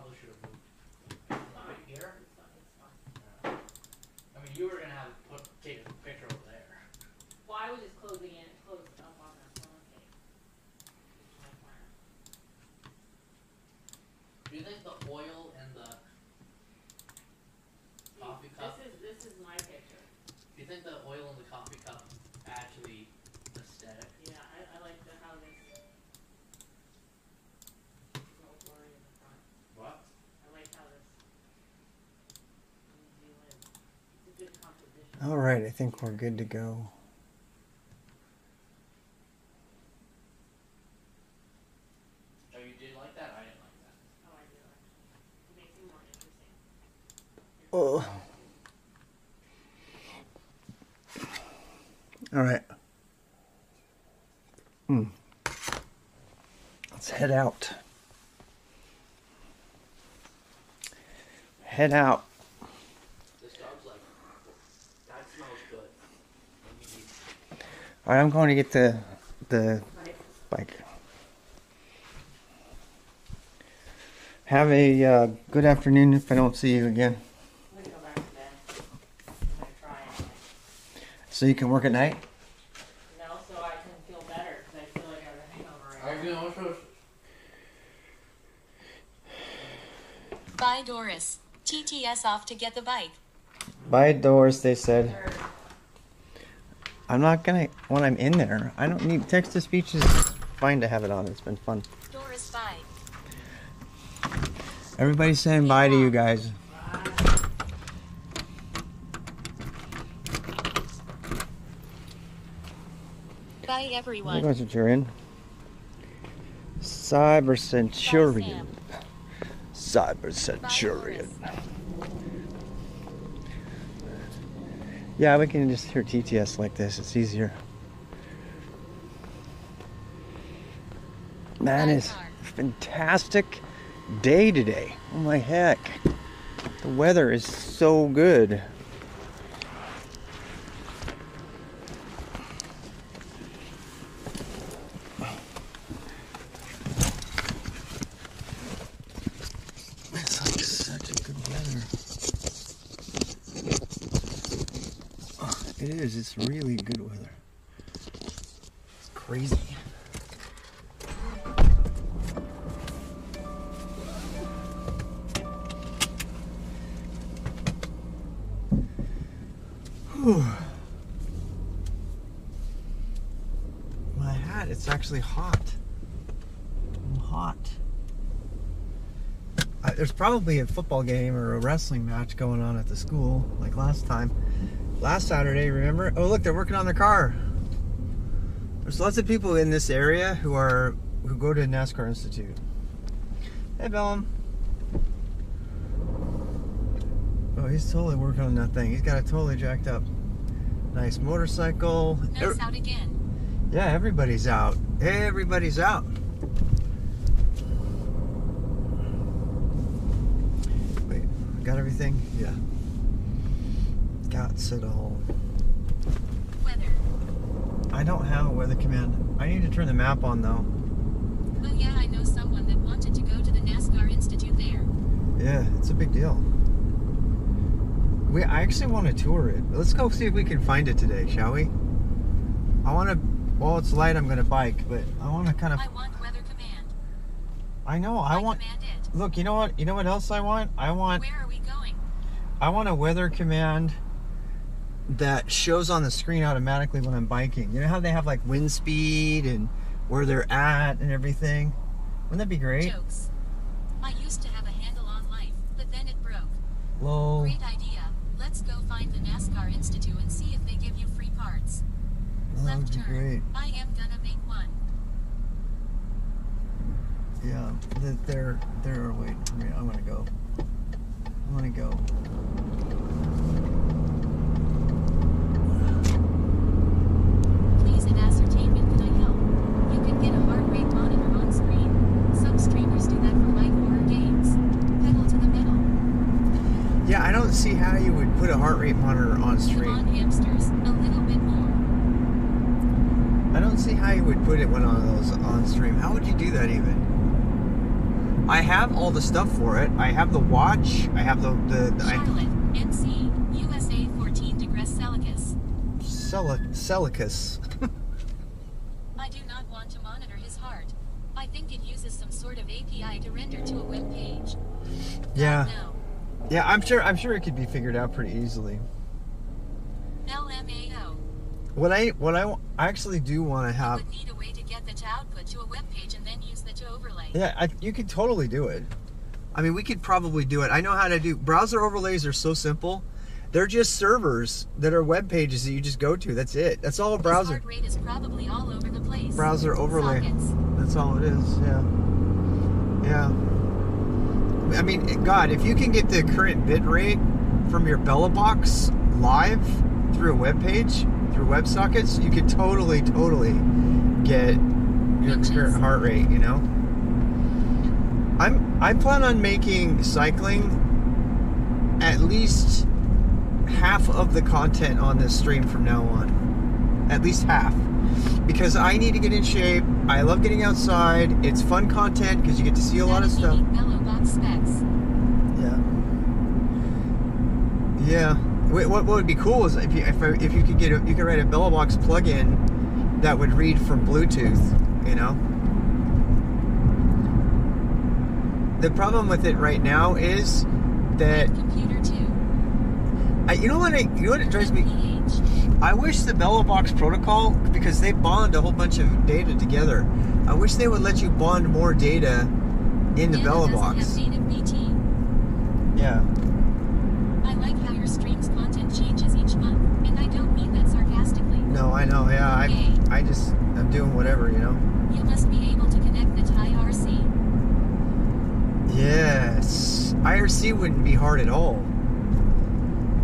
probably should have moved. Right here? It's fine. Yeah. I mean, you were gonna have take a picture over there. Well, I was just closing it, closed up on that phone case. Which is my plan. Do you think the oil and the coffee cup? This is my picture. Do you think the oil in the coffee cup actually aesthetic? Yeah, I like how this is all blurry in the front. What? I like how this New Zealand. It's a good composition. All right, I think we're good to go. Oh, you did like that? I didn't like that. Oh, I do actually. It makes it more interesting. Oh. All right. Let's head out. Head out. This dog's like, that smells good. All right, I'm going to get the bike. Have a good afternoon if I don't see you again. I'm gonna go back to bed. I'm gonna try it. So you can work at night? No, so I can feel better because I feel like I have a hangover Are right you now. gonna Bye, Doris. TTS off to get the bike. Bye, Doris, they said. I'm not gonna, when I'm in there, I don't need text-to-speech is fine to have it on. It's been fun. Doris, bye. Everybody's saying bye to you guys. Bye, What everyone. was it you're in? Cyber Centurion. Cyber Centurion. Yeah, we can just hear TTS like this. It's easier. Man, it's a fantastic day today. Oh my heck. The weather is so good. It's like such a good weather. Oh, it is. It's really good weather. It's crazy. Whew. My hat, it's actually hot. I'm hot. There's probably a football game or a wrestling match going on at the school, like last time. Last Saturday, remember? Oh, look, they're working on their car. There's lots of people in this area who go to NASCAR Institute. Hey, Bellum. Oh, he's totally working on that thing. He's got it totally jacked up. Nice motorcycle. Nice out again. Yeah, everybody's out. Everybody's out. Wait, got everything? Yeah. Got it all. Weather. I don't have a weather command. I need to turn the map on though. Oh yeah, I know someone that wanted to go to the NASCAR Institute there. Yeah, it's a big deal. I actually want to tour it. Let's go see if we can find it today, shall we? I want to, while it's light, I'm going to bike, but I want to kind of... I want weather command. I know, I want... command it. Look, you know what? You know what else I want? Where are we going? I want a weather command that shows on the screen automatically when I'm biking. You know how they have like wind speed and where they're at and everything? Wouldn't that be great? Jokes. I used to have a handle on life, but then it broke. Lol. Great idea. Let's go find the NASCAR Institute and see if they give you free parts. That would Left be turn. great. I am gonna make one. Yeah, they're waiting for me. I'm gonna go. I'm gonna go. Please, in ascertainment, can I help? You can get a heart rate monitor on screen. Some streamers do that for light horror games. Pedal to the metal. Yeah, I don't see how you would put a heart rate monitor on Come stream. on, hamsters. A little bit more. I don't see how you would put it one of those on stream. How would you do that even? I have all the stuff for it. I have the watch. I have the Charlotte, NC, USA 14 degrees Celsius. Celicus. I do not want to monitor his heart. I think it uses some sort of API to render to a web page. Yeah. No. Yeah, I'm sure it could be figured out pretty easily. LMAO. What I actually do want to You have. would need a way to get the to output to a web page and then use the to overlay. Yeah, you could totally do it. I mean, we could probably do it. I know how to do browser overlays. Are so simple. They're just servers that are web pages that you just go to. That's it. That's all a His browser heart rate is probably all over the place. browser overlay. Sockets. That's all it is. Yeah. Yeah. I mean, God, if you can get the current bit rate from your Bella box live through a web page, through WebSockets, you could totally get your current heart rate, you know? I plan on making cycling at least half of the content on this stream from now on. At least half. Because I need to get in shape. I love getting outside. It's fun content because you get to see a lot of stuff. Bellow box specs. Yeah. Yeah. What would be cool is if you could you could write a Bellabox plugin that would read from Bluetooth, you know? The problem with it right now is that Computer 2. you know what it drives me. PH. I wish the Bellabox protocol, because they bond a whole bunch of data together. I wish they would let you bond more data in the Nano doesn't Bellabox. have native BT. Yeah. I like how your stream's content changes each month, and I don't mean that sarcastically. No, I know. Yeah, Okay. I'm doing whatever, you know. You must be able to connect the to IRC. Yes. IRC wouldn't be hard at all.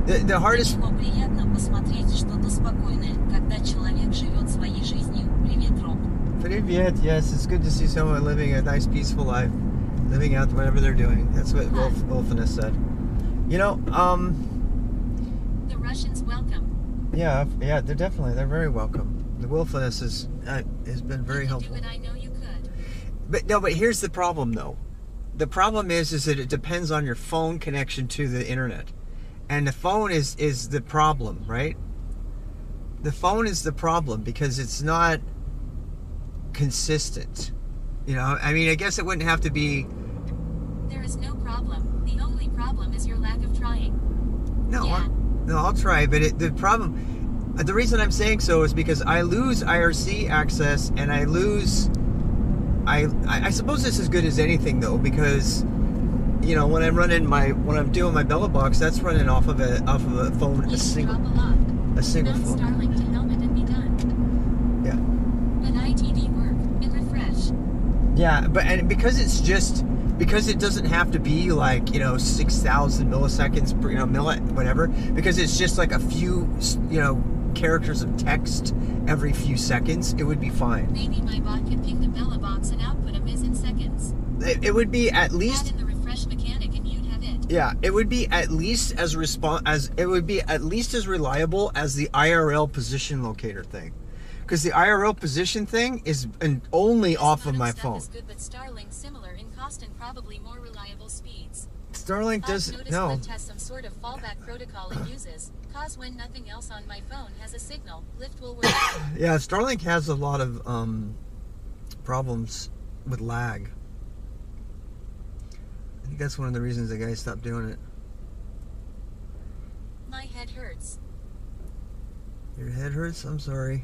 The hardest. Почему приятно посмотреть что-то спокойное, когда человек живет своей жизнью. Привет, Роб. Привет. Yes, it's good to see someone living a nice, peaceful life, living out whatever they're doing. That's what Wolfeness said. You know, The Russians welcome. yeah, they're very welcome. The Wolfeness has been very You helpful. could do it, I know you could. But here's the problem though. The problem is that it depends on your phone connection to the internet. And the phone is the problem, right? The phone is the problem because it's not consistent. You know, I mean, I guess it wouldn't have to be. There is no problem. The only problem is your lack of trying. No, Yeah. I'll try. But the reason I'm saying so is because I lose IRC access and I lose. I suppose this is good as anything though, because you know when I'm doing my Bellabox, that's running off of a phone, You a can single drop a lot. phone. Starlink to helmet and be done. Yeah. But ITD work and refresh. Yeah, because it doesn't have to be like 6,000 milliseconds per whatever, because it's just like a few characters of text every few seconds, it would be fine. Maybe my bot could ping the Bella box and output a miss in seconds. It would be at Add least in the refresh mechanic and you'd have it. yeah, it would be at least as reliable as the IRL position locator thing. Because the IRL position thing is only off of my Stuff phone. is good, but Starlink similar in cost and probably more reliable speeds. Starlink I've does noticed no. Lyft has some sort of fallback protocol it uses. Cause when nothing else on my phone has a signal, Lyft will work. Yeah, Starlink has a lot of problems with lag. I think that's one of the reasons the guys stopped doing it. My head hurts. Your head hurts? I'm sorry.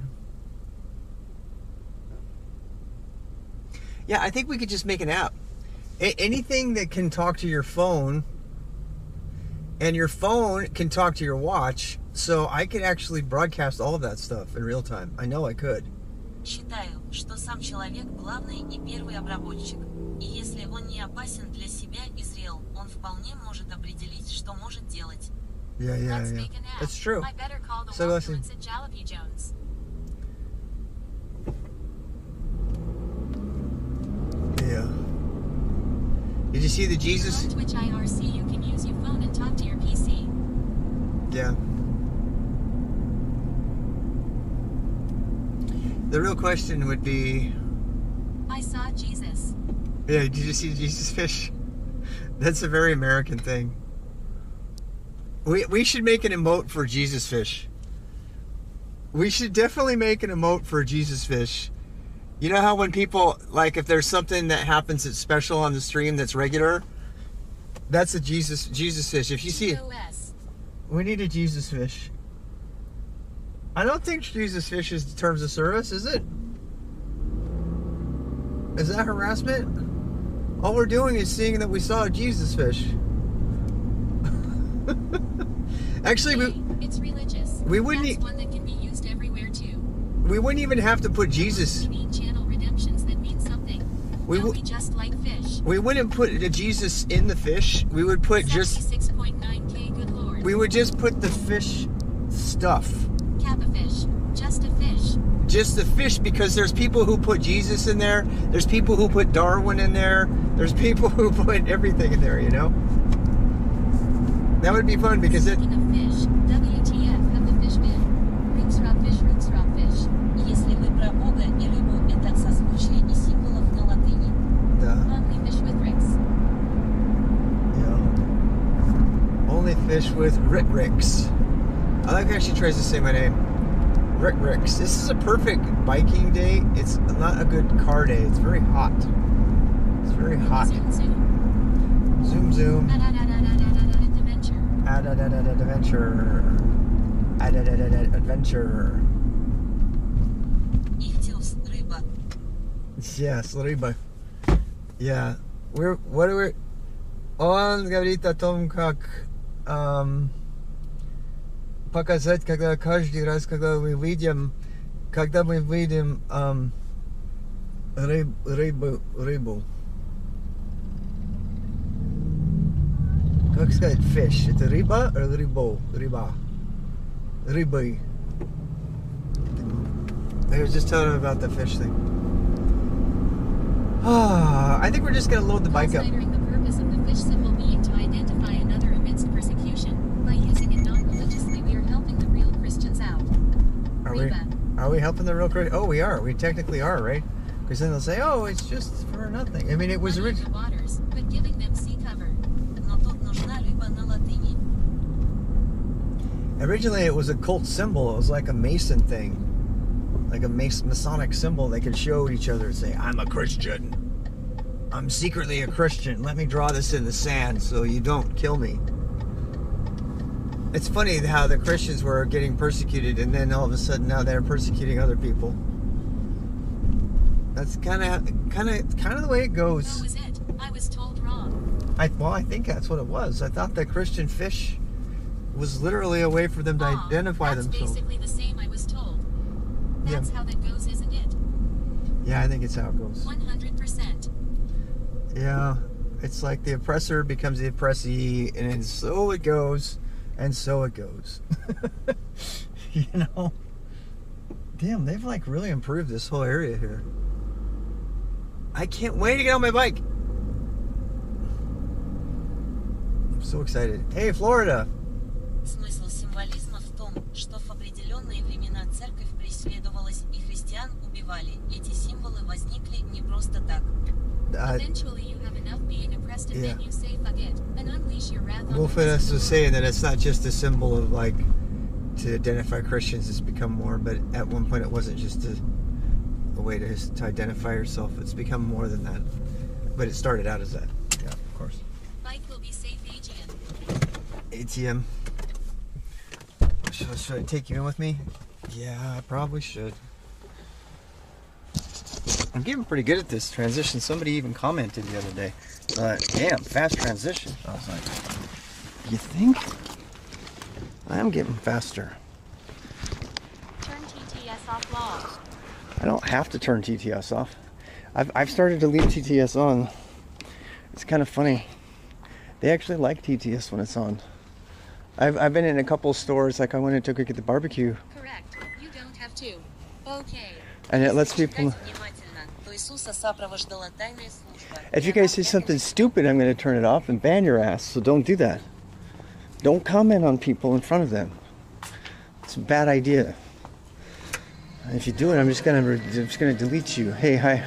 Yeah, I think we could just make an app. Anything that can talk to your phone, and your phone can talk to your watch, so I could actually broadcast all of that stuff in real time. I know I could. Считаю, что сам человек главный и первый обработчик. И если он не опасен для себя и зрел, он вполне может определить, что может делать. Yeah. Let's make an app. That's true. I better call the So Walter listen. and sit Jalopy Jones. Yeah. Did you see the Jesus? On Twitch IRC, you can use your phone and talk to your PC. Yeah. The real question would be, I saw Jesus. Yeah, did you see Jesus fish? That's a very American thing. We should make an emote for Jesus fish. We should definitely make an emote for Jesus fish. You know how when people, like, if there's something that happens that's special on the stream that's regular, that's a Jesus fish. If you see it, TOS. we need a Jesus fish. I don't think Jesus fish is terms of service, is it? Is that harassment? All we're doing is seeing that we saw a Jesus fish. Actually, Hey, it's religious. we wouldn't That's e- one that can be used everywhere too. we wouldn't even have to put Jesus. We need channel redemptions that mean something. We Don't w- we just like fish? We wouldn't put a Jesus in the fish. We would put just 76.9K, good lord. we would just put the fish stuff. Kappa fish. Just a fish. Just the fish, because there's people who put Jesus in there. There's people who put Darwin in there. There's people who put everything in there, you know? That would be fun because it. Speaking of fish, WTF have the fish been? Rootsrot fish, rootsrot fish. Если вы про Бога и рыбу, это созвучие и символов на латыни. Only fish with ricks. Only fish with Ricks. I like how she tries to say my name. Ricks. This is a perfect biking day. It's not a good car day. It's very hot. It's very hot. Zoom, zoom. Zoom, zoom. Adventure. Adventure. Ихтиус, рыба. Yes, рыба. Yeah. What are we... Он говорит о том, как показать, когда каждый раз, когда мы видим рыбу. Как сказать fish? Это рыба или рыбо? Рыба. Рыбы. I was just telling him about the fish thing. I think we're just gonna load the bike up. Considering the purpose of the fish symbol being to identify another amidst persecution, by using it non-religiously, we are helping the real Christians out. Are we helping the real Christians? Oh, we are. We technically are, right? Because then they'll say, "Oh, it's just for nothing." I mean, it was Muddying original. the waters, but giving them sea cover. Но тут нужна рыба на латыни. Originally, it was a cult symbol. It was like a Mason thing, like a Masonic symbol. They could show each other and say, "I'm a Christian. I'm secretly a Christian. Let me draw this in the sand so you don't kill me." It's funny how the Christians were getting persecuted, and then all of a sudden now they're persecuting other people. That's kind of the way it goes. That was it. I was told wrong. I think that's what it was. I thought the Christian fish was literally a way for them to identify that's themselves. basically the same I was told. That's how that goes, isn't it? Yeah, I think it's how it goes. 100%. Yeah, it's like the oppressor becomes the oppressee, and then so it goes, and so it goes. You know? Damn, they've like really improved this whole area here. I can't wait to get on my bike. I'm so excited. Hey, Florida. Смысл символизма в том, что в определенные времена церковь преследовалась и христиан убивали. Эти символы возникли не просто так. Eventually you have enough being oppressed and then you say fuck it and unleash your wrath on Wolfeness the was saying that it's not just a symbol of like to identify Christians, it's become more, but at one point it wasn't just a way to identify yourself. It's become more than that. But it started out as that. Yeah, of course. Bike will be safe, AGM. ATM. Should I take you in with me? Yeah, I probably should. I'm getting pretty good at this transition. Somebody even commented the other day. Damn, fast transition. I was like, you think? I am getting faster. Turn TTS off law. I don't have to turn TTS off. I've started to leave TTS on. It's kind of funny. They actually like TTS when it's on. I've been in a couple of stores, like I went and took a look at the barbecue. Correct. You don't have to. Okay. And it lets people... Внимательно. То Иисуса сопровождала тайная служба. If you guys say something stupid, I'm going to turn it off and ban your ass. So don't do that. Don't comment on people in front of them. It's a bad idea. And if you do it, I'm just gonna delete you. Hey, hi.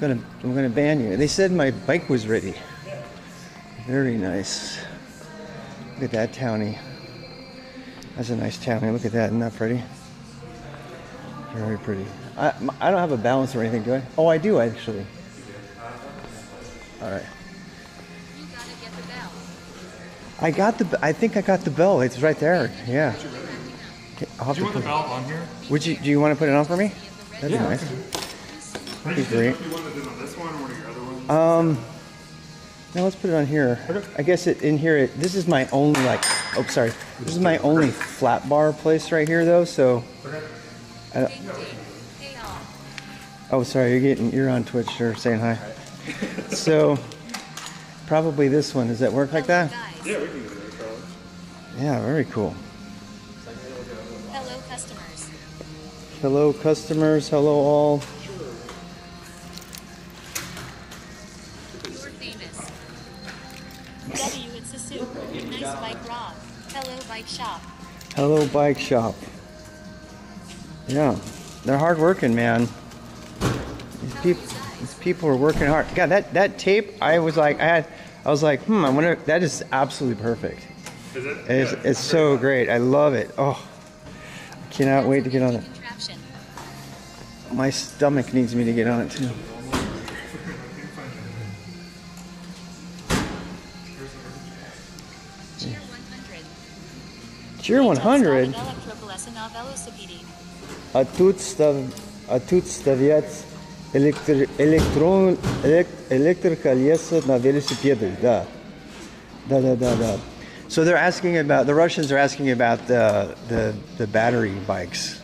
I'm gonna ban you. They said my bike was ready. Very nice. Look at that townie. That's a nice townie. Look at that. Isn't that pretty? Very pretty. I don't have a balance or anything, do I? Oh, I do actually. All right. You gotta get the bell. I think I got the bell. It's right there. Yeah. Okay, I'll have Do you to want the put belt on here? do you want to put it on for me? That'd be nice. That'd be great. If you wanted it on this one or one of your other ones. Now let's put it on here. Okay. I guess in here, this is my only this is my only flat bar place right here though, so. Okay. Hey all. Oh, sorry, you're on Twitch or saying hi. So, probably this one. Does that work like that? Guys. Yeah, we can do that, Charlie. Yeah, very cool. Hello customers. Hello customers, hello all. You're famous. W, it's a soup. Nice bike, Rob. Hello bike shop. Hello bike shop. Yeah, they're hard working, man. These people are working hard. God, that tape, I was like, I wonder, that is absolutely perfect. Is it? It's so great. I love it. Oh, I cannot wait to get on it. Contraption. My stomach needs me to get on it too. Cheer 100. Cheer 100. Electropolis na velocipede. A тут ставят электроколеса на велосипеды. Да. So they're asking about, the Russians are asking about the battery bikes.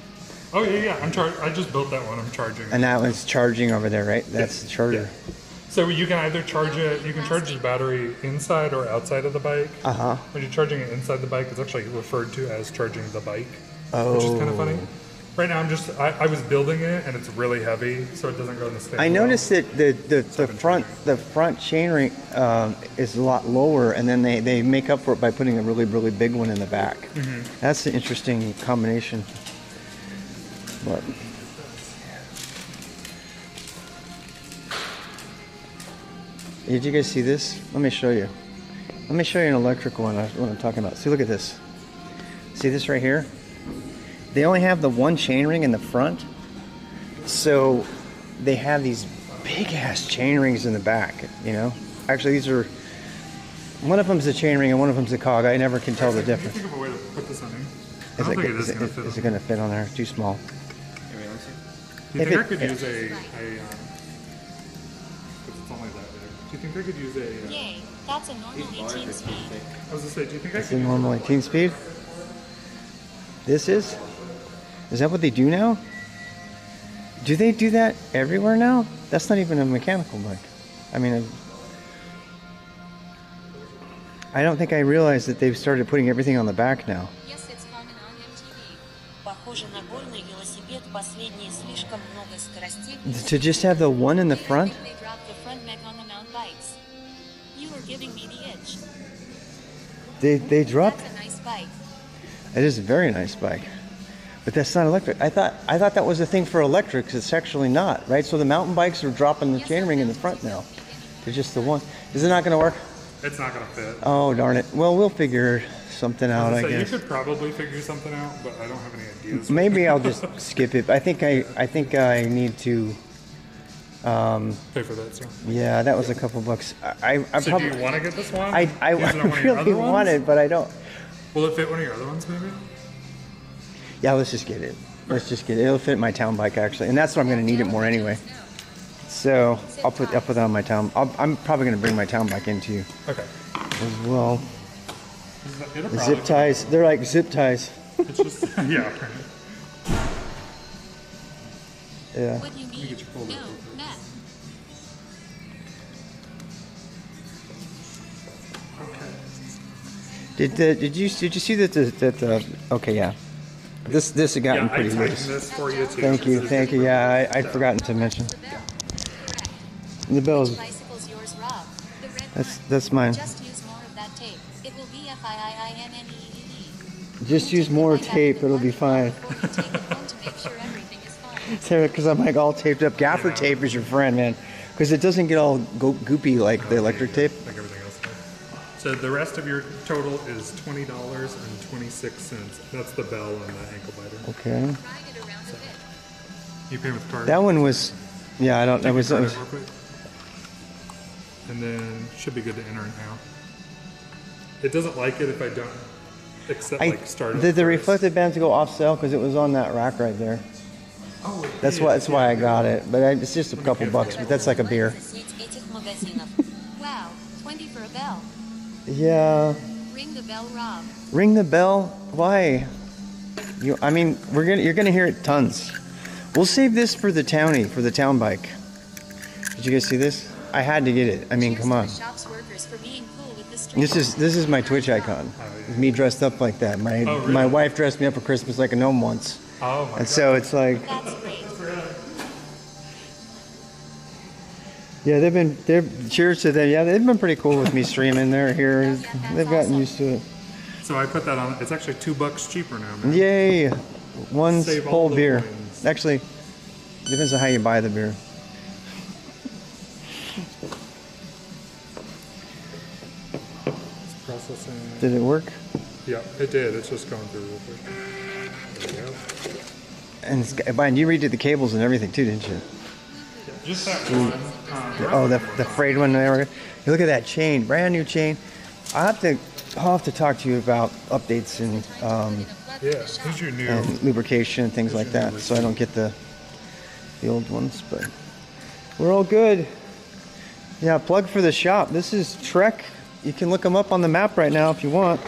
Oh yeah. I just built that one. I'm charging. And that one's charging over there, right? That's the charger. Yeah. So you can either charge it. You can charge the battery inside or outside of the bike. Uh-huh. When you're charging it inside the bike, it's actually referred to as charging the bike, Oh. which is kind of funny. Right now, I was building it, and it's really heavy, so it doesn't go in the stand. I noticed that the front chainring is a lot lower, and then they make up for it by putting a really big one in the back. Mm-hmm. That's an interesting combination. But did you guys see this? Let me show you. Let me show you an electrical one. What I'm talking about. See, look at this. See this right here? They only have the one chainring in the front, so they have these big ass chainrings in the back. You know, actually these are, one of them's a chainring and one of them's a cog. I never can tell the Can you difference. think of a way to put this on here? I Is don't it, think is, it is going to it, fit. is it going to fit on there? Too small. Do you If think I it- could use a? Because it's only that big. Do you think I could use a? Yay, that's a normal 18 speed. I was gonna say, do you think I It's could? a normal 18 speed. This is? Is that what they do now? Do they do that everywhere now? That's not even a mechanical bike. I mean, I don't think I realized that they've started putting everything on the back now. Yes, it's common on MTV. Похоже на горный велосипед, последние слишком много скоростей. To just have the one in the front? I think they dropped the front mech on the mountain bikes. You were giving me the itch. They dropped. That's a nice bike. It is a very nice bike, but that's not electric. I thought that was a thing for electrics. It's actually not, right? So the mountain bikes are dropping the chainring in the front now. They're just the one. Is it not going to work? It's not gonna fit. Oh darn it! Well, we'll figure something out, I So you guess. could probably figure something out, but I don't have any ideas. Maybe I'll just skip it. I think I need to. Pay for that. So, Yeah, that was a couple bucks. I so do probably. you want to get this one? I Use it on one of your really other want ones? it, but I don't. Will it fit one of your other ones, maybe? Yeah, let's just get it. Let's just get it. It'll fit my town bike actually, and that's what I'm going to need it more anyway. So I'll put that on my town. I'm probably going to bring my town bike into you Okay. as well. It'll The probably zip ties. They're like zip ties. It's just yeah. Yeah. What do you mean? get your folder. No, Matt. Did you see that okay, yeah. This has gotten Yeah, I pretty tightened loose. this for you too. Thank you. Yeah, I'd forgotten to mention. The bell. Correct. The bell's Bicycle's yours, Rob. The red one. that's mine. Just use more of that tape. It will be FIIINNEED. Just use more tape, it'll be fine. Before you take it home to make sure everything is fine. Because I'm like all taped up. Gaffer tape is your friend, man. Because it doesn't get all goopy like the electric tape. Like everything else does. So the rest of your total is $20.26. That's the bell and the ankle biter. Okay. Ride it around a bit. You pay with card. That one was, yeah, I don't, that was, Real quick. And then should be good to enter it now. It doesn't like it if I don't accept like start it did the first. reflective bands go off sale? Because it was on that rack right there. Oh, it That's did. why I got it. But it's just a couple bucks, but that's like a beer. Сеть этих магазинов. Wow, 20 for a bell. Yeah. Ring the bell, Rob. Ring the bell? Why? I mean, you're gonna hear it tons. We'll save this for the townie, for the town bike. Did you guys see this? I had to get it. I mean, Cheers come to on. the shop's workers for being cool with the street. This is my Twitch icon. It's me dressed up like that. My Oh, really? my wife dressed me up for Christmas like a gnome once, Oh my and god. so it's like, That's great. yeah, they're cheers to them. Yeah, they've been pretty cool with me streaming. They're here. They've gotten used to it. So I put that on. It's actually $2 cheaper now, man. Yay! One Save all whole the beer. coins. Actually, depends on how you buy the beer. It's processing. Did it work? Yeah, it did. It's just going through real quick. There we go. And Brian, you redid the cables and everything too, didn't you? Just that one. Oh, the frayed one there. You look at that chain, brand new chain. I'll have to talk to you about updates and Yeah, who's your new? and lubrication and things like that, so I don't get the old ones. But we're all good. Yeah, plug for the shop. This is Trek. You can look them up on the map right now if you want.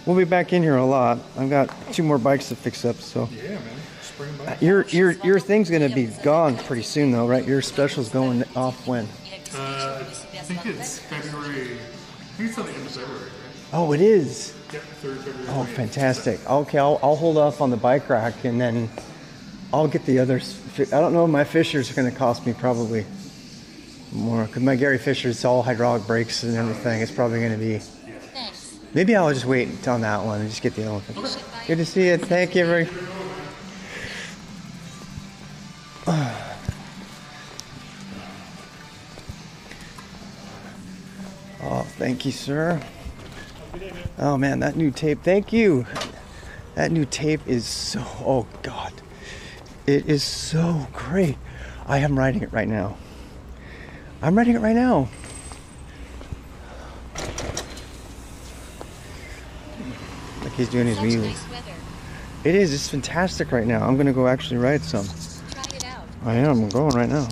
We'll be back in here a lot. I've got 2 more bikes to fix up, so. Yeah, man. Spring back. Your thing's gonna be gone pretty soon though, right? Your special's going off when? I think it's February. I think it's at the end of February, right? Oh, it is. Yeah, 3rd February. Oh, fantastic. Okay, I'll hold off on the bike rack and then I'll get the others. I don't know. My Fishers are gonna cost me probably more because my Gary Fisher's all hydraulic brakes and everything. It's probably gonna be. Thanks. Maybe I'll just wait on that one and just get the other one. Good to see you. Thank you very. Oh, thank you, sir. Oh man, that new tape. Thank you. That new tape is so. Oh God, it is so great. I am writing it right now. I'm writing it right now. Like he's doing his Such wheelies. nice weather. It is. It's fantastic right now. I'm gonna go actually write some. Try it out. I am. I'm going right now.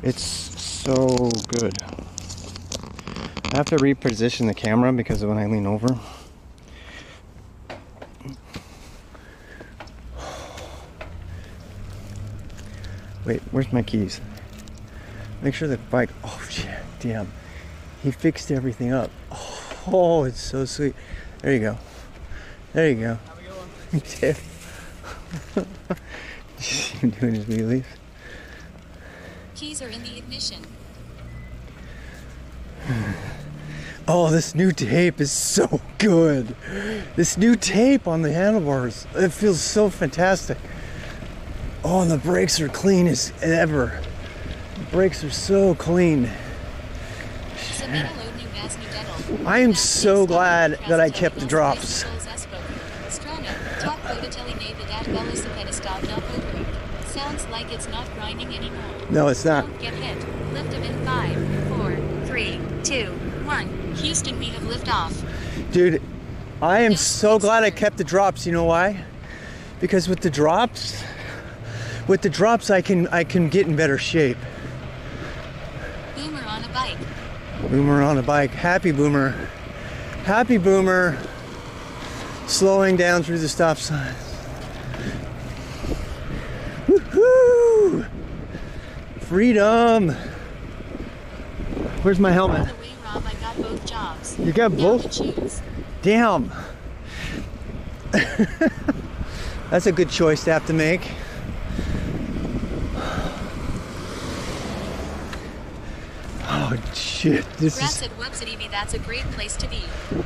It's so good. I have to reposition the camera because of when I lean over. Wait, where's my keys? Make sure the bike. Oh shit! Damn. He fixed everything up. Oh, it's so sweet. There you go. There you go. Tip. Him doing his wheelies. Keys are in the ignition. Oh, this new tape is so good. This new tape on the handlebars, it feels so fantastic. Oh, and the brakes are clean as ever. The brakes are so clean. I am so glad that I kept the drops. Sounds like it's not grinding anymore. No, it's not. Don't get hit. Lift him in 5, 4, 3, 2, 1. Houston, we have lift off. Dude, I am so glad I kept the drops. You know why? Because with the drops I can get in better shape. Boomer on a bike. Boomer on a bike. Happy Boomer. Happy Boomer. Slowing down through the stop sign. Woohoo! Freedom. Where's my helmet? By the way, Rob, I got both jobs. You got Now both? you choose. Damn. That's a good choice to have to make. Oh shit, this Congrats is. at Webcity, that's a great place to be.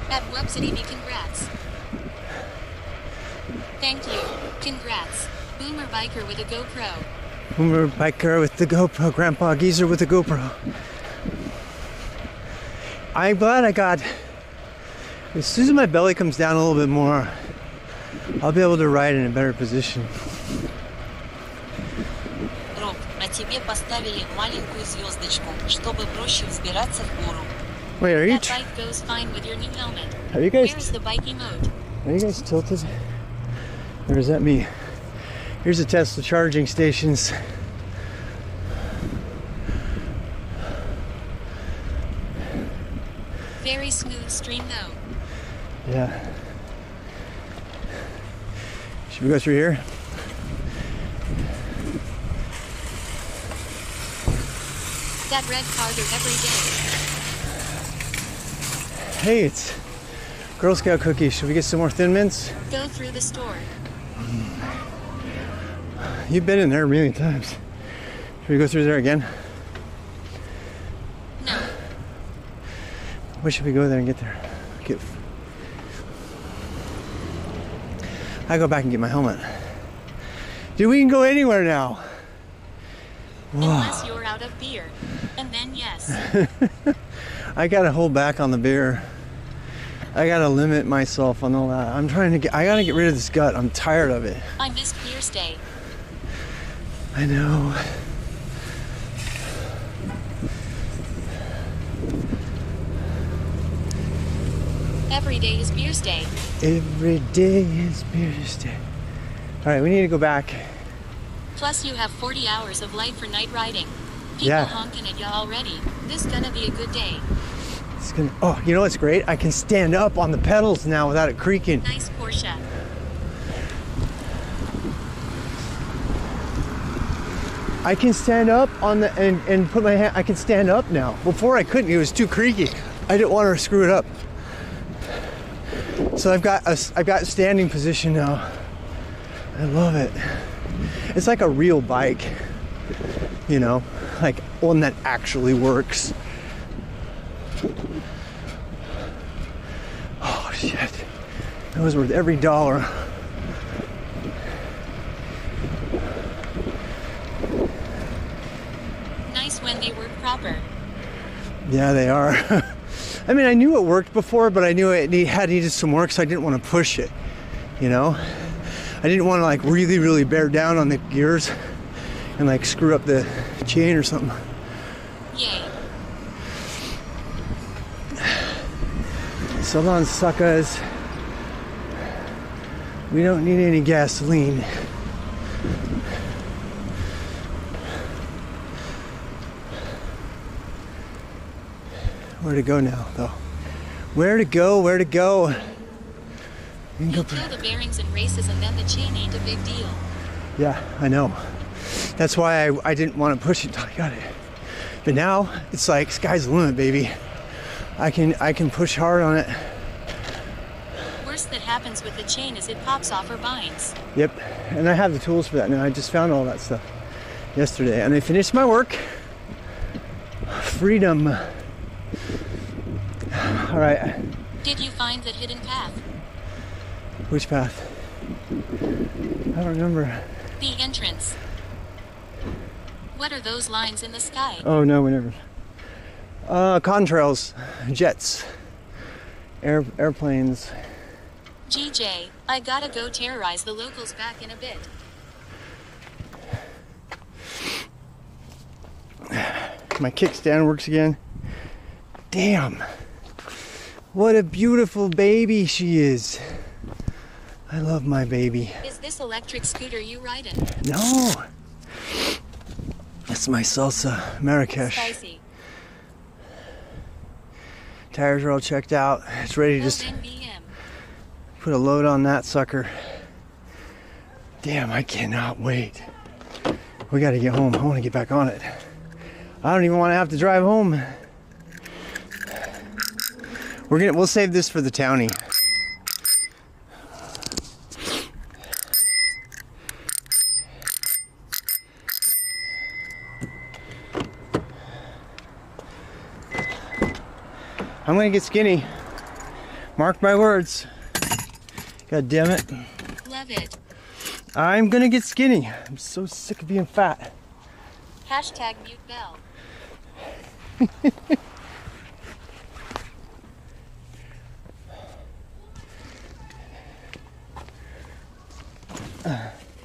At Webcity, congrats. Thank you. Congrats. Boomer biker with a GoPro. Boomer biker with the GoPro. Grandpa geezer with the GoPro. I'm glad I got... As soon as my belly comes down a little bit more, I'll be able to ride in a better position. Роб, а тебе поставили маленькую звездочку, чтобы проще взбираться в гору. Wait, are you... That bike goes fine with your new helmet. Are you guys... Where's the bikey mode? Are you guys tilted? Or is that me? Here's the Tesla charging stations. Very smooth stream though. Yeah. Should we go through here? That red car goes every day. Hey, it's Girl Scout cookies. Should we get some more Thin Mints? Go through the store. You've been in there a million times. Should we go through there again? No. Where should we go there and get there? I go back and get my helmet. Dude, we can go anywhere now. Unless you're out of beer. And then yes. I gotta hold back on the beer. I gotta limit myself on all that. I gotta get rid of this gut. I'm tired of it. I missed Beer's Day. I know. Every day is Beer's Day. Every day is Beer's Day. All right, we need to go back. Plus you have 40 hours of light for night riding. People Yeah. honking at ya already. This gonna be a good day. It's gonna, oh, you know what's great? I can stand up on the pedals now without it creaking. Nice Porsche. I can stand up on the and put my hand. I can stand up now. Before I couldn't. It was too creaky. I didn't want to screw it up. So I've got standing position now. I love it. It's like a real bike, you know, like one that actually works. Oh shit! That was worth every dollar. Nice when they work proper. Yeah, they are. I mean, I knew it worked before, but I knew it needed some work, so I didn't want to push it, you know? I didn't want to like really bear down on the gears and like screw up the chain or something. Yay. So long, suckers. We don't need any gasoline. Where to go now, though? Where to go? Where to go? We can You go kill the bearings and races and then the chain ain't a big deal. Yeah, I know. That's why I didn't want to push it until I got it. But now it's like sky's the limit, baby. I can push hard on it. Worst that happens with the chain is it pops off or binds. Yep, and I have the tools for that now. I just found all that stuff yesterday, and I finished my work. Freedom. All right. Did you find that hidden path? Which path? I don't remember. The entrance. What are those lines in the sky? Oh no, we never. Contrails, jets, airplanes. GJ, I gotta go terrorize the locals back in a bit. My kickstand works again. Damn. What a beautiful baby she is. I love my baby. Is this electric scooter you riding? No. That's my Salsa Marrakesh. Spicy. Tires are all checked out. It's ready to Well, just then BM. put a load on that sucker. Damn, I cannot wait. We gotta get home. I wanna get back on it. I don't even wanna have to drive home. We'll save this for the townie. I'm gonna get skinny. Mark my words. God damn it. Love it. I'm gonna get skinny. I'm so sick of being fat. Hashtag mute bell.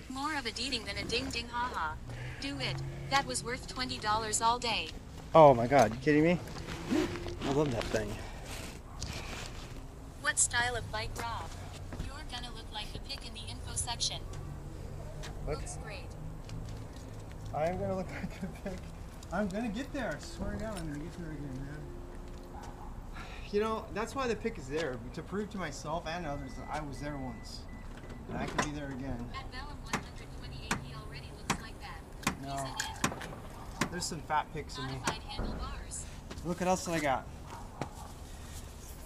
More of a deeding than a ding ding haha. Do it. That was worth $20 all day. Oh my god, you kidding me? I love that thing. What style of bike, Rob? You're gonna look like the pic in the info section. What? Looks great. I'm gonna look like a pig. I'm gonna get there. I swear to God, I'm gonna get there again, man. You know, that's why the pic is there, to prove to myself and others that I was there once. And I can be there again. At Vellum 128, he already looks like that. No. He's in it. There's some fat pics of me. Modified handlebars. Look what else I got.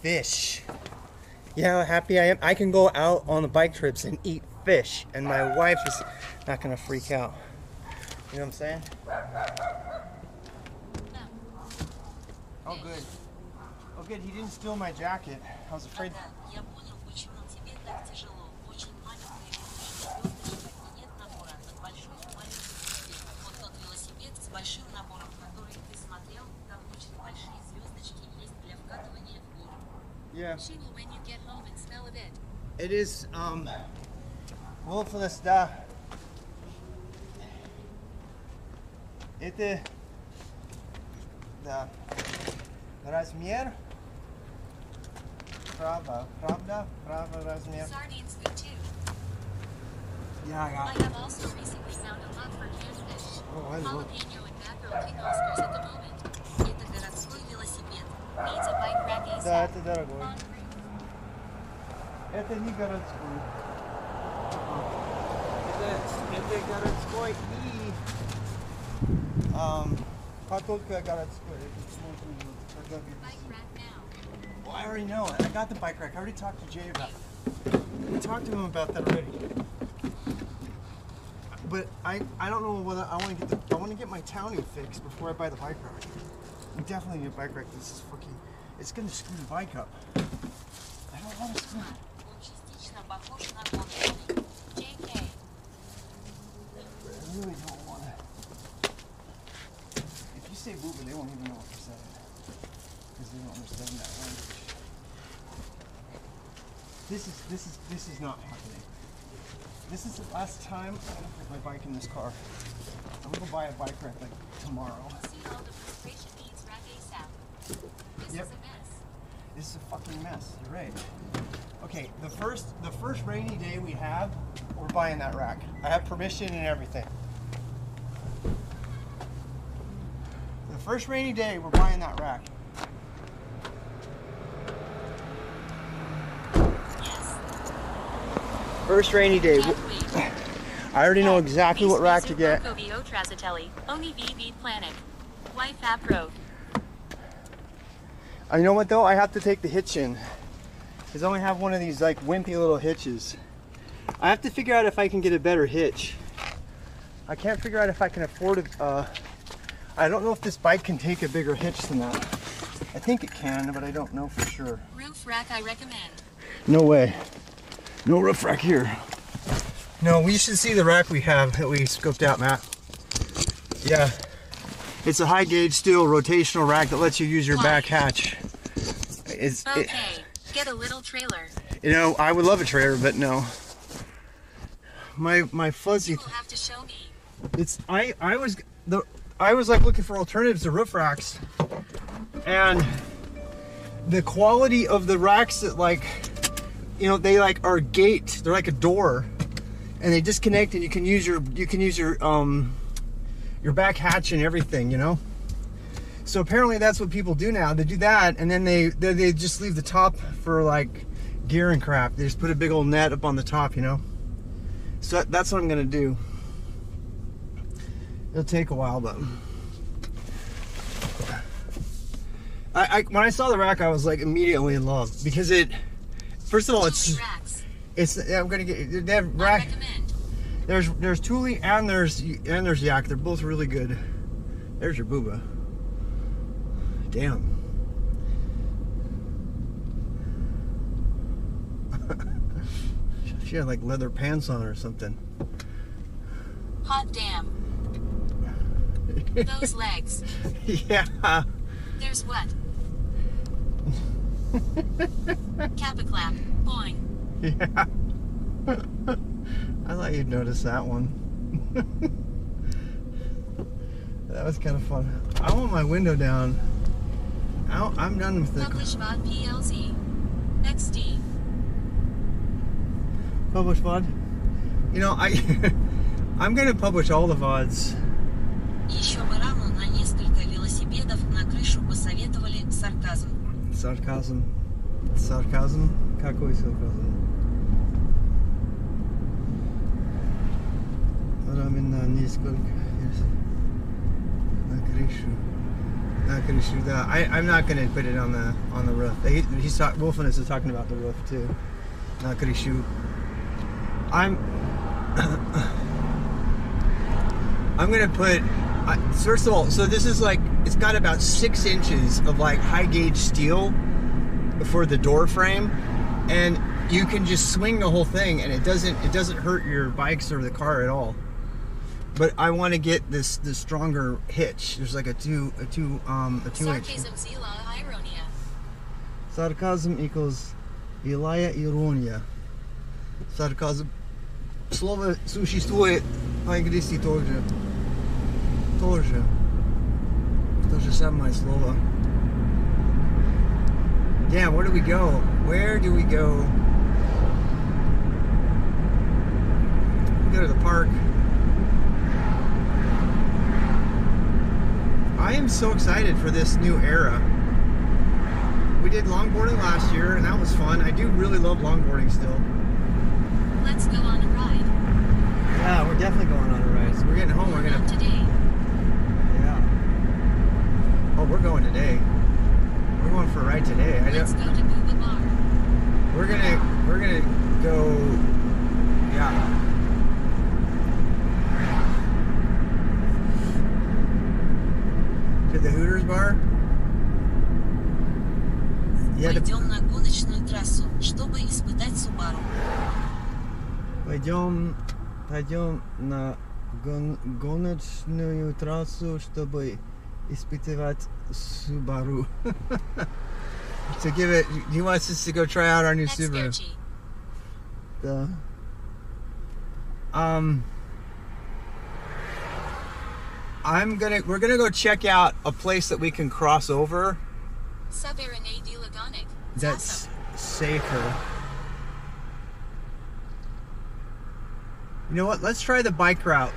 Fish. You know how happy I am? I can go out on the bike trips and eat fish, and my wife is not gonna freak out. You know what I'm saying? No. Oh good. Oh good, he didn't steal my jacket. I was afraid. Ага, я понял, почему тебе так тяжело. Очень маленькая звездочка и нет набора на большой маленький велосипед. Вот тот велосипед с большим набором, который ты смотрел, там очень большие звездочки есть для вкатывания в гору. Yeah. She will when you get home and smell of it. It is, Wolfless da. Это да. Размер. Правда, размер. Sardines good too. Yeah, I I got it. have also recently found a love for canned fish. Oh, I love Jalapeno and mackerel king Oscars at the moment. Это городской велосипед. Needs a bike rack ASAP. Да, это дорогой. On route. Это не городской. Это городской и только городской. Bike rack now. Well, I already know it. I got the bike rack. I already talked to Jay about it. We talked to him about that already. But I don't know whether I want to get my townie fixed before I buy the bike rack. I definitely need a bike rack. This is fucking. It's gonna screw the bike up. I don't want to screw. Он частично похож на гоночный. JK. I really don't want to. If you say booba, they won't even know what you're saying because they don't understand that language. This is not happening. This is the last time I'm gonna put my bike in this car. I'm gonna go buy a bike rack like tomorrow. See all the frustration needs rack ASAP. This Yep. is a mess. This is a fucking mess. You're right. Okay, the first rainy day we have, we're buying that rack. I have permission and everything. The first rainy day, we're buying that rack. Yes. First rainy day. Can't wait. I already know exactly what rack to get. Kovio Trazatelli. Oni VV Planet. Wife Apro. You know what though? I have to take the hitch in. Because I only have one of these like wimpy little hitches. I have to figure out if I can get a better hitch. I can't figure out if I can afford it. I don't know if this bike can take a bigger hitch than that. I think it can, but I don't know for sure. Roof rack I recommend. No way. No roof rack here. No, we should see the rack we have that we scoped out, Matt. Yeah. It's a high gauge steel rotational rack that lets you use your back hatch. Okay. Get a little trailer. You know, I would love a trailer, but no. My fuzzy. You will have to show me. It's I was like looking for alternatives to roof racks, and the quality of the racks that like, you know, they like are gate. They're like a door, and they disconnect, and you can use your back hatch and everything, you know. So apparently that's what people do now. They do that, and then they just leave the top for like gear and crap. They just put a big old net up on the top, you know. So that's what I'm gonna do. It'll take a while, but when I saw the rack, I was like immediately in love because it. First of all, Thule racks. I'm gonna get that I rack. recommend. There's Thule and there's Yak. They're both really good. There's your booba. Damn. She had like leather pants on or something. Hot damn. Those legs. Yeah. There's what? Kappa clap. Boing. Yeah. I thought you'd notice that one. That was kind of fun. I want my window down. I'm done with the Publish VOD PLZ. XD. publish VOD. You know, I'm gonna publish all the VODs. Еще бы раму на несколько велосипедов на крышу посоветовали сарказм. Sarcasm. Sarcasm? Какой sarcasm? Рамен на несколько. На крышу. На крышу, да. I'm not gonna put it on the roof. Wolfeness is talking about the roof too. На крышу. I'm gonna put. First of all, so this is like, it's got about 6 inches of like high gauge steel for the door frame, and you can just swing the whole thing, and it doesn't hurt your bikes or the car at all. But I want to get this stronger hitch. There's like a 2 inch. Sarcasm zila ironia. Sarcasm equals Илая ирония. Sarcasm. Слово существует по-английски тоже. Тоже. То же самое слово. Damn, where do we go? Where do we go? We go to the park. I am so excited for this new era. We did longboarding last year, and that was fun. I do really love longboarding still. Let's go on a ride. Yeah, we're definitely going on a ride. So we're getting home. We're Not gonna. today. Yeah. Oh, we're going today. We're going for a ride today. Let's go to Booba Bar. We're gonna go. Yeah. To the Hooters bar. Yeah. Пойдем на гоночную трассу, чтобы испытать Subaru. Пойдем на гоночную трассу, чтобы испытывать Subaru. To give it, he wants us to go try out our new That's Subaru. sketchy. We're gonna go check out a place that we can cross over Saberene di Lagonic. that's safer. You know what? Let's try the bike route.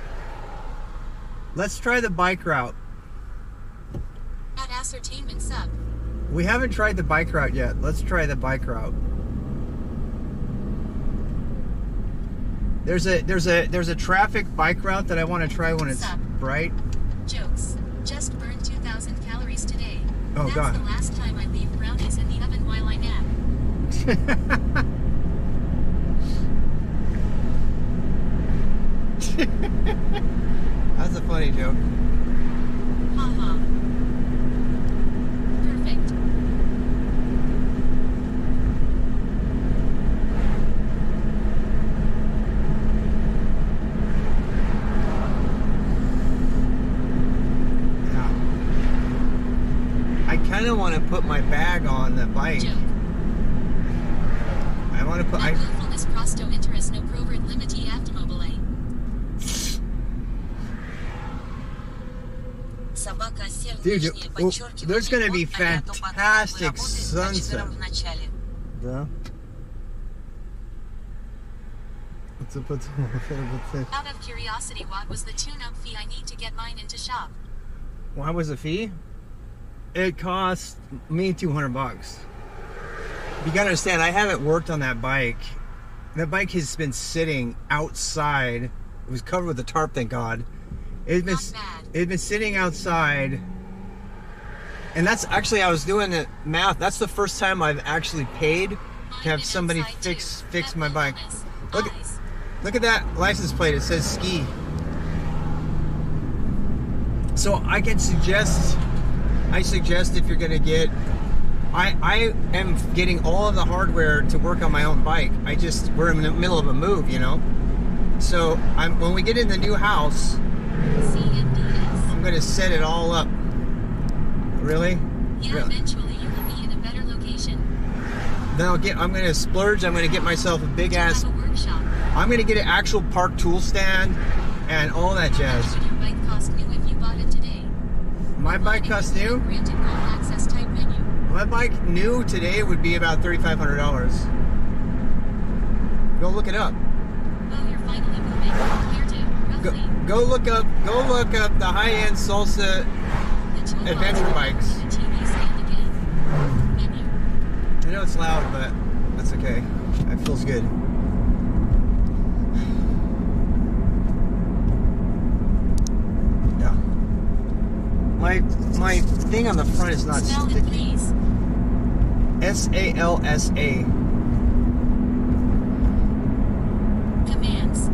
Let's try the bike route. At Ascertainment Sub. We haven't tried the bike route yet. Let's try the bike route. There's a traffic bike route that I want to try when it's Sup? bright. Jokes. Just burned 2,000 calories today. Oh, That's God. the last time I leave brownies in the oven while I nap. That's a funny joke. Haha. Perfect. Yeah. I kind of want to put my bag on the bike. Joke. I want to put. На willfulness просто interest no provert limiti automobile. Собака Dude, сердечнее oh, подчеркивание there's gonna be от, а я то потом fantastic работает sunset. в начале. Да. Out of curiosity, what was the tune-up fee I need to get mine into shop? Why was the fee? It cost me $200. You gotta understand, I haven't worked on that bike. That bike has been sitting outside. It was covered with a tarp, thank God. It's been sitting outside. And that's actually, I was doing the math. That's the first time I've actually paid to have somebody fix my bike. Look at that license plate. It says ski. So I suggest if you're gonna get, I am getting all of the hardware to work on my own bike. We're in the middle of a move, you know. So when we get in the new house, CMDS. I'm gonna set it all up. Really? Yeah, Really? eventually you will be in a better location. Then I'm gonna splurge. I'm gonna get myself a big To ass. have a workshop. I'm gonna get an actual park tool stand and all that How jazz. much would your bike cost new if you bought it today? My bike costs new. Granted gold access type menu. My bike new today would be about $3,500. Go look it up. Well, you're finally moving compared to roughly Go look up the high-end Salsa the tool adventure box bikes. and the TV stand again. Menu. I know it's loud, but that's okay. It feels good. Yeah. My thing on the front is not Spell it, sticky. please. SALSA. Commands.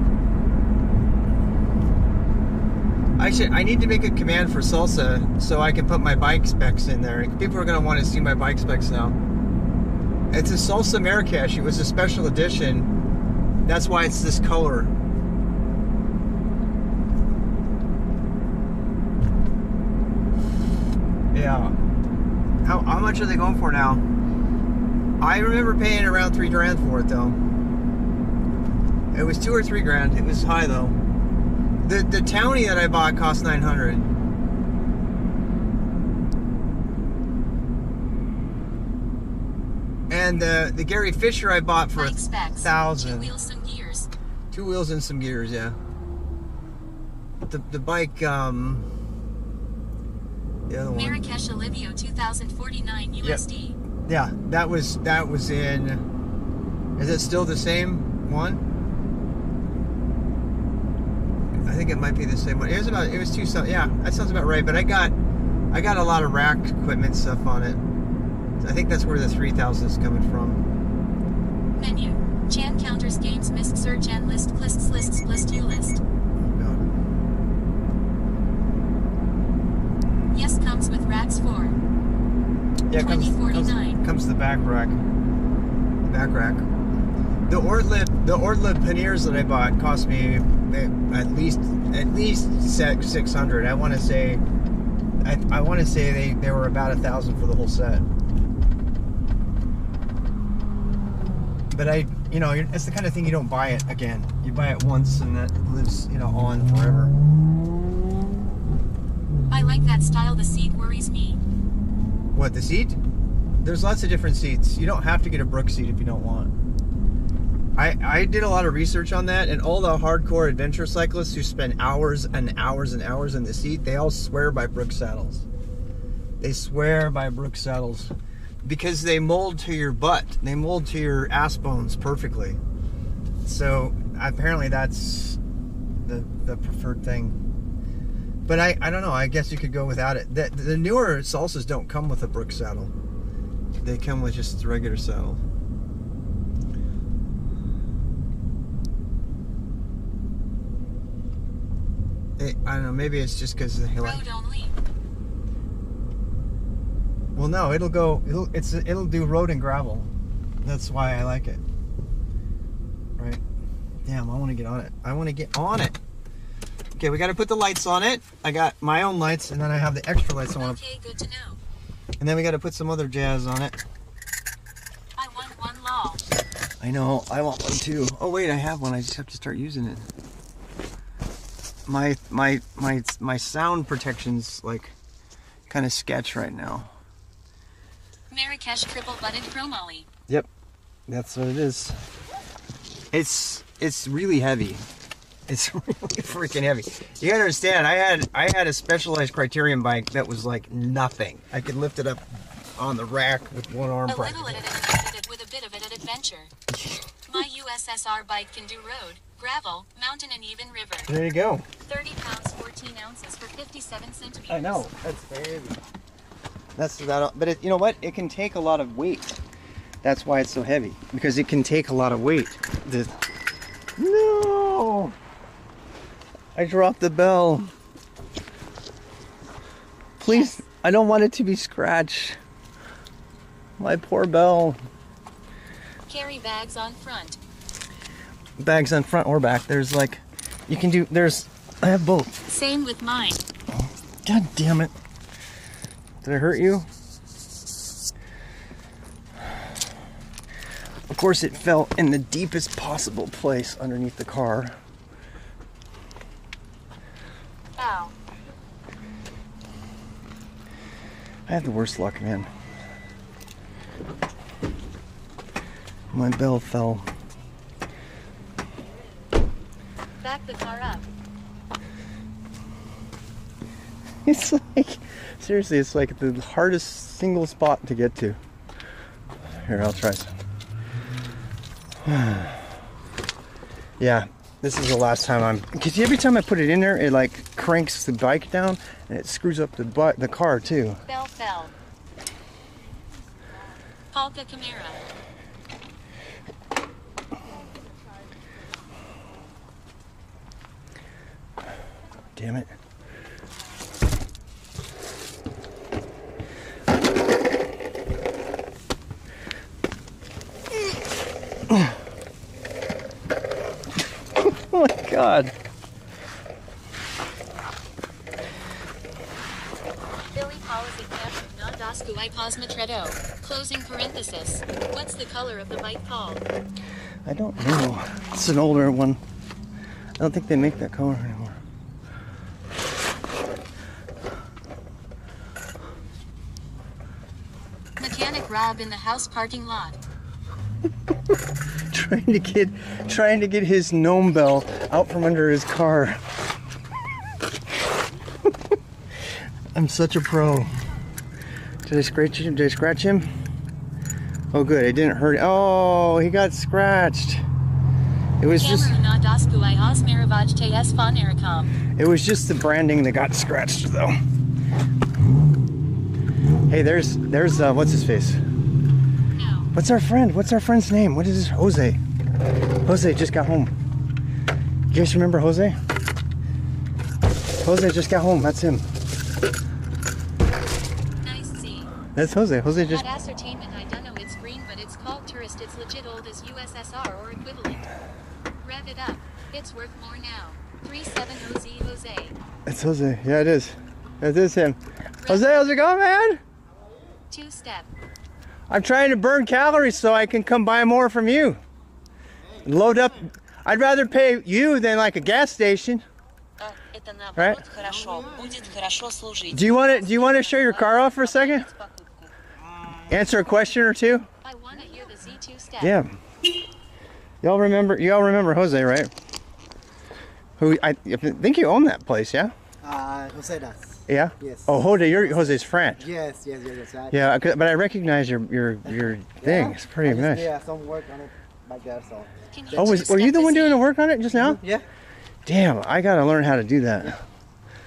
I need to make a command for Salsa so I can put my bike specs in there. People are gonna want to see my bike specs now. It's a Salsa Marrakesh. It was a special edition. That's why it's this color. Yeah. How much are they going for now? I remember paying around $3,000 for it though. It was $2,000 or $3,000. It was high though. The Townie that I bought cost $900. And the Gary Fisher I bought for Bike specs. 1,000. 2 wheels, some gears. 2 wheels and some gears, yeah. The bike, the other one. Marrakesh Olivio 2049 USD. Yeah, that was in. Is it still the same one? I think it might be the same one. It was two. Yeah, that sounds about right. But I got a lot of rack equipment stuff on it. I think that's where the 3,000 is coming from. Menu. Chan counters games misc search and lists list you list. God. Yes, comes with racks for Yeah, $20.49. comes the back rack. Back rack. The Ortlieb panniers that I bought cost me at least $600. I want to say they were about $1,000 for the whole set. But it's the kind of thing you don't buy it again. You buy it once and that lives, on forever. I like that style. The seat worries me. What, the seat? There's lots of different seats. You don't have to get a Brooks seat if you don't want. I did a lot of research on that, and all the hardcore adventure cyclists who spend hours and hours and hours in the seat, they all swear by Brooks saddles. They swear by Brooks saddles because they mold to your butt. They mold to your ass bones perfectly. So apparently that's the preferred thing. But I don't know. I guess you could go without it. The newer Salsas don't come with a Brooks saddle. They come with just a regular saddle. I don't know. Maybe it's just because they like. Road only. Well, no. It'll do road and gravel. That's why I like it. Right. Damn. I want to get on it. I want to get on it. Okay, we got to put the lights on it. I got my own lights, and then I have the extra lights I want to. Okay, good to know. And then we got to put some other jazz on it. I want one law. I know. I want one too. Oh wait, I have one. I just have to start using it. My sound protection's like kind of sketch right now. Marrakesh triple butted chromoly. Yep, that's what it is. It's really heavy. It's really freaking heavy. You gotta understand. I had a Specialized Criterion bike that was like nothing. I could lift it up on the rack with one arm. A little it and with a bit of it at adventure. My USSR bike can do road, gravel, mountain, and even river. There you go. 30 pounds, 14 ounces for 57 centimeters. I know. That's heavy. That's that. But you know what? It can take a lot of weight. That's why it's so heavy, because it can take a lot of weight. No! I dropped the bell. Please, I don't want it to be scratched. My poor Belle. Carry bags on front. Bags on front or back. There's like, you can do, I have both. Same with mine. God damn it. Did I hurt you? Of course it fell in the deepest possible place underneath the car. Ow. I have the worst luck, man. My bell fell. Back the car up. It's like, seriously, it's like the hardest single spot to get to. Here, I'll try some. Yeah, this is the last time because every time I put it in there, it like cranks the bike down and it screws up the car too. Bell fell. Polka Camara. Damn it. Oh my God. Billy Paul is a not dasku ipos matredo. Closing parenthesis. What's the color of the bike called? I don't know. It's an older one. I don't think they make that color anymore. Mechanic Rob in the house parking lot. trying to get his gnome bell out from under his car. I'm such a pro. Did I scratch him? Did I scratch him? Oh good, it didn't hurt. Oh, he got scratched. It was just it was just the branding that got scratched though. Hey, there's what's his face? What's our friend? What's our friend's name? What is this? Jose. Jose just got home. You guys remember Jose? Jose just got home. That's him. Nice see. That's Jose. Jose just. At ascertainment, I don't know it's green, but it's called tourist. It's legit old as USSR or equivalent. Rev it up. It's worth more now. 370Z Jose. It's Jose. Yeah, it is. It is him. Jose, how's it going, man? 2-step. I'm trying to burn calories so I can come buy more from you. Load up. I'd rather pay you than like a gas station. Right? Do you want to show your car off for a second? Answer a question or two? I want to hear the Z2 step. Yeah. Y'all remember Jose, right? Who I think you own that place, yeah? Jose does. Yeah? Yes. Oh, Jose, you're Jose's friend. Yes. Yeah, but I recognize your thing. It's pretty nice. Yeah, some work on it back there, so. Can Oh, were you the one doing the work on it just now? Yeah. Damn, I gotta learn how to do that.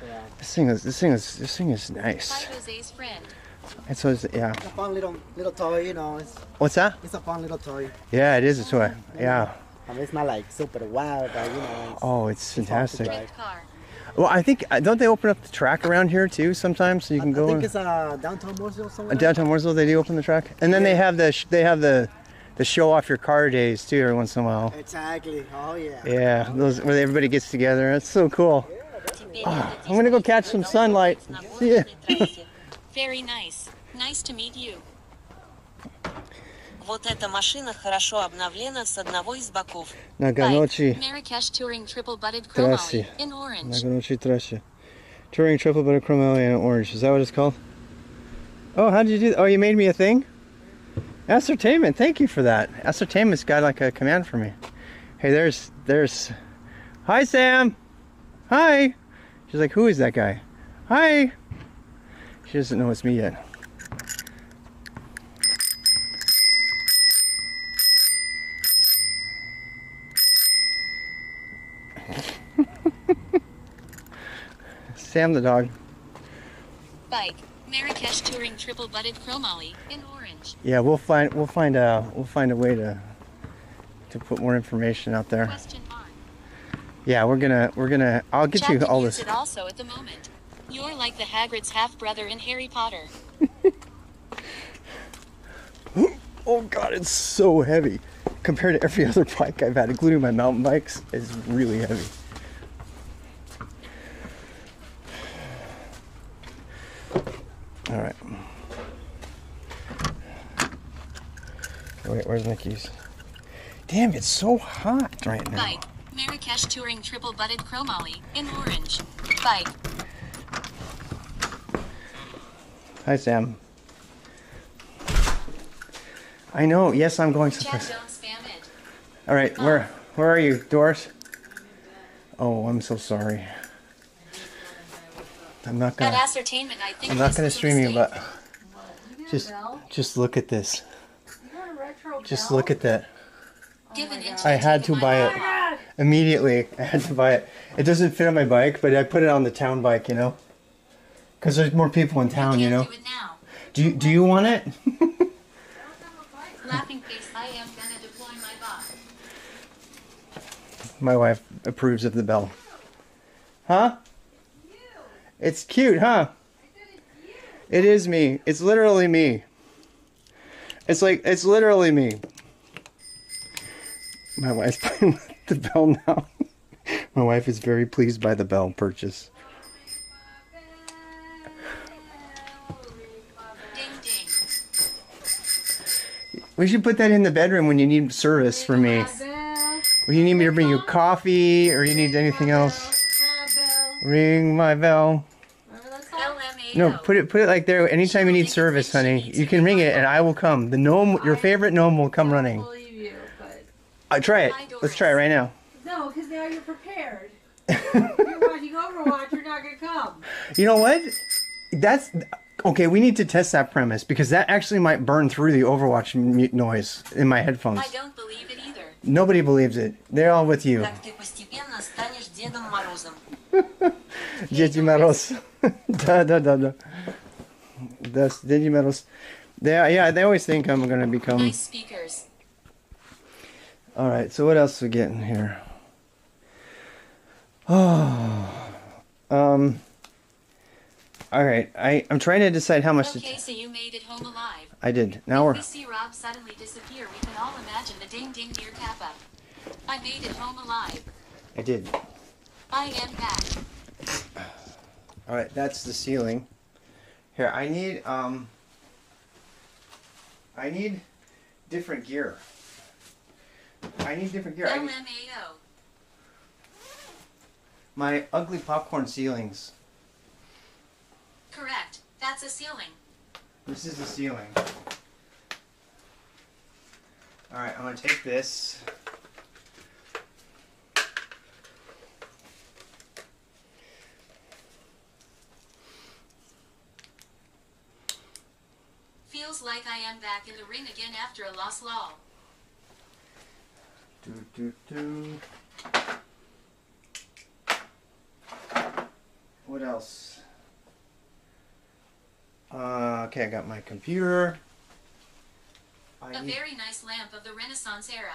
Yeah. This thing is nice. Hi, Jose's friend. And so yeah. It's a fun little toy, you know. What's that? It's a fun little toy. Yeah, it is a toy. Yeah. I mean, it's not like super wild, but you know. Oh, it's fantastic. Great car. Well, I think don't they open up the track around here too sometimes, so you can go. I think in? it's downtown Mooresville somewhere. Downtown Mooresville, they do open the track, and then they have the show off your car days too every once in a while. Exactly. Oh yeah. Yeah, those where everybody gets together. That's so cool. Oh, I'm gonna go catch some sunlight. See ya. Very nice. Nice to meet you. Вот эта машина хорошо обновлена с одного из боков. Naganochi Marrakesh Touring Triple Butted Chromoly Trashy. in orange. Naganochi Trashy. Touring Triple Butter Chromoly and Orange. Is that what it's called? Oh, how did you do that? Oh, you made me a thing? Ascertainment, thank you for that. Ascertainment's got like a command for me. Hey, there's hi Sam. Hi. She's like, who is that guy? Hi. She doesn't know it's me yet. Sam the dog. Bike. Marrakesh Touring Triple Butted Chromoly in orange. Yeah, we'll find a way to put more information out there. Question mark. Yeah, we're gonna I'll get you Jack all can use this. it also at the moment. You're like the Hagrid's half-brother in Harry Potter. Oh God, it's so heavy. Compared to every other bike I've had, including my mountain bikes, it's really heavy. All right. Wait, where's my keys? Damn, it's so hot right now. Bike. Marrakesh Touring Triple Butted Chromoly in orange. Bike. Hi, Sam. I know. Yes, I'm going Chat, someplace. don't spam it. All right, where are you, Doris? Oh, I'm so sorry. I'm not At gonna. Ascertainment, I think I'm not this gonna was a stream you, mistake. but just look at this. Just look at that. Give an inch I to had take to a buy mile it off. immediately. I had to buy it. It doesn't fit on my bike, but I put it on the town bike, you know, because there's more people in town, you know. Do it now. Do you want it? Laughing face, I am gonna deploy my bot. My wife approves of the bell. Huh? It's cute, huh? It is me. It's literally me. It's literally me. My wife's playing with the bell now. My wife is very pleased by the bell purchase. Ding ding. We should put that in the bedroom when you need service for me. When you need me to bring you coffee or you need anything else. Ring my bell. LMAO. No, put it like there. Anytime you need service, honey, you can ring it and I will come. The gnome, your favorite gnome, will come running. Believe you, but Try it. Let's try it right now. no, because now you're prepared. You're watching Overwatch. You're not gonna come. You know what? That's okay. We need to test that premise because that actually might burn through the Overwatch noise in my headphones. I don't believe it either. Nobody believes it. They're all with you. Как ты постепенно станешь Дедом Морозом. Дети Мороз. Да. That's Дети Мороз. They always think I'm gonna become. Nice speakers. All right. So what else we getting here? Oh. All right. I'm trying to decide how much Okay, so you made it home alive. I did. Now If we're. we see Rob suddenly disappear, we can all imagine the ding ding near Kappa. I made it home alive. I did. I am back. All right. That's the ceiling. Here, I need different gear. I need different gear. LMAO. My ugly popcorn ceilings. Correct. That's a ceiling. This is the ceiling. All right, I'm gonna take this. Feels like I am back in the ring again after a loss lol. What else? Okay, I got my computer. A very nice lamp of the Renaissance era.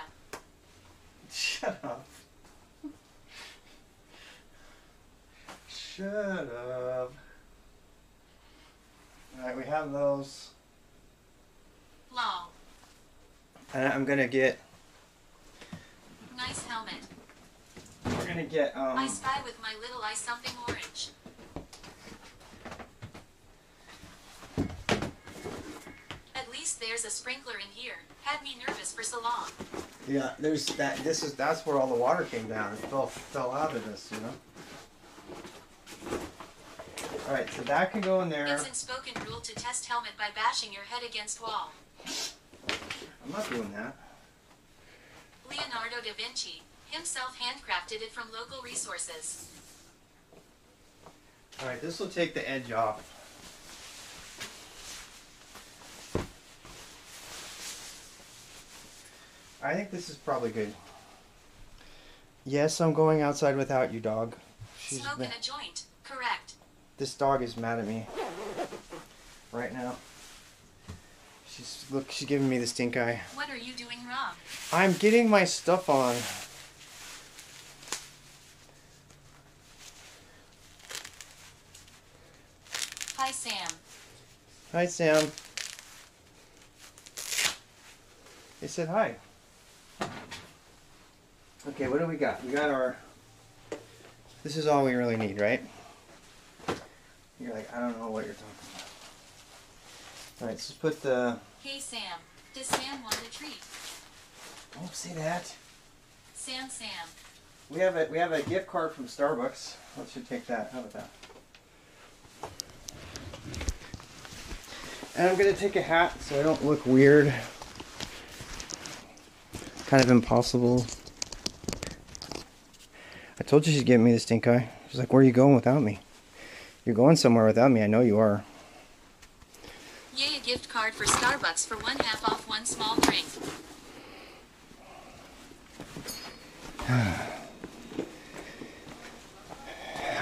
Shut up. Shut up. Alright, we have those. Lol. And I'm gonna get. Nice helmet. We're gonna get. I spy with my little eye something orange. At least there's a sprinkler in here. Had me nervous for so long. Yeah, there's that. That's where all the water came down. It fell out of this, you know. All right, so that can go in there. It's unspoken rule to test helmet by bashing your head against wall. I'm not doing that. Leonardo da Vinci himself handcrafted it from local resources. All right, this will take the edge off. I think this is probably good. Yes, I'm going outside without you, dog. Smoking a joint. Correct. This dog is mad at me right now. She's giving me the stink eye. What are you doing wrong? I'm getting my stuff on. Hi, Sam. Hi, Sam. They said hi. Okay, what do we got? We got our... This is all we really need, right? You're like, I don't know what you're talking about. Alright, so put the... Hey Sam, does Sam want a treat? Don't say that. Sam. We have a gift card from Starbucks. Let's just take that. How about that? And I'm gonna take a hat so I don't look weird. Kind of impossible. I told you she'd give me the stink eye. She's like, where are you going without me? You're going somewhere without me. I know you are. Yay, a gift card for Starbucks for 1/2 off one small drink.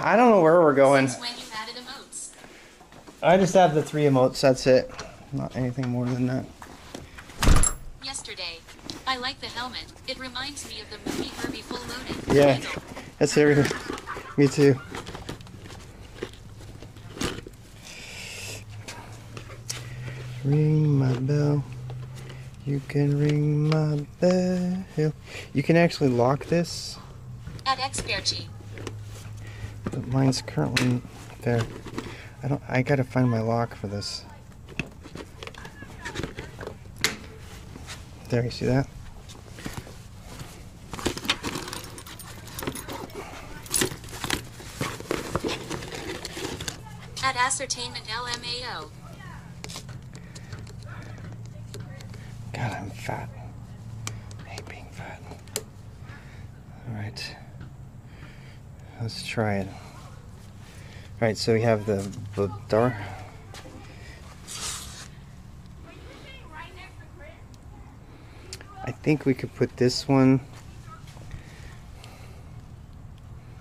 I don't know where we're going. Since when you added emotes? I just have the 3 emotes. That's it. Not anything more than that. Yesterday. I like the helmet. It reminds me of the movie Herbie Full Loaded. Yeah, Title. that's everything. Me too. Ring my bell. You can ring my bell. You can actually lock this, At Experti. but mine's currently there. I gotta find my lock for this. There, you see that? At Ascertainment LMAO. God, I'm fat. I hate being fat. Alright. Let's try it. Alright, so we have the door. I think we could put this one.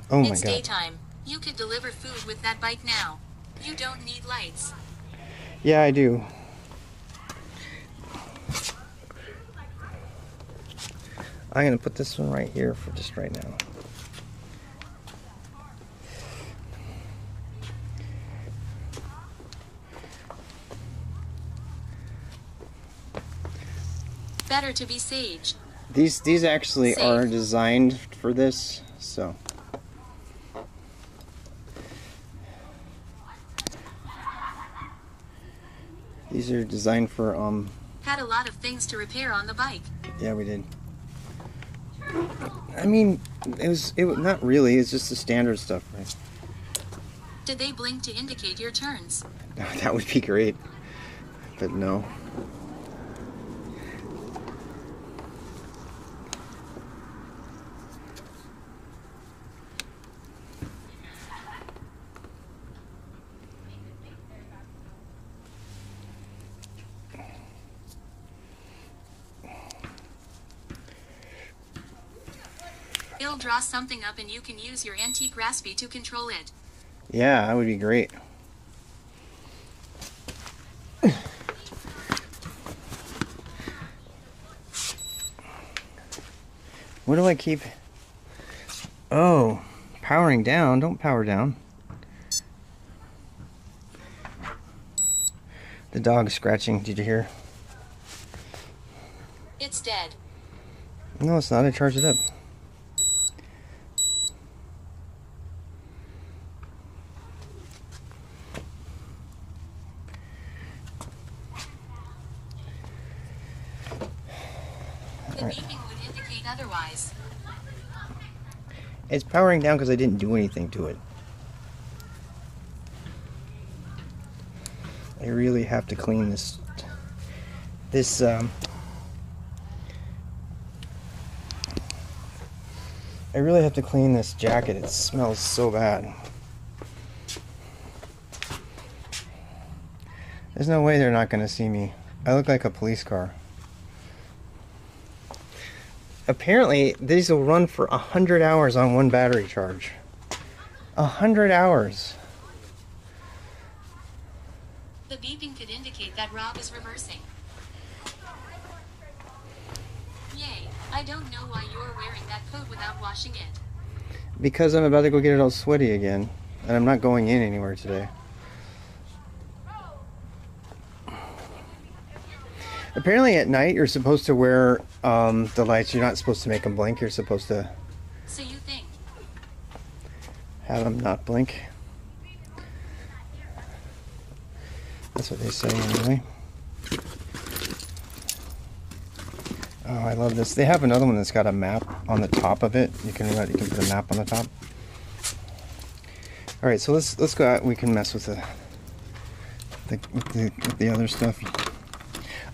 Oh my It's god. daytime. You could deliver food with that bike now. You don't need lights. Yeah, I do. I'm gonna put this one right here for just right now. Better to be sage. These actually Safe. are designed for this, so. These are designed for Had a lot of things to repair on the bike. yeah, we did. I mean, it was not really, it's just the standard stuff, right? Did they blink to indicate your turns? That would be great. But no. It'll draw something up and you can use your antique Raspy to control it. Yeah, that would be great. What do I keep? Oh, powering down. Don't power down. The dog's scratching. Did you hear? It's dead. No, it's not. I charged it up. The beeping would indicate otherwise. It's powering down because I didn't do anything to it. I really have to clean this. I really have to clean this jacket. It smells so bad. There's no way they're not going to see me. I look like a police car. Apparently, these will run for 100 hours on one battery charge. 100 hours. The beeping could indicate that Rob is reversing. Yay, I don't know why you're wearing that coat without washing it. Because I'm about to go get it all sweaty again. And I'm not going in anywhere today. Apparently at night you're supposed to wear the lights. You're not supposed to make them blink. You're supposed to So you think? have them not blink. That's what they say anyway. Oh, I love this. They have another one that's got a map on the top of it. You can put a map on the top. All right, so let's go out. We can mess with the other stuff.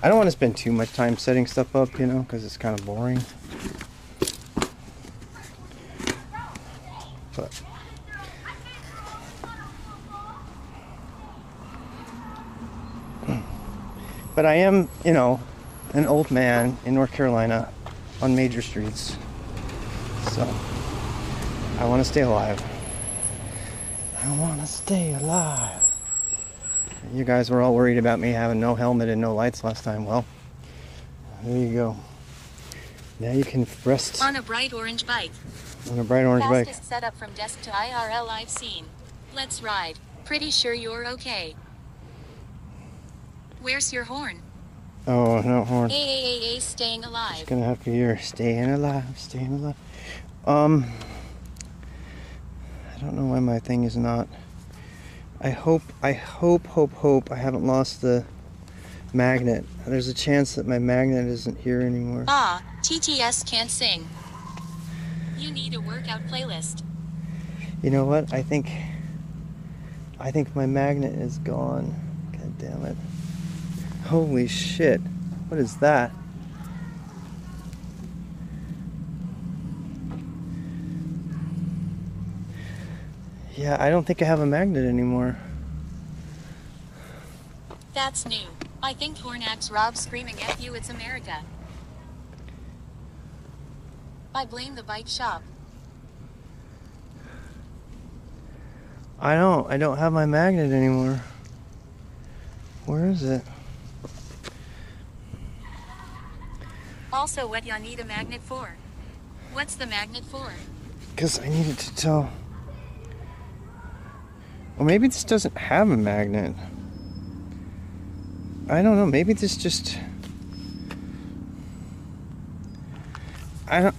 I don't want to spend too much time setting stuff up, you know, because it's kind of boring. But I am, you know, an old man in North Carolina on major streets. So I want to stay alive. I want to stay alive. You guys were all worried about me having no helmet and no lights last time. Well, there you go. Now you can rest On a bright orange bike. on a bright orange bike. Fastest setup from desk to IRL I've seen. Let's ride. Pretty sure you're okay. Where's your horn? Oh, no horn. AAAA staying alive. Just gonna have to hear staying alive, staying alive. I don't know why my thing is not. I hope I haven't lost the magnet. There's a chance that my magnet isn't here anymore. Ah, TTS can't sing. You need a workout playlist. You know what? I think my magnet is gone. God damn it. Holy shit. What is that? Yeah, I don't think I have a magnet anymore. That's new. I think Hornax Rob screaming at you, it's America. I blame the bike shop. I don't have my magnet anymore. Where is it? Also, what you need a magnet for? What's the magnet for? Because I needed to tell. Well, maybe this doesn't have a magnet. I don't know. Maybe this just.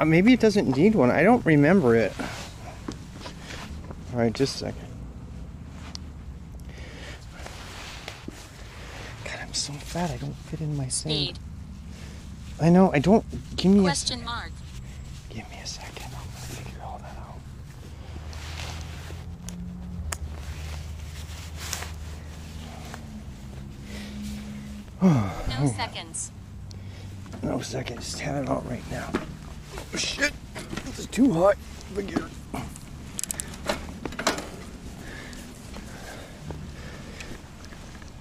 Maybe it doesn't need one. I don't remember it. All right, just a second. God, I'm so fat. I don't fit in my same. Need. I know. I don't. Give me Question mark. Give me a second. I'm gonna figure all that out. No seconds. No second, just have it out right now. Oh, shit, this is too hot. Big gear.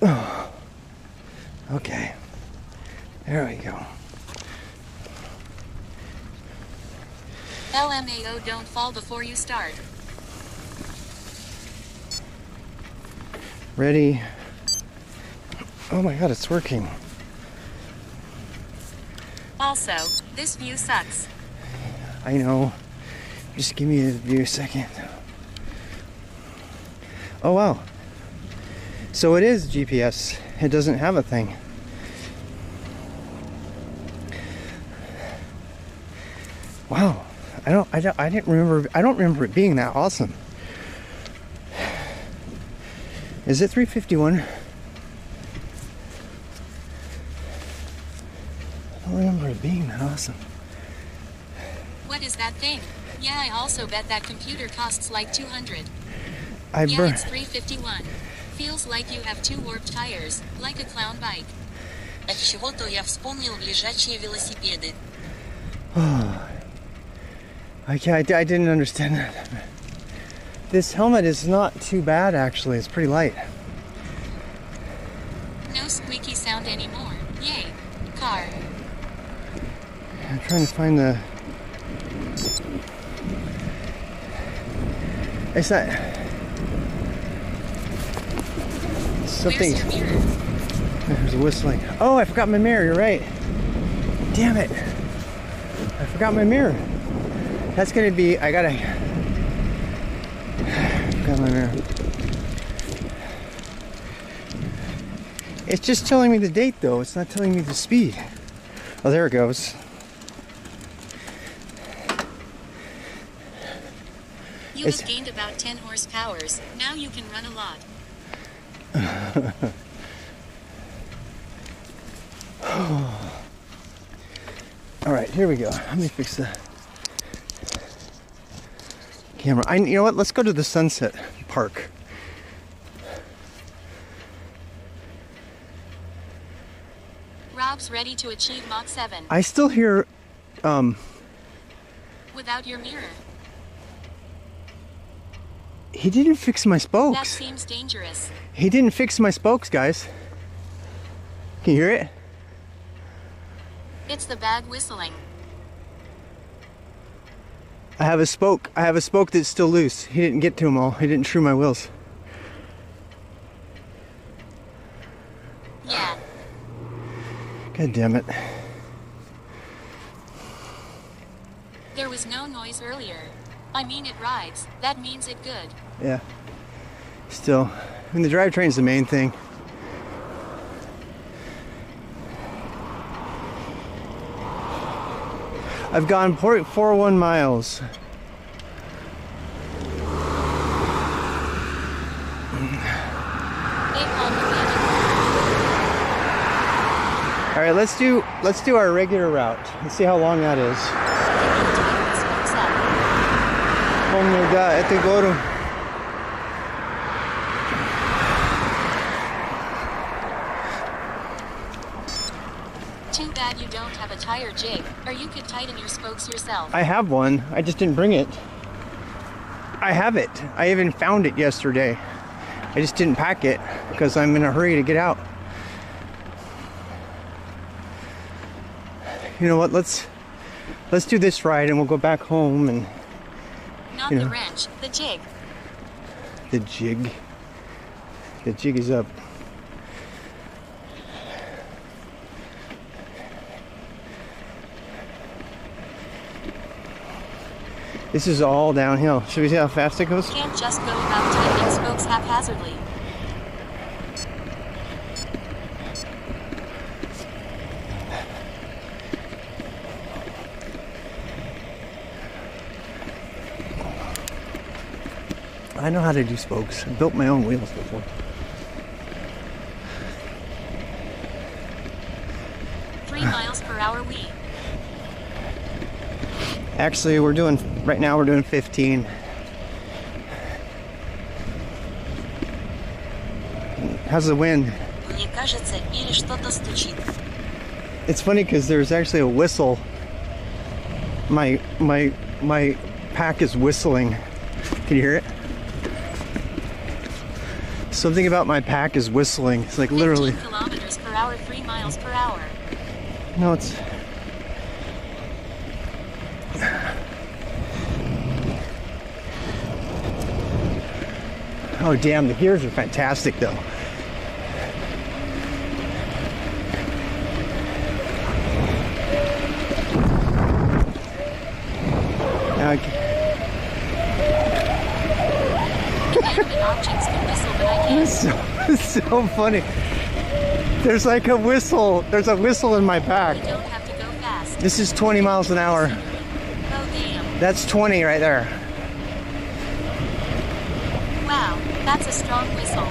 Oh. Okay, there we go. LMAO, don't fall before you start. Ready? Oh my god, it's working. Also, this view sucks. I know. Just give me a second. Oh wow. So it is GPS. It doesn't have a thing. Wow. I don't remember it being that awesome. Is it 351? I don't remember it being that awesome. What is that thing? Yeah, I also bet that computer costs like 200. I Yeah, burned. it's 351. Feels like you have two warped tires, like a clown bike. От чего-то я вспомнил лежачие велосипеды. I didn't understand that. This helmet is not too bad actually. It's pretty light. No squeaky sound anymore. Yay. Car. I'm trying to find the. It's that. Something. Where's your mirror? There's a whistling. Oh, I forgot my mirror. You're right. Damn it. I forgot my mirror. That's gonna be. I gotta. Forgot my mirror. It's just telling me the date though. It's not telling me the speed. Oh, there it goes. You have gained about 10 horsepowers. Now you can run a lot. All right, here we go. Let me fix the camera. You know what? Let's go to the Sunset Park. Rob's ready to achieve Mach 7 I still hear, without your mirror. he didn't fix my That spokes. seems dangerous. He didn't fix my spokes, guys. Can you hear it? It's the bag whistling. I have a spoke. I have a spoke that's still loose. He didn't get to them all. He didn't true my wheels. Yeah. God damn it. There was no noise earlier. I mean, it rides. That means it good. Yeah. Still, I mean, the drivetrain's the main thing. I've gone 0.41 miles. All right, let's do our regular route. Let's see how long that is. Oh my God, I think go Too bad you don't have a tire jig, or you could tighten your spokes yourself. I have one. I just didn't bring it. I have it. I even found it yesterday. I just didn't pack it because I'm in a hurry to get out. You know what? Let's do this ride and we'll go back home and Not you the know. wrench, the jig. the jig. The jig is up. This is all downhill. Should we see how fast it goes? Can't just go about tightening spokes haphazardly. I know how to do spokes. I built my own wheels before. miles per hour we. Actually, right now we're doing 15. How's the wind? Мне кажется, или что-то стучит. It's funny because there's actually a whistle. My pack is whistling. Can you hear it? Something about my pack is whistling. It's like literally. 15 kilometers per hour, 3 miles per hour. No, it's. Oh damn, the gears are fantastic though. Inanimate objects can whistle, but I can't. It's so funny. There's like a whistle. There's a whistle in my back. You don't have to go fast. This is 20 miles an hour. Oh damn. That's 20 right there. Wow, that's a strong whistle.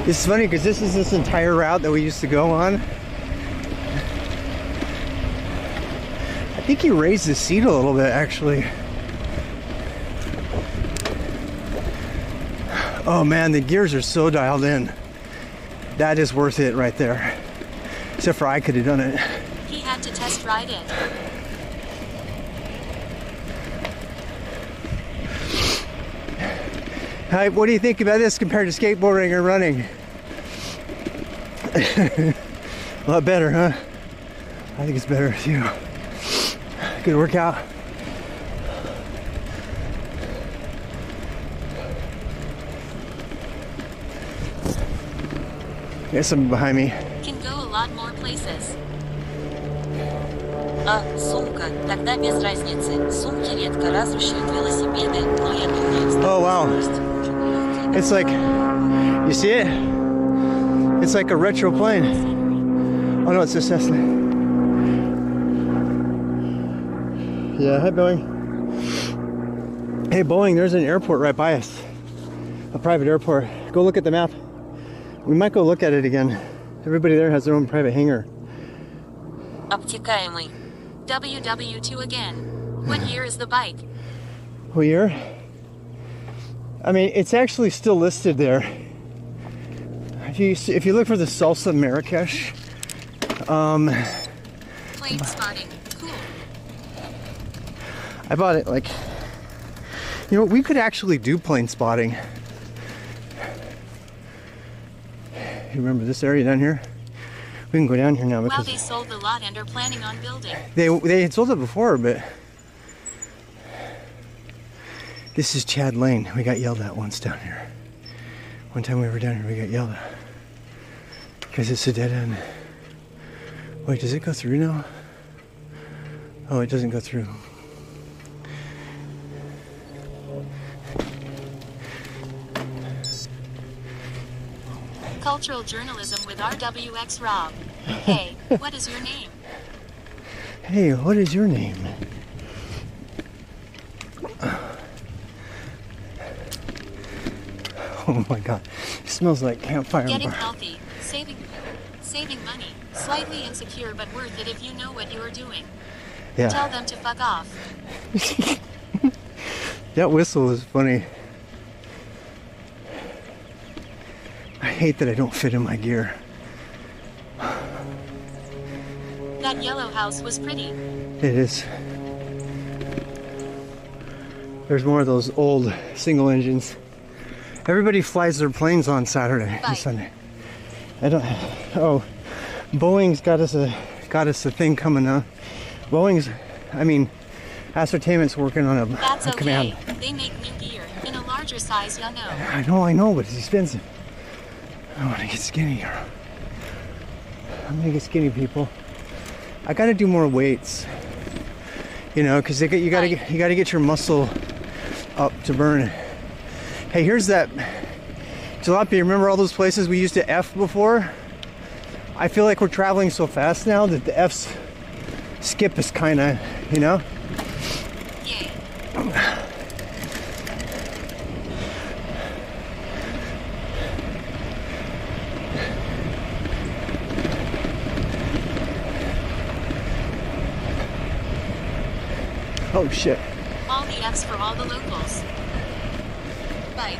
It's funny because this is this entire route that we used to go on. I think he raised the seat a little bit actually. Oh man, the gears are so dialed in. That is worth it right there. Except for I could have done it. He had to test ride it. Hi, what do you think about this compared to skateboarding or running? A lot better, huh? I think it's better too. Good workout. There's something behind me. Can go a lot more places. А, сумка, тогда без разницы. Сумки редко разрушают велосипеды, но я думаю, Oh, wow. скорость It's like, you see it? It's like a retro plane. Oh no, it's a Cessna. Yeah, hi Boeing. Hey Boeing, there's an airport right by us. A private airport. Go look at the map. We might go look at it again. Everybody there has their own private hangar. обтекаемый. WW2 again. What year is the bike? What year? I mean, it's actually still listed there. If you look for the Salsa Marrakesh, Plane spotting. Cool. I bought it like, you know, we could actually do plane spotting. You remember this area down here? We can go down here now Wow, because they sold the lot and are planning on building. they had sold it before, but this is Chad Lane. We got yelled at once down here. One time we were down here, we got yelled at because it's a dead end. Wait, does it go through now? Oh, it doesn't go through. Cultural journalism with RWX Rob. Hey, what is your name? Hey, what is your name? Oh my god, it smells like campfire. Getting bar. healthy, saving money, slightly insecure but worth it if you know what you are doing. Tell Yeah, them to fuck off. that whistle is funny. I hate that I don't fit in my gear. That yellow house was pretty. It is. There's more of those old single engines. Everybody flies their planes on Saturday Bye. and Sunday. I don't. Oh, Boeing's got us a thing coming up. Boeing's, I mean, Ascertainment's working on That's a okay. command. They make new gear in a larger size, you know. I know, but it's expensive. I want to get skinnier. I'm gonna get skinny, people. I gotta do more weights. You know, because you gotta get your muscle up to burn. Hey, here's that Jalopy. Remember all those places we used to F before? I feel like we're traveling so fast now that the F's skip is kind of, you know. Yay. Oh shit. All the F's for all the locals. Bike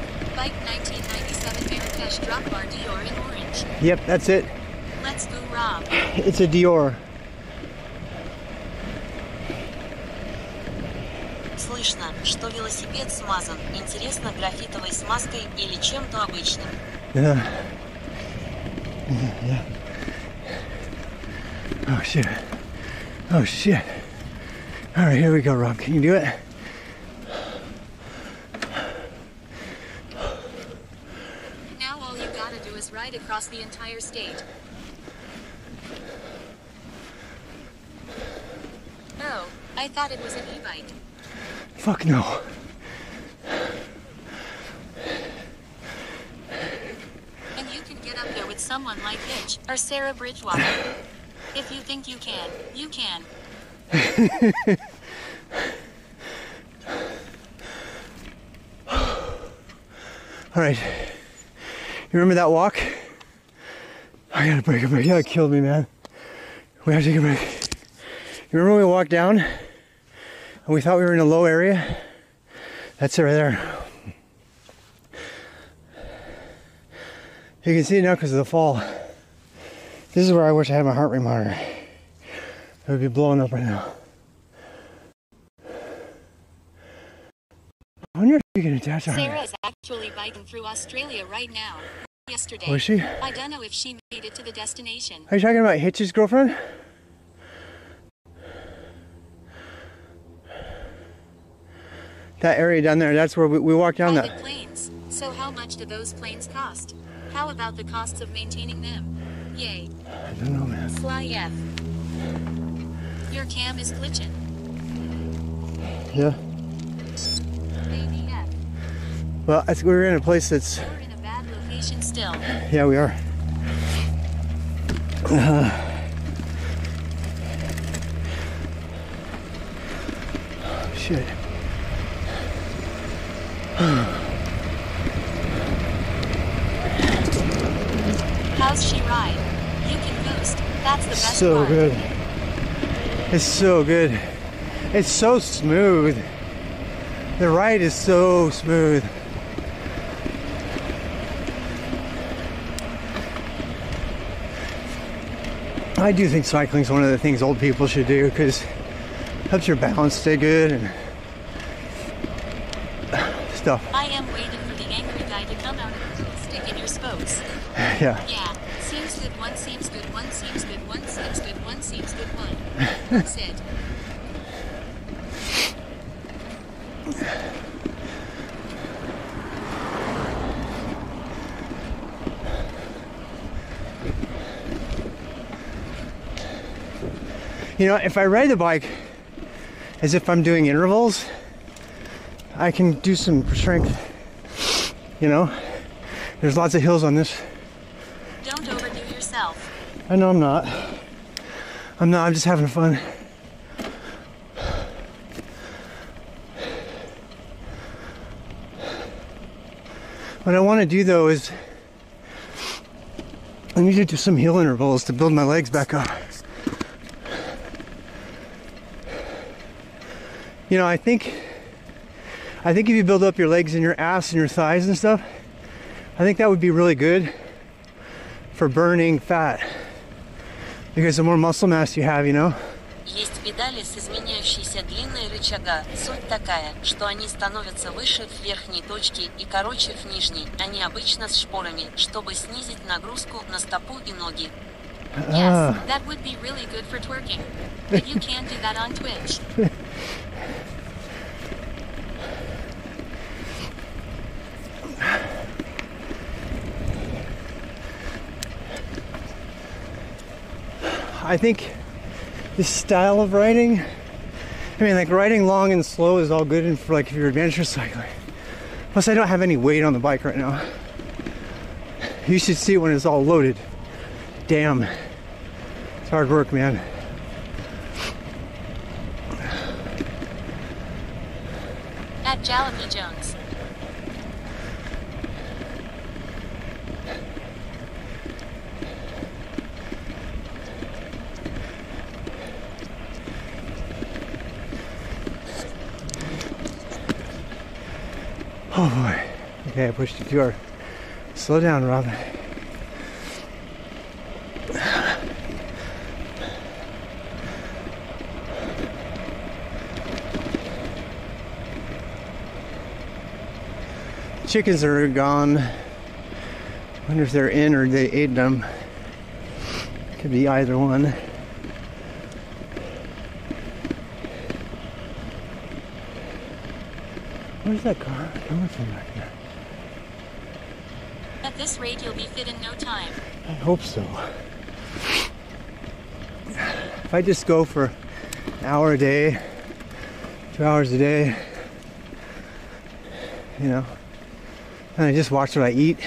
1997 Marrakesh drop bar Dior in orange. Yep, that's it. Let's go, Rob. It's a Dior. Слышно, что велосипед смазан. Интересно, графитовой смазкой или чем-то обычным. Yeah. Yeah. Oh shit. Oh shit. All right, here we go, Rob. Can you do it? Now all you gotta do is ride across the entire state. Oh, I thought it was an e-bike. Fuck no. And you can get up there with someone like Hitch or Sarah Bridgewater. If you think you can, you can. All right. You remember that walk? I gotta break a break. Yeah, it killed me, man. We have to take a break. You remember when we walked down and we thought we were in a low area? That's it right there. You can see it now because of the fall. This is where I wish I had my heart rate monitor. It would be blowing up right now. I wonder if you can attach her. Sarah is actually biking through Australia right now. Yesterday. Was she? I don't know if she made it to the destination. Are you talking about Hitch's girlfriend? That area down there, that's where we walked down Private that. planes. So how much do those planes cost? How about the costs of maintaining them? Yay. I don't know, man. Fly F. Your cam is glitching. Yeah. Baby F. Well, we're in a place that's. You're in a bad location still. Yeah, we are. Shit. How's she ride? You can boost. That's the best So part. good. It's so good. It's so smooth. The ride is so smooth. I do think cycling is one of the things old people should do because it helps your balance stay good and stuff. I am waiting for the angry guy to come out and stick in your spokes. Yeah. Yeah. Seems good one, seems good one, seems good one, seems good one, seems good one. That's it. You know, if I ride the bike as if I'm doing intervals, I can do some strength. You know, there's lots of hills on this. Don't overdo yourself. I know I'm not. I'm just having fun. What I want to do though is I need to do some hill intervals to build my legs back up. You know, I think if you build up your legs and your ass and your thighs and stuff, I think that would be really good for burning fat. Because the more muscle mass you have, you know. Есть педали с изменяющейся длиной рычага. Суть такая, что они становятся выше в верхней точке и короче в нижней. Они обычно с шпорами, чтобы снизить нагрузку на стопу и ноги. Yes, that would be really good for twerking. But you can't do that on Twitch. I think this style of riding, I mean, like riding long and slow is all good and for like if you're adventure cycling. Plus I don't have any weight on the bike right now. You should see it when it's all loaded. Damn. It's hard work, man. At Jalopy Jones. Oh boy. Okay, I pushed you too hard. Slow down, Rob. Chickens are gone. Wonder if they're in or they ate them. Could be either one. Where's that car coming from back there? At this rate, you'll be fit in no time. I hope so. If I just go for an hour a day, 2 hours a day, you know, and I just watch what I eat,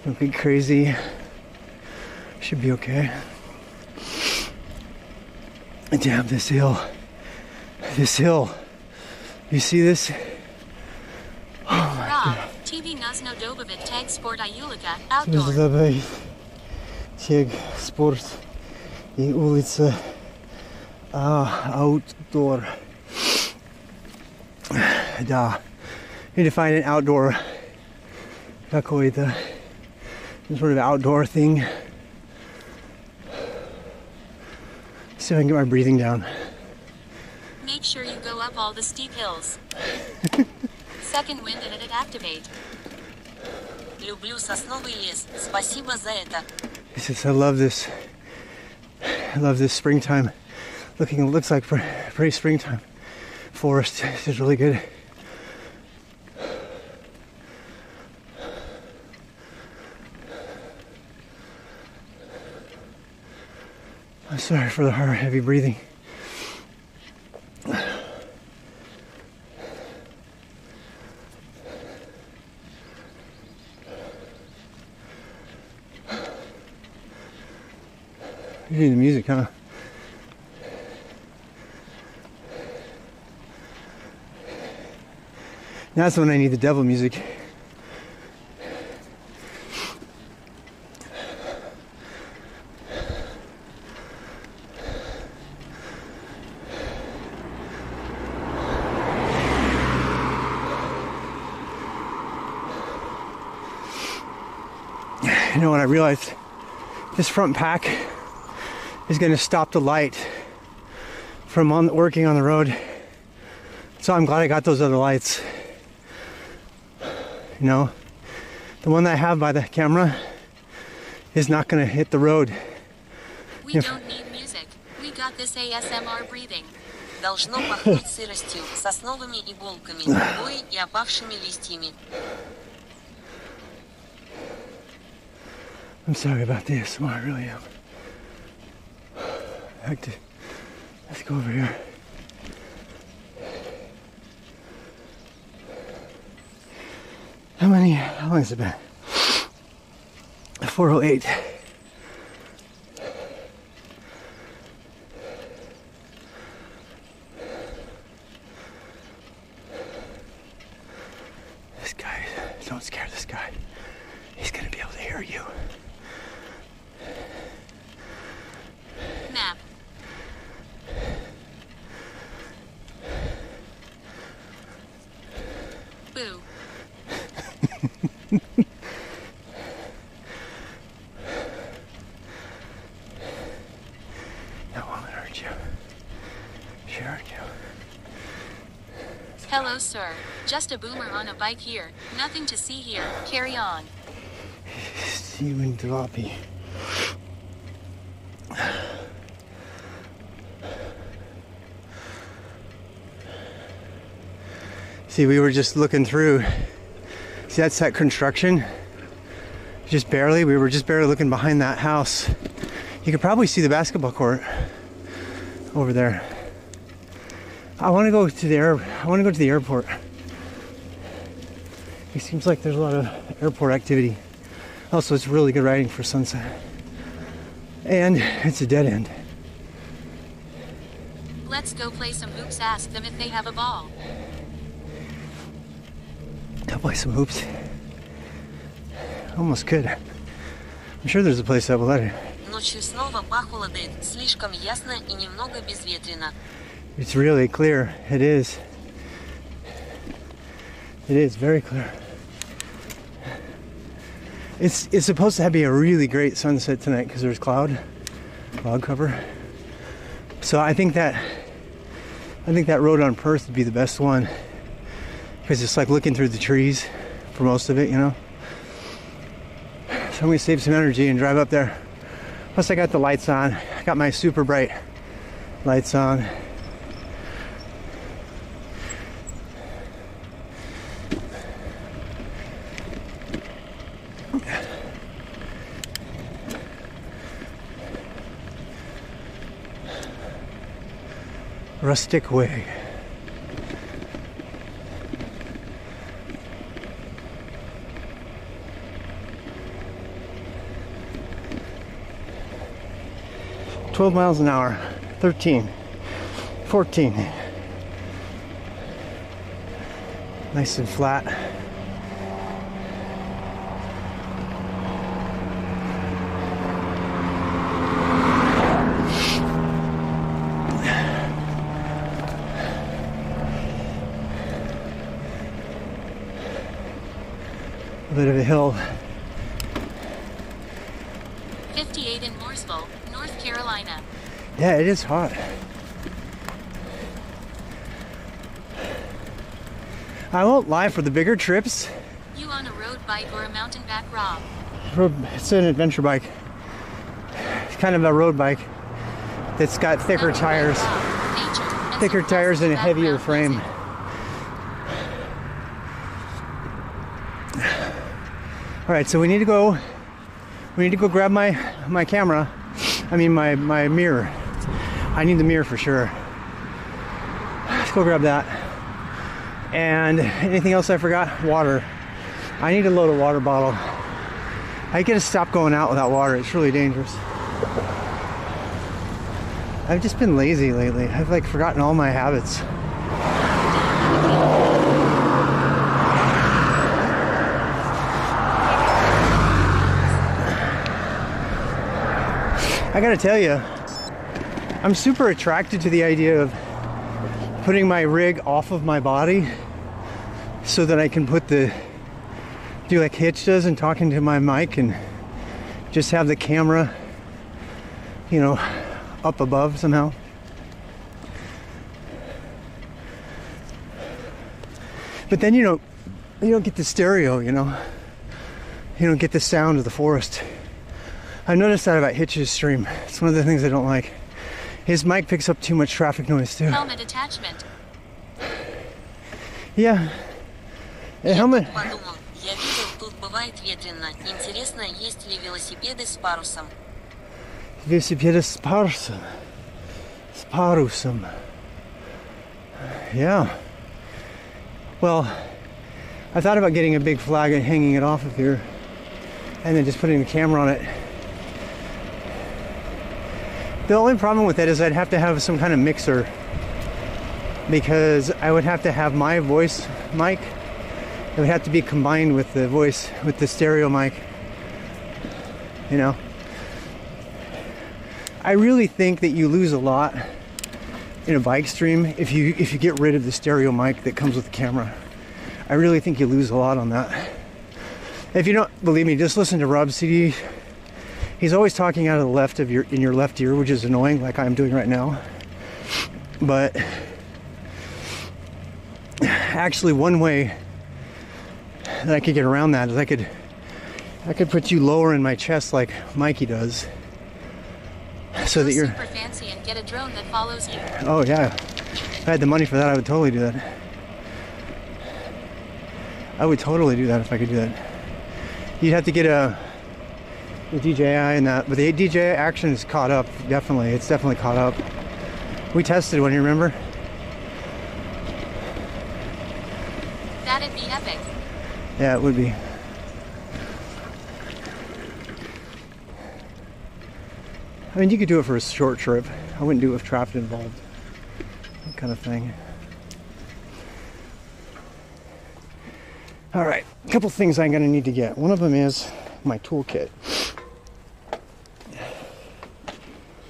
don't get crazy, should be okay. Damn, this hill, you see this? Rob, TV Nazno Dobovit Tag Sport Iulika Outdoor. Забей тег спорт и улица outdoor. Да. You need to find an outdoor какой-то some sort of outdoor thing. See if I can get my breathing down. Make sure you go up all the steep hills. Second wind and it activate. Люблю сосновый лес. Спасибо за это. It's just, I love this springtime. It looks like pretty springtime forest. It's just really good. I'm sorry for the heavy breathing. You need the music, huh? That's when I need the devil music. You know what I realized? This front pack is going to stop the light from working on the road. So I'm glad I got those other lights. You know, the one that I have by the camera is not going to hit the road. We don't need music. We got this ASMR breathing. Должно пахнуть сыростью, сосновыми иголками, хвоей и опавшими листьями. I'm sorry about this. Well, I really am. Let's go over here. How long has it been? 4:08. This guy, don't scare this guy. He's gonna be able to hear you. Map. Boo. That won't hurt you. She hurt you. Hello, sir. Just a boomer on a bike here. Nothing to see here. Carry on. See you in Delapi. See, we were just looking through. See, that's that construction. Just barely. We were just barely looking behind that house. You could probably see the basketball court over there. I want to go to the airport. It seems like there's a lot of airport activity. Also, it's really good riding for sunset. And it's a dead end. Let's go play some hoops. Ask them if they have a ball. I'll play some hoops. Almost could. I'm sure there's a place that will let it. Ночью снова похолодает, слишком ясно и немного безветренно. It's really clear. It is. It is very clear. It's supposed to be a really great sunset tonight because there's cloud cover. So I think that road on Perth would be the best one because it's like looking through the trees for most of it, you know. So I'm gonna save some energy and drive up there. Plus I got the lights on. I got my super bright lights on. Rustic way. $12 miles an hour, 13, 14. Nice and flat. A bit of a hill. 58 in Mooresville, North Carolina. Yeah, it is hot. I won't lie, for the bigger trips, You on a road bike or a mountain bike, Rob? it's an adventure bike. It's kind of a road bike that's got thicker tires. Thicker tires and a heavier frame. All right, so we need to go grab my camera. I mean my mirror. I need the mirror for sure. Let's go grab that. And anything else I forgot? Water. I need to load a water bottle. I gotta stop going out without water. It's really dangerous. I've just been lazy lately. I've like forgotten all my habits. I gotta tell you, I'm super attracted to the idea of putting my rig off of my body so that I can do like Hitch does and talking to my mic and just have the camera, you know, up above somehow. But then you don't get the stereo, you know. You don't get the sound of the forest. I've noticed that about Hitch's stream. It's one of the things I don't like. His mic picks up too much traffic noise too. Helmet attachment. Yeah. A helmet. Подумал, я видел, тут бывает ветрено. Интересно, есть ли велосипеды с парусом? Velocipede sparsum. Sparusum. Yeah. Well, I thought about getting a big flag and hanging it off of here and then just putting the camera on it. The only problem with that is I'd have to have some kind of mixer because I would have to have my voice mic. It would have to be combined with the voice, with the stereo mic, you know. I really think that you lose a lot in a bike stream if you get rid of the stereo mic that comes with the camera. I really think you lose a lot on that. If you don't believe me, just listen to Rob CD. He's always talking out of the left of in your left ear, which is annoying, like I'm doing right now. But actually, one way that I could get around that is I could put you lower in my chest like Mikey does, so that you're super fancy and get a drone that follows you. Oh yeah, if I had the money for that, I would totally do that. I would totally do that if I could do that. You'd have to get the DJI and that, but the DJI Action is caught up. Definitely, it's definitely caught up. We tested one, you remember? That'd be epic. Yeah, it would be. I mean, you could do it for a short trip. I wouldn't do it with traffic involved. That kind of thing. All right, a couple things I'm gonna need to get. One of them is my toolkit.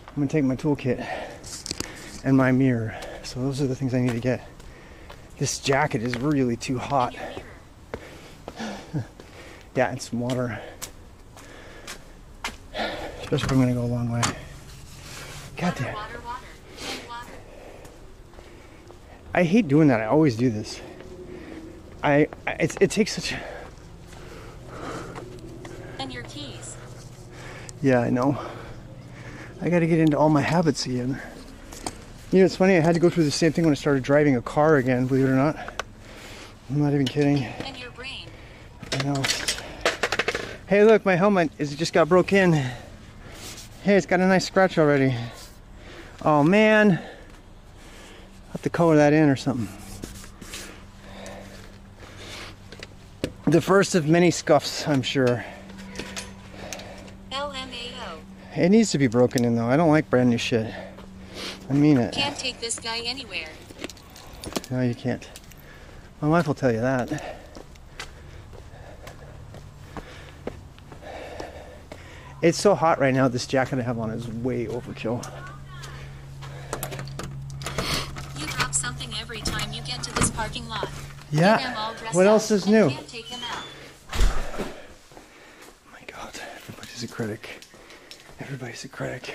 I'm gonna take my toolkit and my mirror. So those are the things I need to get. This jacket is really too hot. Yeah, and some water. Especially if I'm gonna go a long way. God damn. Water, water, water. I hate doing that. I always do this. It takes such. And your keys. Yeah, I know. I got to get into all my habits again. You know, it's funny. I had to go through the same thing when I started driving a car again. Believe it or not. I'm not even kidding. And your brain. I know. Hey, look, my helmet just got broke in. Hey, it's got a nice scratch already. Oh man, I'll have to color that in or something. The first of many scuffs, I'm sure. LMAO. It needs to be broken in though. I don't like brand new shit. I mean it. Can't take this guy anywhere. No, you can't. My wife will tell you that. It's so hot right now, this jacket I have on is way overkill. You drop something every time you get to this parking lot. Yeah. Get them all dressed What else up is and new? Can't take them out. Oh my god, everybody's a critic. Everybody's a critic.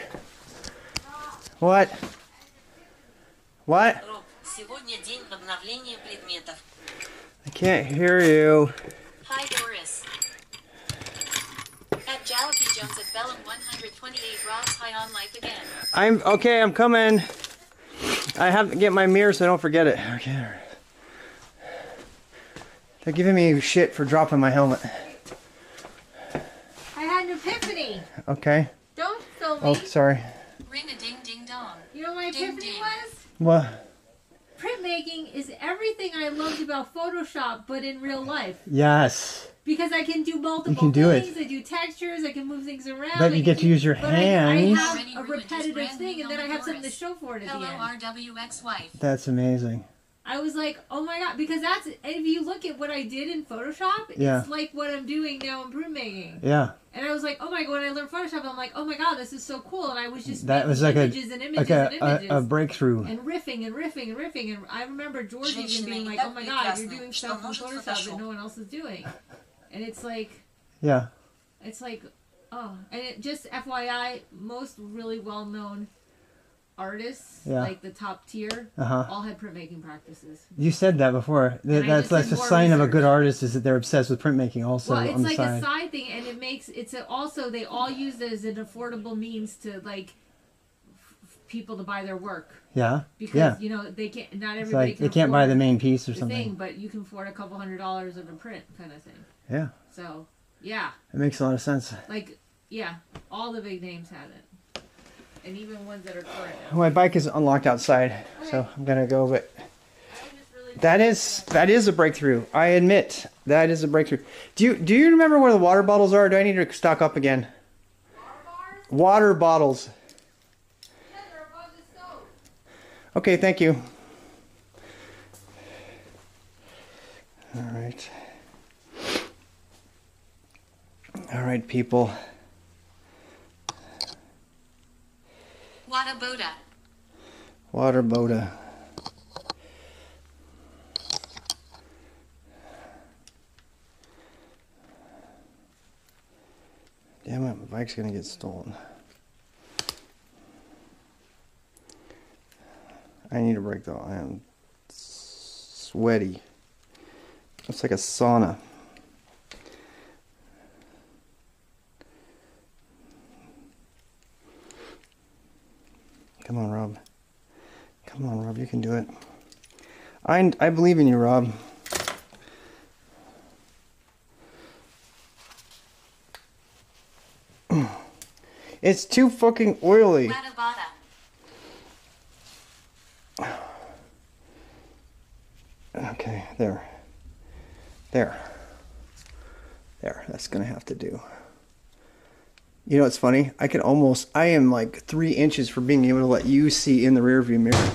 What? What? Роб, сегодня день обновления предметов. I can't hear you. Hi, Doris. At Jalopy Jones at Bellum 128 Rob's high on life again. I'm okay, I'm coming. I have to get my mirror so I don't forget it. Okay. They're giving me shit for dropping my helmet. I had an epiphany. Okay. Don't film me. Oh, sorry. Ring a ding ding dong. You know what my Ding, epiphany ding. was? What? Printmaking is everything I loved about Photoshop, but in real life. Yes. Because I can do multiple You can do it. things. I do textures. I can move things around. But I you can get to use your but hands. I have a repetitive thing, and then I have something to show for it at the Hello, end. RWX wife. That's amazing. I was like, oh my god, because that's, if you look at what I did in Photoshop, Yeah. it's like what I'm doing now in printmaking. Yeah. And I was like, oh my god, when I learned Photoshop, I'm like, oh my god, this is so cool. And I was just That was making like images and a images like and images. a breakthrough. And riffing and riffing and riffing. And I remember George even Женщины being и like, так oh my god, you're прекрасны, doing что stuff in может Photoshop Photoshop. that no one else is doing. And it's like, Yeah. oh. And it just FYI, most really well-known artists, Yeah. like the top tier, Uh-huh. all had printmaking practices. You said that before. And I That's just a did more sign of a research. good artist is that they're obsessed with printmaking also Well, it's on the like side. a side thing, and it makes also they all use it as an affordable means to like people to buy their work Yeah. because Yeah. you know they can't. Not It's everybody like can they can't buy afford the main piece or the something. thing, but you can afford a couple $100 of a print kind of thing. Yeah. So yeah, It makes a lot of sense. like yeah, all the big names have it, and even ones that are current. My bike is unlocked outside, so I'm gonna go. But that is a breakthrough. I admit that is a breakthrough. Do you remember where the water bottles are? Or do I need to stock up again? Water bottles. Okay, thank you. All right. All right, people. Wadaboda. Water Boda. Damn it, my bike's gonna get stolen. I need a break though. I am sweaty. It's like a sauna. Come on, Rob. Come on, Rob. You can do it. I believe in you, Rob. It's too fucking oily. Wadabada. Okay, there. There. There, that's gonna have to do. You know what's funny? I am like 3 inches from being able to let you see in the rearview mirror.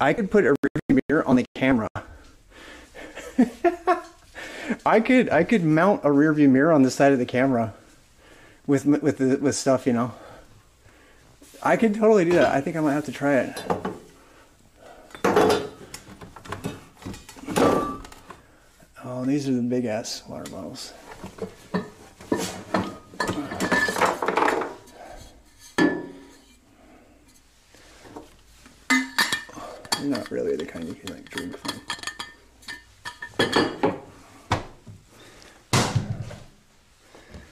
I could put a rearview mirror on the camera. I could mount a rearview mirror on the side of the camera with stuff, you know. I could totally do that. I think I might have to try it. Oh, these are the big ass water bottles. They're not really the kind you can like drink from.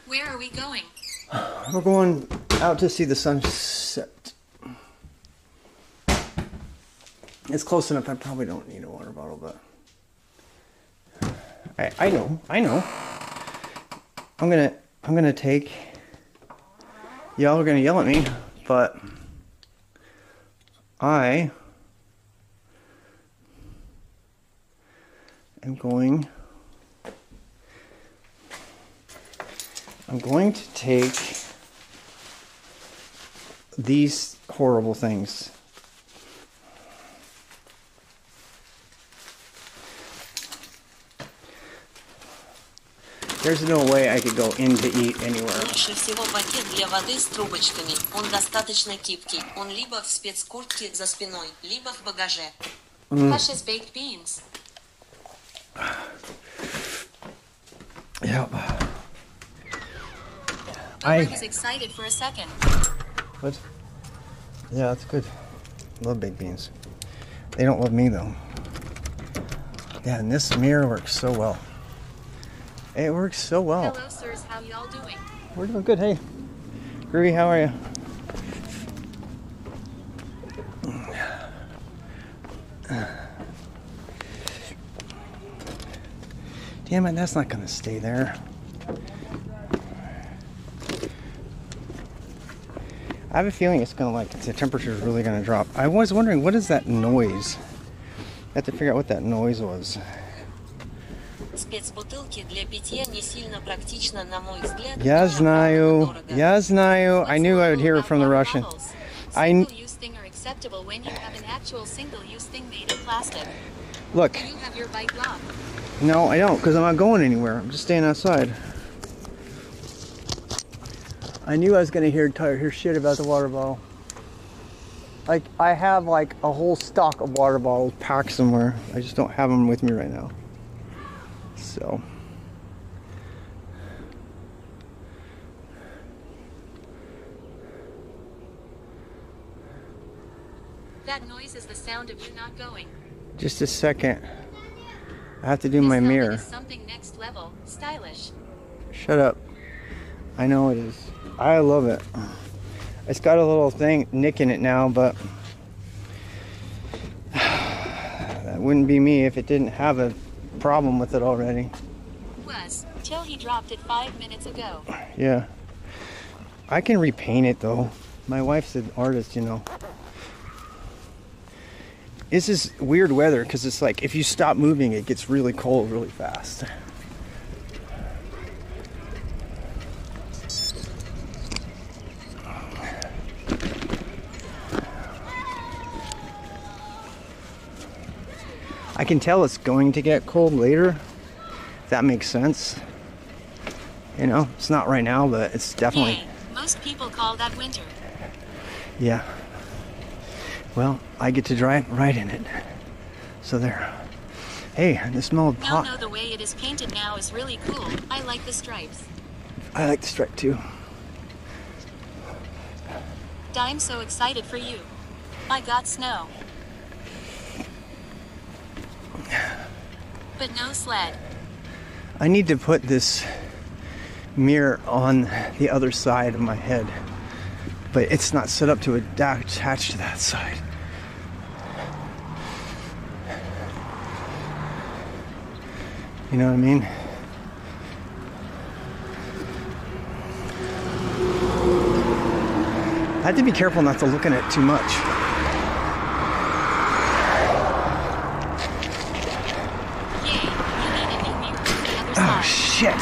Where are we going? We're going out to see the sunset. It's close enough. I probably don't need a water bottle, but I know. I'm gonna take. Y'all are gonna yell at me, but I am going. I'm going to take these horrible things. There's no way I could go in to eat anywhere. Лучше всего пакет для воды с трубочками. Он достаточно гибкий. Он либо в спецкуртке за спиной, либо в багаже. Precious baked beans. Yep. I was excited for a second. What? Yeah, that's good. Love baked beans. They don't love me though. Yeah, and this mirror works so well. It works so well. Hello, sirs. How y'all doing? We're doing good. Hey, Groovy, how are you? Damn it, that's not gonna stay there. I have a feeling it's gonna the temperature's really gonna drop. I was wondering, what is that noise? I have to figure out what that noise was. Спецбутылки для питья не сильно практично, на мой взгляд. Я знаю. Я знаю. I knew I would hear it from the Russian. Single-use thing are acceptable when you have an actual single-use thing made of plastic. Look. Do you have your bike locked? No, I don't, because I'm not going anywhere. I'm just staying outside. I knew I was going to hear shit about the water bottle. Like, I have like a whole stock of water bottles packed somewhere. I just don't have them with me right now. So. That noise is the sound of you not going. Just a second. I have to do This my helmet mirror. is something next level, stylish. Shut up. I know it is. I love it. It's got a little thing nick in it now, but that wouldn't be me if it didn't have a problem with it already. Was, till he dropped it 5 minutes ago. Yeah. I can repaint it though. My wife's an artist, you know. This is weird weather because it's like if you stop moving, it gets really cold really fast. I can tell it's going to get cold later, if that makes sense. You know, it's not right now, but it's definitely... Yay. Most people call that winter. Yeah. Well, I get to drive right in it. So there. Hey, the smell of Now pot. know the way it is painted now is really cool. I like the stripes. I like the stripe too. I'm so excited for you. I got snow. But no sled. I need to put this mirror on the other side of my head, but it's not set up to attach to that side. You know what I mean? I have to be careful not to look at it too much. Yay, you need a new mirror on the other Oh, side. shit.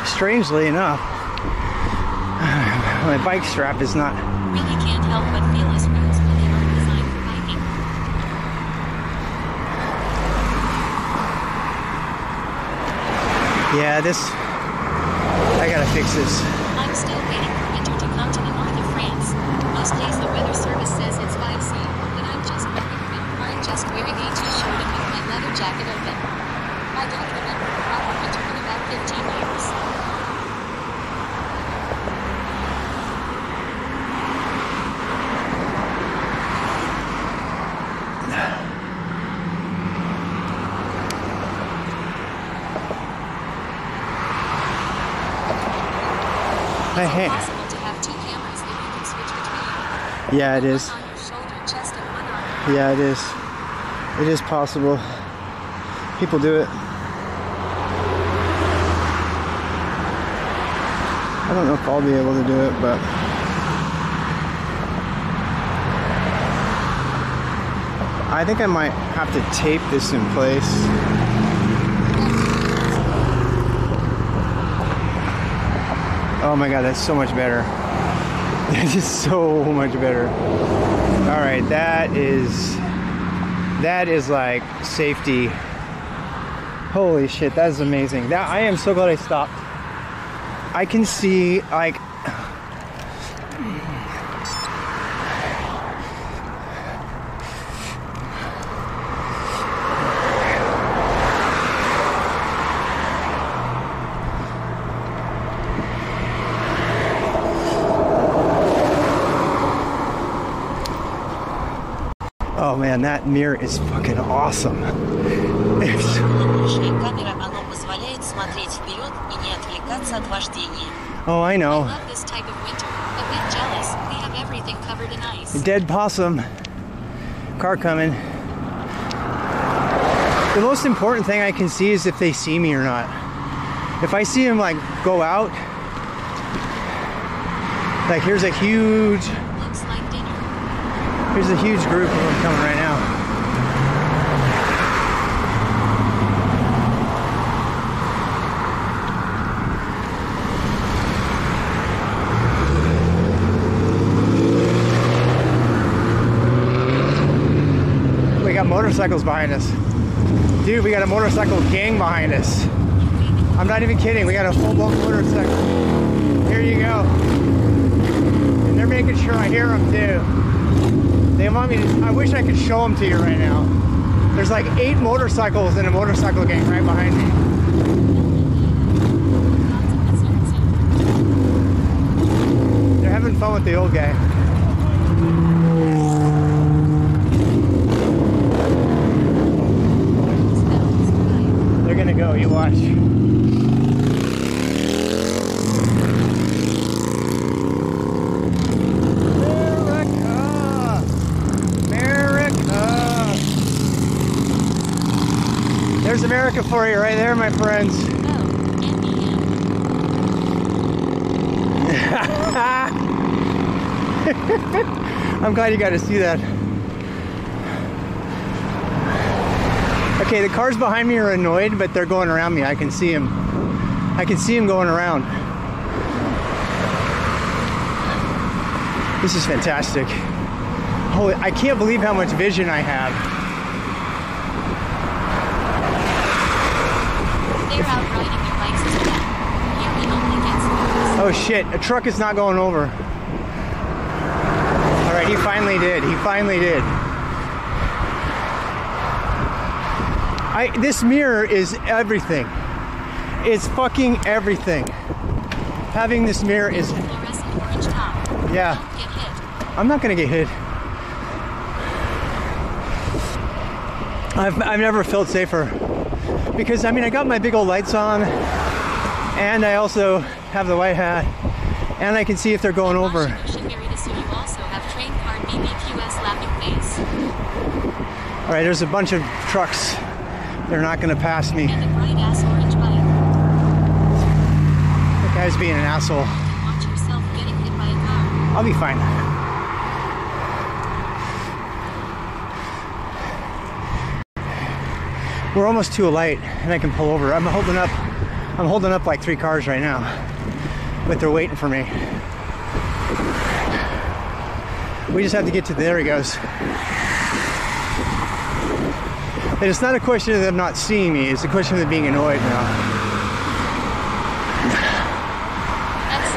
Strangely enough, my bike strap is not... Really can't help but feel his roads really aren't designed for biking. Yeah, this... I gotta fix this. I'm still waiting for winter to come to the north of France. Most days the weather service says it's 5C, but I'm just wearing a t-shirt and with my leather jacket open. I don't remember a proper winter in about 15 years. Hey. Possible to have two cameras that you can switch between. Yeah, it is. One on your shoulder, chest, and one on Yeah, it is. It is possible. People do it. I don't know if I'll be able to do it, but I think I might have to tape this in place. Oh my god, that's so much better. This is so much better. All right, that is like safety. Holy shit, that is amazing. That I am so glad I stopped. I can see like oh man, that mirror is fucking awesome. It's... Камера, оно позволяет смотреть вперед и не отвлекаться от вождения. Oh, I I know. love this type of winter. A bit jealous. We have everything covered in ice. Dead possum. Car coming. The most important thing I can see is if they see me or not. If I see him like go out, like here's a huge Looks like dinner. Here's a huge group of them coming right now. We got motorcycles behind us. Dude, we got a motorcycle gang behind us. I'm not even kidding. We got a full-blown motorcycle. Here you go. And they're making sure I hear them too. They want me to, I wish I could show them to you right now. There's like 8 motorcycles in a motorcycle gang right behind me. They're having fun with the old guy. They're gonna go, you watch. There's America for you right there, my friends. Oh, NBM. I'm glad you got to see that. Okay, the cars behind me are annoyed, but they're going around me. I can see them. I can see them going around. This is fantastic. Holy, I can't believe how much vision I have. They're out riding their bikes as well. Here he only gets those. Oh shit, a truck is not going over. All right, he finally did. He finally did. This mirror is everything. It's fucking everything. Having this mirror is... Fluorescent orange top. Yeah. Don't get hit. I'm not gonna get hit. I've never felt safer. Because, I mean, I got my big old lights on, and I also have the white hat, and I can see if they're going over. You also have train car BBQS lapping face. All right, there's a bunch of trucks. They're not gonna pass me. And a bright ass orange bike. That guy's being an asshole. Watch yourself getting hit by a car. I'll be fine. We're almost to a light, and I can pull over. I'm holding up like 3 cars right now, but they're waiting for me. We just have to get to there he goes. And it's not a question of them not seeing me, it's a question of them being annoyed now. That's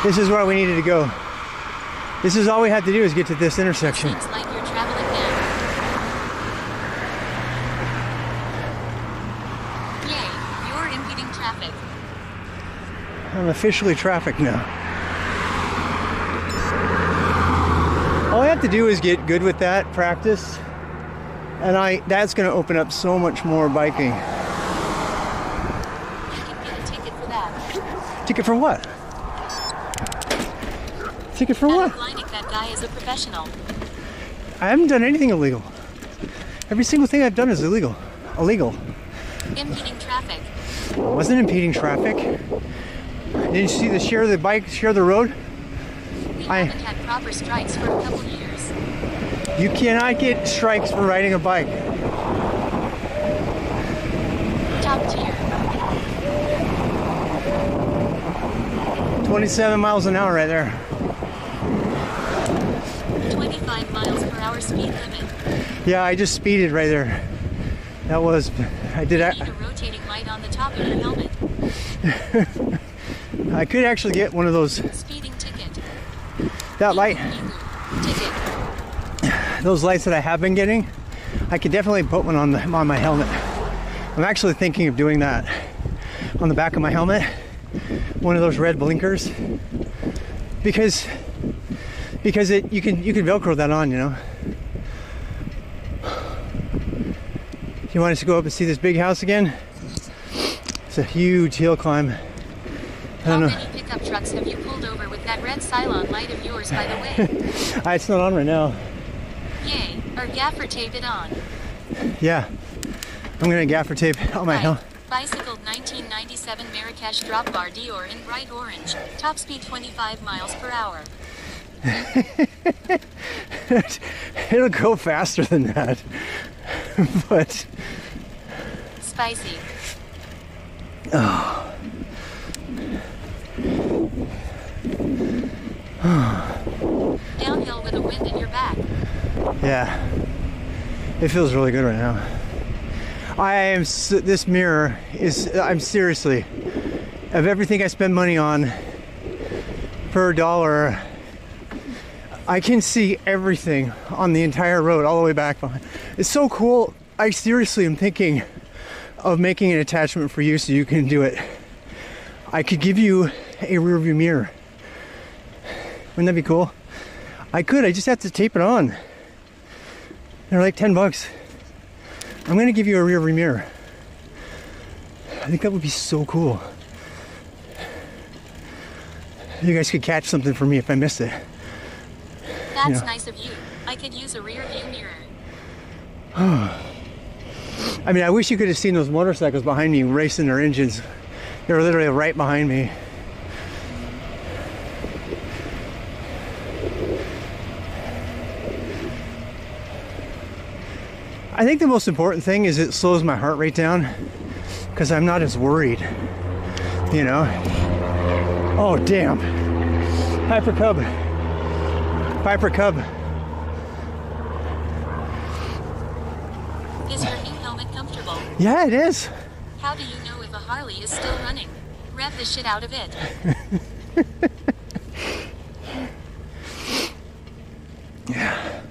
Steve. This is where we needed to go. This is all we had to do is get to this intersection. Seems like you're traveling now. Yay, you're impeding traffic. I'm officially trafficked now. All I have to do is get good with that, practice, and that's going to open up so much more biking. You can get a ticket for that. Ticket for what? Ticket for what? Blinding that guy is a professional. I haven't done anything illegal. Every single thing I've done is illegal. Illegal. Impeding traffic. I wasn't impeding traffic. Didn't you see the share the road? We haven't had proper strikes for a couple years. You cannot get strikes for riding a bike. Top tier. 27 miles an hour right there. 25 miles per hour speed limit. Yeah, I just speeded right there. That was, I did. You need a rotating light on the top of your helmet. I could actually get one of those. Speeding ticket. That light. Ticket. Those lights that I have been getting, I could definitely put one on my helmet. I'm actually thinking of doing that on the back of my helmet, one of those red blinkers, because you can Velcro that on, you know. You want us to go up and see this big house again? It's a huge hill climb. I How don't know. many pickup trucks have you pulled over with that red Cylon light of yours, by the way? It's not on right now. Yay, or gaffer tape it on. Yeah, I'm gonna gaffer tape on my Right. Bicycled 1997 Marrakesh drop bar Dior in bright orange. Top speed 25 miles per hour. It'll go faster than that. But Spicy. Downhill with a wind at your back. yeah, it feels really good right now. This mirror is, I'm seriously, of everything I spend money on per dollar, I can see everything on the entire road all the way back behind. It's so cool. I seriously am thinking of making an attachment for you so you can do it. I could give you a rear view mirror. Wouldn't that be cool? I could, I just have to tape it on. They're like 10 bucks. I'm gonna give you a rear view mirror. I think that would be so cool. You guys could catch something for me if I missed it. That's nice of you. I could use a rear view mirror. I mean, I wish you could have seen those motorcycles behind me racing their engines. They were literally right behind me. I think the most important thing is it slows my heart rate down because I'm not as worried, you know? Oh, damn. Piper Cub. Piper Cub. Is your new helmet comfortable? Yeah, it is. How do you know if a Harley is still running? Rev the shit out of it. Yeah.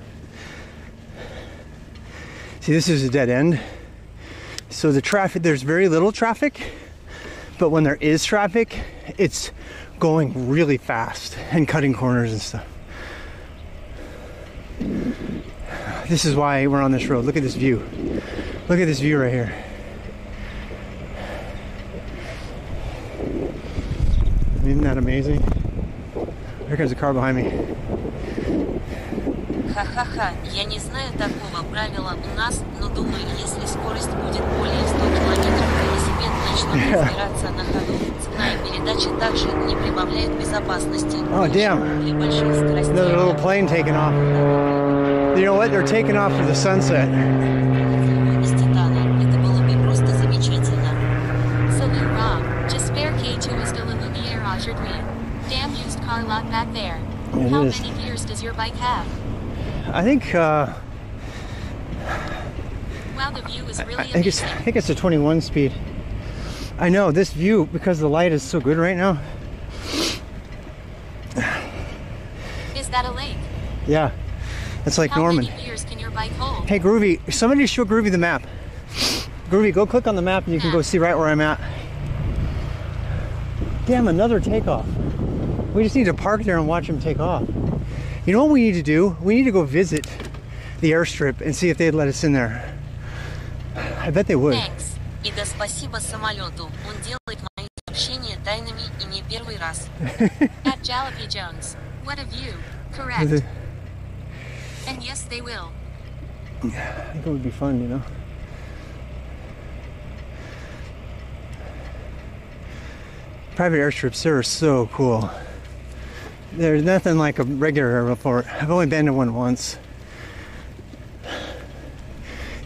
See, this is a dead end. So the traffic, there's very little traffic, but when there is traffic, it's going really fast and cutting corners and stuff. This is why we're on this road. Look at this view. Look at this view right here. Isn't that amazing? Here comes a car behind me. Ха-ха-ха, я не знаю такого правила у нас, но думаю, если скорость будет более 100 км, велосипед начнут разбираться на ходу. Цепная передача также не прибавляет безопасности. Oh, damn. При больших скоростях. There's a little plane taking off. You know what? They're taking off for the sunset. Из Титана. Это было бы просто замечательно. Salute Rob. J'espère que tu es de la lumière aujourd'hui. Damn used car lot back there. It How is. many gears does your bike have? I think Wow, the view is really I think it's a 21 speed. I know this view, because the light is so good right now. Is that a lake? Yeah, it's like How Norman. many gears can your bike hold? Hey Groovy, somebody show Groovy the map. Groovy, go click on the map and you can go see right where I'm at. Damn, another takeoff. We just need to park there and watch him take off. You know what we need to do? We need to go visit the airstrip and see if they'd let us in there. I bet they would. Thanks. И да спасибо самолету. Он делает мои сообщения тайными и не первый раз. At Jalopy Jones. What a view. Correct. And yes, they will. I think it would be fun, you know? Private airstrips, they're so cool. There's nothing like a regular airport. I've only been to one once.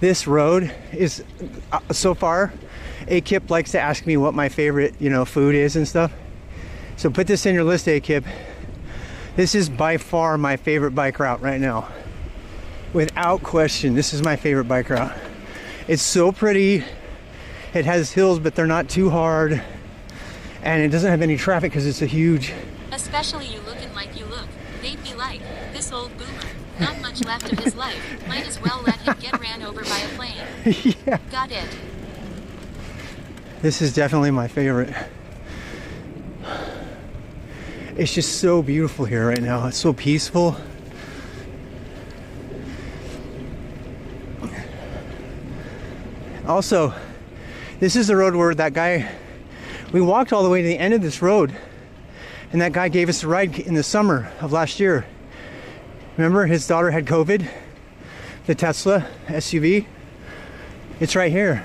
This road is, so far, A-Kip likes to ask me what my favorite, you know, food is and stuff. So put this in your list, A-Kip. This is by far my favorite bike route right now. Without question, this is my favorite bike route. It's so pretty. It has hills, but they're not too hard. And it doesn't have any traffic because it's a huge... Especially you looking like you look. They'd be like, this old boomer. Not much left of his life. Might as well let him get ran over by a plane. Yeah. Got it. This is definitely my favorite. It's just so beautiful here right now. It's so peaceful. Also, this is the road where that guy, we walked all the way to the end of this road, and that guy gave us a ride in the summer of last year. Remember, his daughter had COVID, the Tesla SUV. It's right here.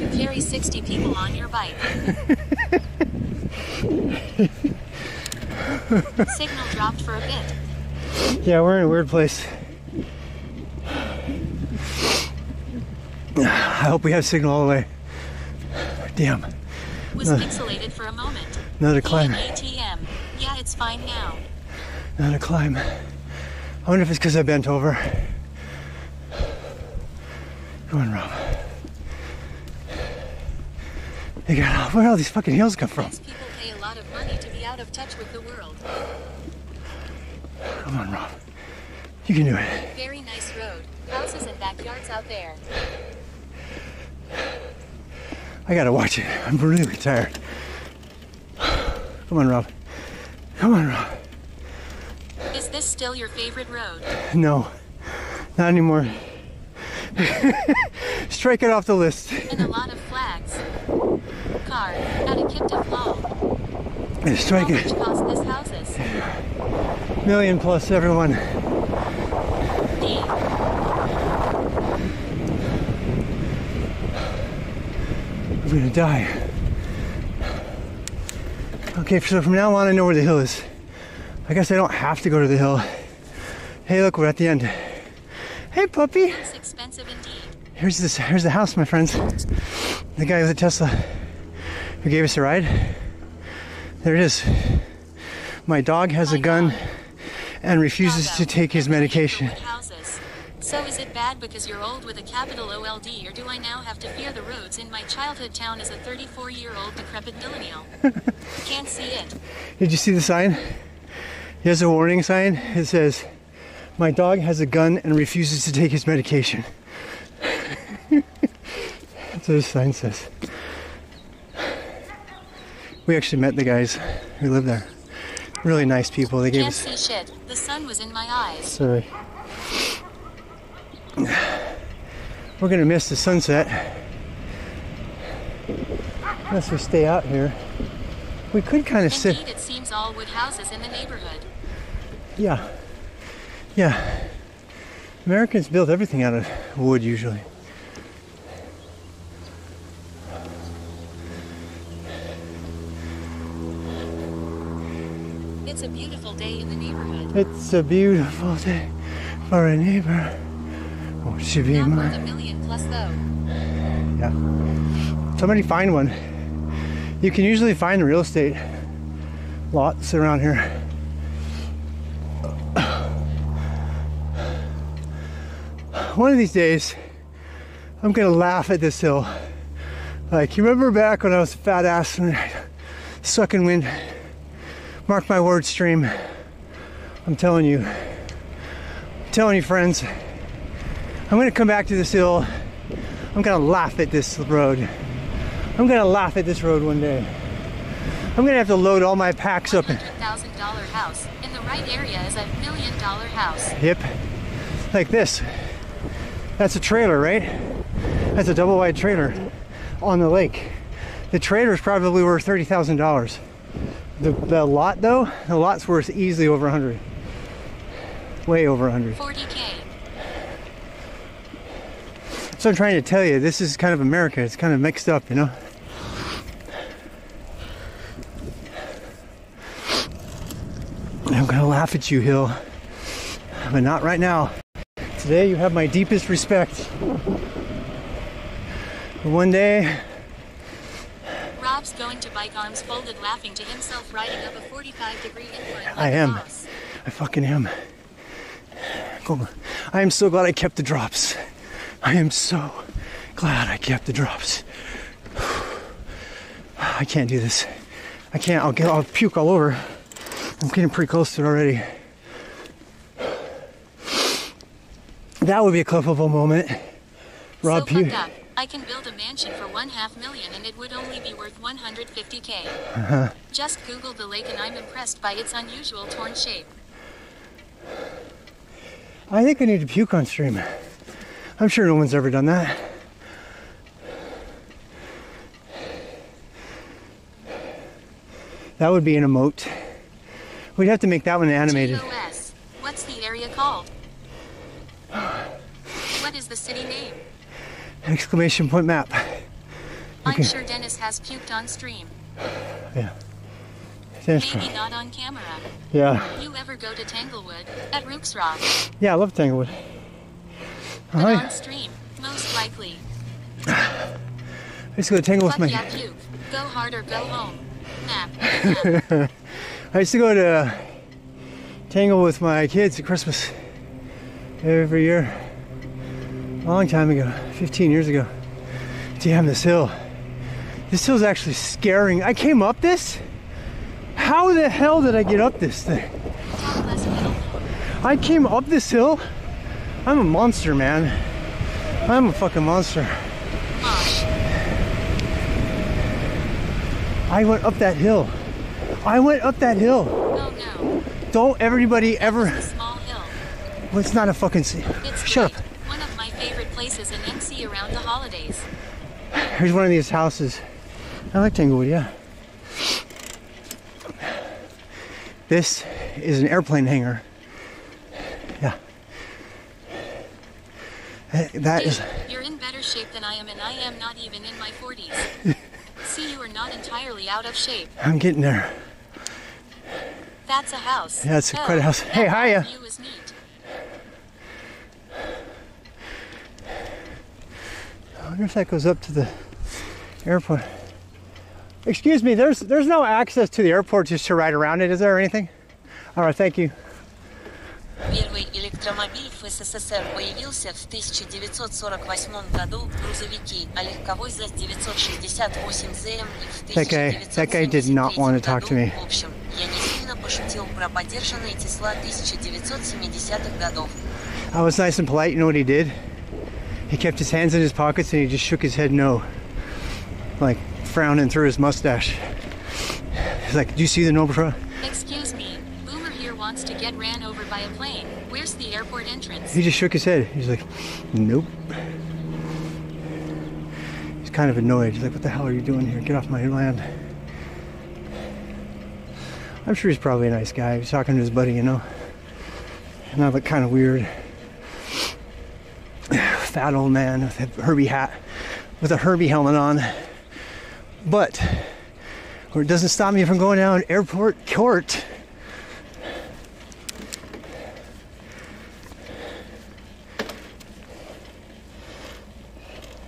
to carry 60 people on your bike. Signal dropped for a bit. Yeah, we're in a weird place. I hope we have signal all the way. Damn. Was pixelated for a moment. Another climb. ATM. Yeah, it's fine now. Another climb. I wonder if it's because I bent over. Come on, Rob. They got, where all these fucking hills come from? These people pay a lot of money to be out of touch with the world. Come on, Rob. You can do it. Very nice road. Houses and backyards out there. I gotta watch it. I'm really tired. Come on, Rob. Come on, Rob. Is this still your favorite road? No, not anymore. Strike it off the list. And a lot of flags. Car. At a Kipton Mall. Strike How it. much cost this houses? Million plus everyone. D. I'm gonna die. Okay, so from now on I know where the hill is. I guess I don't have to go to the hill. Hey, look, we're at the end. Hey, puppy. It's expensive indeed. Here's the house, my friends. The guy with the Tesla who gave us a ride. There it is. My dog has a gun and refuses to take his medication. Houses. So is it bad because you're old with a capital OLD, or do I now have to fear the roads in my childhood town as a 34-year-old decrepit millennial? Can't see it. Did you see the sign? Here's a warning sign. It says, "My dog has a gun and refuses to take his medication." That's what the sign says. We actually met the guys who live there. Really nice people. They gave Can't us. see shit. The sun was in my eyes. Sorry. We're gonna miss the sunset unless we stay out here. We could kind of sit. Indeed, it seems all wood houses in the neighborhood. Yeah. Yeah. Americans build everything out of wood usually. It's a beautiful day in the neighborhood. It's a beautiful day for a neighbor. Won't she be Not worth mine? $1 million plus though. Yeah. Somebody find one. You can usually find real estate lots around here. One of these days, I'm gonna laugh at this hill. Like, you remember back when I was a fat ass and sucking wind? Mark my words, stream. I'm telling you friends, I'm gonna come back to this hill. I'm gonna laugh at this road. I'm gonna laugh at this road one day. I'm gonna have to load all my packs up. $100,000 house in the right area is a $1 million house. Yep, like this. That's a trailer, right? That's a double wide trailer on the lake. The trailer is probably worth $30,000. The lot though, the lot's worth easily over 100. Way over 100. 40K. So I'm trying to tell you, this is kind of America. It's kind of mixed up, you know? I'm gonna laugh at you, Hill, but not right now. Today you have my deepest respect. But one day, Rob's going to bike, arms folded, laughing to himself, riding up a 45-degree incline. Like I am. a boss. I fucking am. Go. I am so glad I kept the drops. I am so glad I kept the drops. I can't do this. I can't. I'll puke all over. I'm getting pretty close to it already. That would be a clippable moment. Rob so puke. fucked up. I can build a mansion for $500,000 and it would only be worth $150K. Just Google the lake and I'm impressed by its unusual torn shape. I think I need to puke on stream. I'm sure no one's ever done that. That would be an emote. We'd have to make that one animated. GOS. What's the area called? What is the city name? Exclamation point map. I'm Okay. sure Dennis has puked on stream. Yeah. Dennis, Maybe not on camera. yeah. You ever go to Tanglewood at Rook's Rock? Yeah, I love Tanglewood. But Uh-huh. on stream, most likely. I used to go to Tangle with Fuck my. yeah, puke. Go hard or go home. Nap. I used to go to Tangle with my kids at Christmas every year. A long time ago, 15 years ago. Damn, this hill. This hill's actually scaring. I came up this? How the hell did I get up this thing? Talk less middle. I came up this hill? I'm a monster, man. I'm a fucking monster. Mosh. I went up that hill. I went up that hill. Oh no. Don't everybody It's ever. a small hill. Well, it's not a fucking. It's Shut great. up. One of my favorite places in MC around the holidays. Here's one of these houses. I like Tanglewood, yeah. This is an airplane hangar. Yeah. That is. Dude, you're in better shape than I am and I am not even in my 40s. See, you are not entirely out of shape. I'm getting there. That's a house. Yeah, it's Oh, quite a house. Hey, that hiya. view is neat. I wonder if that goes up to the airport. Excuse me, there's no access to the airport just to ride around it, is there, or anything? All right, thank you. Первый электромобиль в СССР появился в 1948 году, грузовики, а легковой ЗАЗ-968 ЗМ в That guy did not want to talk to me. В общем, я не сильно пошутил про подержанные Тесла 1970-х годов. I was nice and polite. You know what he did? He kept his hands in his pockets and he just shook his head no. Like frowning through his mustache. He's like, do you see the Nobra? Excuse me, Boomer here wants to get ran over by a plane. Where's the airport entrance? He just shook his head. He's like, nope. He's kind of annoyed. He's like, what the hell are you doing here? Get off my land. I'm sure he's probably a nice guy. He's talking to his buddy, you know. And I look kind of weird. Fat old man with a Herbie hat, with a Herbie helmet on. But it doesn't stop me from going down airport court.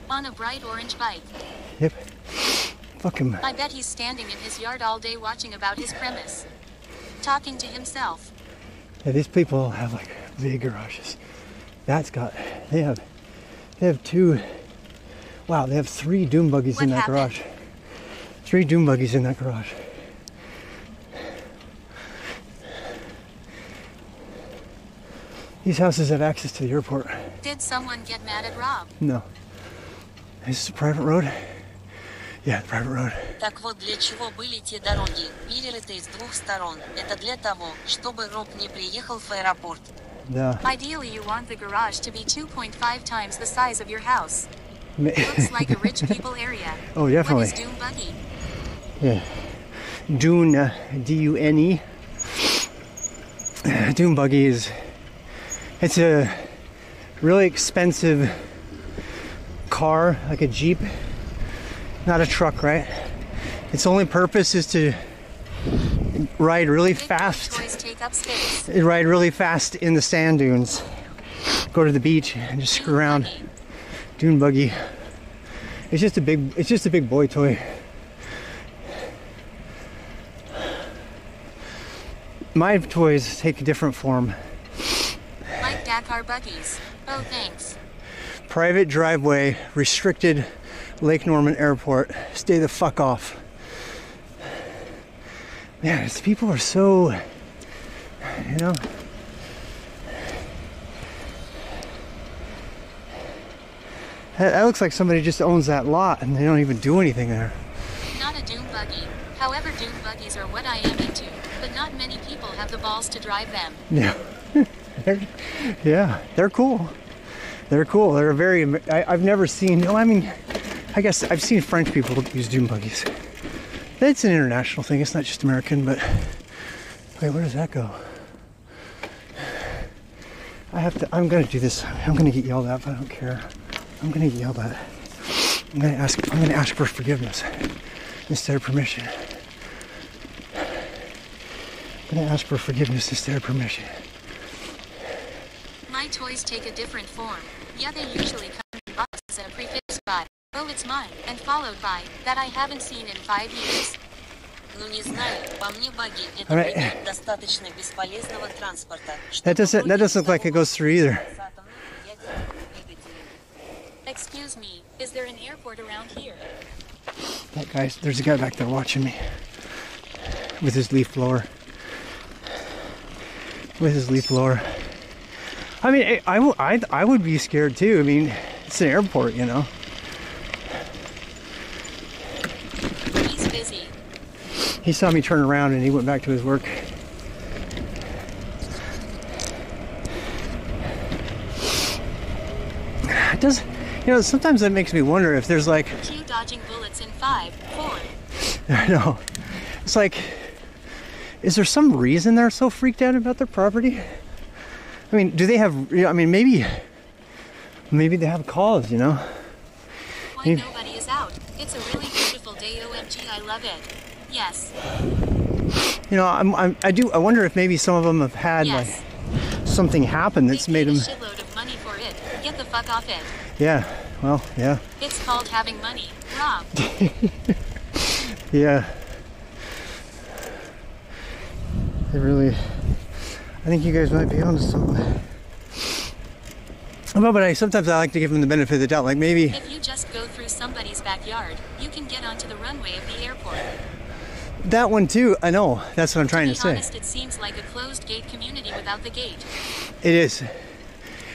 On a bright orange bike. Yep. Fuck him. I bet he's standing in his yard all day watching about his premise. Talking to himself. Yeah, these people have like big garages. They have two, wow, they have 3 dune buggies in that garage. 3 dune buggies in that garage. These houses have access to the airport. Did someone get mad at Rob? No. Is this a private road? Yeah, private road. Так вот для чего были те дороги, перерытые с 2 сторон. Это для того, чтобы Роб не приехал в аэропорт. Да. Ideally, you want the garage to be 2.5 times the size of your house. Looks like a rich people area. Oh, definitely. What is Dune Buggy? Yeah. Dune, D-U-N-E. Dune buggy it's a really expensive car, like a Jeep, not a truck, right? Its only purpose is to ride really fast. Toys take up space. Ride really fast in the sand dunes. Go to the beach and just screw around. Dune buggy. It's just a big boy toy. My toys take a different form. Like Dakar buggies. Oh, thanks. Private driveway, restricted Lake Norman Airport. Stay the fuck off. Man, these people are so, you know. That looks like somebody just owns that lot and they don't even do anything there. Not a dune buggy. However, dune buggies are what I am into, but not many people have the balls to drive them. Yeah. They're cool. They're cool. They're very, I've never seen, no, I mean, I guess I've seen French people use dune buggies. It's an international thing. It's not just American, but wait, where does that go? I'm gonna do this. I'm gonna get yelled at, but I don't care. I'm gonna get yelled at. I'm gonna ask for forgiveness instead of permission. I'm gonna ask for forgiveness instead of permission. My toys take a different form. Yeah, they usually come in boxes and prefixed by, oh, it's mine, and followed by, that I haven't seen in 5 years. Ну не знаю, по мне баги это предмет достаточно бесполезного транспорта. That doesn't look like it goes through either. Excuse me, is there an airport around here? That guy, there's a guy back there watching me with his leaf blower. I mean, I would be scared too. I mean, it's an airport, you know. He's busy. He saw me turn around and he went back to his work. It does, you know, sometimes that makes me wonder if there's like... Q dodging bullets in 5, 4. I know. It's like, is there some reason they're so freaked out about their property? I mean, do they have, you know, I mean, maybe they have cause, you know? Why nobody is out? It's a really beautiful day, OMG, I love it. Yes. You know, I wonder if maybe some of them have had Yes. like something happen that's They made paid them. a shitload of money for it. Get the fuck off it. Yeah. Well, yeah. It's called having money, Rob. Yeah. They really. I think you guys might be onto something. Well, but sometimes I like to give them the benefit of the doubt. Like maybe If you just go through somebody's backyard, you can get onto the runway of the airport. that one too. I know. That's what I'm trying to To be say. honest, it seems like a closed gate community without the gate. It is.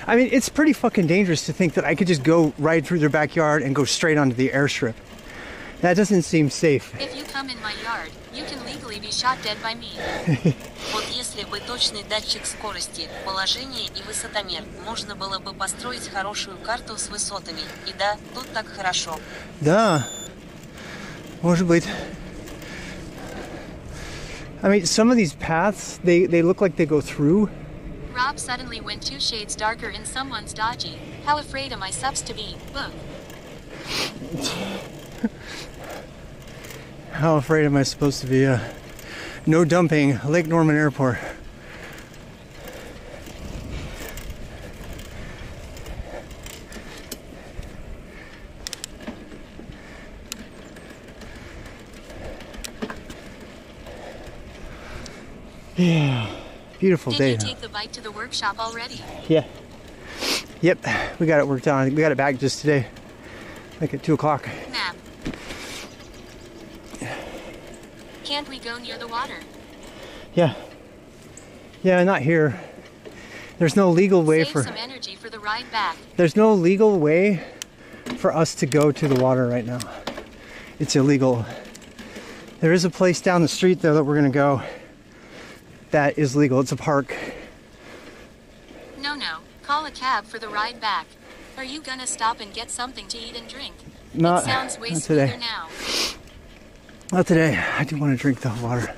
I mean, it's pretty fucking dangerous to think that I could just go right through their backyard and go straight onto the airstrip. That doesn't seem safe. If you come in my yard, you can legally be shot dead by me. Вот если бы точный датчик скорости, положения и высотомер, можно было бы построить хорошую карту с высотами. И да, тут так хорошо. Да. Может быть. I mean, some of these paths, they look like they go through. Rob suddenly went 2 shades darker in someone's dodgy. How afraid am I subs to be? Look. How afraid am I supposed to be? No dumping, Lake Norman Airport. Yeah, beautiful Did day. you take the bike to the workshop already? Yeah. Yep, we got it worked on. We got it back just today, like at 2 o'clock. Nap. Can't we go near the water? Yeah. Yeah, not here. There's no legal way Save for. some energy for the ride back. There's no legal way for us to go to the water right now. It's illegal. There is a place down the street though that we're gonna go that is legal. It's a park. No. Call a cab for the ride back. Are you gonna stop and get something to eat and drink? Not, It sounds way not smoother today. now. Not today. I do want to drink the water.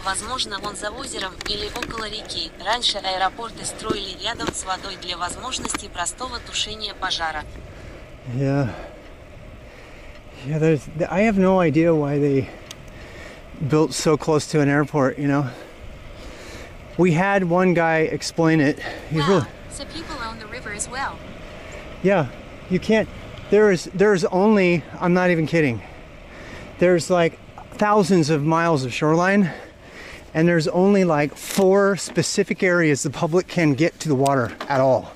Возможно, он за озером или около реки. Раньше аэропорты строили рядом с водой для возможности простого тушения пожара. Yeah. Yeah, I have no idea why they built so close to an airport, you know. We had one guy explain it. He's Wow, really, so people own the river as well. yeah, you can't, there's only, I'm not even kidding. There's like thousands of miles of shoreline and there's only like 4 specific areas the public can get to the water at all.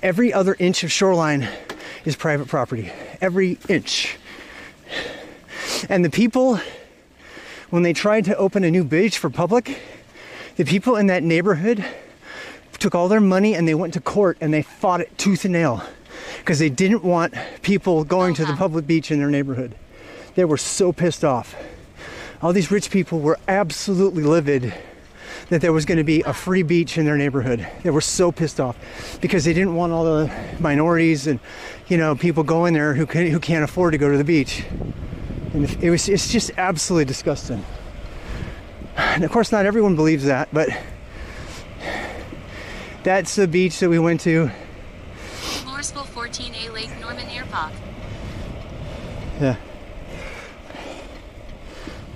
Every other inch of shoreline is private property. Every inch. And the people, when they tried to open a new beach for public, the people in that neighborhood took all their money and they went to court and they fought it tooth and nail because they didn't want people going to the public beach in their neighborhood. They were so pissed off. All these rich people were absolutely livid that there was going to be a free beach in their neighborhood. They were so pissed off because they didn't want all the minorities and, you know, people going there who can't afford to go to the beach. And it's just absolutely disgusting. And of course, not everyone believes that, but that's the beach that we went to. Mooresville 14A Lake Norman Airpark. Yeah.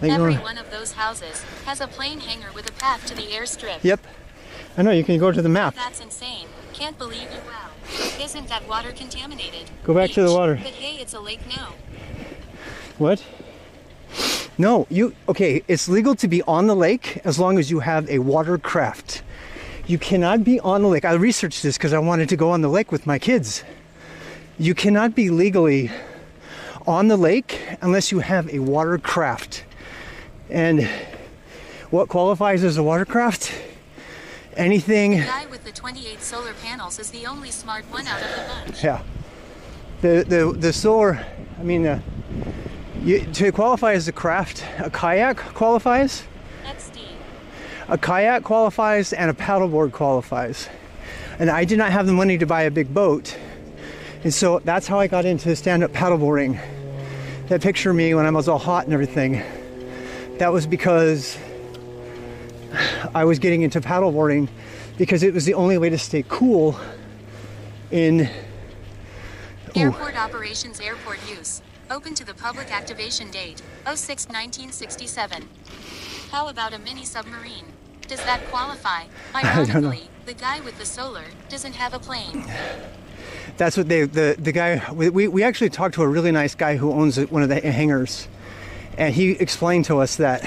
Lake Every Norman. one of those houses has a plane hangar with a path to the airstrip. Yep. I know, you can go to the map. That's insane. Can't believe you. Wow. Isn't that water contaminated? Go back to the water. But hey, it's a lake now. What? No, okay, it's legal to be on the lake as long as you have a watercraft. You cannot be on the lake. I researched this because I wanted to go on the lake with my kids. You cannot be legally on the lake unless you have a watercraft. And what qualifies as a watercraft? Anything. The guy with the 28 solar panels is the only smart one out of the bunch. Yeah. The solar, I mean, to qualify as a craft, a kayak qualifies. That's Steve. A kayak qualifies and a paddleboard qualifies. And I did not have the money to buy a big boat. And so that's how I got into stand-up paddleboarding. That picture of me when I was all hot and everything, that was because I was getting into paddleboarding because it was the only way to stay cool in Airport operations, airport use. Open to the public activation date, 06/1967. How about a mini submarine? Does that qualify? don't know. Ironically, the guy with the solar doesn't have a plane. That's what the guy, we actually talked to a really nice guy who owns one of the hangars. And he explained to us that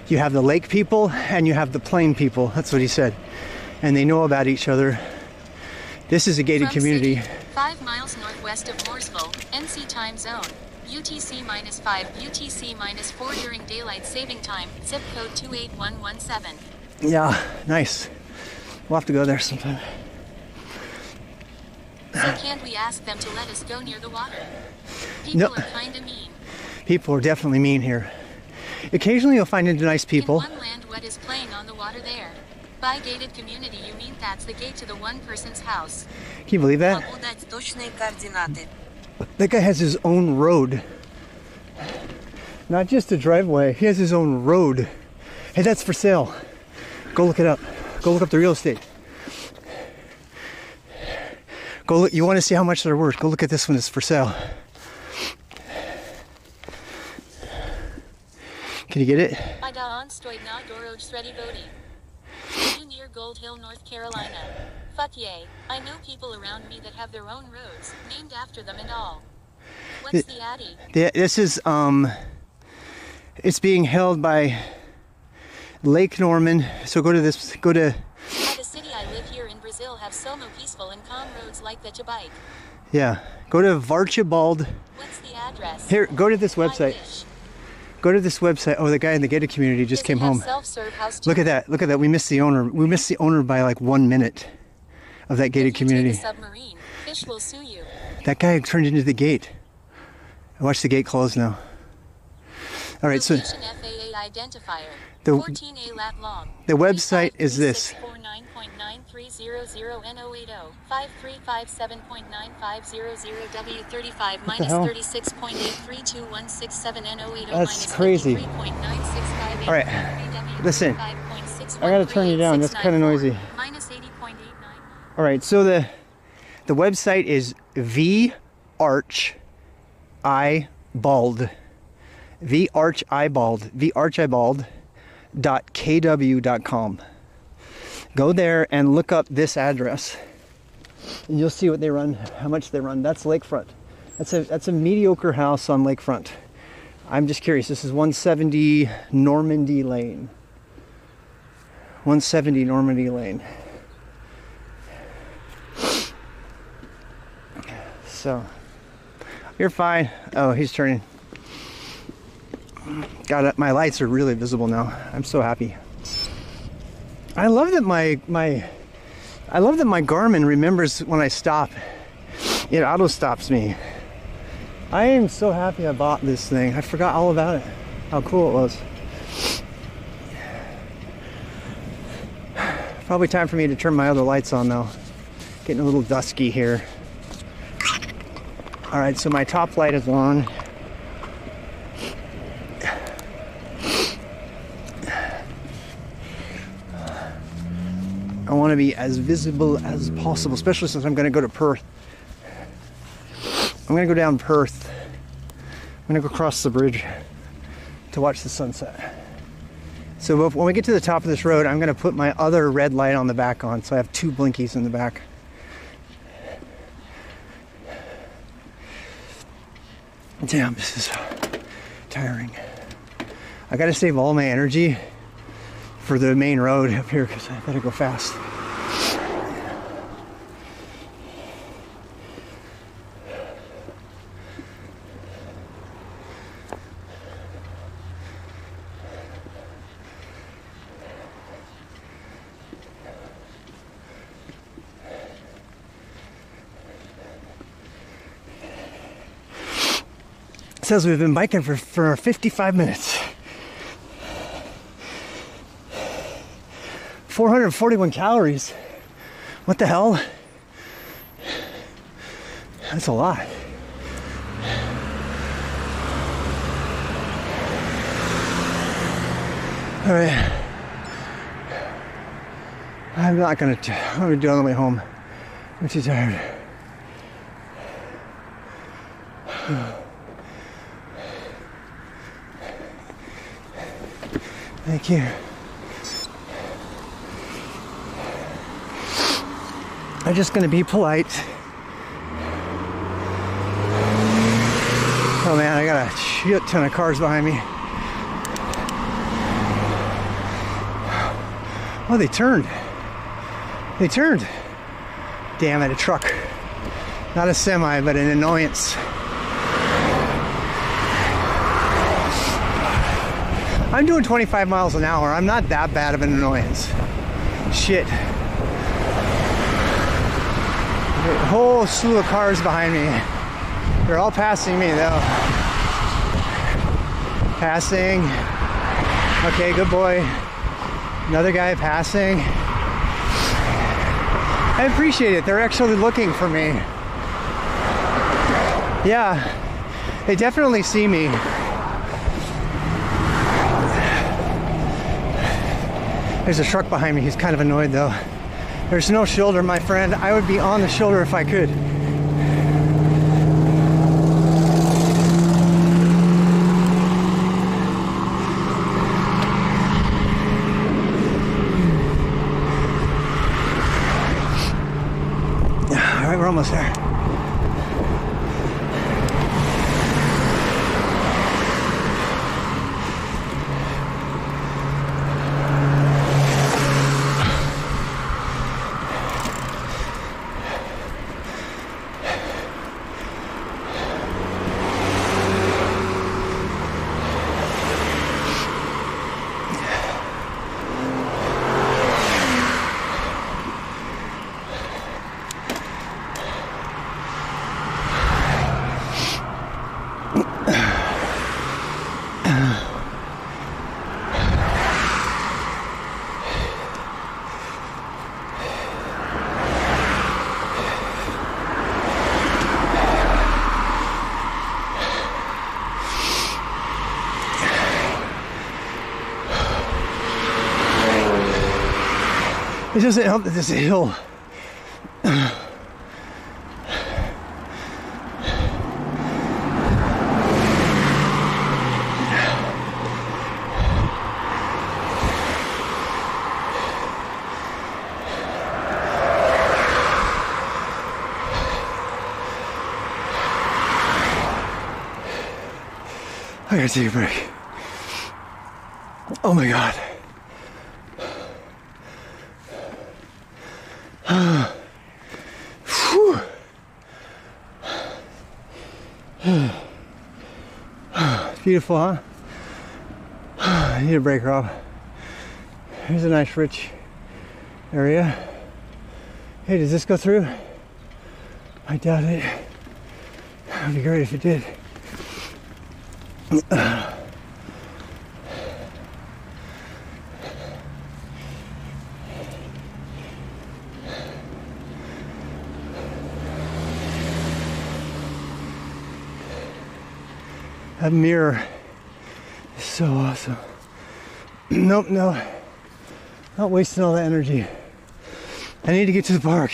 you have the lake people and you have the plane people. That's what he said. And they know about each other. This is a gated From community. City, 5 miles northwest of Mooresville, NC time zone. UTC -5, UTC -4 during daylight saving time, zip code 28117. Yeah, nice. We'll have to go there sometime. So can't we ask them to let us go near the water? People No. are kinda mean. People are definitely mean here. Occasionally you'll find nice people. In one land, what is playing on the water there? By gated community, you mean that's the gate to the one person's house. Can you believe that? Могу дать точные координаты. That guy has his own road. Not just a driveway. He has his own road. Hey, that's for sale. Go look it up. Go look up the real estate. Go look. You want to see how much they're worth? Go look at this one. It's for sale. Can you get it? Idaan stoid na doroj sredi bodi. Near Gold Hill, North Carolina. Fuck yay. I know people around me that have their own roads, named after them and all. What's the addy? This is, it's being held by Lake Norman. So go to this, go to... By the city I live here in Brazil have so no peaceful and calm roads like that to bike. Yeah. Go to Varchibald. What's the address? Here, go to this website. I wish. Go to this website. Oh, the guy in the gated community just Does came it have home. self-serve house Look at that. Look at that. We missed the owner. We missed the owner by like 1 minute of that gated If you take community. a submarine, fish will sue you. That guy turned into the gate. Watch the gate close now. All right, so Location FAA identifier. The- 14A lat long. the website is this. 49.9300 N080 5357.9500 W35 the hell? minus 36.832167 N080 That's crazy. 3.965 All right, listen. I gotta turn you down. That's kind of noisy. Minus 80.89. All right, so the website is varchibald.kw.com. Go there and look up this address, and you'll see what they run, how much they run. That's lakefront. That's a mediocre house on lakefront. I'm just curious. This is 170 Normandy Lane. 170 Normandy Lane. So, you're fine. Oh, he's turning. Got it. My lights are really visible now. I'm so happy. I love that my Garmin remembers when I stop. It auto stops me. I am so happy I bought this thing. I forgot all about it. How cool it was. Probably time for me to turn my other lights on though. Getting a little dusky here. All right, so my top light is on. I want to be as visible as possible, especially since I'm going to go to Perth. I'm going to go down Perth. I'm going to go across the bridge to watch the sunset. So when we get to the top of this road, I'm going to put my other red light on the back on, so I have two blinkies in the back. Damn, this is tiring. I got to save all my energy for the main road up here because I better go fast. It says we've been biking for 55 minutes. 441 calories. What the hell? That's a lot. All right. I'm gonna do it on the way home. I'm too tired. Thank you. I'm just gonna be polite. Oh man, I got a shit ton of cars behind me. Oh, they turned. They turned. Damn it, a truck. Not a semi, but an annoyance. I'm doing 25 miles an hour. I'm not that bad of an annoyance. Shit. A whole slew of cars behind me. They're all passing me though. Passing. Okay, good boy. Another guy passing. I appreciate it. They're actually looking for me. Yeah, they definitely see me. There's a truck behind me. He's kind of annoyed though. There's no shoulder, my friend. I would be on the shoulder if I could. All right, we're almost there. It doesn't help that this is a hill. I gotta take a break. Oh my God. Beautiful, huh? I need a break, Rob. Here's a nice rich area. Hey, does this go through? I doubt it. That'd be great if it did. That mirror is so awesome. Nope, no. Not wasting all that energy. I need to get to the park.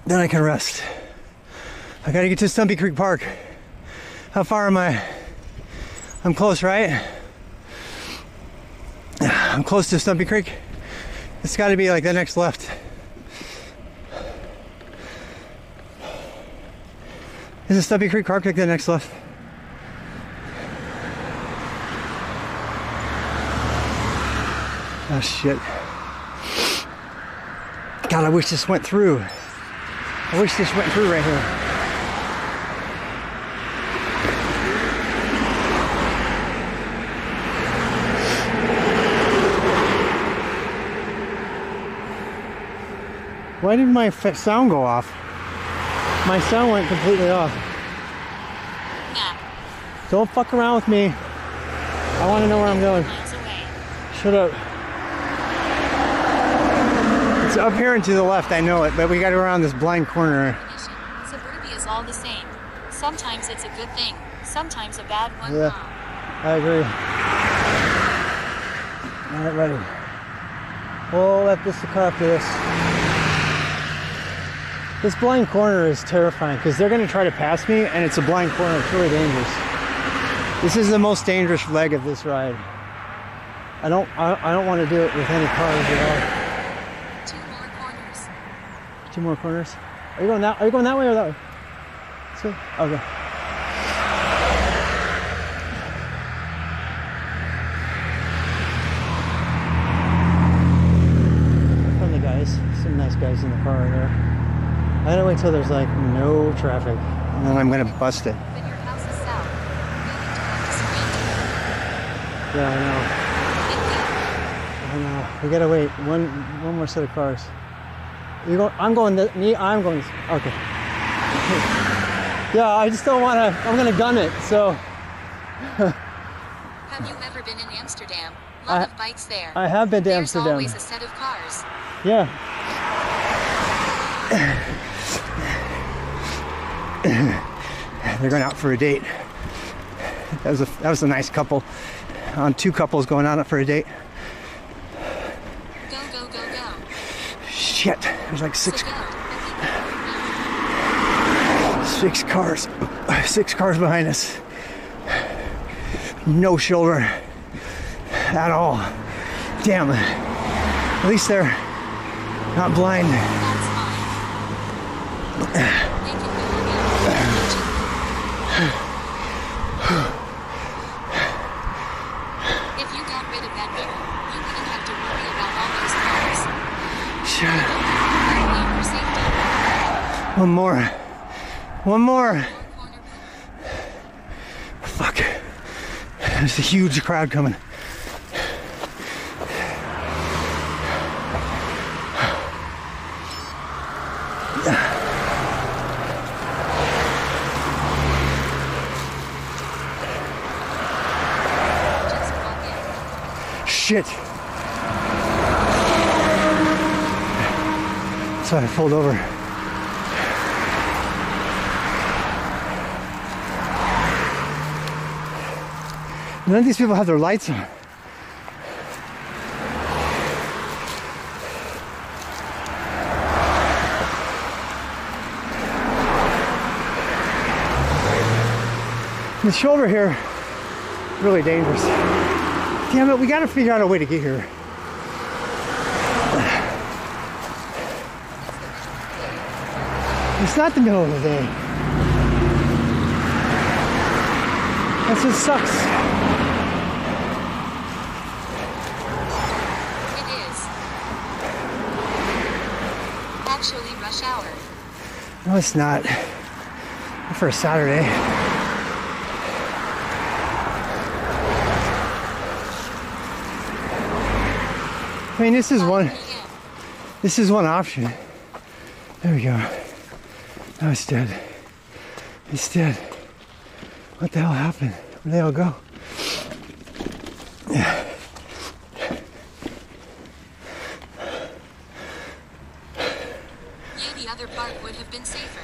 Then I can rest. I gotta get to Stumpy Creek Park. How far am I? I'm close, right? I'm close to Stumpy Creek. It's gotta be like the next left. Is it Stumpy Creek Park like the next left? Oh shit. God, I wish this went through. I wish this went through right here. Why did my sound go off? My sound went completely off. Don't fuck around with me. I want to know where I'm going. Shut up. It's up here and to the left, I know it, but we got to go around this blind corner. Suburbia is all the same. Sometimes it's a good thing, sometimes a bad one. Yeah, I agree. All right, ready. We'll let this car after this. This blind corner is terrifying because they're going to try to pass me, and it's a blind corner. It's really dangerous. This is the most dangerous leg of this ride. I don't want to do it with any cars at all. 2 more corners. 2 more corners. Are you going that way or that way? This way? Okay. Friendly guys. Some nice guys in the car right there. I gotta wait till there's like no traffic, and then I'm gonna bust it. When your house is south, you're going to sprint. Yeah, I know. We gotta wait one more set of cars. You go? I'm going. I'm going. Okay. Yeah, I just don't want to. I'm gonna gun it. So. Have you ever been in Amsterdam? Lot of bikes there. I have been to There's Amsterdam. always a set of cars. Yeah. They're going out for a date. That was a nice couple. 2 couples going out for a date. go, go, go. Shit, there's like So six go. cars. 6 cars behind us. No shoulder at all. Damn. At least they're not blind. That's fine. They can go again. If you got rid of that mirror, you wouldn't have to worry about all those cars. Shut up. Lane for safety. One more. One more. Corner. Fuck. There's a huge crowd coming. Just walk in. Shit. So I pulled over. None of these people have their lights on. The shoulder here, really dangerous. Damn it, we gotta figure out a way to get here. It's not the middle of the day. That's what sucks. It is. Actually, rush hour. No, it's not. Not for a Saturday. I mean, this is one option. There we go. Now it's dead. It's dead. What the hell happened? Where'd they all go? Yeah. Yeah, the other part would have been safer.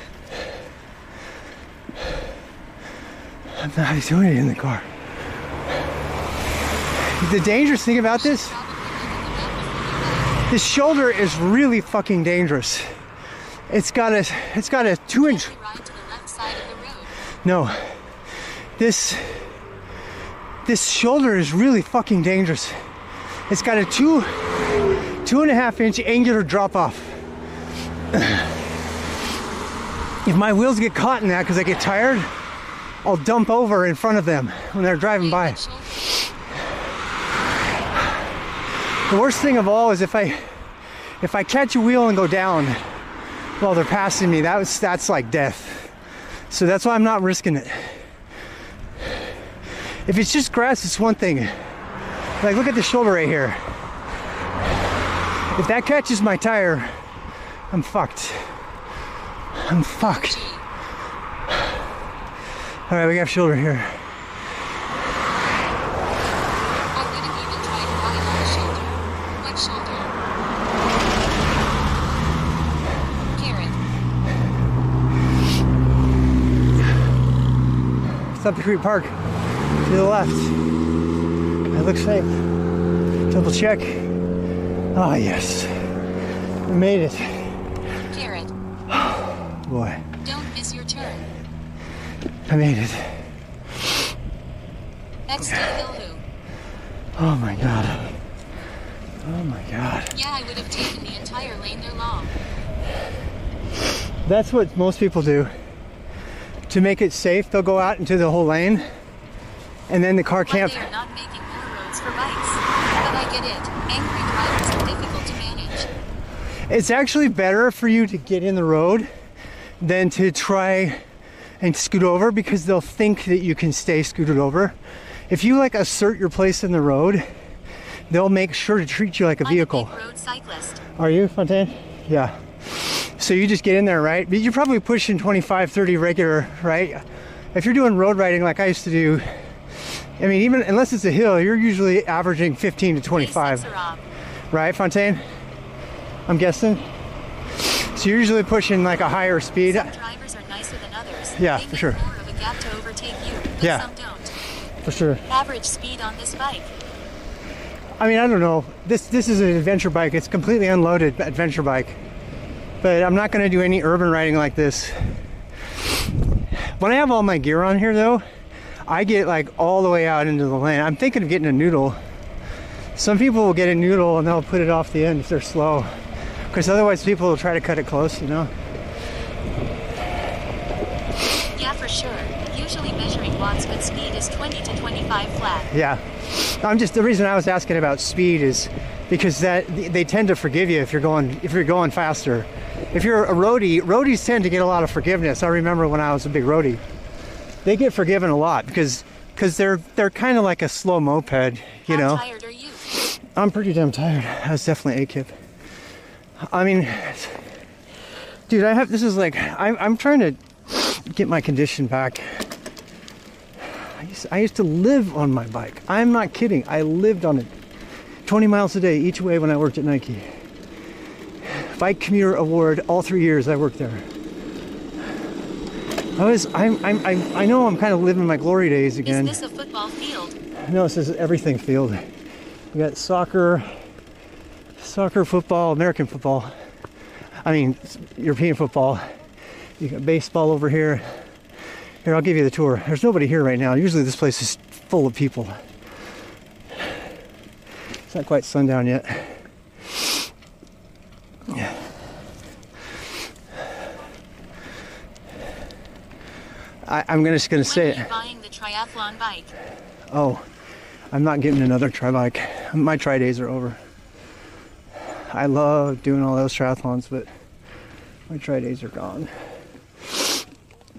I don't know how he's doing it in the car. The dangerous thing about this, this shoulder is really fucking dangerous. It's got a 2-inch. Ride to the left side of the road. No, this shoulder is really fucking dangerous. It's got a 2.5-inch angular drop off. If my wheels get caught in that because I get tired, I'll dump over in front of them when they're driving by. The worst thing of all is if I catch a wheel and go down while they're passing me, that's like death. So that's why I'm not risking it. If it's just grass, it's one thing. Like, look at the shoulder right here. If that catches my tire, I'm fucked. I'm fucked. All right, we got shoulder here. I wouldn't even try to ride on the shoulder. What shoulder? Garrett. Stop the Creek Park. To the left. It looks safe. Double check. Oh, yes. We made it. Garrett, Boy, don't miss your turn. I made it. XD Hillhu. Oh my God. Oh my God. Yeah, I would have taken the entire lane there long. That's what most people do. To make it safe, they'll go out into the whole lane, and then the car But can't. they are not making more roads for bikes. But I get it. Angry drivers are difficult to manage. It's actually better for you to get in the road than to try and scoot over, because they'll think that you can stay scooted over. If you like assert your place in the road, they'll make sure to treat you like a vehicle. I'm a big road cyclist. Are you, Fontaine? Yeah. So you just get in there, right? But you're probably pushing 25, 30 regular, right? If you're doing road riding like I used to do, I mean, even unless it's a hill, you're usually averaging 15 to 25, right, Fontaine? I'm guessing. So you're usually pushing like a higher speed. Some drivers are nicer than others. Yeah, they for make sure. more of a gap to overtake you, but Yeah. some don't. For sure. Average speed on this bike. I mean, I don't know. This is an adventure bike. It's completely unloaded adventure bike. But I'm not going to do any urban riding like this. When I have all my gear on here though, I get like all the way out into the lane. I'm thinking of getting a noodle. Some people will get a noodle and they'll put it off the end if they're slow. Because otherwise people will try to cut it close, you know? Yeah, for sure. Usually measuring watts, but speed is 20 to 25 flat. Yeah. The reason I was asking about speed is because they tend to forgive you if you're going faster. If you're a roadie, roadies tend to get a lot of forgiveness. I remember when I was a big roadie. They get forgiven a lot because they're kind of like a slow moped, you know? How tired are you? I'm pretty damn tired. I was definitely AKIP. I mean, dude, I'm trying to get my condition back. I used to live on my bike. I'm not kidding. I lived on it 20 miles a day each way when I worked at Nike. Bike Commuter Award all 3 years I worked there. I know I'm kind of living my glory days again. Is this a football field? No, this is everything field. We got soccer, football, American football. I mean, European football. You got baseball over here. Here, I'll give you the tour. There's nobody here right now. Usually this place is full of people. It's not quite sundown yet. I'm just gonna say it. When are you buying the triathlon bike? Oh, I'm not getting another tri bike. My tri days are over. I love doing all those triathlons, but my tri days are gone.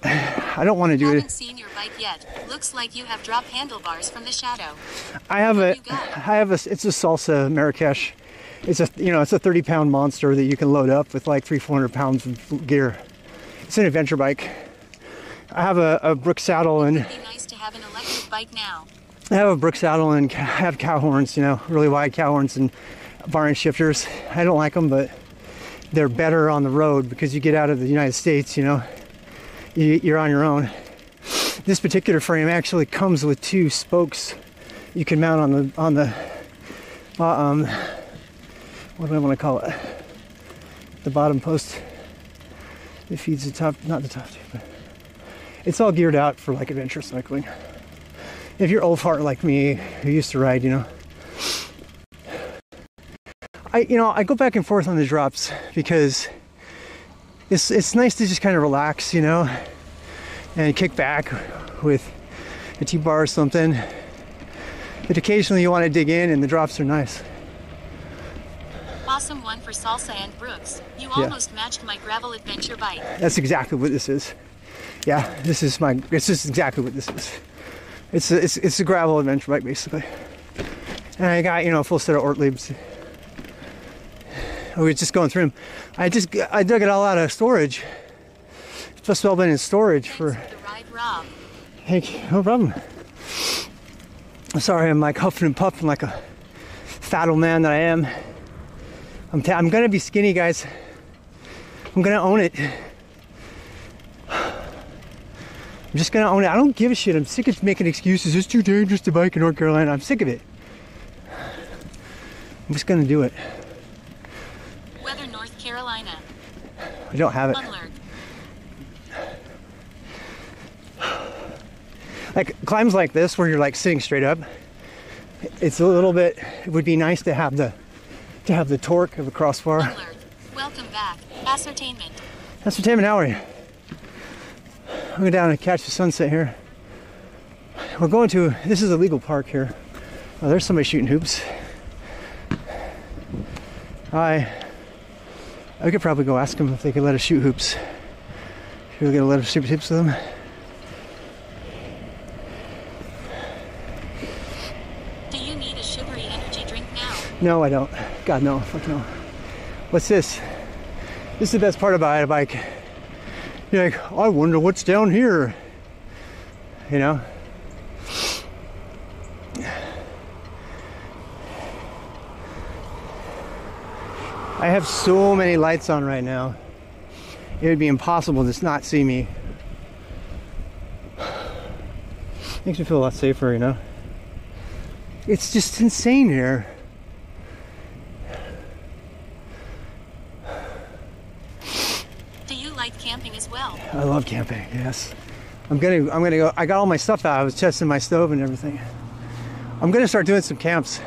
I don't want to do Haven't it. seen your bike yet. Looks like you have drop handlebars from the shadow. It's a Salsa Marrakesh. It's a 30-pound monster that you can load up with like 300-400 pounds of gear. It's an adventure bike. I have a Brook saddle and It'd be nice to have an electric bike now. I have a Brook saddle and I have cow horns, really wide cow horns and bar and shifters. I don't like them, but they're better on the road because you get out of the United States, you're on your own. This particular frame actually comes with 2 spokes you can mount on the what do I want to call it? The bottom post. It feeds the top, not the top tube, but it's all geared out for like adventure cycling. If you're old fart like me, who used to ride, I go back and forth on the drops because it's nice to just kind of relax, and kick back with a T-bar or something. But occasionally you want to dig in and the drops are nice. Awesome one for Salsa and Brooks. You almost matched my gravel adventure bike. That's exactly what this is. Yeah, this is exactly what this is. It's a gravel adventure bike basically. And I got, a full set of Ortliebs. We were just going through them. I dug it all out of storage. It's just all been in storage for the ride, Rob. Hey, no problem. I'm sorry, I'm like huffing and puffing like a fat old man that I am. I'm gonna be skinny, guys. I'm gonna own it. I'm just gonna own it. I don't give a shit. I'm sick of making excuses. It's too dangerous to bike in North Carolina. I'm sick of it. I'm just gonna do it. Weather, North Carolina. I don't have it. Unlurk. Like climbs like this where you're like sitting straight up. It's a little bit. It would be nice to have the torque of a crossbar. Unlurk. Welcome back. Ascertainment. Ascertainment, how are you? I'll go down and catch the sunset here. We're going to. This is a legal park here. Oh, there's somebody shooting hoops. I could probably go ask them if they could let us shoot hoops. Should we get a let us shoot hoops with them? Do you need a sugary energy drink now? No, I don't. God, no. Fuck no. What's this? This is the best part about a bike. You're like, I wonder what's down here. I have so many lights on right now. It would be impossible to not see me. Makes me feel a lot safer, It's just insane here. like camping as well. I love camping, yes. I'm gonna go, I got all my stuff out. I was testing my stove and everything. I'm gonna start doing some camps.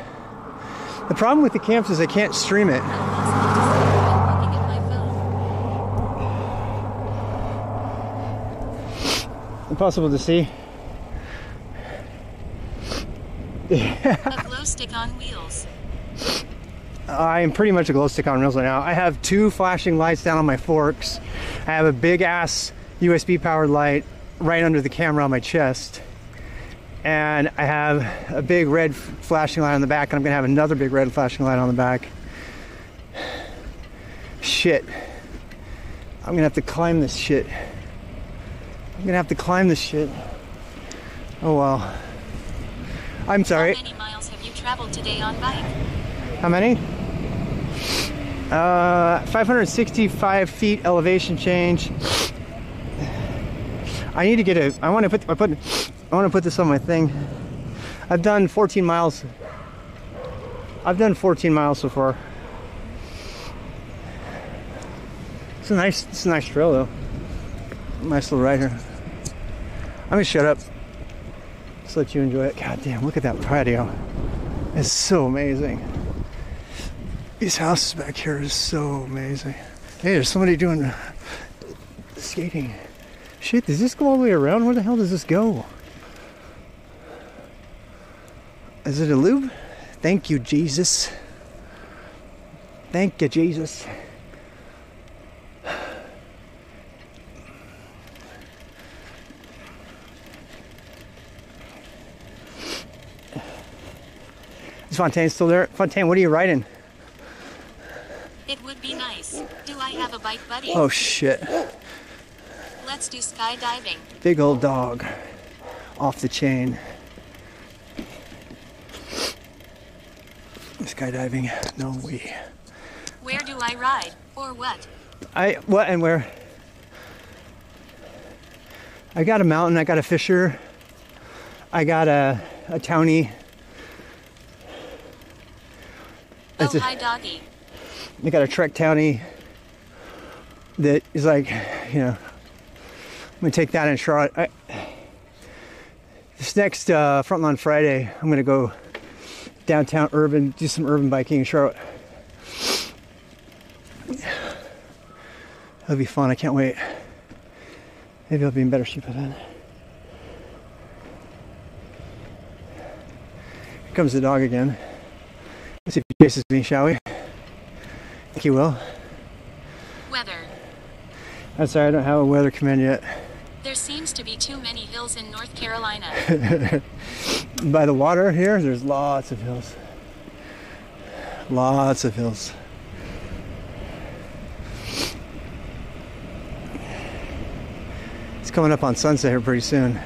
The problem with the camps is I can't stream it. Looking at my phone. Impossible to see. A glow stick on wheels. I'm pretty much a glow stick on wheels right now. I have 2 flashing lights down on my forks. I have a big ass USB powered light right under the camera on my chest. And I have a big red flashing light on the back, and I'm gonna have another big red flashing light on the back. Shit. I'm gonna have to climb this shit. Oh well. I'm sorry. How many miles have you traveled today on bike? How many? 565 feet elevation change. I need to get I want to put this on my thing. I've done 14 miles. I've done 14 miles so far. It's a nice trail though. Nice little ride here. I'm gonna shut up. Just let you enjoy it. God damn, look at that patio. It's so amazing. These houses back here is so amazing. Hey, there's somebody doing skating. Shit, does this go all the way around? Where the hell does this go? Is it a loop? Thank you, Jesus. Thank you, Jesus. Is Fontaine still there? Fontaine, what are you riding? It would be nice. Do I have a bike buddy? Oh shit. Let's do skydiving. Big old dog. Off the chain. Skydiving? No way. Where do I ride? Or what? What and where? I got a mountain, I got a Fisher. I got a Townie. Oh, hi, doggy. I got a Trek Townie that is like, you know, I'm gonna take that in Charlotte. This next Frontline Friday, I'm gonna go downtown urban, do some urban biking in Charlotte. That'll be fun, I can't wait. Maybe I'll be in better shape by then. Here comes the dog again. Let's see if he chases me, shall we? I think he will. Weather. I'm sorry, I don't have a weather command yet. There seems to be too many hills in North Carolina. By the water here, there's lots of hills. Lots of hills. It's coming up on sunset here pretty soon.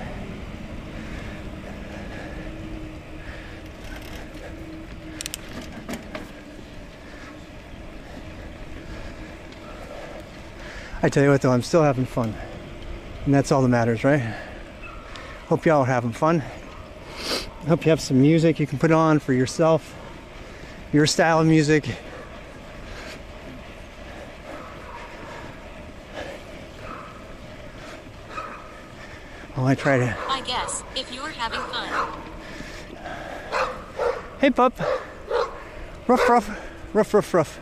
I tell you what though, I'm still having fun. And that's all that matters, right? Hope y'all are having fun. Hope you have some music you can put on for yourself, your style of music. Well, I try to. I guess, if you're having fun. Hey pup. Ruff, ruff, ruff, ruff, ruff.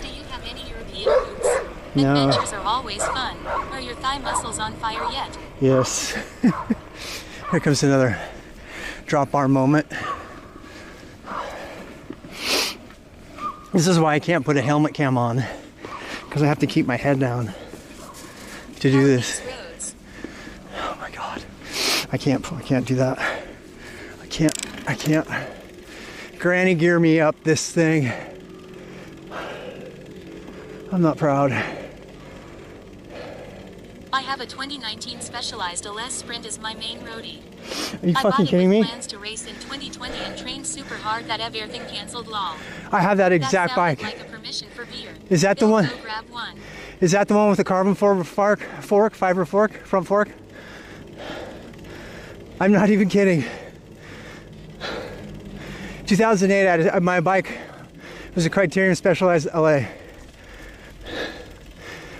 Do you have any European boots? No. Adventures are always fun. Are your thigh muscles on fire yet? Yes. Here comes another drop bar moment. This is why I can't put a helmet cam on, because I have to keep my head down to do this. Roads. Oh my god. I can't do that. I can't. Granny gear me up this thing. I'm not proud. I have a 2019 Specialized LS Sprint as my main roadie. Are you I fucking bought it kidding with me? plans to race in 2020 and train super hard that everything canceled lol. I have that That exact sounded bike. like a permission for beer. Is that the Bill, one? go grab one. Is that the one with the carbon fiber fork, front fork? I'm not even kidding. 2008, my bike was a Criterion Specialized LA.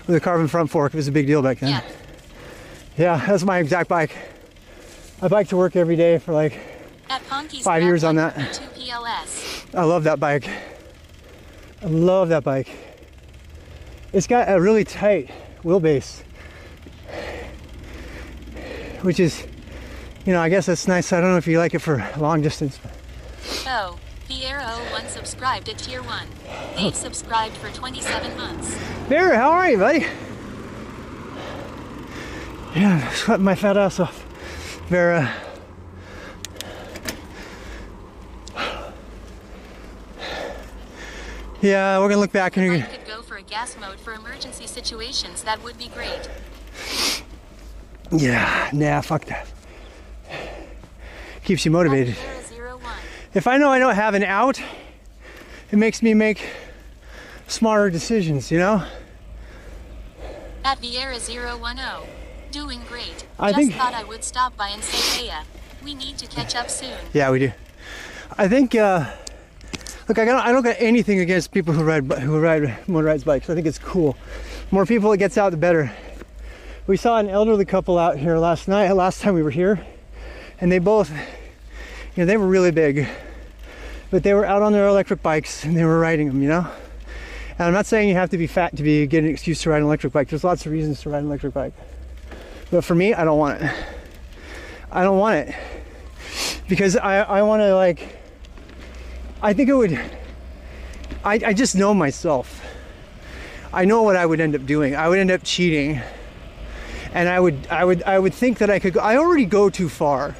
with a carbon front fork. It was a big deal back then. Yep. Yeah, that's my exact bike. I bike to work every day for like At Ponky's 5 years on that. 2 PLS. I love that bike. I love that bike. It's got a really tight wheelbase, which is, you know, I guess that's nice. I don't know if you like it for long distance. Oh, Fiero 1 subscribed at tier 1. They subscribed for 27 months. Bear, how are you, buddy? Yeah, I'm sweating my fat ass off. Vera. Yeah, we're gonna look back and you're If I gonna... could go for a gas mode for emergency situations, that would be great. Yeah, nah, fuck that. Keeps you motivated. Fiero 01. If I know I don't have an out, it makes me make smarter decisions, you know? At Viera 010. Doing great. I Just think- thought I would stop by and say hey. We need to catch up soon. Yeah, we do. I think, look, I don't got anything against people who ride motorized bikes. I think it's cool. More people it gets out, the better. We saw an elderly couple out here last time we were here, and they both, you know, they were really big, but they were out on their electric bikes and they were riding them, you know? And I'm not saying you have to be fat to get an excuse to ride an electric bike. There's lots of reasons to ride an electric bike. But for me, I don't want it. I don't want it. Because I want to, like, I think it would, I just know myself. I know what I would end up doing. I would end up cheating. And I would think that I could go, I already go too far.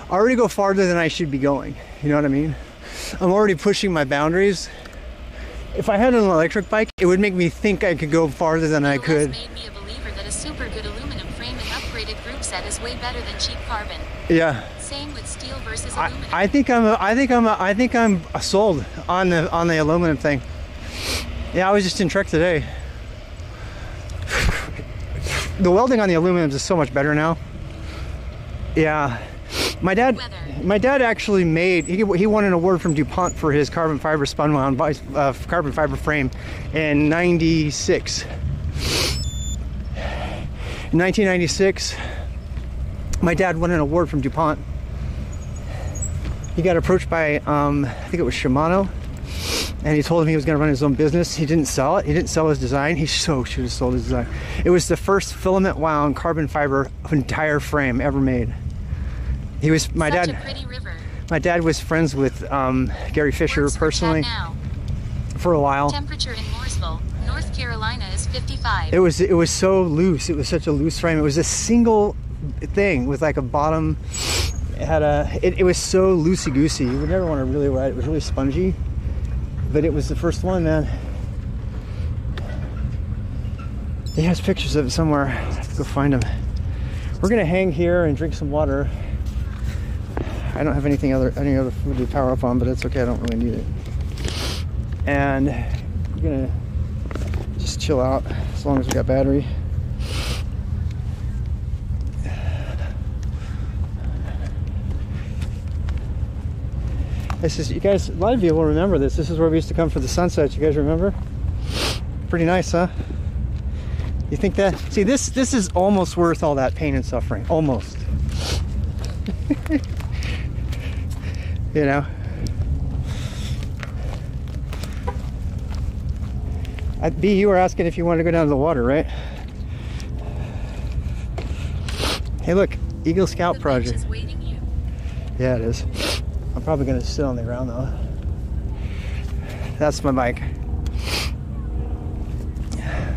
I already go farther than I should be going. You know what I mean? I'm already pushing my boundaries. If I had an electric bike, it would make me think I could go farther than I It could. made me a believer that a super good aluminum frame and upgraded group set is way better than cheap carbon. Yeah. Same with steel versus aluminum. I think I'm sold on the aluminum thing. Yeah, I was just in Trek today. The welding on the aluminum is so much better now. Yeah, my dad actually made, he won an award from DuPont for his carbon fiber spun wound carbon fiber frame in '96. In 1996, my dad won an award from DuPont. He got approached by, I think it was Shimano, and he told him he was going to run his own business. He didn't sell it. He didn't sell his design. He so should have sold his design. It was the first filament wound carbon fiber entire frame ever made. He was my Such dad. a pretty river. My dad was friends with Gary Fisher Works for personally Chad now. for a while. Temperature in Mooresville, North Carolina is 55. It was so loose. It was such a loose frame. It was a single thing with like a bottom. It had it was so loosey goosey. You would never want to really ride it. It was really spongy, but it was the first one, man. He has pictures of it somewhere. I have to go find them. We're gonna hang here and drink some water. I don't have any other food to power up on, but it's okay. I don't really need it. And we're gonna just chill out as long as we got battery. This is, you guys, a lot of you will remember this. This is where we used to come for the sunsets. You guys remember? Pretty nice, huh? You think that? See, this is almost worth all that pain and suffering. Almost. You know? B, you were asking if you wanted to go down to the water, right? Hey, look, Eagle Scout The project. bench is waiting you. Yeah, it is. I'm probably gonna sit on the ground though. That's my bike.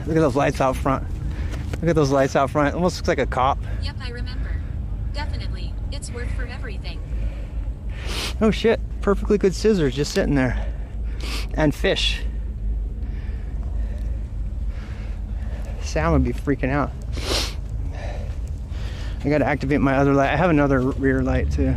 Look at those lights out front. Look at those lights out front. It almost looks like a cop. Yep, I remember. Definitely. It's worth for everything. Oh shit, perfectly good scissors just sitting there. And fish. Sam would be freaking out. I gotta activate my other light. I have another rear light too.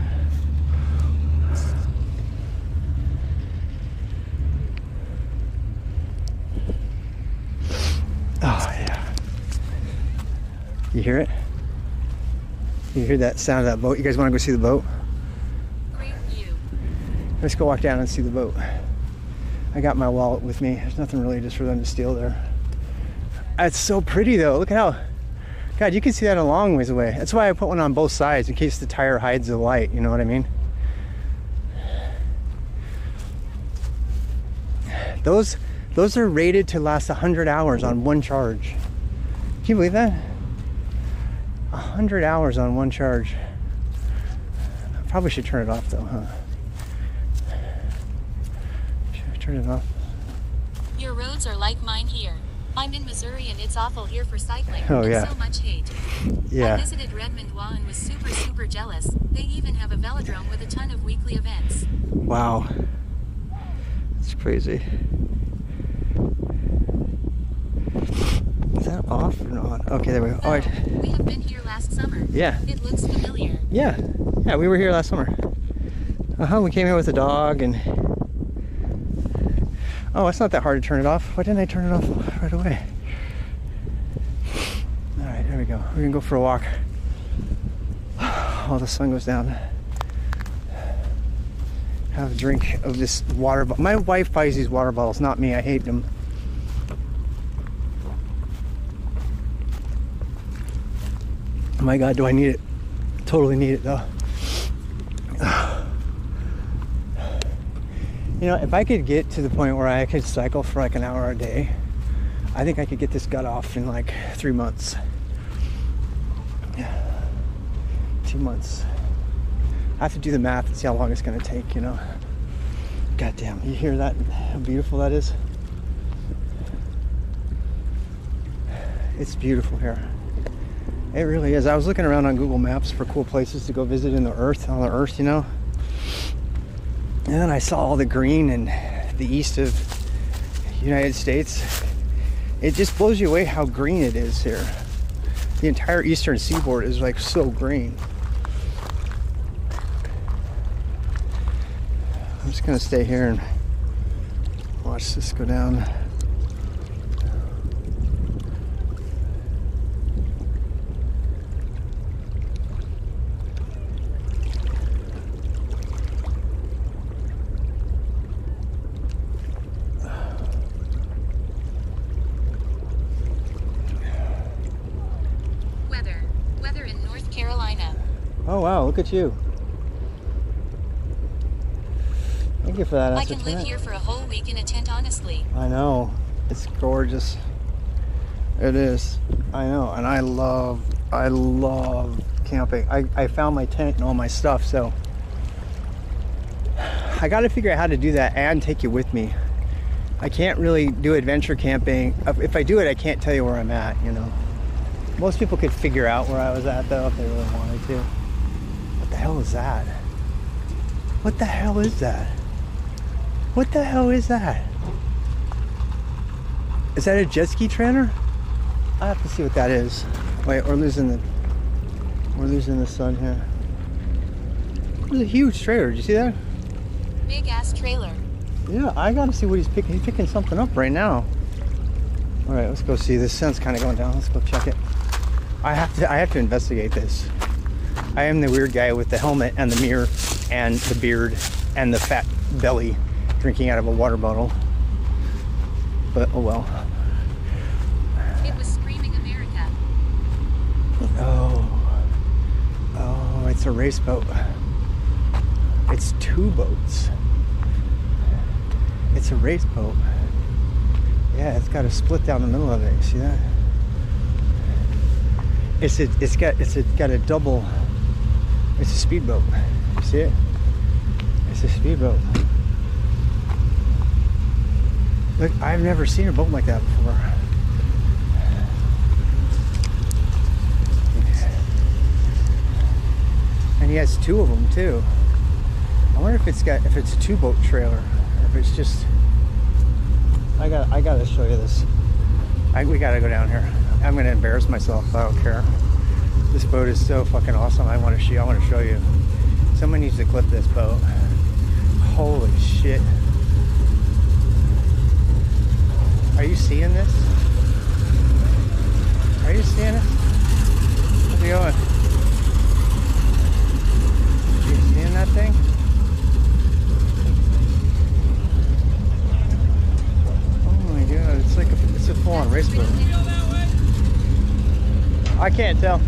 Oh yeah. You hear it? You hear that sound of that boat? You guys wanna go see the boat? Great view. Let's go walk down and see the boat. I got my wallet with me. There's nothing really just for them to steal there. It's so pretty though. Look at how, God, you can see that a long ways away. That's why I put one on both sides in case the tire hides the light, you know what I mean? Those are rated to last 100 hours on one charge. Can you believe that? 100 hours on one charge. I probably should turn it off though, huh? Should I turn it off? Your roads are like mine here. I'm in Missouri and it's awful here for cycling. Oh, and yeah. so much hate. Yeah. I visited Redmond and was super jealous. They even have a velodrome with a ton of weekly events. Wow. That's crazy. Is that off or not? Okay, there we go. All right. We have been here last summer. Yeah. It looks familiar. Yeah. Yeah, we were here last summer. We came here with a dog and... Oh, it's not that hard to turn it off. Why didn't I turn it off right away? All right, there we go. We're gonna go for a walk while the sun goes down. Have a drink of this water bottle. My wife buys these water bottles, not me. I hate them. Oh my God, do I need it? Totally need it though. You know, if I could get to the point where I could cycle for like an hour a day, I think I could get this gut off in like 3 months. 2 months. I have to do the math and see how long it's gonna take, you know. God damn, you hear that? How beautiful that is? It's beautiful here. It really is. I was looking around on Google Maps for cool places to go visit on the earth, you know. And then I saw all the green in the east of the United States. It just blows you away how green it is here. The entire eastern seaboard is like so green. I'm just gonna stay here and watch this go down. Weather in North Carolina. Oh wow, look at you. Thank you for that. I can live here for a whole week in a tent, honestly. I know. It's gorgeous. It is. I know. And I love camping. I found my tent and all my stuff, so I got to figure out how to do that and take you with me. I can't really do adventure camping. If I do it, I can't tell you where I'm at, you know. Most people could figure out where I was at, though, if they really wanted to. What the hell is that? What the hell is that? What the hell is that? Is that a jet ski trailer? I have to see what that is. Wait, we're losing the sun here. It's a huge trailer. Did you see that? Big ass trailer. Yeah, I gotta see what he's picking. He's picking something up right now. All right, let's go see. The sun's kind of going down. Let's go check it. I have to investigate this. I am the weird guy with the helmet and the mirror and the beard and the fat belly drinking out of a water bottle. But oh well. It was screaming America. Oh, it's a race boat. It's 2 boats. It's a race boat. Yeah, it's got a split down the middle of it. You see that? It's got a double. It's a speedboat. You see it? It's a speedboat. Look, I've never seen a boat like that before. And he has 2 of them too. I wonder if it's a 2-boat trailer, or if it's just. I gotta show you this. We gotta go down here. I'm gonna embarrass myself. I don't care. This boat is so fucking awesome. I want to show you. Someone needs to clip this boat. Holy shit! Are you seeing this? Are you seeing it? How's it going? Are you seeing that thing? Oh my god! It's a full-on race boat. I can't tell.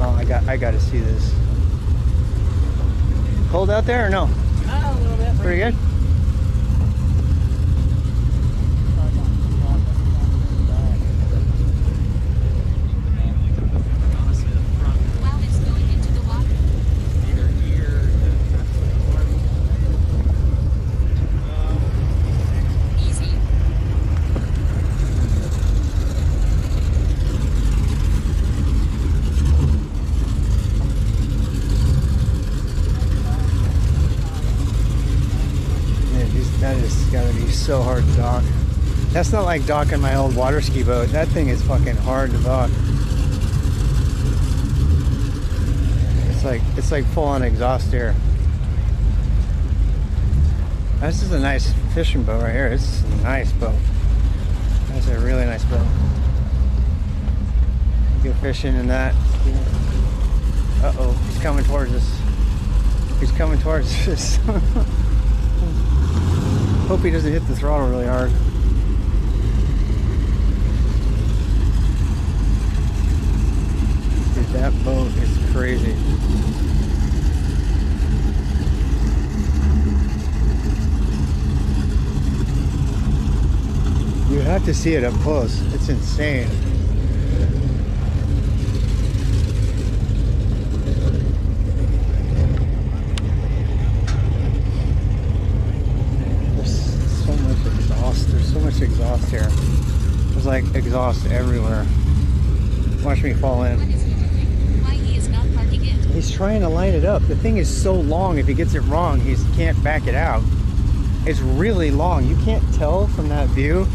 Oh, I got to see this. Cold out there or no? A little bit. Pretty good. While it's going into the water. Easy. That is gotta be so hard to dock. That's not like docking my old water ski boat. That thing is fucking hard to dock. It's like full on exhaust air. This is a nice fishing boat right here. It's a nice boat. That's a really nice boat. Go fishing in that. Uh-oh, he's coming towards us. He's coming towards us. Hope he doesn't hit the throttle really hard. Dude, that boat is crazy. You have to see it up close. It's insane. There's so much exhaust here. There's like exhaust everywhere. Watch me fall in. What is he doing? Why he is not parking it? He's trying to line it up. The thing is so long, if he gets it wrong, he can't back it out. It's really long. You can't tell from that view,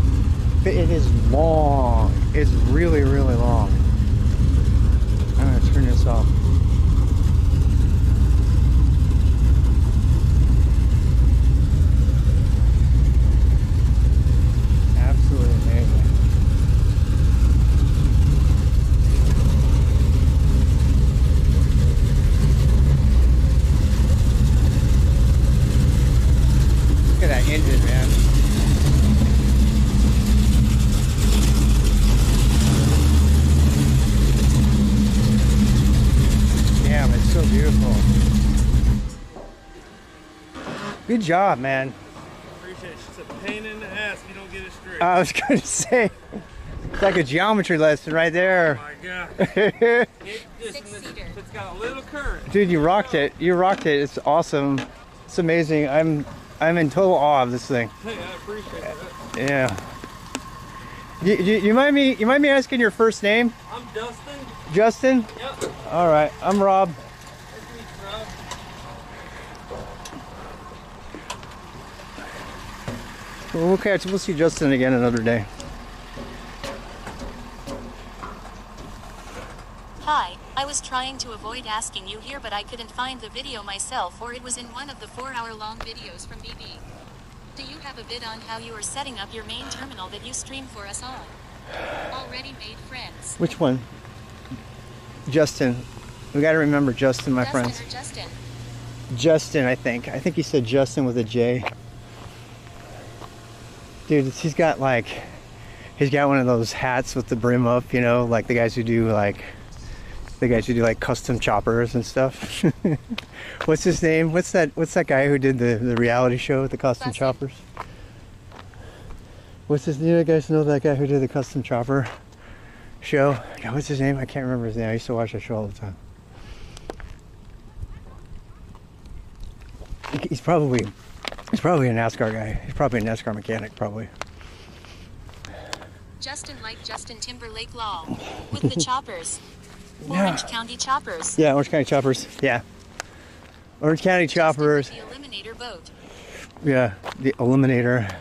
but it is long. It's really, really long. I'm gonna turn this off. Absolutely amazing. Look at that engine, man. Damn, it's so beautiful. Good job, man. Appreciate it. It's a pain in the ass if you don't get it straight. I was going to say, it's like a geometry lesson right there. Oh my god. It's got a little current. Dude, you rocked it. You rocked it. It's awesome. It's amazing. I'm in total awe of this thing. Hey, I appreciate that. Yeah. You mind me asking your first name? I'm Dustin. Justin? Yep. All right. I'm Rob. Nice to meet you, Rob. We'll see Justin again another day. Hi, I was trying to avoid asking you here, but I couldn't find the video myself, or it was in one of the 4-hour-long videos from BB. Do you have a bit on how you are setting up your main terminal that you stream for us on? Already made friends. Which one? Justin. We got to remember Justin, my friends. Justin or Justin? Justin, I think. I think he said Justin with a J. Dude, he's got one of those hats with the brim up, you know, like the guys who do like custom choppers and stuff. What's his name? What's that guy who did the reality show with the custom choppers? What's his name? You guys know that guy who did the custom chopper show? God, what's his name? I can't remember his name. I used to watch that show all the time. He's probably a NASCAR guy. He's probably a NASCAR mechanic, probably. Justin like Justin Timberlake Law. With the choppers. Orange County choppers. Yeah, Orange County choppers. Yeah. Orange County choppers. The Eliminator boat. Yeah, the Eliminator.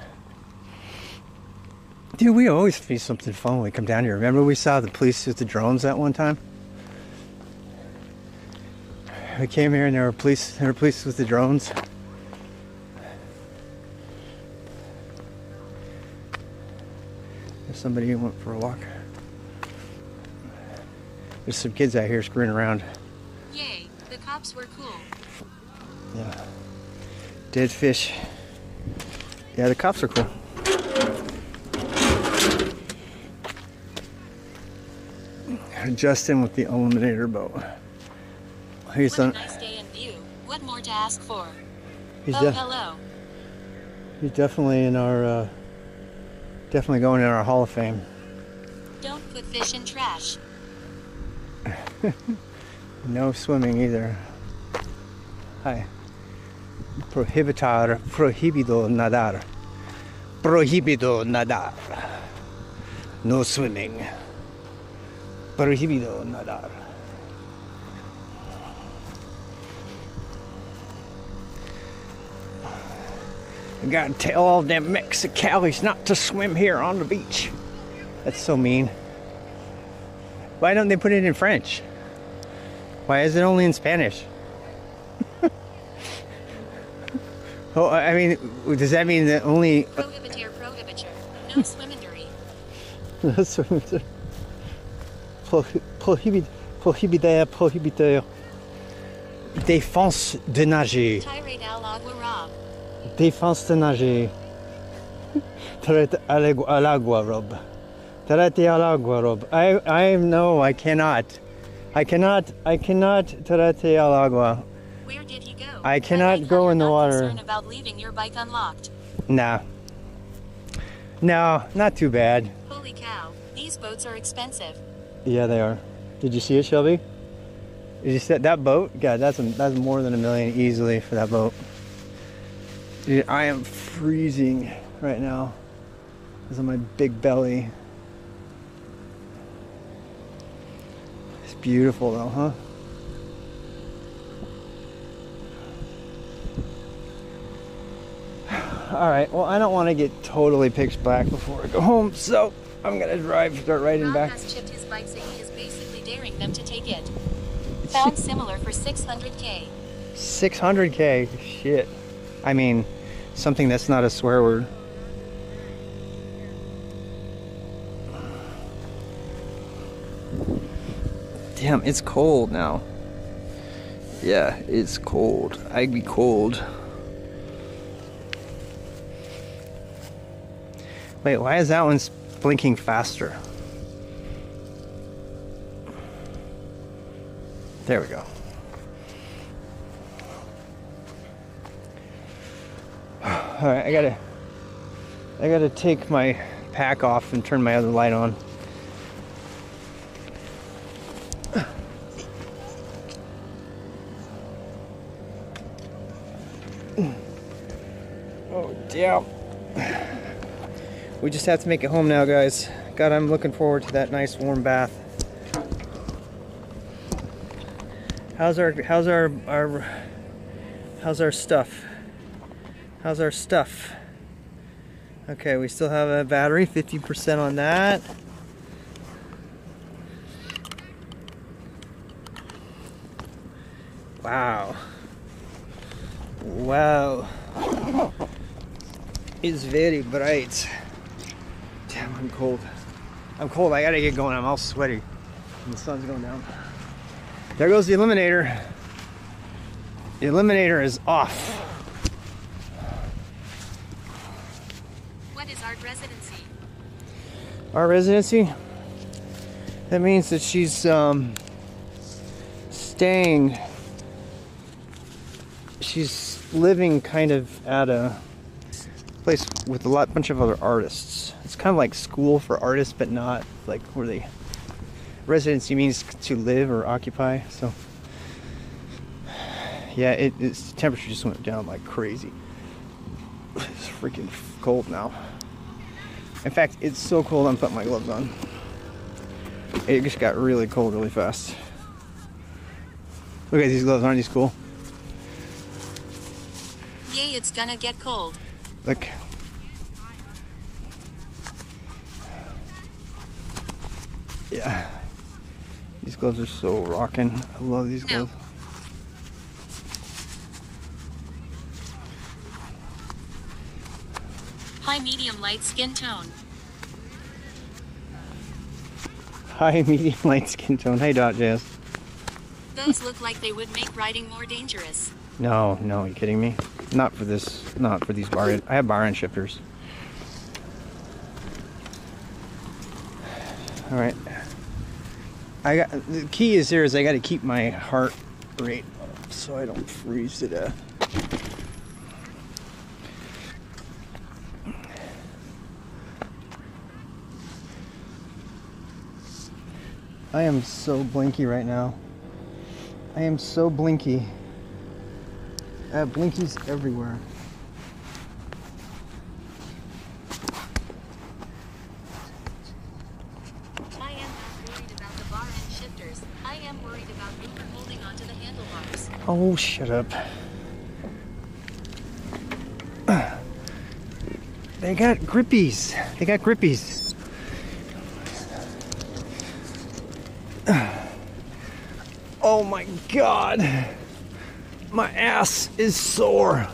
Dude, we always see something fun when we come down here. Remember we saw the police with the drones that one time? We came here and there were police with the drones. There's somebody who went for a walk. There's some kids out here screwing around. Yay, the cops were cool. Yeah. Dead fish. Yeah, the cops are cool. Justin with the Eliminator boat. He's What a done. nice day in view. What more to ask for? He's, Oh, hello. he's definitely in our. Definitely going in our Hall of Fame. Don't put fish in trash. No swimming either. Hi. Prohibido nadar. Prohibido nadar. No swimming. Prohibido nadar. I gotta tell all them Mexicali's not to swim here on the beach. That's so mean. Why don't they put it in French? Why is it only in Spanish? Oh, I mean, does that mean that only... Prohibitor, prohibitor. No swimmindery. Prohibiteur. Défense de nager. Tirade al agua rob. Défense de nager. Traite al agua, Rob. Traite al agua, Rob. No, I cannot. I cannot traite al agua. Where did he go? I cannot go in the water. Concerned about leaving your bike unlocked. Nah. No, not too bad. Holy cow, these boats are expensive. Yeah, they are. Did you see it, Shelby? Did you see that boat? God, that's more than $1 million easily for that boat. Dude, I am freezing right now because of my big belly. It's beautiful though, huh? All right, well, I don't want to get totally pitch black before I go home, so I'm gonna start riding Rob back. has chipped his bike saying he is basically daring them to take it. Found similar for 600K. 600K, shit. I mean, something that's not a swear word. Damn, it's cold now. Yeah, it's cold. I'd be cold. Wait, why is that one blinking faster? There we go. All right, I gotta take my pack off and turn my other light on. Oh, damn. We just have to make it home now, guys. God, I'm looking forward to that nice warm bath. How's our stuff? How's our stuff? Okay, we still have a battery, 50% on that. Wow. Wow. It's very bright. Damn, I'm cold. I'm cold. I gotta get going. I'm all sweaty. And the sun's going down. There goes the Eliminator. The Eliminator is off. What is our residency? Our residency? That means that she's staying. She's living kind of at a place with a bunch of other artists. It's kind of like school for artists, but not like where they. Residency means to live or occupy, so yeah, its temperature just went down like crazy. It's freaking cold now. In fact, it's so cold I'm putting my gloves on. It just got really cold really fast. Look at these gloves, aren't these cool? Yay, it's gonna get cold. Look. Yeah. These gloves are so rocking. I love these gloves. High, medium, light skin tone. High, medium, light skin tone. Hey, Jazz. Those look like they would make riding more dangerous. No, are you kidding me? Not for this, not for these bar. I have bar end shifters. All right. The key is I got to keep my heart rate up so I don't freeze to death. I am so blinky right now. I am so blinky. I have blinkies everywhere. I am not worried about the bar end shifters. I am worried about Boomer holding onto the handlebars. Oh, shut up. They got grippies. They got grippies. Oh my God. My ass is sore.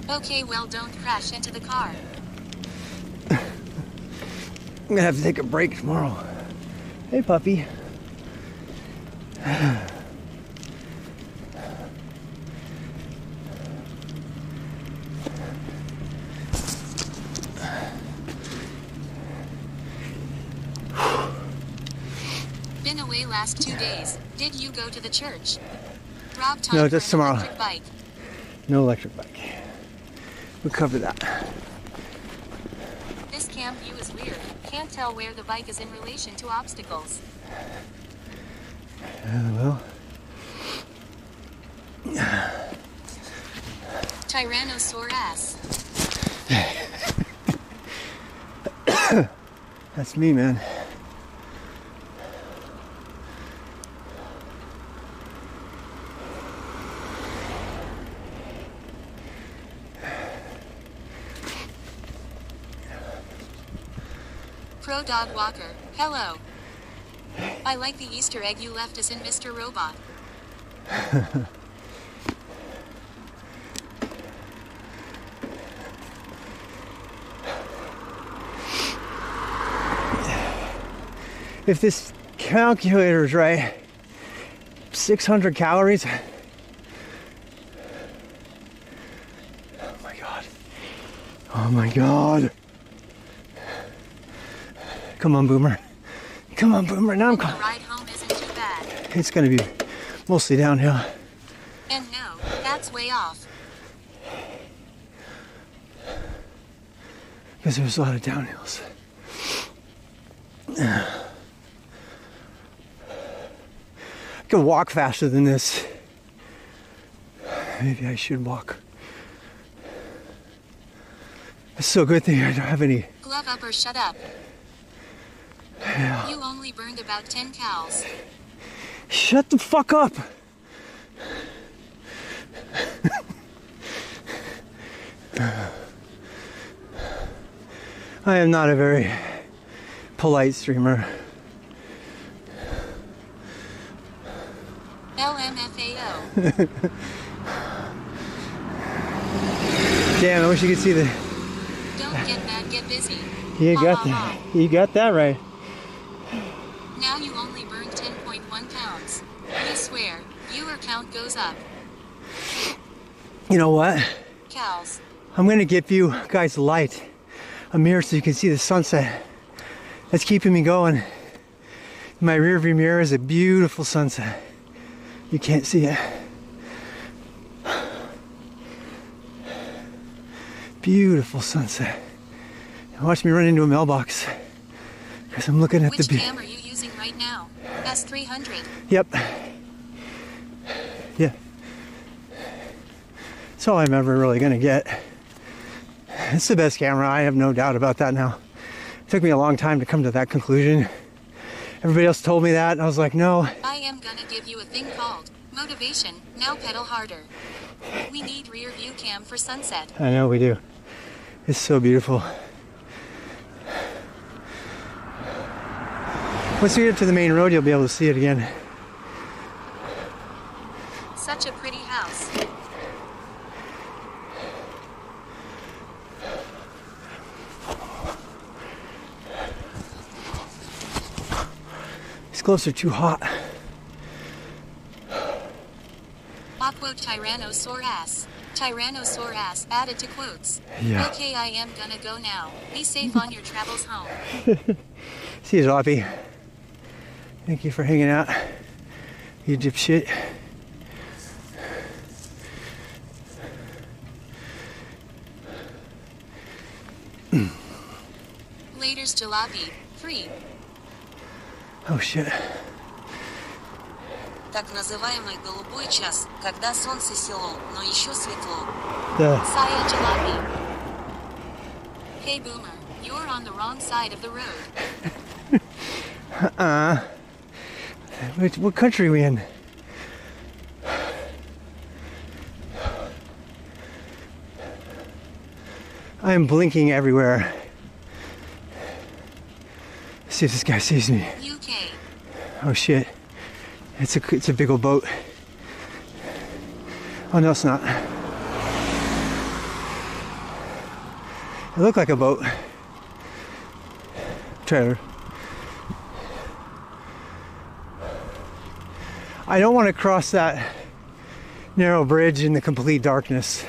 Okay, well, don't crash into the car. I'm gonna have to take a break tomorrow. Hey, puppy. Been away last 2 days. Did you go to the church? Rob, time No, for just an tomorrow. electric bike. No electric bike. We'll cover that. This cam view is weird. Can't tell where the bike is in relation to obstacles. Well. Tyrannosaurus. That's me, man. Pro Dog Walker. Hello. I like the Easter egg you left us in Mr. Robot. If this calculator is right, 600 calories. Oh my God. Oh my God. Come on, Boomer. Come on, Boomer. Now I'm The ride home isn't too bad. It's gonna be mostly downhill. And no, that's way off. Because there's a lot of downhills. I could walk faster than this. Maybe I should walk. It's so good thing I don't have any. Glove up or shut up. Yeah. You only burned about 10 cows. Shut the fuck up. I am not a very polite streamer. LMFAO. Damn, I wish you could see the. Don't get mad, get busy. You Ha, got ha, that. ha. You got that right. Now you only burned 10.1 pounds. We swear, viewer count goes up. You know what? Cows. I'm gonna give you guys a light, a mirror, so you can see the sunset. That's keeping me going. My rear view mirror is a beautiful sunset. You can't see it. Beautiful sunset. Watch me run into a mailbox because I'm looking at Which the. cam are you using right now? S300. Yep. Yeah. That's all I'm ever really gonna get. It's the best camera, I have no doubt about that now. It took me a long time to come to that conclusion. Everybody else told me that, and I was like, no. I am gonna give you a thing called motivation. Now pedal harder. We need rear view cam for sunset. I know we do. It's so beautiful. Once we get to the main road, you'll be able to see it again. Such a pretty house. clothes are too hot. Quote Tyrannosaurus. Tyrannosaurus added to quotes. Yeah. Okay, I am gonna go now. Be safe on your travels home. See you, Zoppy. Thank you for hanging out, you dipshit. Later's jalopy. Free. Oh shit. Так называемый голубой час, когда солнце село, но еще светло. The Saya jalopy. Hey boomer, you're on the wrong side of the road. what country are we in? I am blinking everywhere. See if this guy sees me. UK. Oh shit. It's a big old boat. Oh no, it's not. It looked like a boat. Trailer. I don't want to cross that narrow bridge in the complete darkness.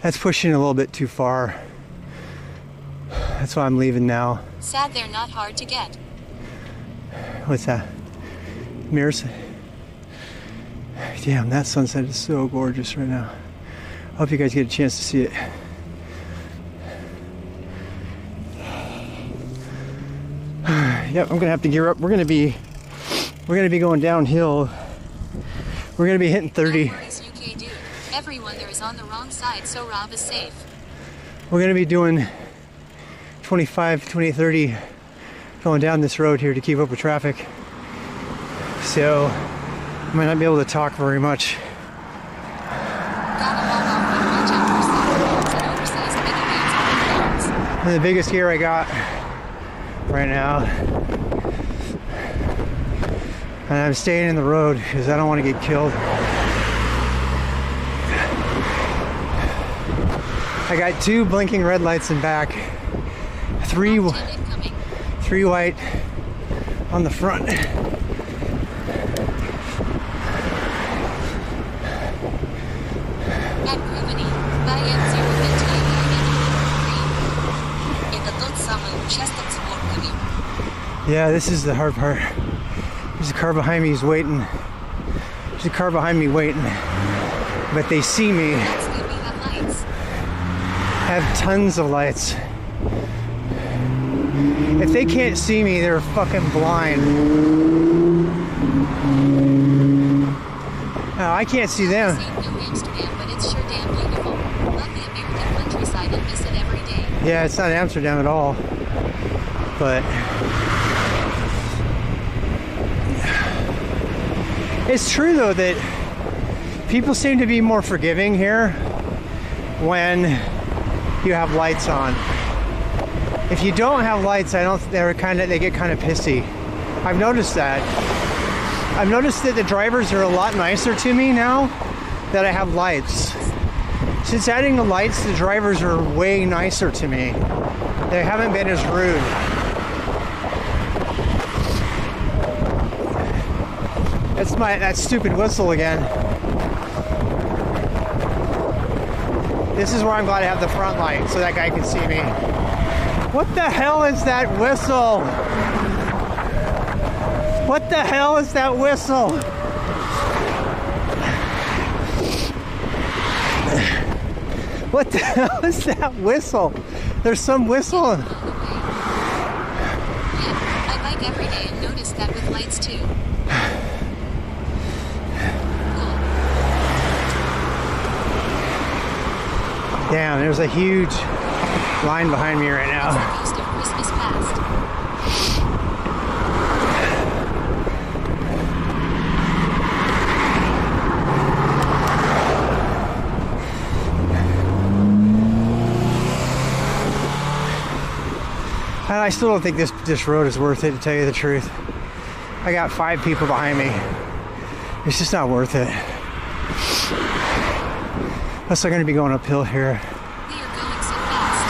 That's pushing a little bit too far. That's why I'm leaving now. Sad they're not hard to get. What's that? Mirrors? Damn, that sunset is so gorgeous right now. I hope you guys get a chance to see it. Yep, I'm gonna have to gear up. We're gonna be going downhill. We're gonna be hitting 30. No worries, UK dude. Everyone there is on the wrong side, so Rob is safe. We're gonna be doing 25, 20, 30 going down this road here to keep up with traffic. So I might not be able to talk very much. Gotta hold off and watch out for cyclones and oversized minivans on the roads. And the biggest gear I got right now. And I'm staying in the road because I don't want to get killed. I got 2 blinking red lights in back, 3 incoming. 3 white on the front. At Gruvany, Bayern 058 Это тот самый участок с горками. Yeah, this is the hard part. There's a car behind me who's waiting. There's a car behind me waiting. But they see me. That's good we have lights. Have tons of lights. If they can't see me, they're fucking blind. I can't see them. Seen New Amsterdam, but it's sure damn beautiful. Love the American countryside and miss it every day. Yeah, it's not Amsterdam at all. But it's true though that people seem to be more forgiving here when you have lights on. If you don't have lights, they get kind of pissy. I've noticed that. I've noticed that the drivers are a lot nicer to me now that I have lights. Since adding the lights, the drivers are way nicer to me. They haven't been as rude. That's that stupid whistle again. This is where I'm glad I have the front light so that guy can see me. What the hell is that whistle? What the hell is that whistle? What the hell is that whistle? There's some whistle. Yeah, I bike every day and noticed that with lights too. Cool. Damn, there's a huge line behind me right now. East of Christmas past. And I still don't think this road is worth it, to tell you the truth. I got 5 people behind me. It's just not worth it. Plus I'm going to be going uphill here. We are going so fast.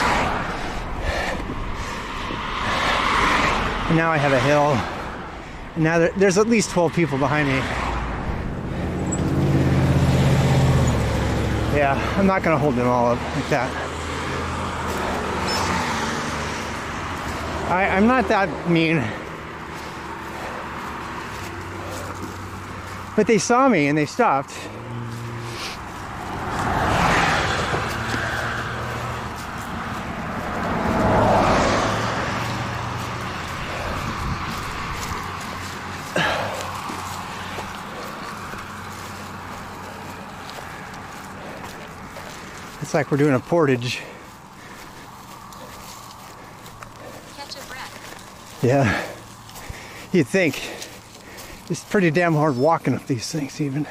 And now I have a hill And now there's at least 12 people behind me. Yeah, I'm not gonna hold them all up like that. I'm not that mean. But they saw me and they stopped. It's like we're doing a portage. Catch a breath. Yeah, you'd think. It's pretty damn hard walking up these things even.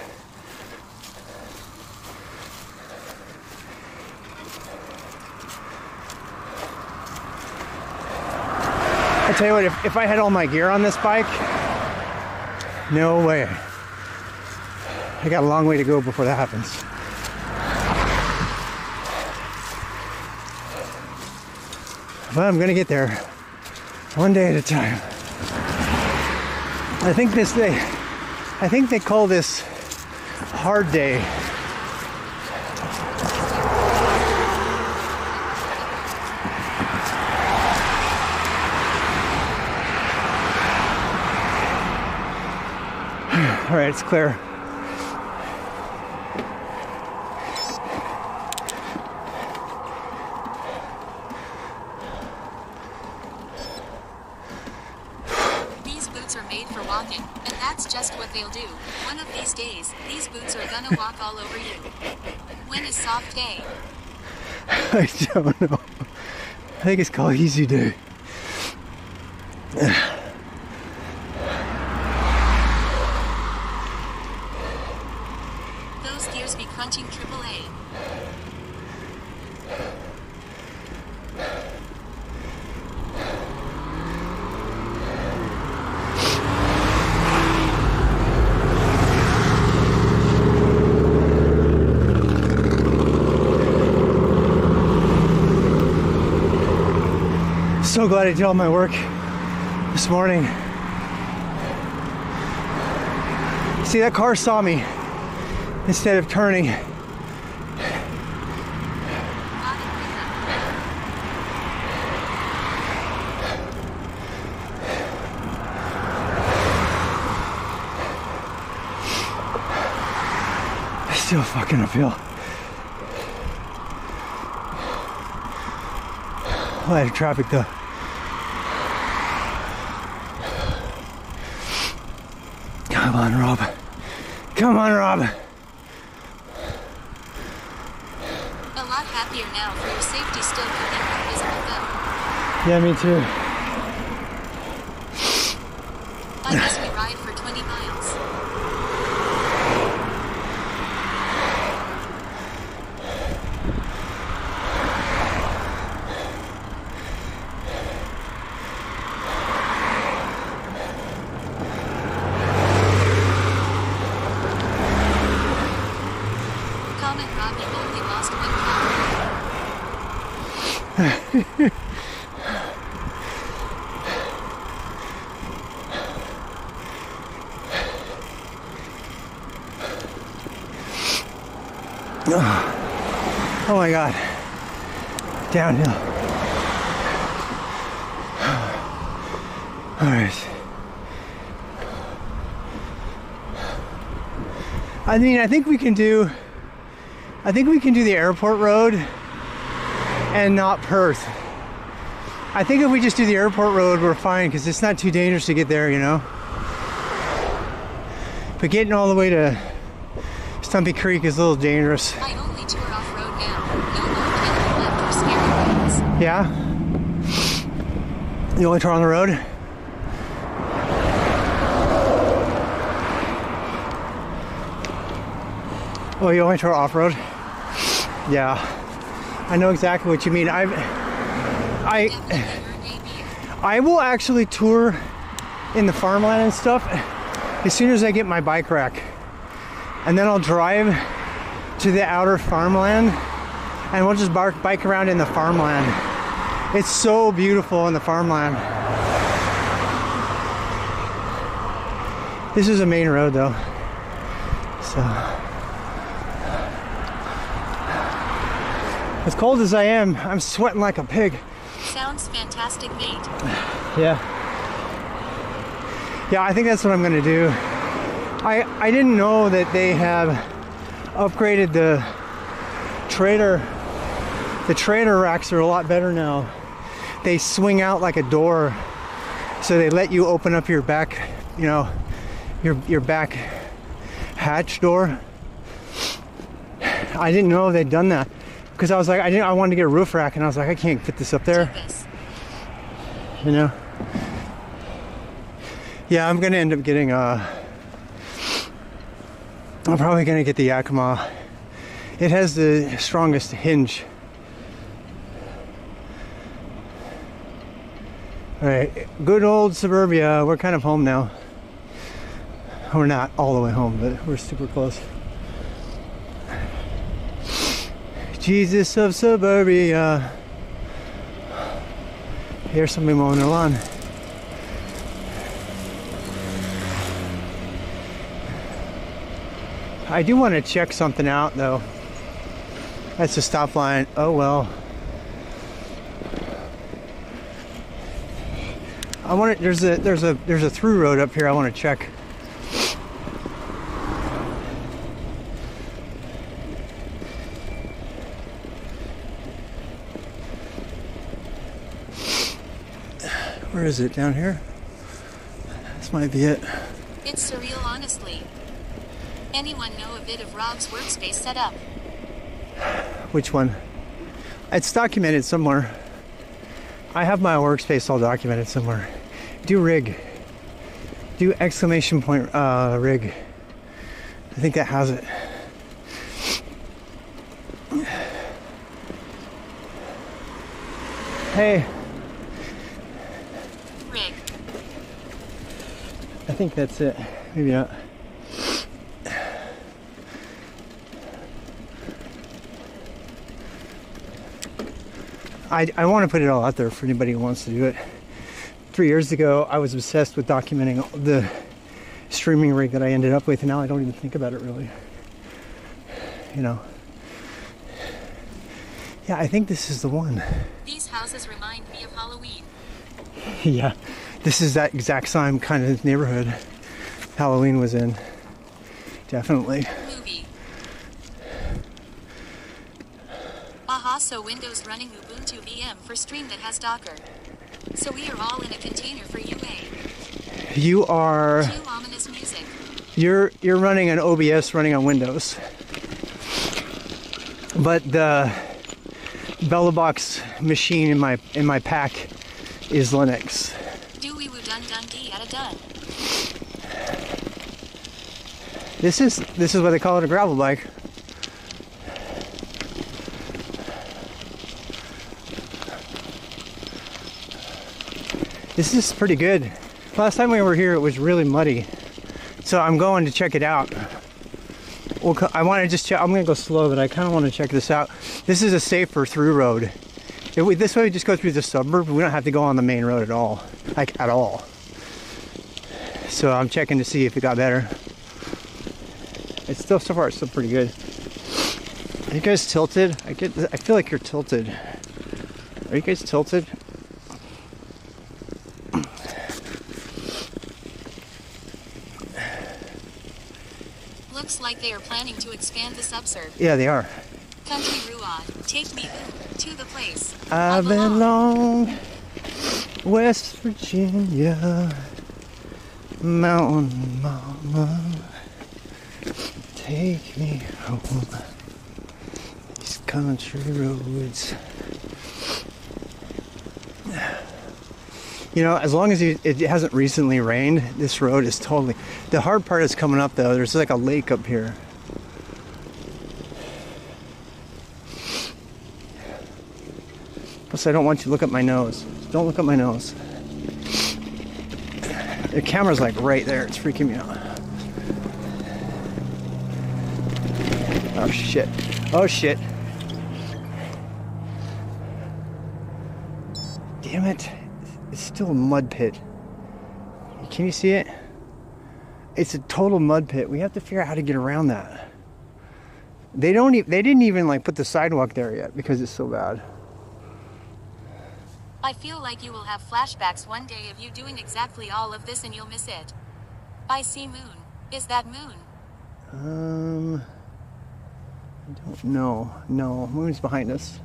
I tell you what, if I had all my gear on this bike, no way. I got a long way to go before that happens. But I'm gonna get there one day at a time. I think they call this hard day. All right, it's clear. These boots are made for walking, and that's just what they'll do. One of these days, these boots are gonna walk all over you. When is soft day? I don't know. I think it's called Easy Day. Those gears be crunching AAA. So glad I did all my work this morning. See, that car saw me instead of turning. Still fucking uphill. A lot of traffic though. Come on, Rob. Come on, Rob. A lot happier now for your safety still keeping invisible though. Yeah, me too. I guess we ride for 20 miles. Comment Rob, you only lost one pound. Oh my God. Downhill. All right. I think we can do the airport road and not Perth. I think if we just do the airport road, we're fine because it's not too dangerous to get there, you know. But getting all the way to Stumpy Creek is a little dangerous. I only tour off-road now. No more canyon left or scary roads. Yeah? You only tour on the road? Oh, you only tour off-road? Yeah. I know exactly what you mean. I will actually tour in the farmland and stuff as soon as I get my bike rack. And then I'll drive to the outer farmland and we'll just bike around in the farmland. It's so beautiful in the farmland. This is a main road though. So as cold as I am, I'm sweating like a pig. Sounds fantastic, mate. Yeah. Yeah, I think that's what I'm gonna do. I didn't know that they have upgraded the trailer. The trailer racks are a lot better now. They swing out like a door, so they let you open up your back, you know, your back hatch door. I didn't know they'd done that because I was like, I wanted to get a roof rack, and I was like, I can't fit this up there. You know. Yeah, I'm gonna end up getting I'm probably gonna get the Yakima. It has the strongest hinge. All right, good old suburbia. We're kind of home now. We're not all the way home, but we're super close. Jesus of suburbia. Here's somebody mowing their lawn. I do want to check something out though. That's a stop line. Oh well. I want to, there's a through road up here I want to check. Where is it? Down here? This might be it. It's surreal, honestly. Anyone know a bit of Rob's workspace setup? Which one? It's documented somewhere. I have my workspace all documented somewhere. Do rig. Do exclamation point rig. I think that has it. Hey. Rig. I think that's it. Maybe not. I want to put it all out there for anybody who wants to do it. 3 years ago, I was obsessed with documenting the streaming rig that I ended up with, and now I don't even think about it really. You know. Yeah, I think this is the one. These houses remind me of Halloween. Yeah, this is that exact same kind of neighborhood Halloween was in. Definitely. Movie. Aha, so Windows running Ubuntu VM for stream that has Docker. So we are all in a container for UA. You are. Cue ominous music. You're running an OBS running on Windows. But the Bellabox machine in my pack is Linux. Dewey woo dun dun dee at a dun. This is what they call it, a gravel bike. This is pretty good. Last time we were here, it was really muddy. So I'm going to check it out. Well, I want to just check. I'm going to go slow, but I kind of want to check this out. This is a safer through road. This way we just go through the suburb. We don't have to go on the main road at all. Like, at all. So I'm checking to see if it got better. It's still, so far, it's still pretty good. Are you guys tilted? I feel like you're tilted. Are you guys tilted? Looks like they are planning to expand the subsurb. Yeah, they are. Country Ruad, take me to the place. I belong West Virginia, mountain mama, take me home. These country roads. You know, as long as it hasn't recently rained, this road is totally... The hard part is coming up, though. There's like a lake up here. Plus, I don't want you to look at my nose. Don't look at my nose. The camera's like right there. It's freaking me out. Oh, shit. Oh, shit. Damn it. It's still a mud pit. Can you see it? It's a total mud pit. We have to figure out how to get around that. They didn't even like put the sidewalk there yet because it's so bad. I feel like you will have flashbacks one day of you doing exactly all of this and you'll miss it. I see moon. Is that moon? I don't know. No, moon's behind us.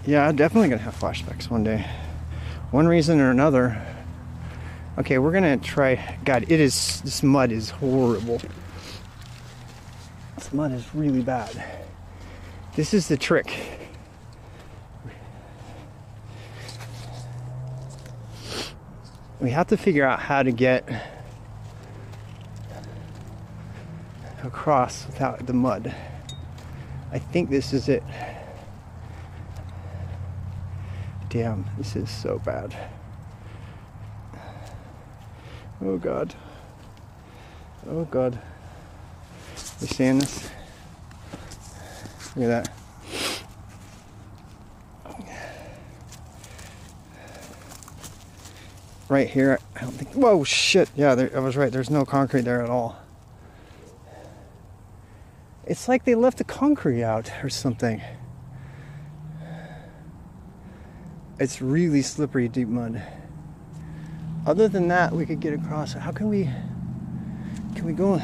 Yeah, definitely gonna have flashbacks one day. One reason or another. Okay, we're gonna try. God, this mud is horrible. This mud is really bad. This is the trick. We have to figure out how to get across without the mud. I think this is it. Damn, this is so bad. Oh God. Oh God. You seeing this? Look at that. Right here, I don't think. Whoa, shit. Yeah, I was right. There's no concrete there at all. It's like they left the concrete out or something. It's really slippery, deep mud. Other than that, we could get across. How can we go?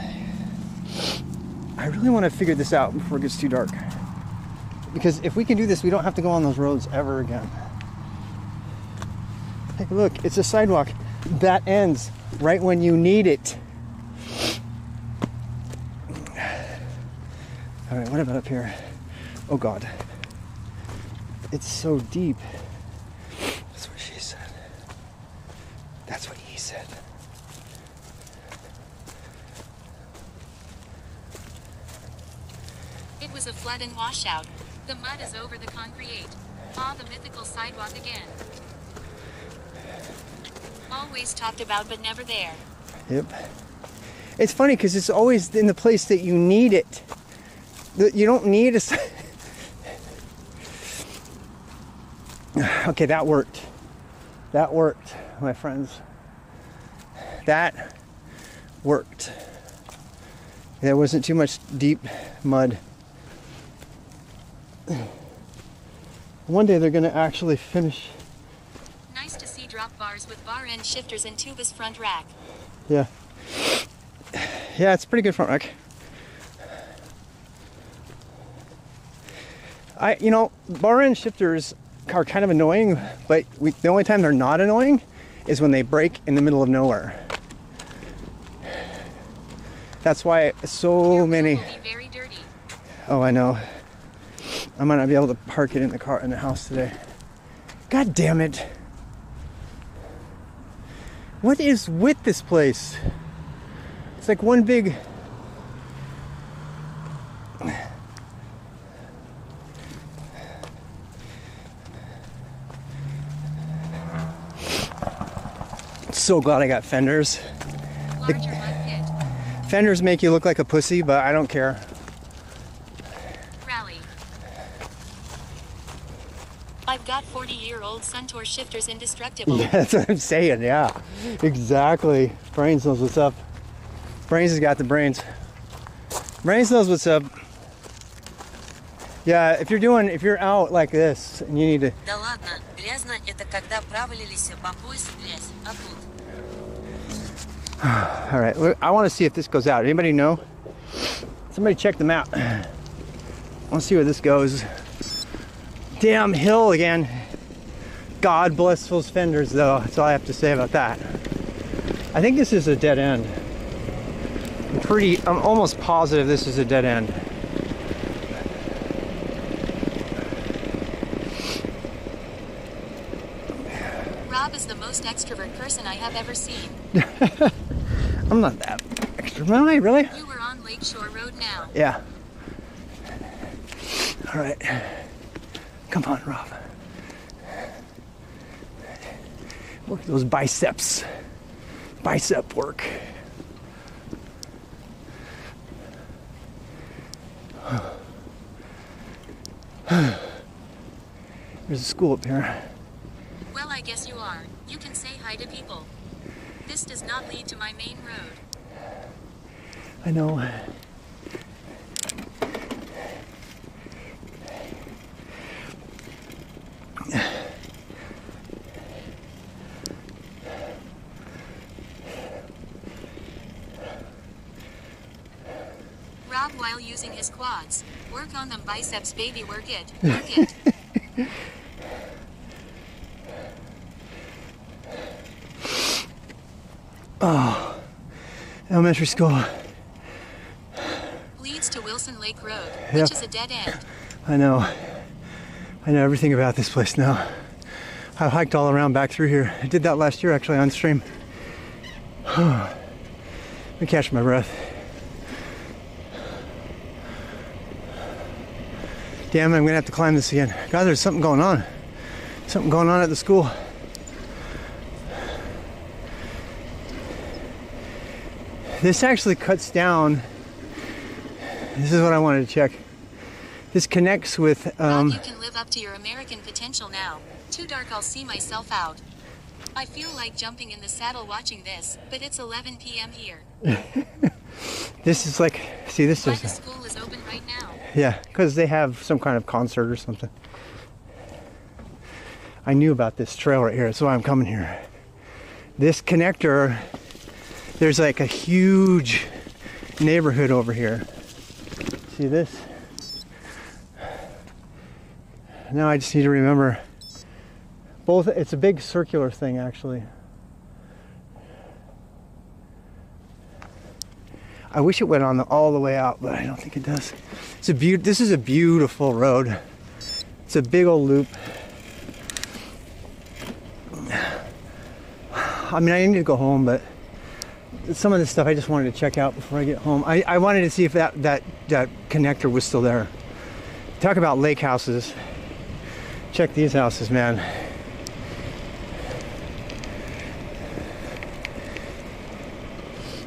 I really want to figure this out before it gets too dark. Because if we can do this, we don't have to go on those roads ever again. Take a look, it's a sidewalk that ends right when you need it. All right, what about up here? Oh God, it's so deep. That's what she said. That's what he said. It was a flood and washout. The mud is over the concrete. Ah, the mythical sidewalk again. Always talked about, but never there. Yep. It's funny because it's always in the place that you need it. You don't need a. Okay, that worked. That worked, my friends. That worked. There wasn't too much deep mud. One day they're going to actually finish. Nice to see drop bars with bar end shifters and tubeless front rack. Yeah. Yeah, it's a pretty good front rack. Bar end shifters are kind of annoying, but the only time they're not annoying is when they break in the middle of nowhere. That's why so many. Will be very dirty. Oh, I know. I might not be able to park it in the house today. God damn it. What is with this place? It's like one big. So glad I got fenders. Larger mud pit. Fenders make you look like a pussy, but I don't care. Rally. I've got 40-year-old Suntour shifters indestructible. Yeah, that's what I'm saying, yeah. Exactly. Brains knows what's up. Brains has got the brains. Brains knows what's up. Yeah, if you're out like this and you need to. Да ладно, грязно это когда провалились по пояс в грязь, а тут. All right, I want to see if this goes out. Anybody know? Somebody check the map. I want to see where this goes. Damn hill again. God bless those fenders, though. That's all I have to say about that. I think this is a dead end. I'm almost positive this is a dead end. Rob is the most extrovert person I have ever seen. I'm not that extra, am I really? You were on Lakeshore Road now. Yeah. All right. Come on, Rob. Work those biceps. Bicep work. There's a school up here. Well, I guess you are. You can say hi to people. This does not lead to my main road. I know. Rob while using his quads. Work on them biceps, baby, work it. Work it. Oh, elementary school. Leads to Wilson Lake Road, Yep. which is a dead end. I know. I know everything about this place now. I hiked all around back through here. I did that last year actually on stream. Let me catch my breath. Damn it, I'm gonna have to climb this again. God, there's something going on. Something going on at the school. This actually cuts down. This is what I wanted to check. This connects with Rob, you can live up to your American potential now. Too dark, I'll see myself out. I feel like jumping in the saddle watching this, but it's 11 p.m. here. this is like, see, this Why is, the school is open right now. yeah, because they have some kind of concert or something. I knew about this trail right here, that's why I'm coming here. This connector, there's like a huge neighborhood over here. See this? Now I just need to remember both. It's a big circular thing actually. I wish it went on all the way out, but I don't think it does. It's a this is a beautiful road. It's a big old loop. I mean, I need to go home, but some of this stuff I just wanted to check out before I get home. I wanted to see if that connector was still there. Talk about lake houses. Check these houses, man.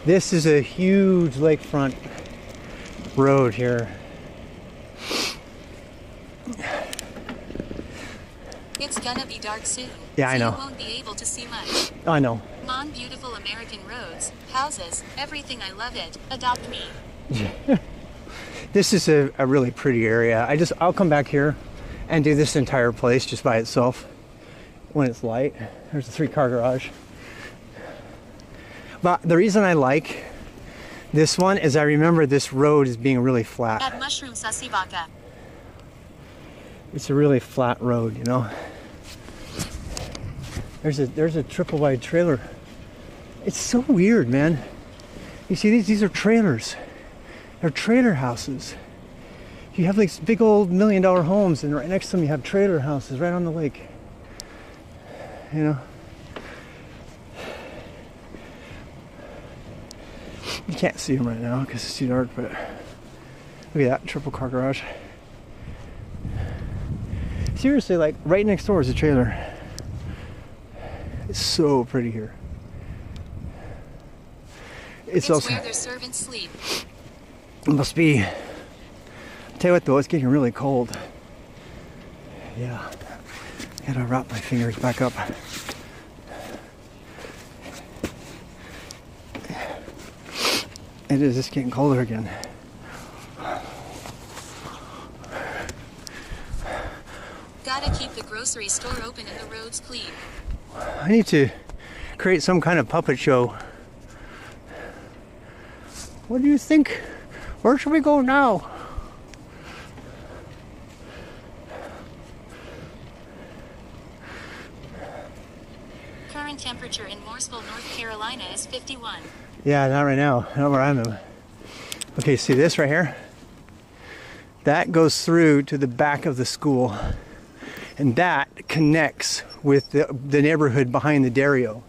This is a huge lakefront road here. It's gonna be dark soon. Yeah, I so know. You won't be able to see much. I know. Mon, beautiful American roads, houses, everything. I love it. Adopt me. This is a really pretty area. I'll come back here and do this entire place just by itself when it's light. There's a 3-car garage. But the reason I like this one is I remember this road as being really flat. Add mushroom sasibaka. It's a really flat road, you know. There's a triple wide trailer. It's so weird, man. You see these are trailers. They're trailer houses. You have like big old $1 million homes, and right next to them you have trailer houses right on the lake. You know. You can't see them right now because it's too dark, but look at that triple car garage. Seriously, like right next door is a trailer. It's so pretty here. It's also where their servants sleep. it must be. I'll tell you what though, it's getting really cold. Yeah. I gotta wrap my fingers back up. It is just getting colder again. Gotta keep the grocery store open and the roads clean. I need to create some kind of puppet show. What do you think? Where should we go now? Current temperature in Mooresville, North Carolina is 51. Yeah, not right now. Not where I'm at. Okay, see this right here? That goes through to the back of the school. And that connects with the neighborhood behind the Dario.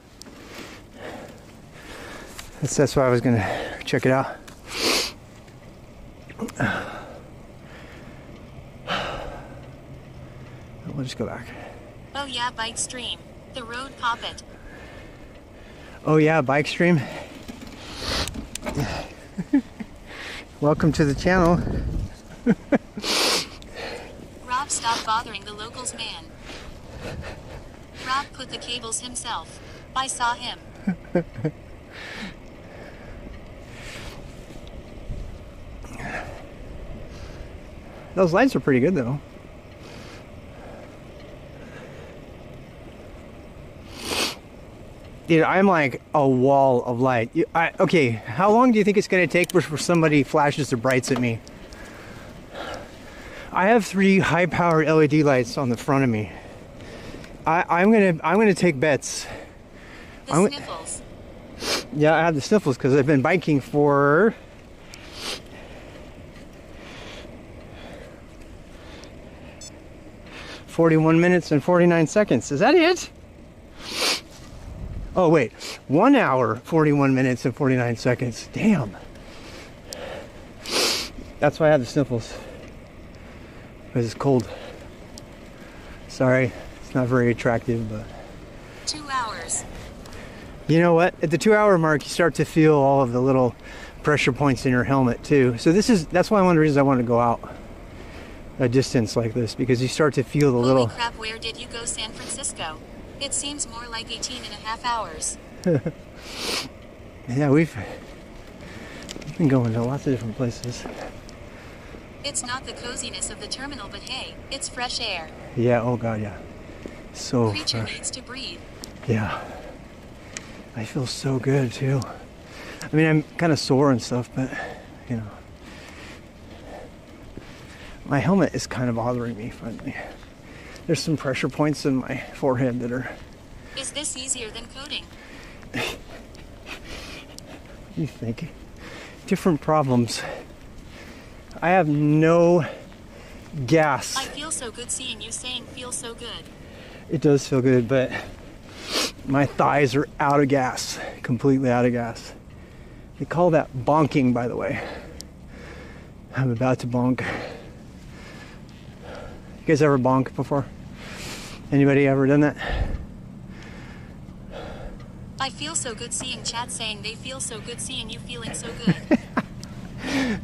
That's why I was gonna check it out. We'll just go back. Oh yeah, bike stream. The road poppet. Oh yeah, bike stream. Welcome to the channel. Rob, stop bothering the locals, man. Rob put the cables himself. I saw him. Those lights are pretty good though. Dude, I'm like a wall of light. Okay, how long do you think it's going to take before somebody flashes their brights at me? I have 3 high-powered LED lights on the front of me. I'm gonna take bets. The sniffles. Yeah, I have the sniffles because I've been biking for 41 minutes and 49 seconds. Is that it? Oh wait, 1 hour, 41 minutes and 49 seconds. Damn. That's why I have the sniffles. Because it's cold. Sorry, it's not very attractive, but 2 hours. you know what? At the 2 hour mark, you start to feel all of the little pressure points in your helmet too. So that's one of the reasons I want to go out a distance like this, because you start to feel the Holy little. crap, where did you go, San Francisco? It seems more like 18.5 hours. Yeah, we've been going to lots of different places. It's not the coziness of the terminal, but hey, it's fresh air. Yeah, oh god, yeah. So Creature fresh. needs to breathe. Yeah. I feel so good too. I mean, I'm kind of sore and stuff, but you know. My helmet is kind of bothering me finally. There's some pressure points in my forehead that are. Is this easier than coding? You think? Different problems. I have no gas. I feel so good seeing you saying feel so good. It does feel good, but my thighs are out of gas. Completely out of gas. They call that bonking, by the way. I'm about to bonk. You guys ever bonk before? Anybody ever done that? I feel so good seeing chat saying they feel so good seeing you feeling so good.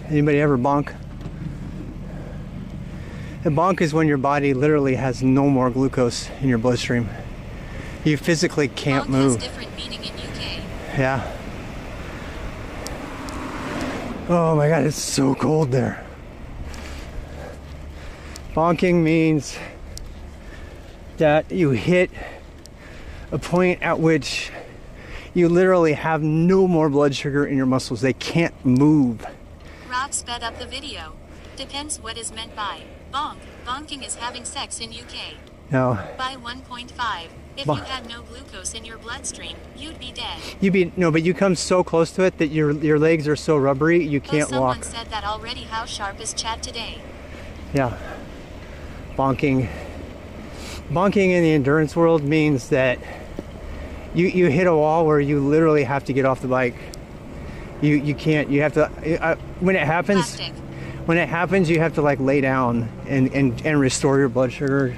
Anybody ever bonk? A bonk is when your body literally has no more glucose in your bloodstream. You physically can't Bonk move. has different meaning in UK. Yeah. Oh my god, it's so cold there. Bonking means that you hit a point at which you literally have no more blood sugar in your muscles. They can't move. Rob sped up the video. Depends what is meant by bonk. Bonking is having sex in UK. No. By 1.5. If you had no glucose in your bloodstream, you'd be dead. But you come so close to it that your legs are so rubbery you can't someone walk. said that already. How sharp is chat today? Yeah. Bonking. Bonking in the endurance world means that you hit a wall where you literally have to get off the bike. You can't. You have to. When it happens, Plastic. when it happens, you have to like lay down and restore your blood sugar.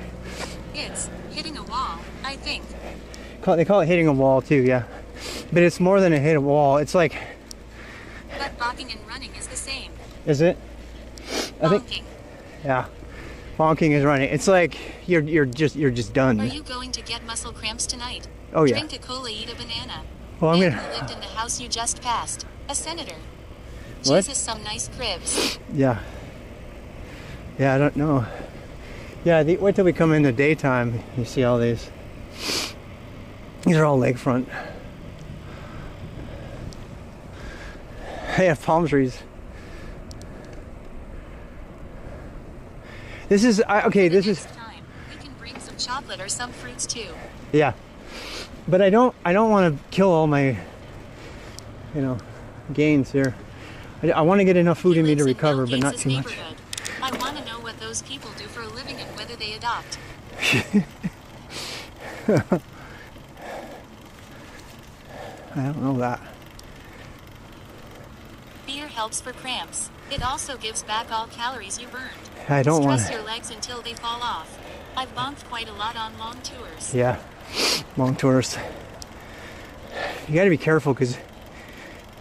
It's hitting a wall, I think. They call it hitting a wall too, yeah. But it's more than a hit a wall. It's like. But bonking and running is the same. Is it? I think. Bonking. Yeah. Bonking is running. It's like you're just done. Are you going to get muscle cramps tonight? Oh yeah. Drink a cola, eat a banana. Well, I'm Man gonna. who lived in the house you just passed. A senator. What? Jesus, some nice cribs. Yeah. Yeah, I don't know. Yeah, wait till we come in the daytime. You see all these. These are all lakefront. They have palm trees. This is okay. This is Time. We can bring some chocolate or some fruits too. yeah. But I don't want to kill all my, gains here. I want to get enough food He in me to lives in recover, Bill but not Gates' too much. neighborhood. I want to know what those people do for a living and whether they adopt. I don't know that. Beer helps for cramps. It also gives back all calories you burned. I don't want Stress to. your legs until they fall off. I've bonked quite a lot on long tours. Yeah, long tours. You got to be careful because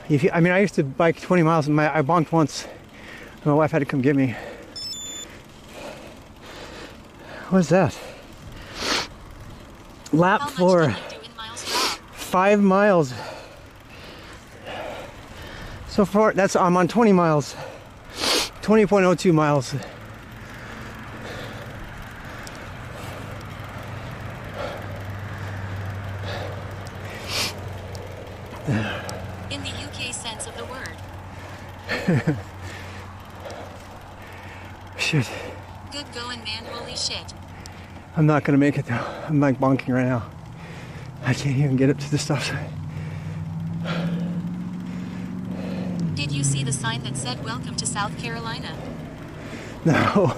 I used to bike 20 miles and I bonked once. My wife had to come get me. What is that? lap How much for can you do in miles, Rob? 5 miles. So far, I'm on 20 miles. 20.02 miles. In the UK sense of the word. Shit. Good going, man. Holy shit. I'm not gonna make it though. I'm like bonking right now. I can't even get up to the stop sign. Did you see the sign that said welcome to South Carolina? No.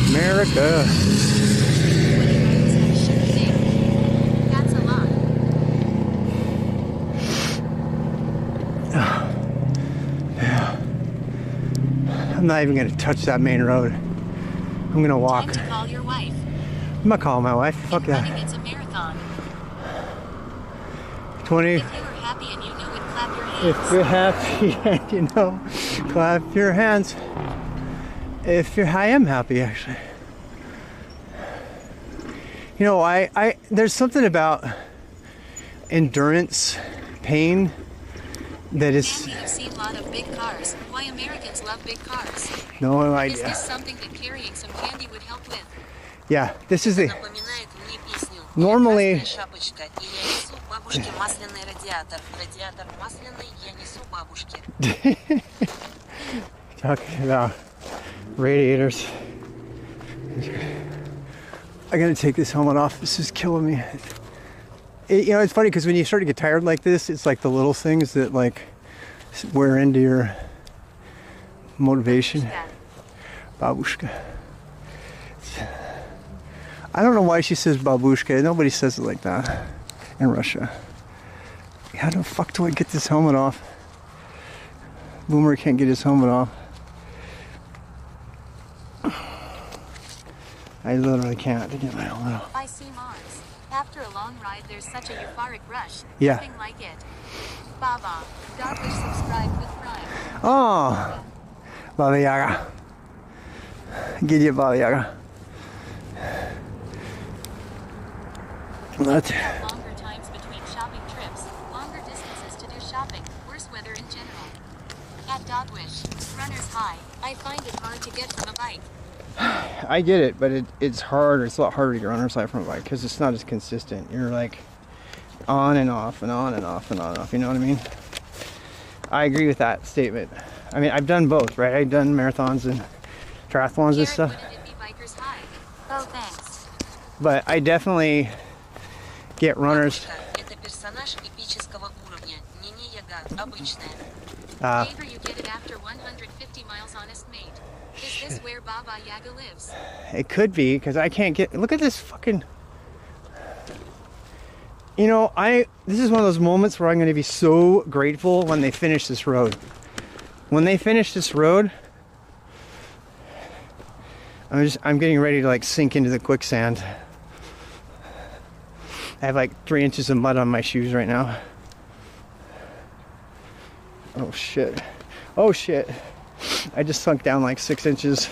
America. 20 miles at a shitty thing. That's a lot. I'm not even gonna touch that main road. I'm gonna walk. Time to call your wife. I'm not calling my wife. Fuck In running, that. it's a marathon. 20. If you are happy and you know it, clap your hands. If you're happy and you know, clap your hands. I am happy actually. You know, I there's something about endurance pain that is And we have seen a lot of big cars. Why Americans love big cars. no Is idea. this something that carrying some candy would help with? Yeah, this is the Напоминает мне песню. Normally- Красная шапочка, и я несу бабушке масляный радиатор. Радиатор масляный, я несу бабушке. talking about radiators. I gotta take this helmet off. This is killing me. You know, it's funny because when you start to get tired like this, it's like the little things that like wear into your motivation. Babushka. I don't know why she says babushka. Nobody says it like that in Russia. How the fuck do I get this helmet off? Boomer can't get his helmet off. I literally can't get my helmet off. I see Mars. After a long ride, there's such a euphoric rush. Yeah. Nothing like it. Baba, Dogfish subscribe with Prime. Oh, Baba Yaga. Get you, Baba Yaga. Let's. Longer times between shopping trips, longer distances to do shopping, worse weather in general. At Dogwish, runner's high, I find it hard to get from a bike. I get it, but it's hard. It's a lot harder to get runner's high from a bike because it's not as consistent. You're like on and off and on and off and on and off. You know what I mean? I agree with that statement. I mean, I've done both, right? I've done marathons and triathlons and Garrett, stuff, wouldn't it be biker's high? Oh, thanks. but I definitely get runners. Бабушка – это персонаж эпического уровня. Не Яга, обычная. Favor you get it after 150 miles, honest mate. Is this where Baba Yaga lives? It could be because I can't get. Look at this fucking. You know, this is one of those moments where I'm going to be so grateful when they finish this road. When they finish this road, I'm getting ready to like sink into the quicksand. I have like 3 inches of mud on my shoes right now. Oh shit. Oh shit. I just sunk down like 6 inches.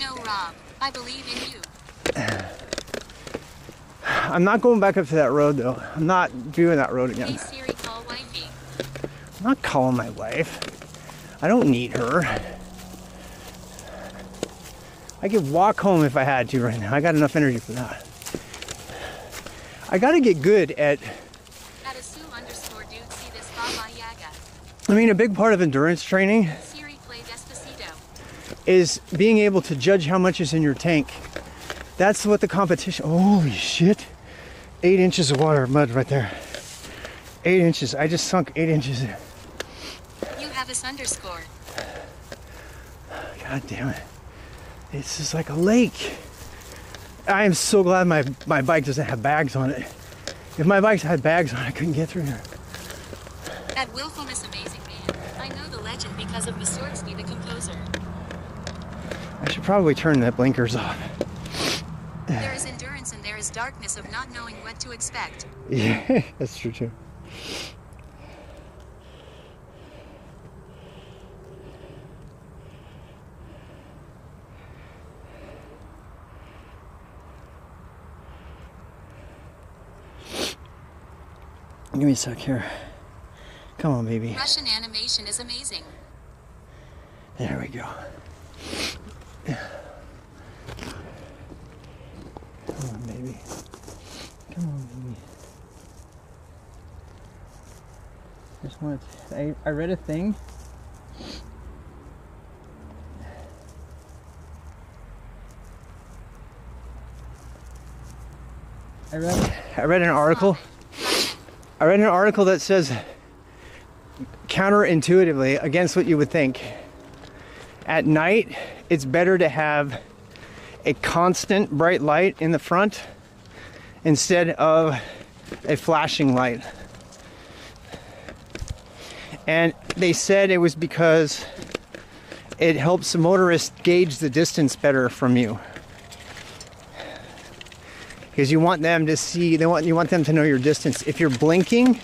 No, Rob. I believe in you. I'm not going back up to that road though. I'm not doing that road Hey again. Siri, call wifey. I'm not calling my wife. I don't need her. I could walk home if I had to right now. I got enough energy for that. I gotta get good at, At a Sue_dude, see this Baba Yaga. I mean, a big part of endurance training Siri, play Despacito. is being able to judge how much is in your tank. That's what the competition, holy shit. 8 inches of water, mud right there. 8 inches, I just sunk 8 inches. You have us underscore. God damn it. It's just like a lake. I am so glad my bike doesn't have bags on it. If my bike had bags on it, I couldn't get through here. That willfulness amazing man. I know the legend because of Mussorgsky the composer. I should probably turn the blinkers off. There is endurance and there is darkness of not knowing what to expect. Yeah, that's true too. Give me a sec here. Come on, baby. Russian animation is amazing. There we go. Come on, baby. Come on, baby. Just want to. I read a thing. I read an article. I read an article that says counterintuitively against what you would think. At night, it's better to have a constant bright light in the front instead of a flashing light. And they said it was because it helps the motorist gauge the distance better from you. Because you want them to see, you want them to know your distance. If you're blinking,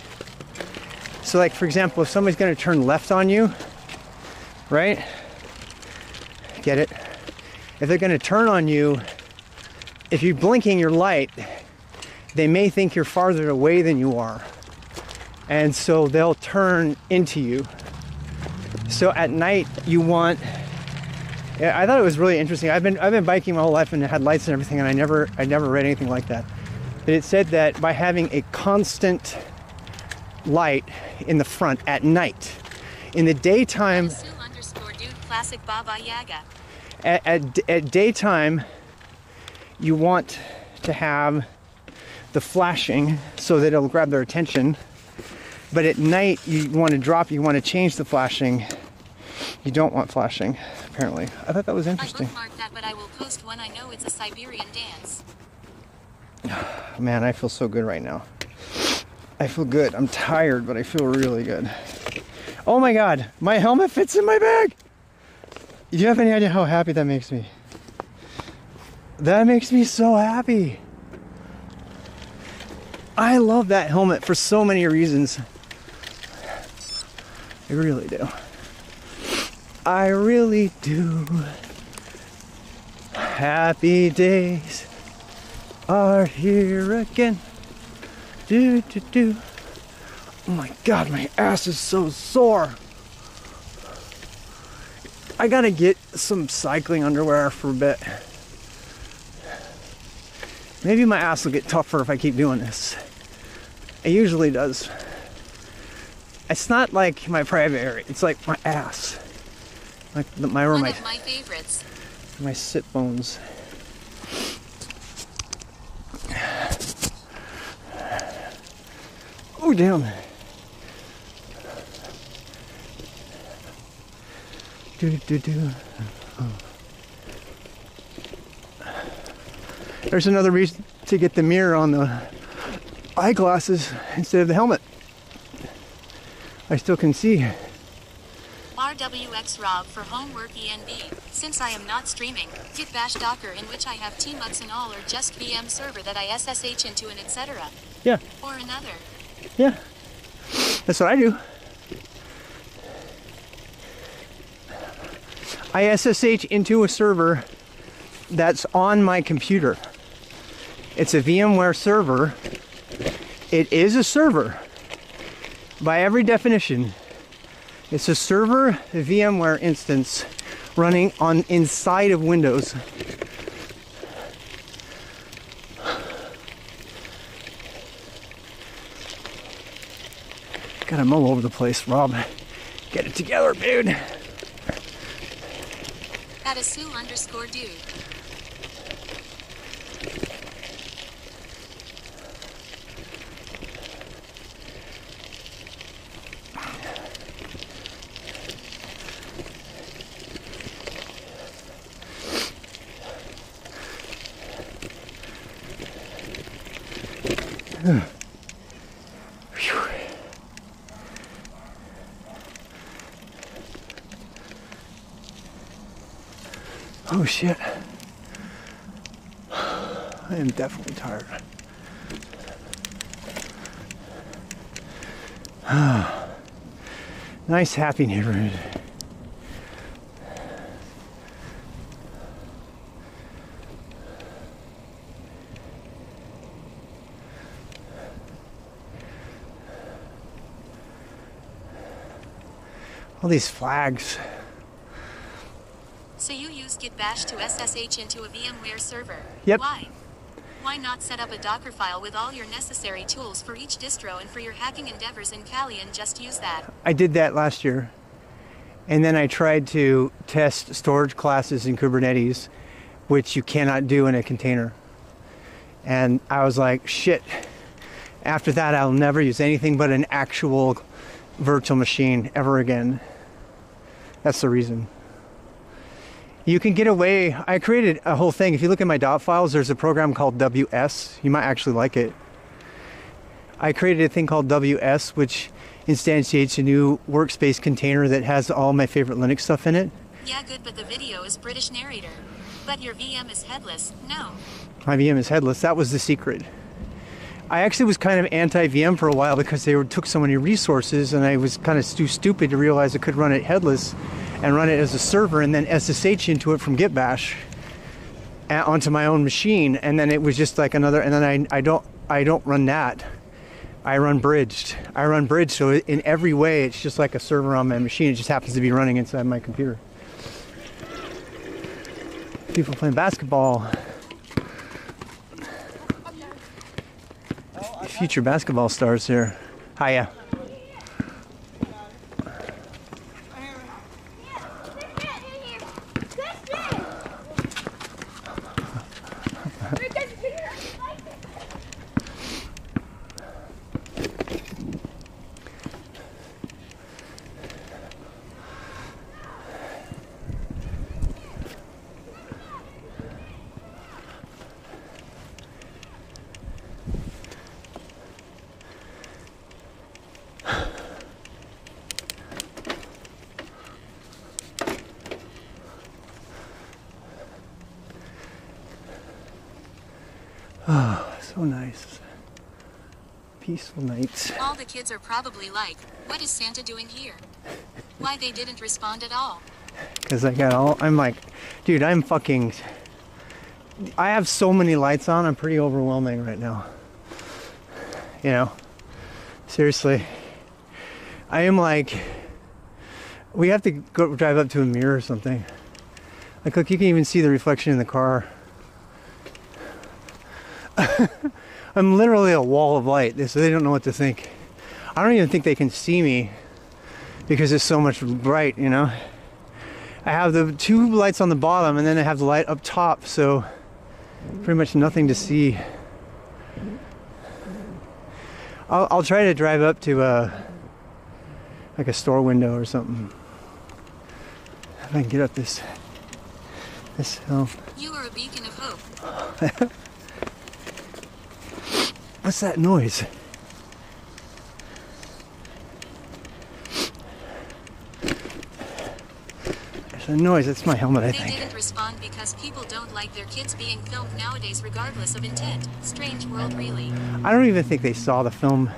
so like for example, if somebody's going to turn left on you, right? Get it? If they're going to turn on you, if you're blinking your light, they may think you're farther away than you are. And so they'll turn into you. So at night you want, yeah, I thought it was really interesting. I've been biking my whole life and had lights and everything, and I never read anything like that. But it said that by having a constant light in the front at night, in the daytime, Classic Baba Yaga. At daytime, you want to have the flashing so that it'll grab their attention. But at night, you want to change the flashing. You don't want flashing, apparently. I thought that was interesting. I bookmarked that, but I will post one. I know it's a Siberian dance. Man, I feel so good right now. I feel good. I'm tired, but I feel really good. Oh my God, my helmet fits in my bag. Do you have any idea how happy that makes me? That makes me so happy. I love that helmet for so many reasons. I really do. I really do. Happy days are here again. Do, do, do. Oh my God, my ass is so sore. I gotta get some cycling underwear for a bit. Maybe my ass will get tougher if I keep doing this. It usually does. It's not like my private area, it's like my ass. Like One of my favorites. My sit bones. Oh damn. Oh. There's another reason to get the mirror on the eyeglasses instead of the helmet. I still can see. RWX Rob for Homework ENB. Since I am not streaming, Git bash Docker in which I have tmucks and all, or just VM server that I SSH into and etc. Yeah. Or another. Yeah. That's what I do. I SSH into a server that's on my computer. It's a VMware server. It is a server. By every definition, it's a server, a VMware instance running on inside of Windows. God, I'm all over the place, Rob. Get it together, dude. At a Sue_dude. Oh Oh shit. I am definitely tired. Nice, happy neighborhood. All these flags. So you use git bash to SSH into a VMware server? Yep. Why? Why not set up a Docker file with all your necessary tools for each distro and for your hacking endeavors in Kali and just use that? I did that last year. And then I tried to test storage classes in Kubernetes, which you cannot do in a container. And I was like, shit. After that, I'll never use anything but an actual virtual machine ever again. That's the reason. You can get away. I created a whole thing. If you look at my dot files, there's a program called WS. You might actually like it. I created a thing called WS, which instantiates a new workspace container that has all my favorite Linux stuff in it. Yeah, good, but the video is British narrator. But your VM is headless. No. My VM is headless. That was the secret. I actually was kind of anti-VM for a while because they took so many resources, and I was kind of too stupid to realize I could run it headless and run it as a server and then SSH into it from git bash onto my own machine, and then it was just like another. And then I don't run that. I run bridged. So in every way, it's just like a server on my machine. It just happens to be running inside my computer. People playing basketball. Future basketball stars here. Hiya. Oh, so nice. Peaceful nights. All the kids are probably like, what is Santa doing here? Why they didn't respond at all? Because I'm like, dude, I have so many lights on, I'm pretty overwhelming right now. You know, seriously. I am like, we have to go drive up to a mirror or something. Like, look, you can even see the reflection in the car. I'm literally a wall of light, so they don't know what to think. I don't even think they can see me because it's so much bright, you know. I have the two lights on the bottom and then I have the light up top, so pretty much nothing to see. I'll try to drive up to like a store window or something. If I can get up this hill. You are a beacon of hope. What's that noise? There's a noise. That's my helmet, I think. They didn't respond because people don't like their kids being filmed nowadays regardless of intent. Strange world, really. I don't even think they saw the film.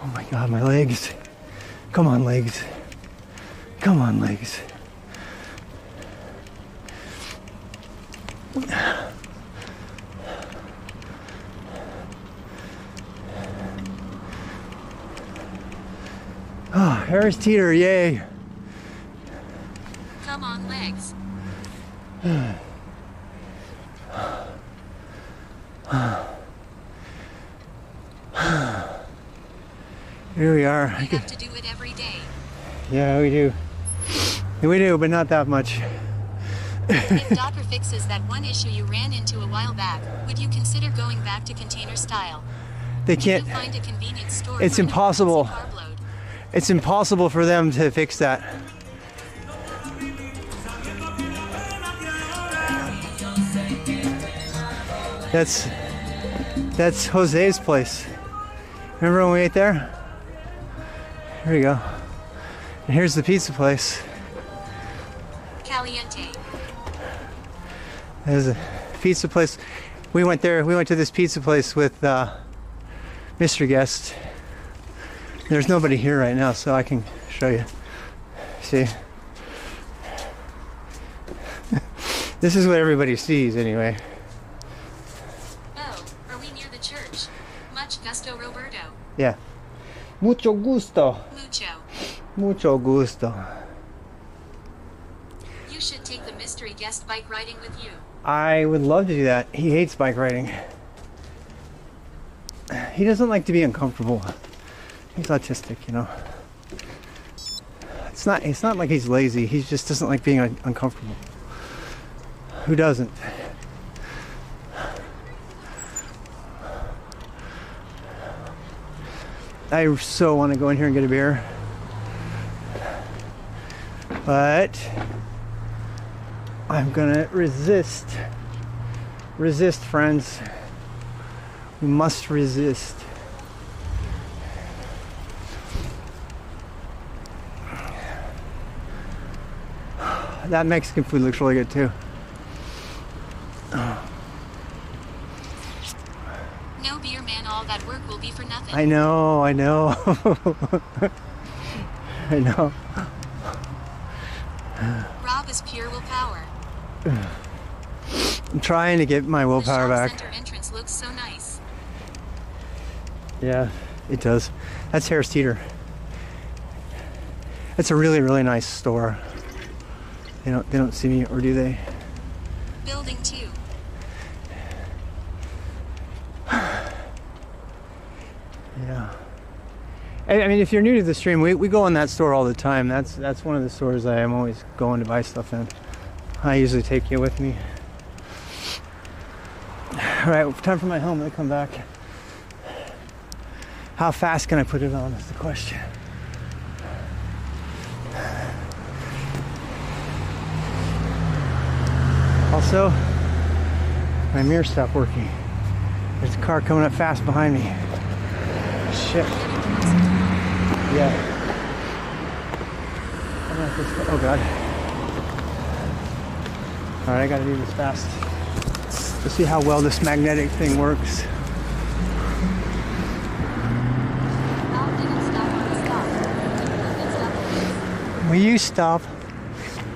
Oh my god, my legs. Come on, legs. Come on, legs. Oh, Harris Teeter, yay. Come on, legs. Here we are. You have to do it every day. Yeah, we do. We do, but not that much. If Docker fixes that one issue you ran into a while back, would you consider going back to container style? They can't. Can you find a convenience store? It's impossible. It's impossible for them to fix that. That's Jose's place. Remember when we ate there? Here we go. And here's the pizza place. Caliente. There's a pizza place. We went there. We went to this pizza place with Mr. Guest. There's nobody here right now, so I can show you. See? This is what everybody sees, anyway. Oh, are we near the church? Much gusto, Roberto. Yeah. Mucho gusto. Mucho. Mucho gusto. You should take the mystery guest bike riding with you. I would love to do that. He hates bike riding. He doesn't like to be uncomfortable. He's autistic, you know. It's not like he's lazy. He just doesn't like being uncomfortable. Who doesn't? I so want to go in here and get a beer. But I'm gonna resist. Resist, friends. We must resist. That Mexican food looks really good too. No beer, man. All that work will be for nothing. I know. I know. Rob is pure willpower. I'm trying to get my willpower the back. Center entrance looks so nice. Yeah, it does. That's Harris Teeter. It's a really, really nice store. They don't see me, or do they? Building 2. Yeah. I mean, if you're new to the stream, we go in that store all the time. That's one of the stores I am always going to buy stuff in. I usually take you with me. All right, time for my helmet to come back. How fast can I put it on is the question. Also, my mirror stopped working. There's a car coming up fast behind me. Shit. Yeah. Oh god. Alright, I gotta do this fast. Let's see how well this magnetic thing works. Rob didn't stop on the stop. Will you stop?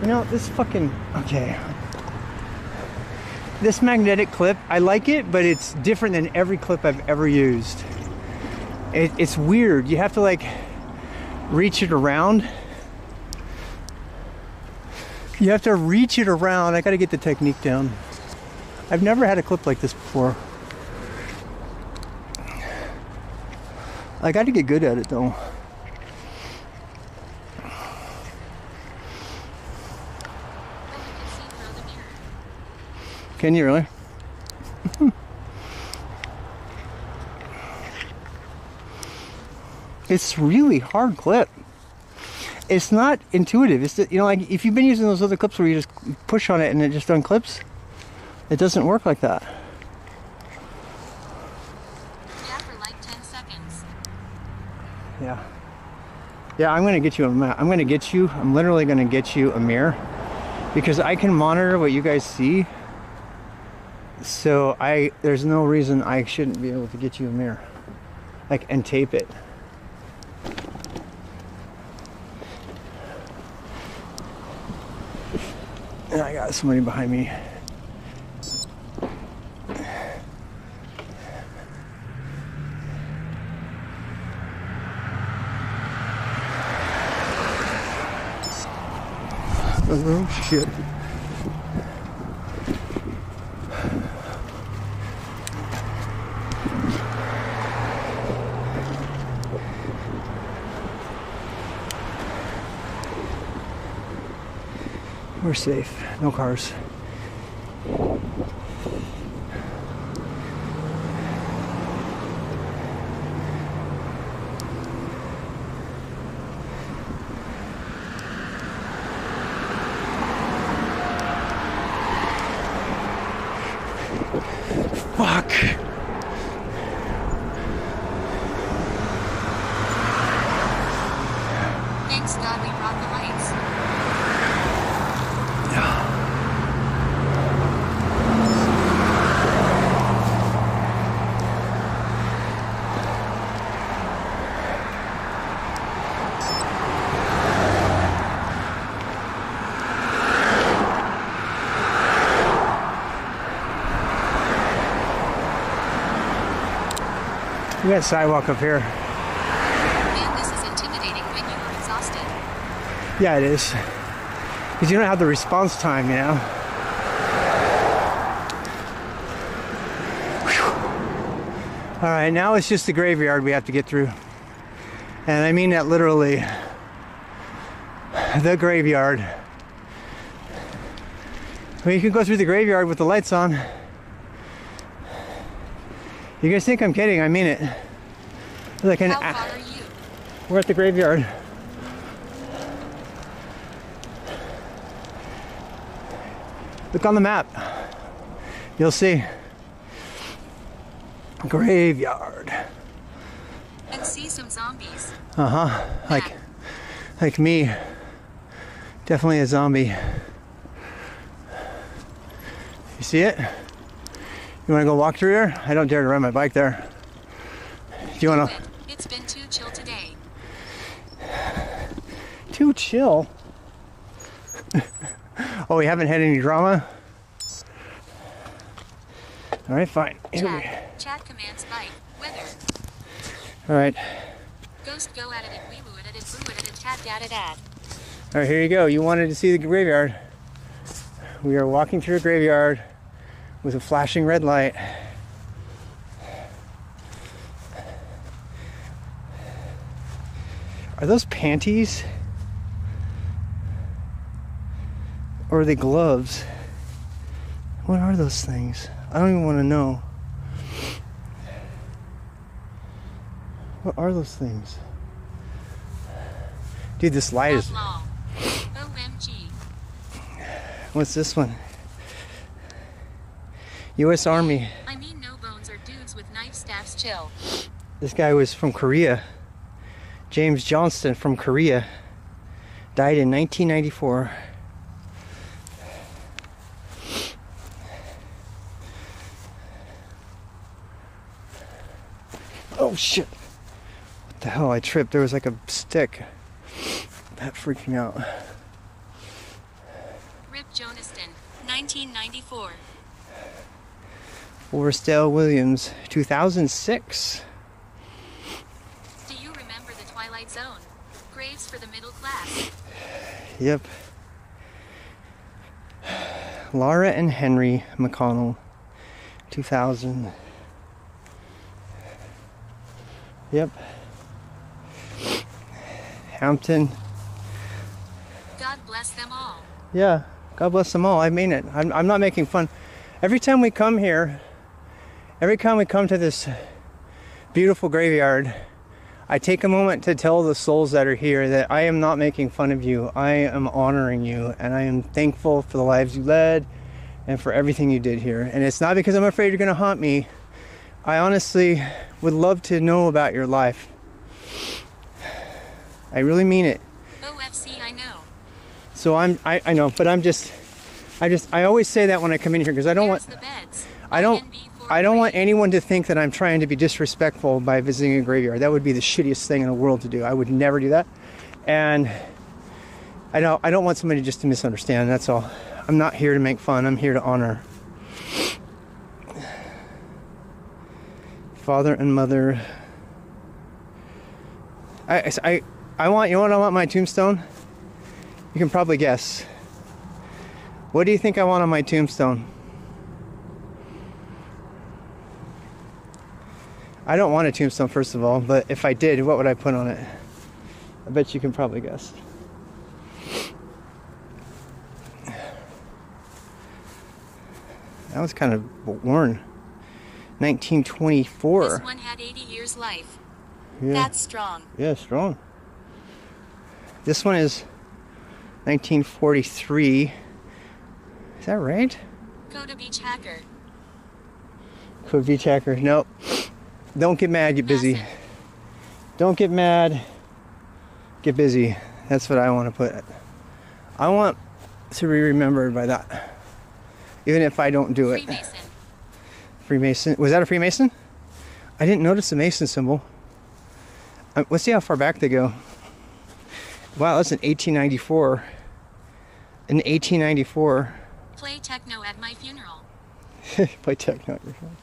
You know, this fucking... Okay. This magnetic clip, I like it, but it's different than every clip I've ever used. It's weird. You have to like reach it around. You have to reach it around. I gotta get the technique down. I've never had a clip like this before. I gotta get good at it though. Can you really? It's really hard clip. It's not intuitive. It's, you know, like if you've been using those other clips where you just push on it and it just unclips, it doesn't work like that. Yeah, for like 10 seconds. Yeah. Yeah, I'm gonna get you I'm literally gonna get you a mirror because I can monitor what you guys see. So there's no reason I shouldn't be able to get you a mirror. Like, and tape it. And I got somebody behind me. Oh shit. We're safe. No cars. Fuck. Thanks God we brought the lights. We got a sidewalk up here. Man, this is intimidating when you are exhausted. Yeah, it is. Because you don't have the response time, you know? Whew. All right, now it's just the graveyard we have to get through. And I mean that literally. The graveyard. Well, you can go through the graveyard with the lights on. You guys think I'm kidding? I mean it. Like How far are you? We're at the graveyard. Look on the map. You'll see. Graveyard. And see some zombies. Like me. Definitely a zombie. You see it? You want to go walk through there? I don't dare to ride my bike there. Do you want to? It's been too chill today. Too chill? Oh, we haven't had any drama? All right, fine. Chat commands bike. Weather. All right. Ghost go at it, we woo at it, boo at it, chat dad dad. All right, here you go. You wanted to see the graveyard. We are walking through a graveyard with a flashing red light. Are those panties? Or are they gloves? What are those things? I don't even want to know. What are those things? Dude, this light is... OMG. What's this one? U.S. Army. I mean, no bones are dudes with knife staffs. Chill. This guy was from Korea. James Johnston from Korea. Died in 1994. Oh shit. What the hell? I tripped. There was like a stick. That freaked me out. Rip Joniston, 1994. Forrestal Williams, 2006. Do you remember the Twilight Zone? Graves for the middle class. Yep. Laura and Henry McConnell, 2000. Yep. Hampton. God bless them all. Yeah, God bless them all. I mean it. I'm not making fun. Every time we come here, every time we come to this beautiful graveyard, I take a moment to tell the souls that are here that I am not making fun of you. I am honoring you, and I am thankful for the lives you led and for everything you did here. And it's not because I'm afraid you're going to haunt me. I honestly would love to know about your life. I really mean it. OFC, I know. So I know, but I always say that when I come in here because I don't want, I don't want anyone to think that I'm trying to be disrespectful by visiting a graveyard. That would be the shittiest thing in the world to do. I would never do that. And I don't want somebody just to misunderstand. That's all. I'm not here to make fun. I'm here to honor. Father and mother. I want, you know what I want on my tombstone? You can probably guess. What do you think I want on my tombstone? I don't want a tombstone, first of all, but if I did, what would I put on it? I bet you can probably guess. That was kind of worn. 1924. This one had 80 years life. Yeah. That's strong. Yeah, strong. This one is 1943. Is that right? Coda Beach Hacker. Could be Checker. Nope. Don't get mad, get busy. Massive. Don't get mad, get busy. That's what I want to put. I want to be remembered by that. Even if I don't do it. Freemason. Freemason. Was that a Freemason? I didn't notice the Mason symbol. Let's see how far back they go. Wow, that's in 1894. In 1894. Play techno at my funeral. Play techno at your phone.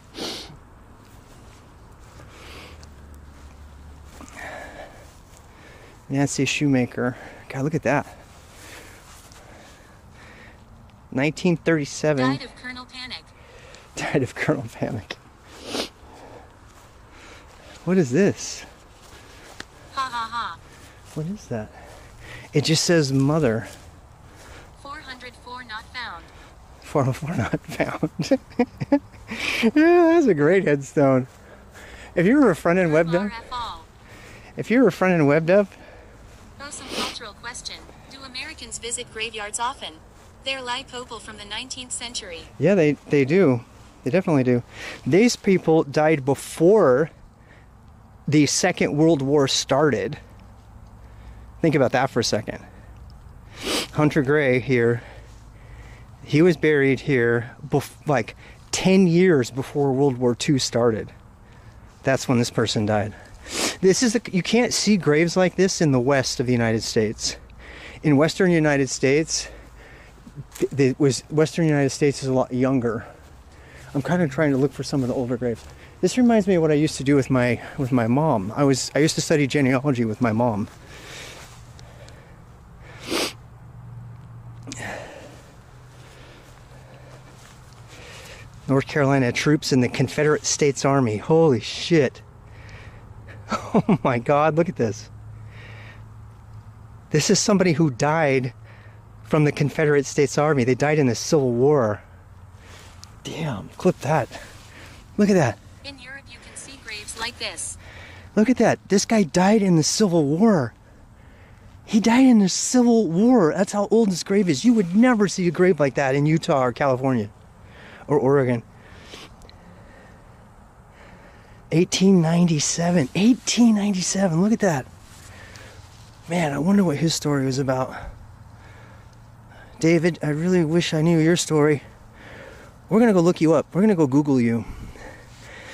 Nancy Shoemaker. God, look at that. 1937. Died of Colonel Panic. Died of Colonel Panic. What is this? Ha ha ha. What is that? It just says mother. 404 not found. 404 not found. Yeah, that's a great headstone. If you were a front-end web dev, if you were a front-end web dev, Oh, some cultural question. Do Americans visit graveyards often? They're like opal from the 19th century. yeah, they do. They definitely do. These people died before the Second World War started. Think about that for a second. Hunter Gray here, he was buried here like 10 years before World War II started. That's when this person died. You can't see graves like this in the west of the United States. In western United States, Western United States is a lot younger. I'm kind of trying to look for some of the older graves. This reminds me of what I used to do with my mom. I used to study genealogy with my mom. North Carolina troops in the Confederate States Army. Holy shit. Oh my God, look at this. This is somebody who died from the Confederate States Army. They died in the Civil War. Damn, clip that. Look at that. In Europe, you can see graves like this. Look at that. This guy died in the Civil War. He died in the Civil War. That's how old this grave is. You would never see a grave like that in Utah or California or Oregon. 1897. 1897. Look at that. Man, I wonder what his story was about. David, I really wish I knew your story. We're going to go look you up. We're going to go Google you.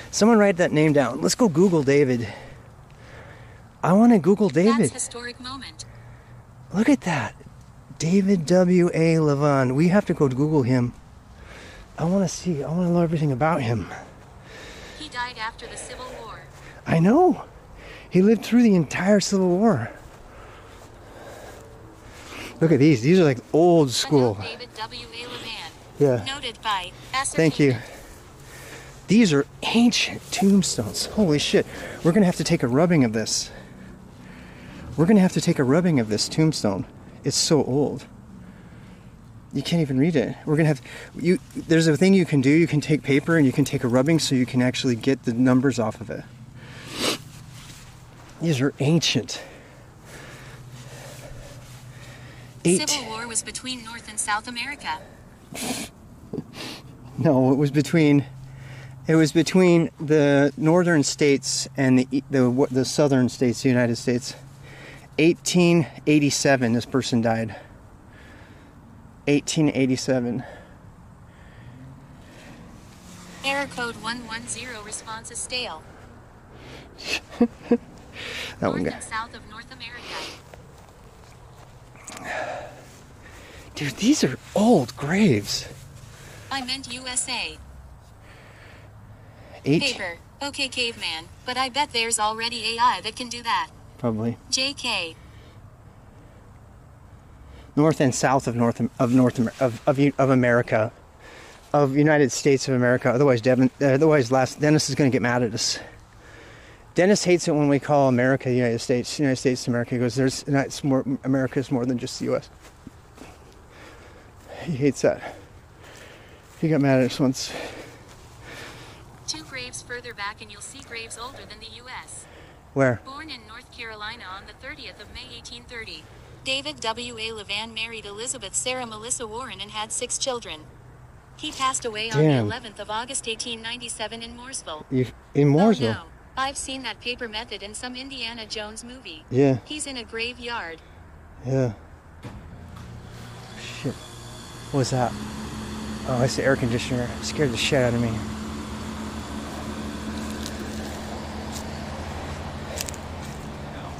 Someone write that name down. Let's go Google David. I want to Google David. That's historic moment. Look at that. David W.A. Levon. We have to go Google him. I want to see. I want to know everything about him. He died after the Civil War. I know. He lived through the entire Civil War. Look at these. These are like old school. David W.A. Levan. Yeah. Noted by Thank you. These are ancient tombstones. Holy shit. We're going to have to take a rubbing of this. We're going to have to take a rubbing of this tombstone. It's so old. You can't even read it. We're going to have... There's a thing you can do. You can take paper and you can take a rubbing so you can actually get the numbers off of it. These are ancient. Civil War was between North and South America. No, it was between the northern states and the southern states, the United States. 1887, this person died. 1887. Error code 110 response is stale. That one North guy. and south of North America. Dude, these are old graves. I meant USA. Paper. Okay, caveman. But I bet there's already AI that can do that. Probably. JK. North and south of America, of United States of America. Otherwise, Dennis is going to get mad at us. Dennis hates it when we call America the United States to America. He goes, America is more than just the U.S. He hates that. He got mad at us once. 2 graves further back and you'll see graves older than the U.S. Where? Born in North Carolina on the 30th of May 1830. David W.A. Levan married Elizabeth Sarah Melissa Warren and had 6 children. He passed away on the 11th of August 1897 in Mooresville. In Mooresville? Oh no, I've seen that paper method in some Indiana Jones movie. Yeah. He's in a graveyard. Yeah. Shit. What was that? Oh, it's the air conditioner. It scared the shit out of me.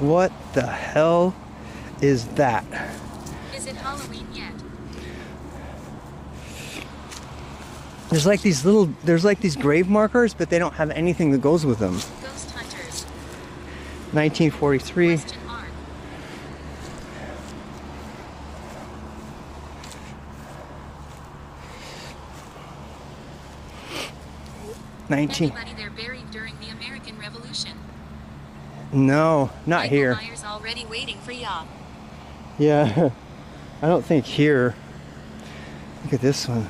What the hell is that? Is it Halloween yet? There's like these grave markers, but they don't have anything that goes with them. Ghost hunters. 1943. Question mark. 19. Anybody there buried during the American Revolution? No, not Michael here. Myers already waiting for ya. Yeah, I don't think here. Look at this one.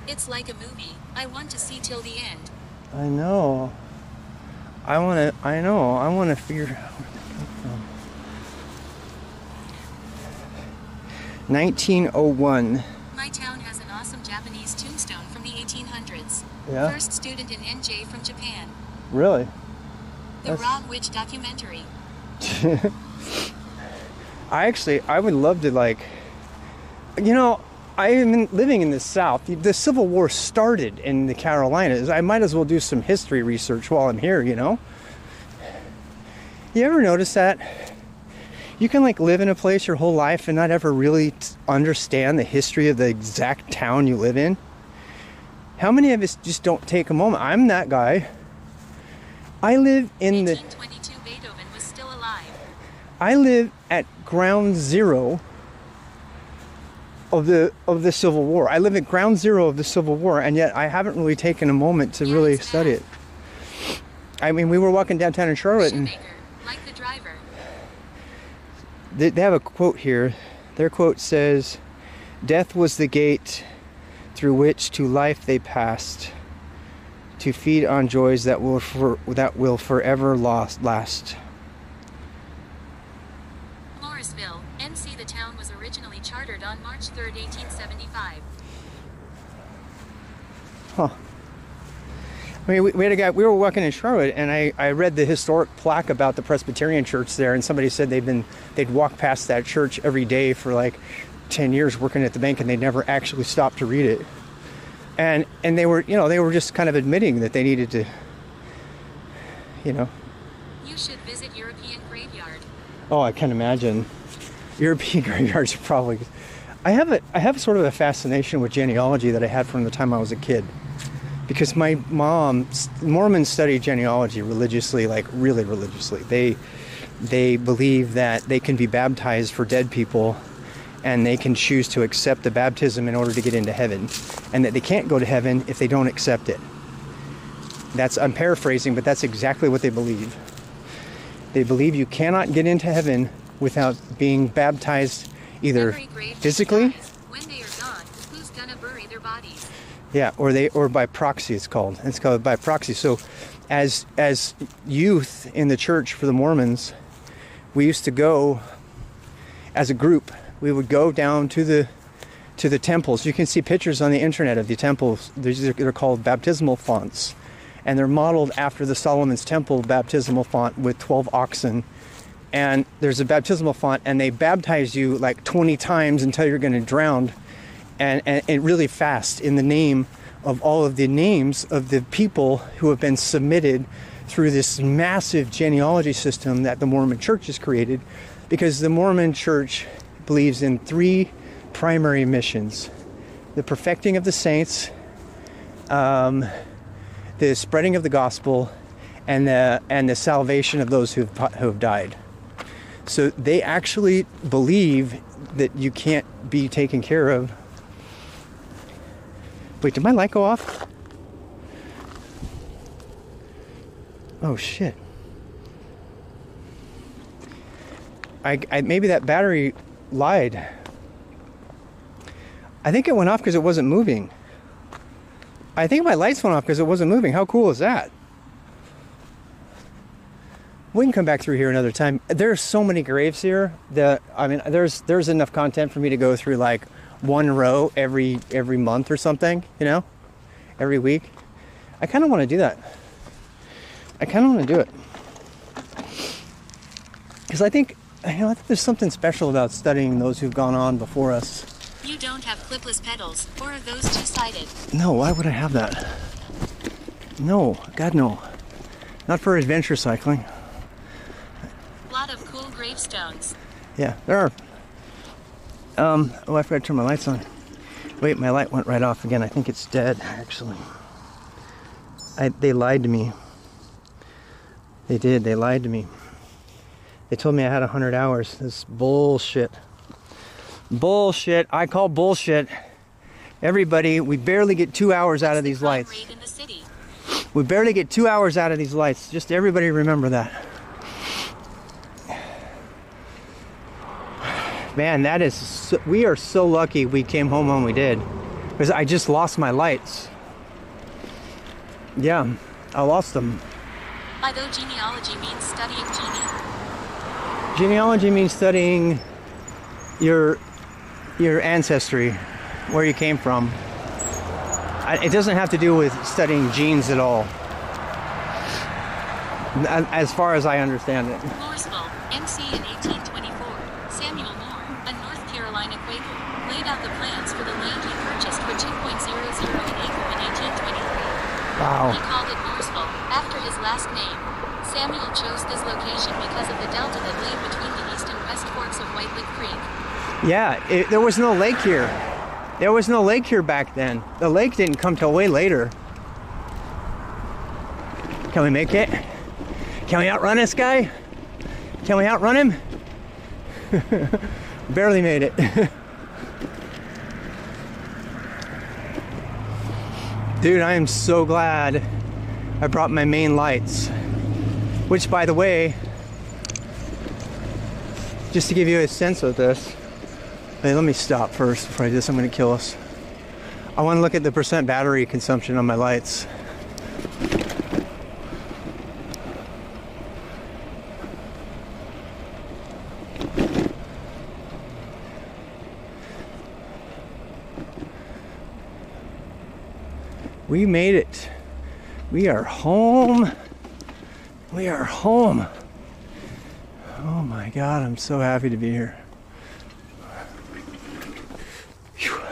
It's like a movie. I want to see till the end. I know. I want to figure out where they come from. 1901. My town has an awesome Japanese tombstone from the 1800s. Yeah? First student in NJ from Japan. Really? The That's- Raw Witch documentary. I would love to, like, you know, I am living in the South. The Civil War started in the Carolinas. I might as well do some history research while I'm here, you know? You ever notice that? You can, like, live in a place your whole life and not ever really understand the history of the exact town you live in? How many of us just don't take a moment? I'm that guy. I live in the... 1822 Beethoven was still alive. I live at ground zero of the Civil War. I live at ground zero of the Civil War, and yet I haven't really taken a moment to really it's study bad. it. I mean, we were walking downtown in Charlotte, and Shoemaker, like the driver. they have a quote here. Their quote says, "Death was the gate through which to life they passed, to feed on joys that will forever last." Morrisville, NC. The town was originally chartered on March 3, 1875. Huh. I mean, we had a guy, we were walking in Charlotte, and I read the historic plaque about the Presbyterian church there, and somebody said they'd walk past that church every day for like 10 years working at the bank, and they never actually stopped to read it. And they were, you know, they were just kind of admitting that they needed to, you know. You should visit European graveyard. Oh, I can imagine. European graveyards are probably... I have sort of a fascination with genealogy that I had from the time I was a kid. Because my mom, Mormons study genealogy religiously, like really religiously. They believe that they can be baptized for dead people, and they can choose to accept the baptism in order to get into heaven, and that they can't go to heaven if they don't accept it. I'm paraphrasing, but that's exactly what they believe. They believe you cannot get into heaven without being baptized either Every grave physically, dies. When they are gone, who's gonna bury their bodies? yeah, or by proxy. It's called by proxy. So, as youth in the church for the Mormons, we used to go as a group. We would go down to the temples. You can see pictures on the internet of the temples. They're called baptismal fonts, and they're modeled after the Solomon's Temple baptismal font with 12 oxen. And there's a baptismal font, and they baptize you like 20 times until you're going to drown, and really fast, in the name of all of the names of the people who have been submitted through this massive genealogy system that the Mormon Church has created, because the Mormon Church believes in 3 primary missions: the perfecting of the saints, the spreading of the gospel, and the salvation of those who have died. So they actually believe that you can't be taken care of. Wait, did my light go off? Oh shit. I maybe that battery lied. I think it went off because it wasn't moving. I think my lights went off because it wasn't moving. How cool is that? We can come back through here another time. There's so many graves here that, I mean, there's enough content for me to go through like one row every month or something, you know, every week. I kind of want to do that. Because I think there's something special about studying those who've gone on before us. You don't have clipless pedals, or are those two-sided? No, why would I have that? No, God no. Not for adventure cycling. Lot of cool gravestones. Yeah, there are. Oh, I forgot to turn my lights on. Wait, my light went right off again. I think it's dead, actually. They lied to me. They did. They lied to me. They told me I had 100 hours. This is bullshit. Bullshit. I call bullshit. Everybody, we barely get 2 hours out of these lights. Raid in the city. We barely get 2 hours out of these lights. Just everybody remember that. Man, that is so, we are so lucky we came home when we did, because I just lost my lights. Yeah, I lost them. Although genealogy means studying gene. Genealogy means studying your ancestry, where you came from. It doesn't have to do with studying genes at all, as far as I understand it. Mooresville, NC in 1824. Samuel Moore, a North Carolina Quaker, laid out the plans for the land he purchased for 2.00 an acre in 1823. Wow. He called it Mooresville, after his last name. Samuel chose this location because of the delta that lay between the east and west forks of White Lick Creek. Yeah, there was no lake here. There was no lake here back then. The lake didn't come till way later. Can we make it? Can we outrun this guy? Can we outrun him? Barely made it. Dude, I am so glad I brought my main lights. Which, by the way, just to give you a sense of this, hey, let me stop first before I do this. I'm going to kill us. I want to look at the percent battery consumption on my lights. We made it. We are home. We are home. Oh my God, I'm so happy to be here. Whew.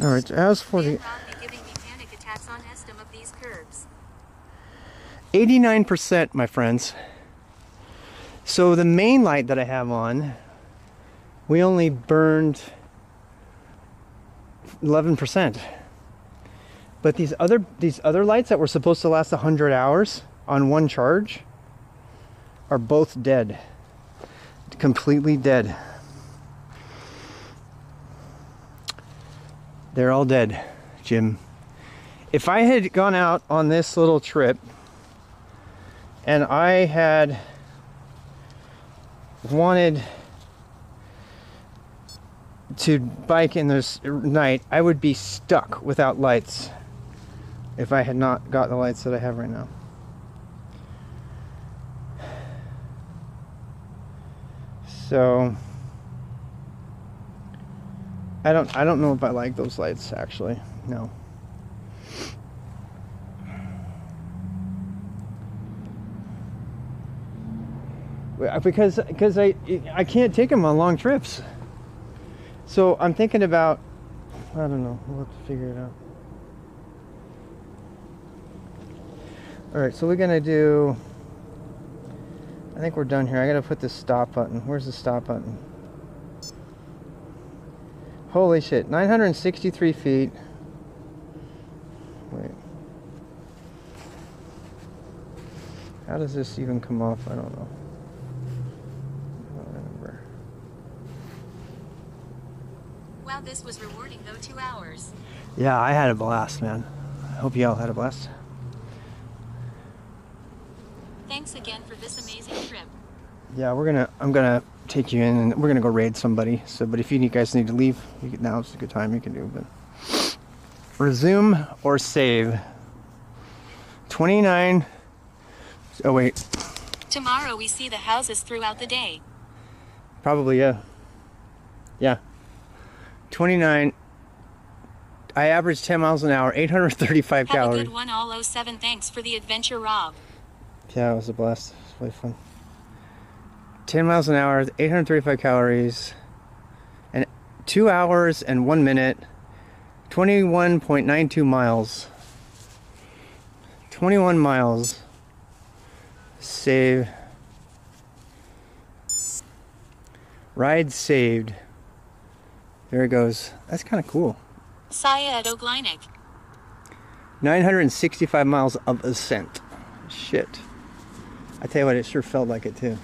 All right, as for the Giving me panic attacks on Estim of these curves. 89%, my friends. So the main light that I have on, we only burned 11%. But these other lights that were supposed to last 100 hours on one charge are both dead. Completely dead. They're all dead, Jim. If I had gone out on this little trip and I had wanted to bike in this night, I would be stuck without lights if I had not got the lights that I have right now. So I don't know if I like those lights, actually. No. Because I can't take them on long trips. So I'm thinking about, I don't know, we'll have to figure it out. All right, so we're gonna do, I think we're done here. I gotta put the stop button. Where's the stop button? Holy shit, 963 feet. Wait. How does this even come off? I don't know. I don't remember. Wow, this was rewarding though, 2 hours. Yeah, I had a blast, man. I hope you all had a blast. Thanks again for this amazing trip. Yeah, I'm gonna take you in and we're gonna go raid somebody. So, but if you guys need to leave, now's a good time. You can do. But resume or save. 29. Oh wait. Tomorrow we see the houses throughout the day. Probably, yeah. Yeah. 29. I averaged 10 miles an hour, 835 calories. Have a good one, all 07. Thanks for the adventure, Rob. Yeah, it was a blast. It was really fun. 10 miles an hour, 835 calories, and 2 hours and 1 minute, 21.92 miles. 21 miles. Save. Ride saved. There it goes. That's kind of cool. Saya at Ogleinik. 965 miles of ascent. Shit. I tell you what, it sure felt like it too.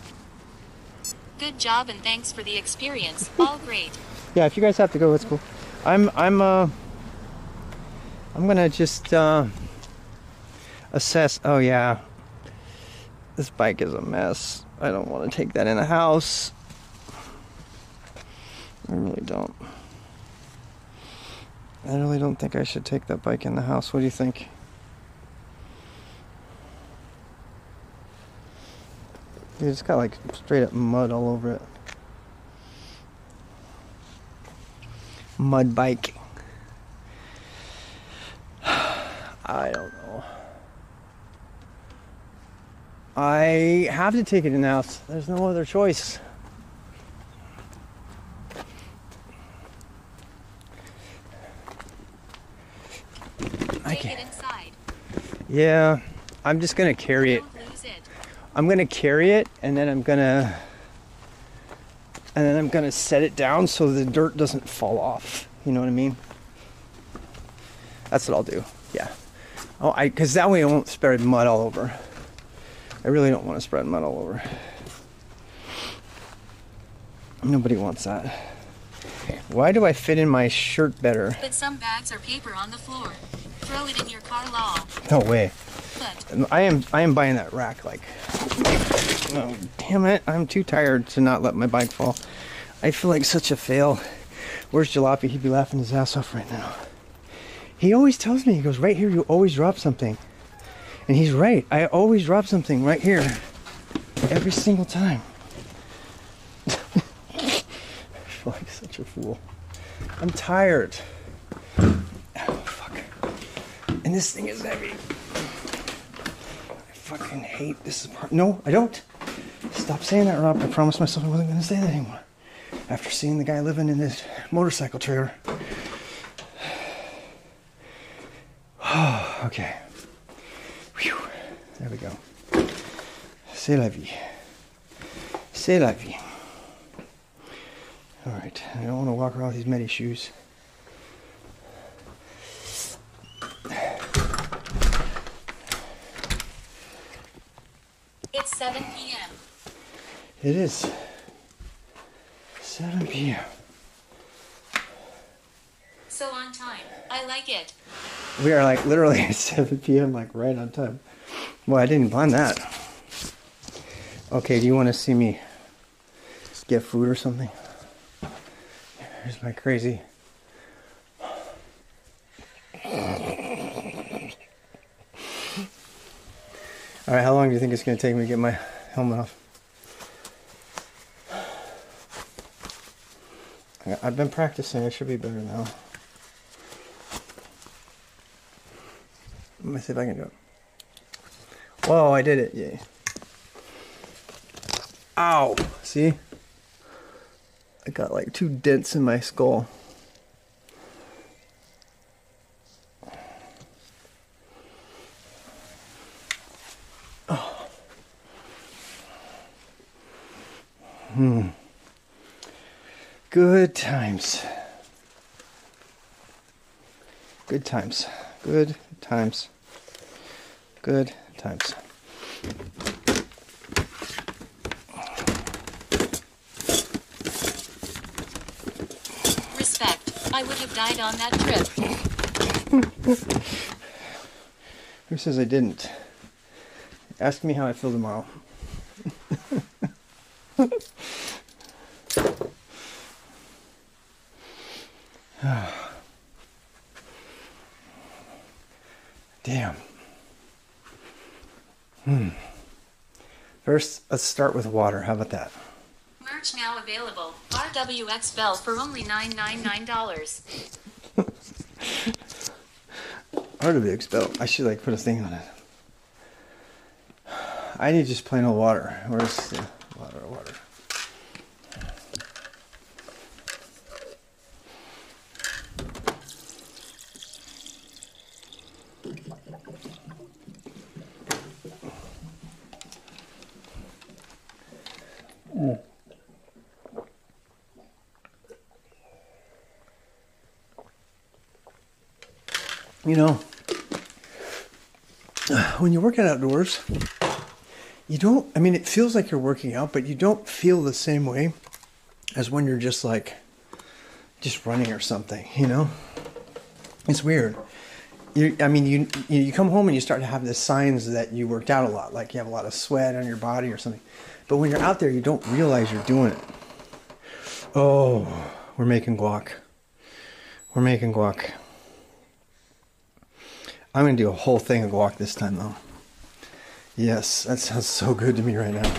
Good job and thanks for the experience. All great. Yeah, if you guys have to go, it's cool. I'm gonna just assess. Oh yeah, this bike is a mess. I don't want to take that in the house. I really don't. I really don't think I should take that bike in the house. What do you think? Dude, it's got like straight up mud all over it. Mud bike. I don't know. I have to take it in the house. There's no other choice. Take it inside. Yeah, I'm just gonna carry it. Don't lose it. I'm gonna carry it, and then I'm gonna set it down so the dirt doesn't fall off. You know what I mean? That's what I'll do. Yeah. Oh, because that way I won't spread mud all over. I really don't want to spread mud all over. Nobody wants that. Why do I fit in my shirt better? Put some bags or paper on the floor. Throw it in your car law. No way. But I am buying that rack like. Oh, damn it! I'm too tired to not let my bike fall. I feel like such a fail. Where's Jalopy? He'd be laughing his ass off right now. He always tells me, he goes, right here you always drop something. And he's right. I always drop something right here. Every single time. I feel like such a fool. I'm tired. Oh, fuck. And this thing is heavy. I fucking hate this part. No, I don't. Stop saying that, Rob. I promised myself I wasn't going to say that anymore. After seeing the guy living in this motorcycle trailer. Oh, okay. Whew. There we go. C'est la vie. C'est la vie. Alright, I don't want to walk around with these Medi shoes. it's 7 p.m. It is 7 p.m. So on time. I like it. We are like literally at 7 p.m. like right on time. Well, I didn't plan that. Okay, do you want to see me get food or something? Here's my crazy. Alright, how long do you think it's going to take me to get my helmet off? I've been practicing. I should be better now. Let me see if I can do it. Whoa, I did it. Yay. Ow! See? I got like 2 dents in my skull. Oh. Good times. Good times. Good times. Good times. Respect. I would have died on that trip. Who says I didn't? Ask me how I feel tomorrow. Damn. First, let's start with water. How about that? Merch now available. RWX Bell for only $999. RWX Bell. I should like put a thing on it. I need just plain old water. Where's the water? You know, when you work out outdoors, you don't, I mean, it feels like you're working out, but you don't feel the same way as when you're just like, just running or something, you know? It's weird. You come home and you start to have the signs that you worked out a lot, like you have a lot of sweat on your body or something. But when you're out there, you don't realize you're doing it. Oh, we're making guac. We're making guac. I'm going to do a whole thing of guac this time, though. Yes, that sounds so good to me right now.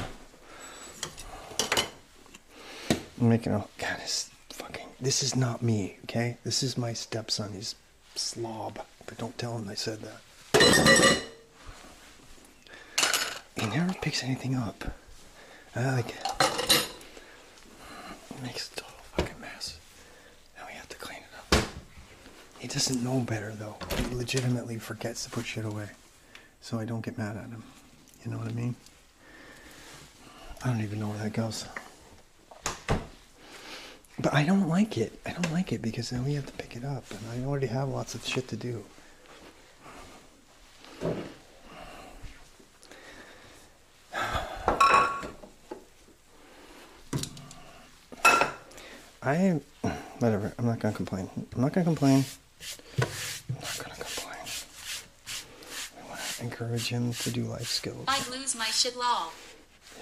I'm making a... God, this is not me, okay? This is my stepson. He's slob. But don't tell him I said that. He never picks anything up. He makes a total fucking mess. Now we have to clean it up. He doesn't know better, though. He legitimately forgets to put shit away. So I don't get mad at him. You know what I mean? I don't even know where that goes. But I don't like it. I don't like it because then we have to pick it up. And I already have lots of shit to do. Whatever. I'm not gonna complain. I'm not gonna complain. I'm not gonna complain. I want to encourage him to do life skills. I'd lose my shit law.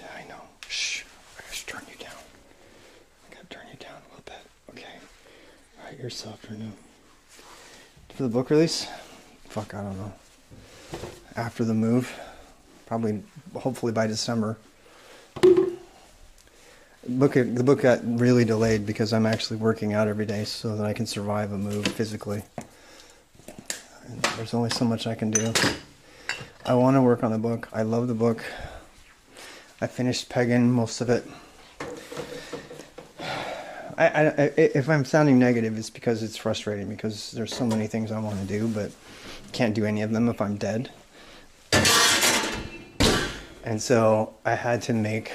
Yeah, I know. Shh. I gotta turn you down. I gotta turn you down a little bit. Okay. Alright, you're softer now. For the book release? Fuck, I don't know. After the move. Probably, hopefully by December. The book got really delayed because I'm actually working out every day so that I can survive a move physically. And there's only so much I can do. I want to work on the book. I love the book. I finished pegging most of it. If I'm sounding negative, it's because it's frustrating because there's so many things I want to do, but can't do any of them if I'm dead. And so I had to make...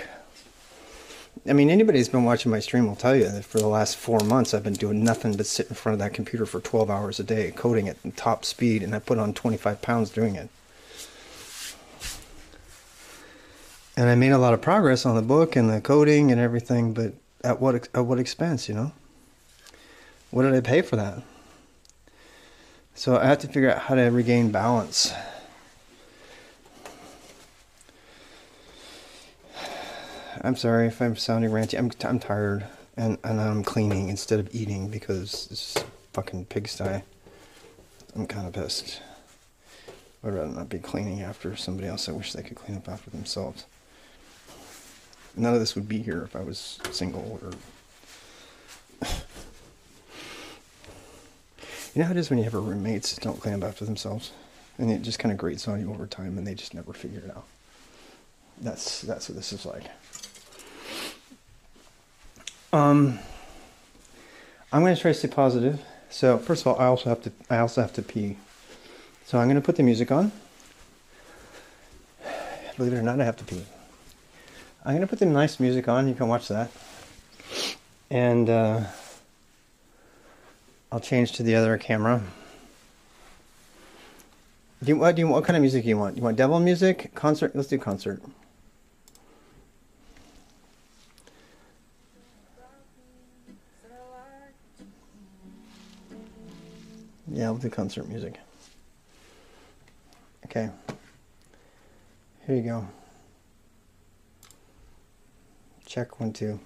I mean, anybody who's been watching my stream will tell you that for the last 4 months I've been doing nothing but sit in front of that computer for 12 hours a day, coding at top speed, and I put on 25 pounds doing it. And I made a lot of progress on the book and the coding and everything, but at what expense, you know? What did I pay for that? So I had to figure out how to regain balance. I'm sorry if I'm sounding ranty. I'm tired, and I'm cleaning instead of eating because this is fucking pigsty. I'm kind of pissed. I'd rather not be cleaning after somebody else. I wish they could clean up after themselves. None of this would be here if I was single or... You know how it is when you have roommates that don't clean up after themselves? And it just kind of grates on you over time and they just never figure it out. That's what this is like. I'm going to try to stay positive. So first of all, I also have to pee. So I'm going to put the music on. Believe it or not, I have to pee. I'm going to put the nice music on. You can watch that. And I'll change to the other camera. What kind of music do you want? You want devil music? Concert? Let's do concert. Yeah, we'll do concert music. Okay. Here you go. Check 1, 2.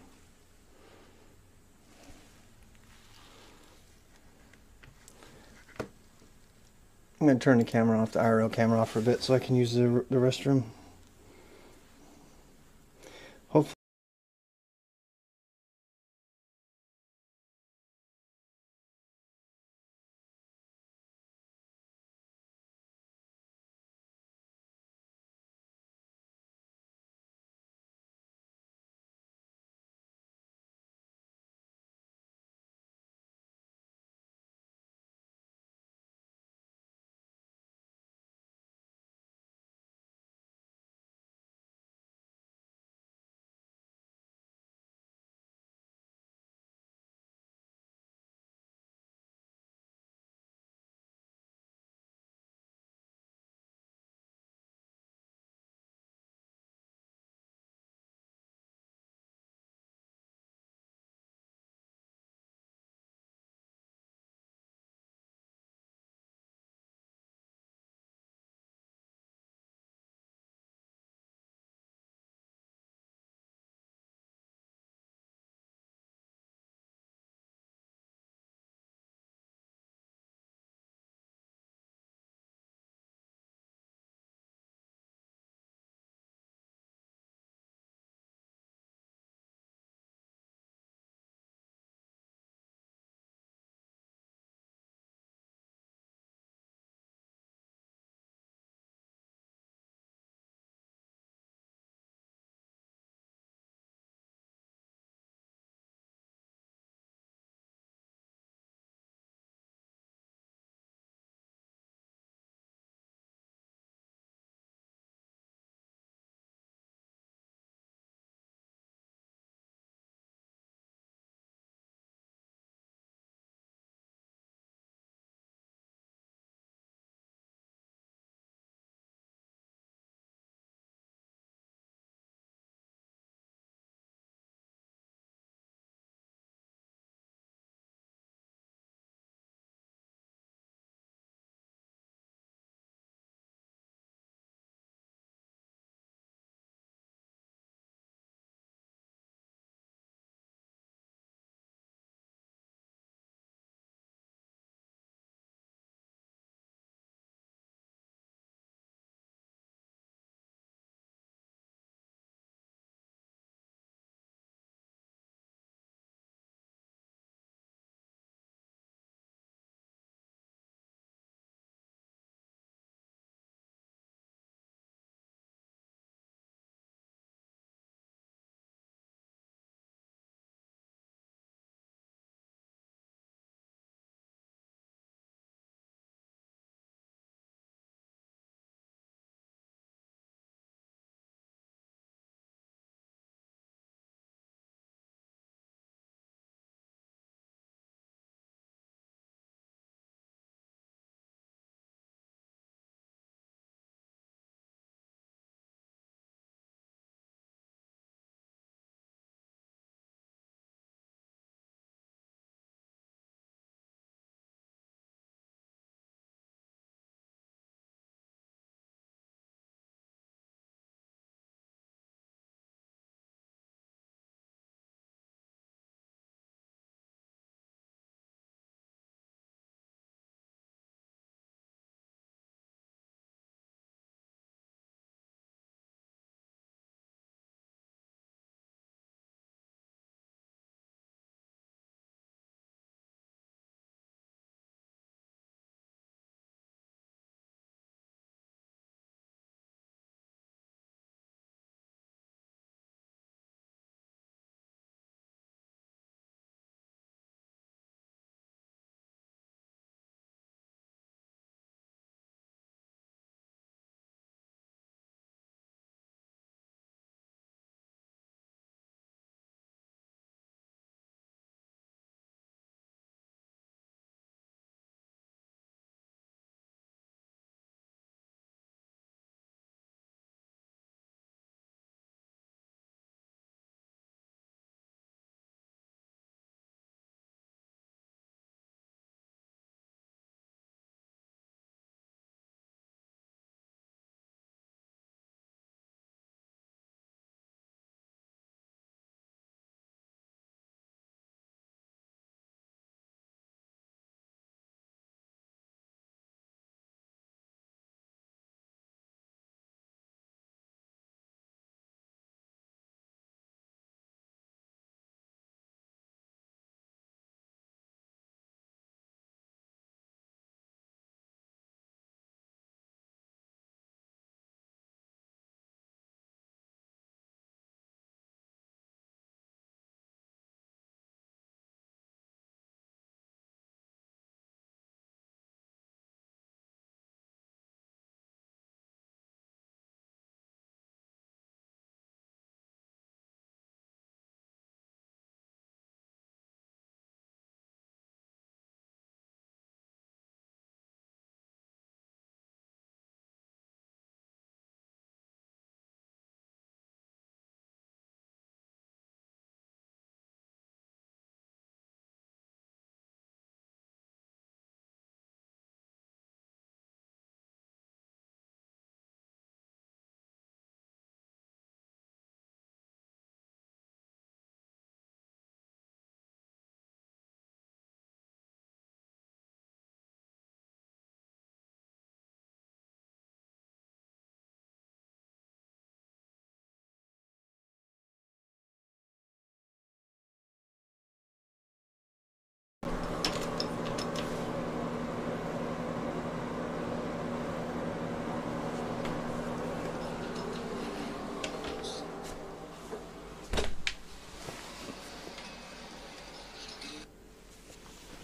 I'm going to turn the camera off, the IRL camera off for a bit so I can use the restroom. Hopefully.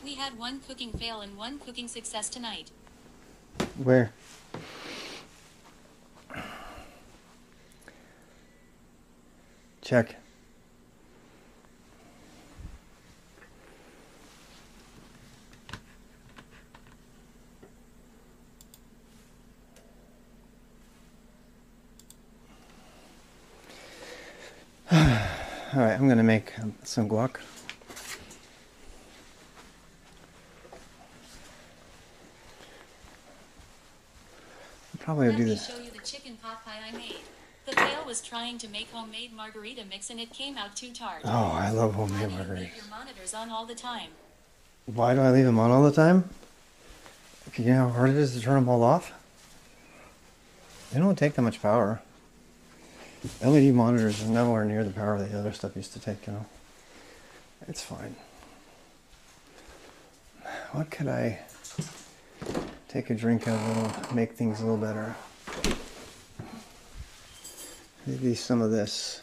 We had one cooking fail and one cooking success tonight. Where? Check. All right, I'm gonna make some guac. Probably Let do me this. show you the chicken pot pie I made. The fail was trying to make homemade margarita mix and it came out too tart. Oh, I love Why homemade do you margaritas. leave your monitors on all the time? Why do I leave them on all the time? You know how hard it is to turn them all off? They don't take that much power. LED monitors are nowhere near the power that the other stuff used to take, you know. It's fine. What could I take a drink of that'll make things a little better? Maybe some of this.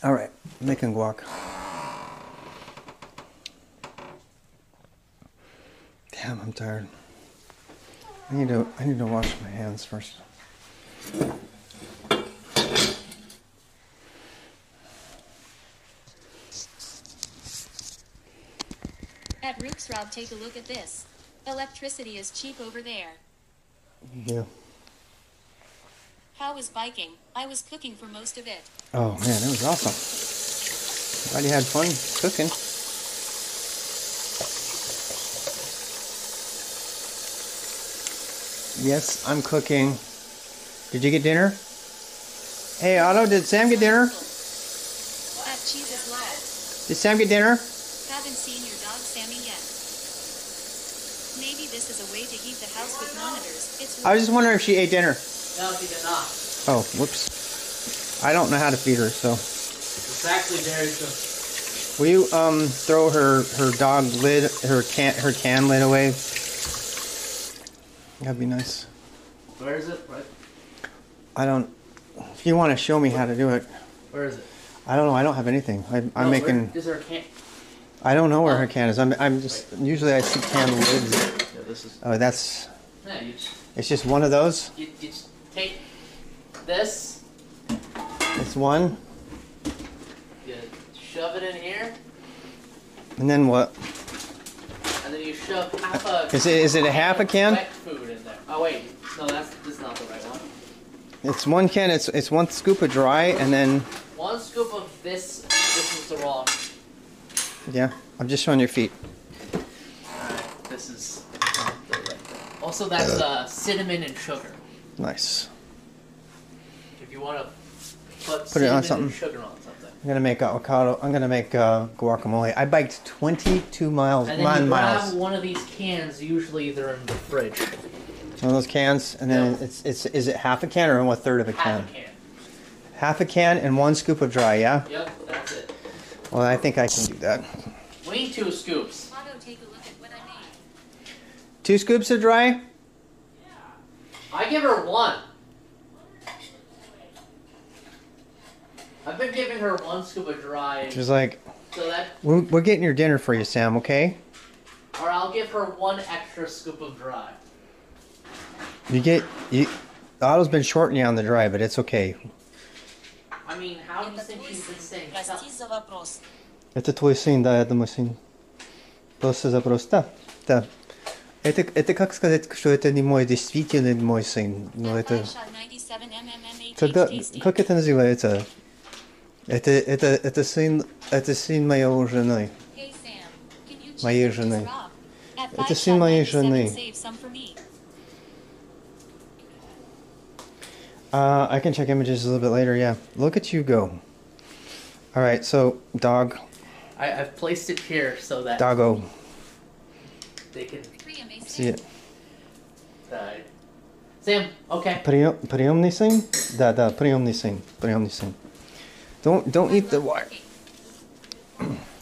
All right, making guac. Damn, I'm tired. I need to wash my hands first. At Rooksrob, take a look at this. Electricity is cheap over there. Yeah. How was biking? I was cooking for most of it. Oh man, it was awesome. Glad you had fun cooking. Yes, I'm cooking. Did you get dinner? Hey Otto, did Sam get dinner? That cheese is low. Did Sam get dinner? Haven't seen your dog Sammy yet. Maybe this is a way to heat the house with monitors. It's I was just wondering if she ate dinner. No, he did not. Oh, whoops. I don't know how to feed her, so. It's actually very good. Will you throw her dog lid, her can lid away? That'd be nice. Where is it? Right. I don't. If you want to show me how to do it, Where is it? I don't know. I don't have anything. I'm No, making. Where is there a can? I don't know where her can is. I'm just. Usually I see can lids. Yeah, this is. Oh, that's. Yeah, It's just one of those. you just take this. It's one, You shove it in here, and then what? and then you shove half a. Is it a half a can? Wet food in there. Oh wait, no, this is not the right one. It's one can. It's one scoop of dry, and then. One scoop of this. This is the wrong. Yeah, I'm just showing your feet. Alright, this is not the right thing. Also, that's cinnamon and sugar. Nice. If you want to put Put it cinnamon on something. and sugar on something. I'm gonna make avocado. I'm gonna make guacamole. I biked 22 miles. And then you grab miles. one of these cans. Usually they're in the fridge. One of those cans, and then it's is it half a can or 1/3 of a can? Half a can. Half a can and one scoop of dry. Yeah. Yep, that's it. Well, I think I can do that. We need 2 scoops. Otto, take a look at what I made. 2 scoops of dry. I give her 1. I've been giving her 1 scoop of dry. She's like, So that, we're getting your dinner for you, Sam. Okay. or I'll give her 1 extra scoop of dry. Otto's been shorting you on the dry, but it's okay. I mean, how do you Это think твой she's been сын. saying? Прости за вопрос. Это твой сын, да, это мой сын. Просто запрос, да, да. Это как сказать, что это не мой действительно мой сын, но это... Shot 97 mmMH Когда, tasty. как это называется? Это сын моей жены. Hey Sam, can you check Моей if жены. it's Rob? At Это 5 сын shot моей 97, жены. save some for me. I can check images a little bit later, yeah. Look at you go. Alright, so, dog, I've placed it here so that doggo, they can. see it. Sam, okay. Приемный сын? Да, приемный сын. Don't eat the wire.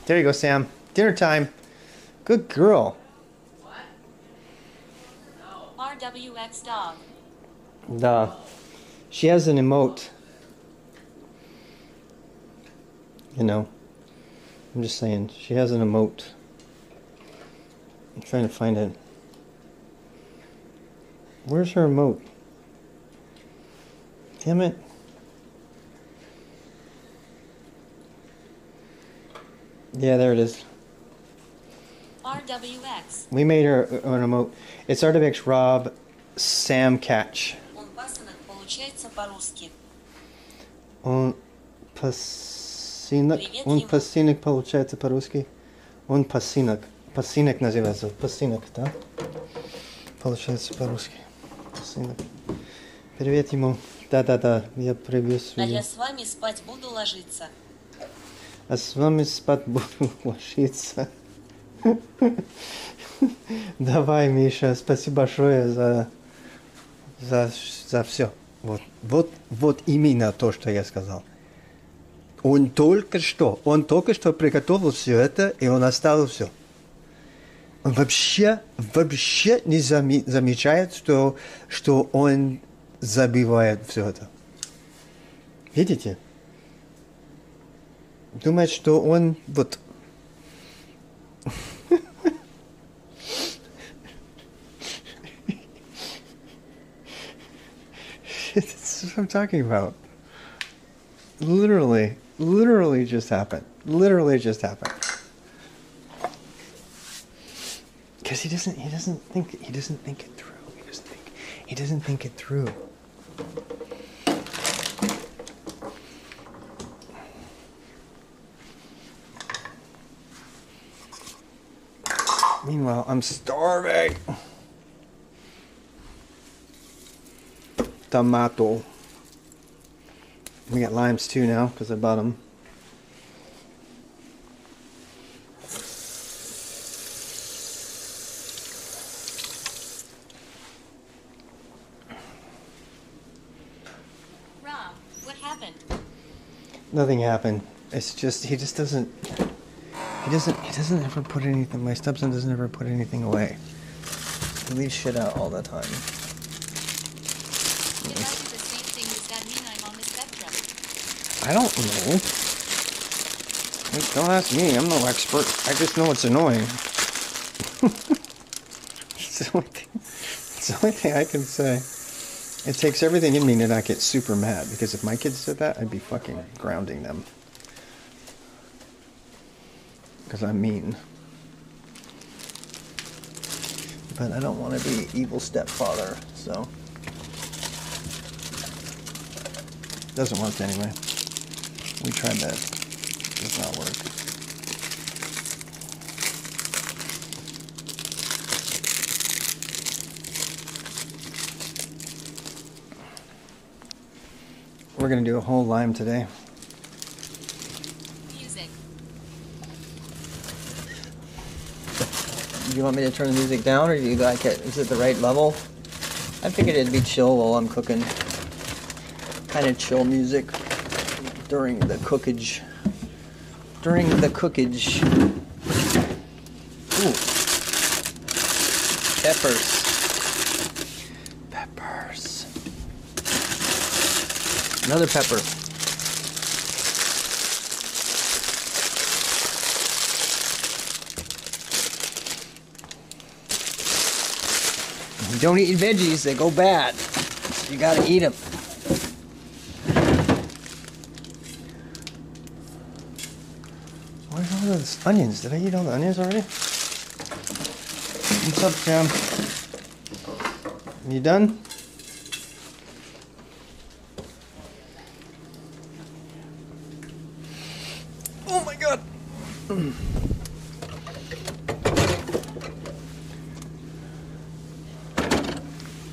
There you go, Sam. Dinner time. Good girl. What? RWX dog. Да. She has an emote. You know. I'm just saying. She has an emote. I'm trying to find it. Where's her emote? Damn it. Yeah, there it is. RWX. We made her an emote. It's RWX Rob Sam Catch. Он пасынок получается по-русски. Он пасинок получается по-русски. Он пасинок. Пасинок называется. Пасинок, да? Получается по-русски. Пасинок. Привет ему. Да-да-да, я привез А ее. я с вами спать буду ложиться. А с вами спать буду ложиться. Давай, Миша, спасибо большое за все. Вот именно то, что я сказал. Он только что приготовил все это, и он оставил все. Он вообще не замечает, что он забивает все это. Видите? Думает, что он вот... That's what I'm talking about. Literally just happened. Literally just happened. Because he doesn't think it through. He doesn't think it through. Meanwhile, I'm starving. Tomato. We got limes too now because I bought them. Rob, what happened? Nothing happened. It's just he doesn't ever put anything. My stepson doesn't ever put anything away. He leaves shit out all the time. If I do the same thing, does that mean I'm on the spectrum? I don't know. Don't ask me. I'm no expert. I just know it's annoying. It's the only thing I can say. It takes everything in me to not get super mad, because if my kids did that, I'd be fucking grounding them. Because I'm mean. But I don't want to be evil stepfather, so. Doesn't work anyway. We tried that. Does not work. We're gonna do a whole lime today. Music. Do you want me to turn the music down, or do you like it? Is it the right level? I figured it'd be chill while I'm cooking. Kind of chill music during the cookage. Ooh. Peppers. Another pepper. You don't eat veggies, they go bad. You gotta eat them. Where's all those onions? Did I eat all the onions already? What's up, Cam? You done? Oh my god!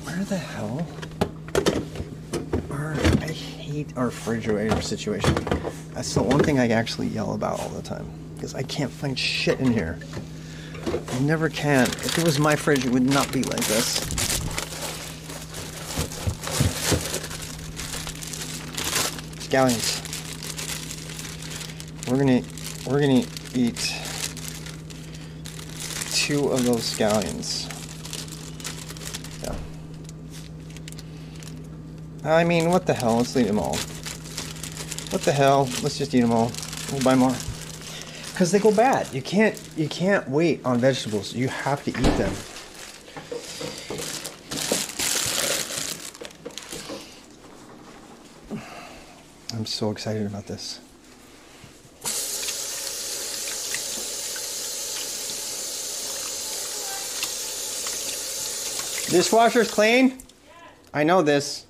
Where the hell are... I hate our refrigerator situation. That's the one thing I actually yell about all the time. Because I can't find shit in here. I never can. If it was my fridge, it would not be like this. Scallions. We're gonna eat 2 of those scallions. Yeah. I mean, what the hell? Let's eat them all. What the hell? Let's just eat them all. We'll buy more. Because they go bad. You can't wait on vegetables. You have to eat them. I'm so excited about this. Dishwasher's clean? I know this.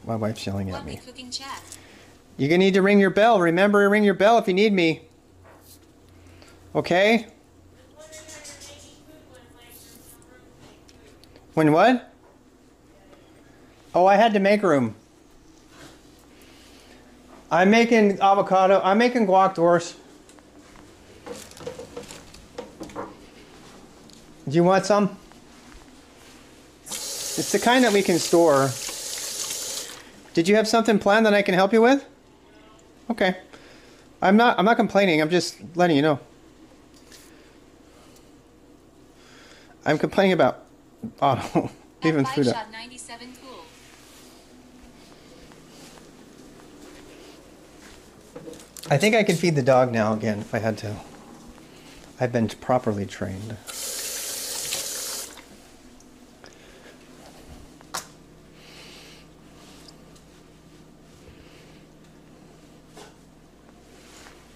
My wife's yelling at me. Cooking chat. You're gonna need to ring your bell. Remember to ring your bell if you need me. Okay? When what? Oh, I had to make room. I'm making avocado. I'm making guac doors. Do you want some? It's the kind that we can store. Did you have something planned that I can help you with? Okay. I'm not complaining. I'm just letting you know. I'm complaining about leaving food up. 97 cool. I think I can feed the dog now again if I had to. I've been properly trained.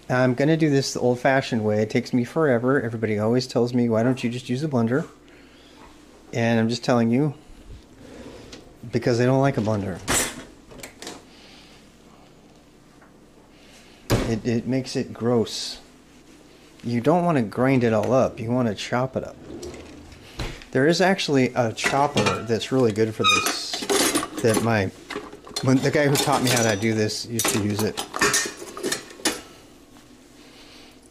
I'm going to do this the old-fashioned way. It takes me forever. Everybody always tells me, why don't you just use a blender? And I'm just telling you, because they don't like a blender. It makes it gross. You don't want to grind it all up. You want to chop it up. There is actually a chopper that's really good for this. That the guy who taught me how to do this used to use it.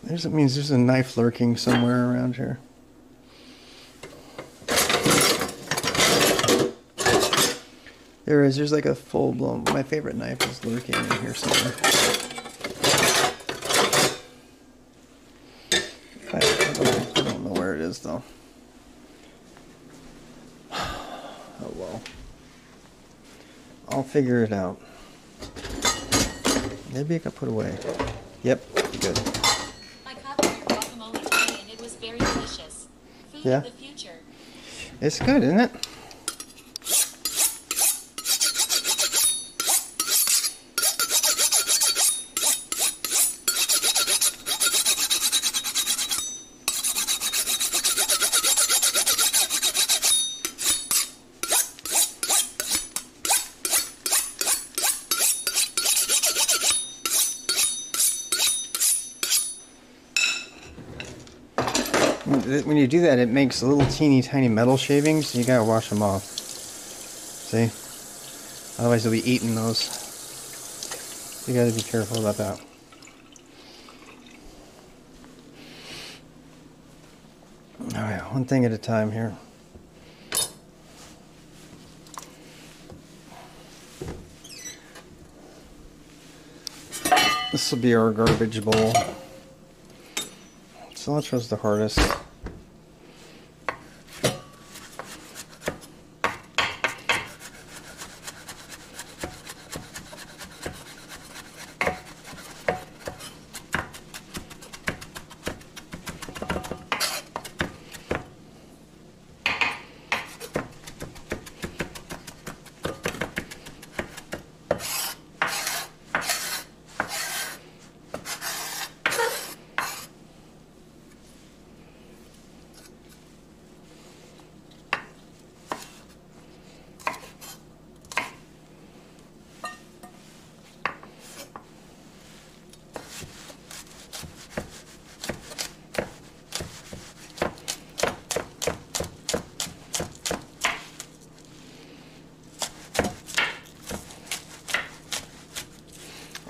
It means there's a knife lurking somewhere around here. There is. There's like a full-blown... My favorite knife is lurking in here somewhere. I don't know where it is, though. Oh, well. I'll figure it out. Maybe I can put away. Yep, good. Yeah. The future. It's good, isn't it? When you do that, it makes little teeny tiny metal shavings. You gotta wash them off. See? Otherwise, you'll be eating those. You gotta be careful about that. Alright, one thing at a time here. This will be our garbage bowl. Cilantro's the hardest.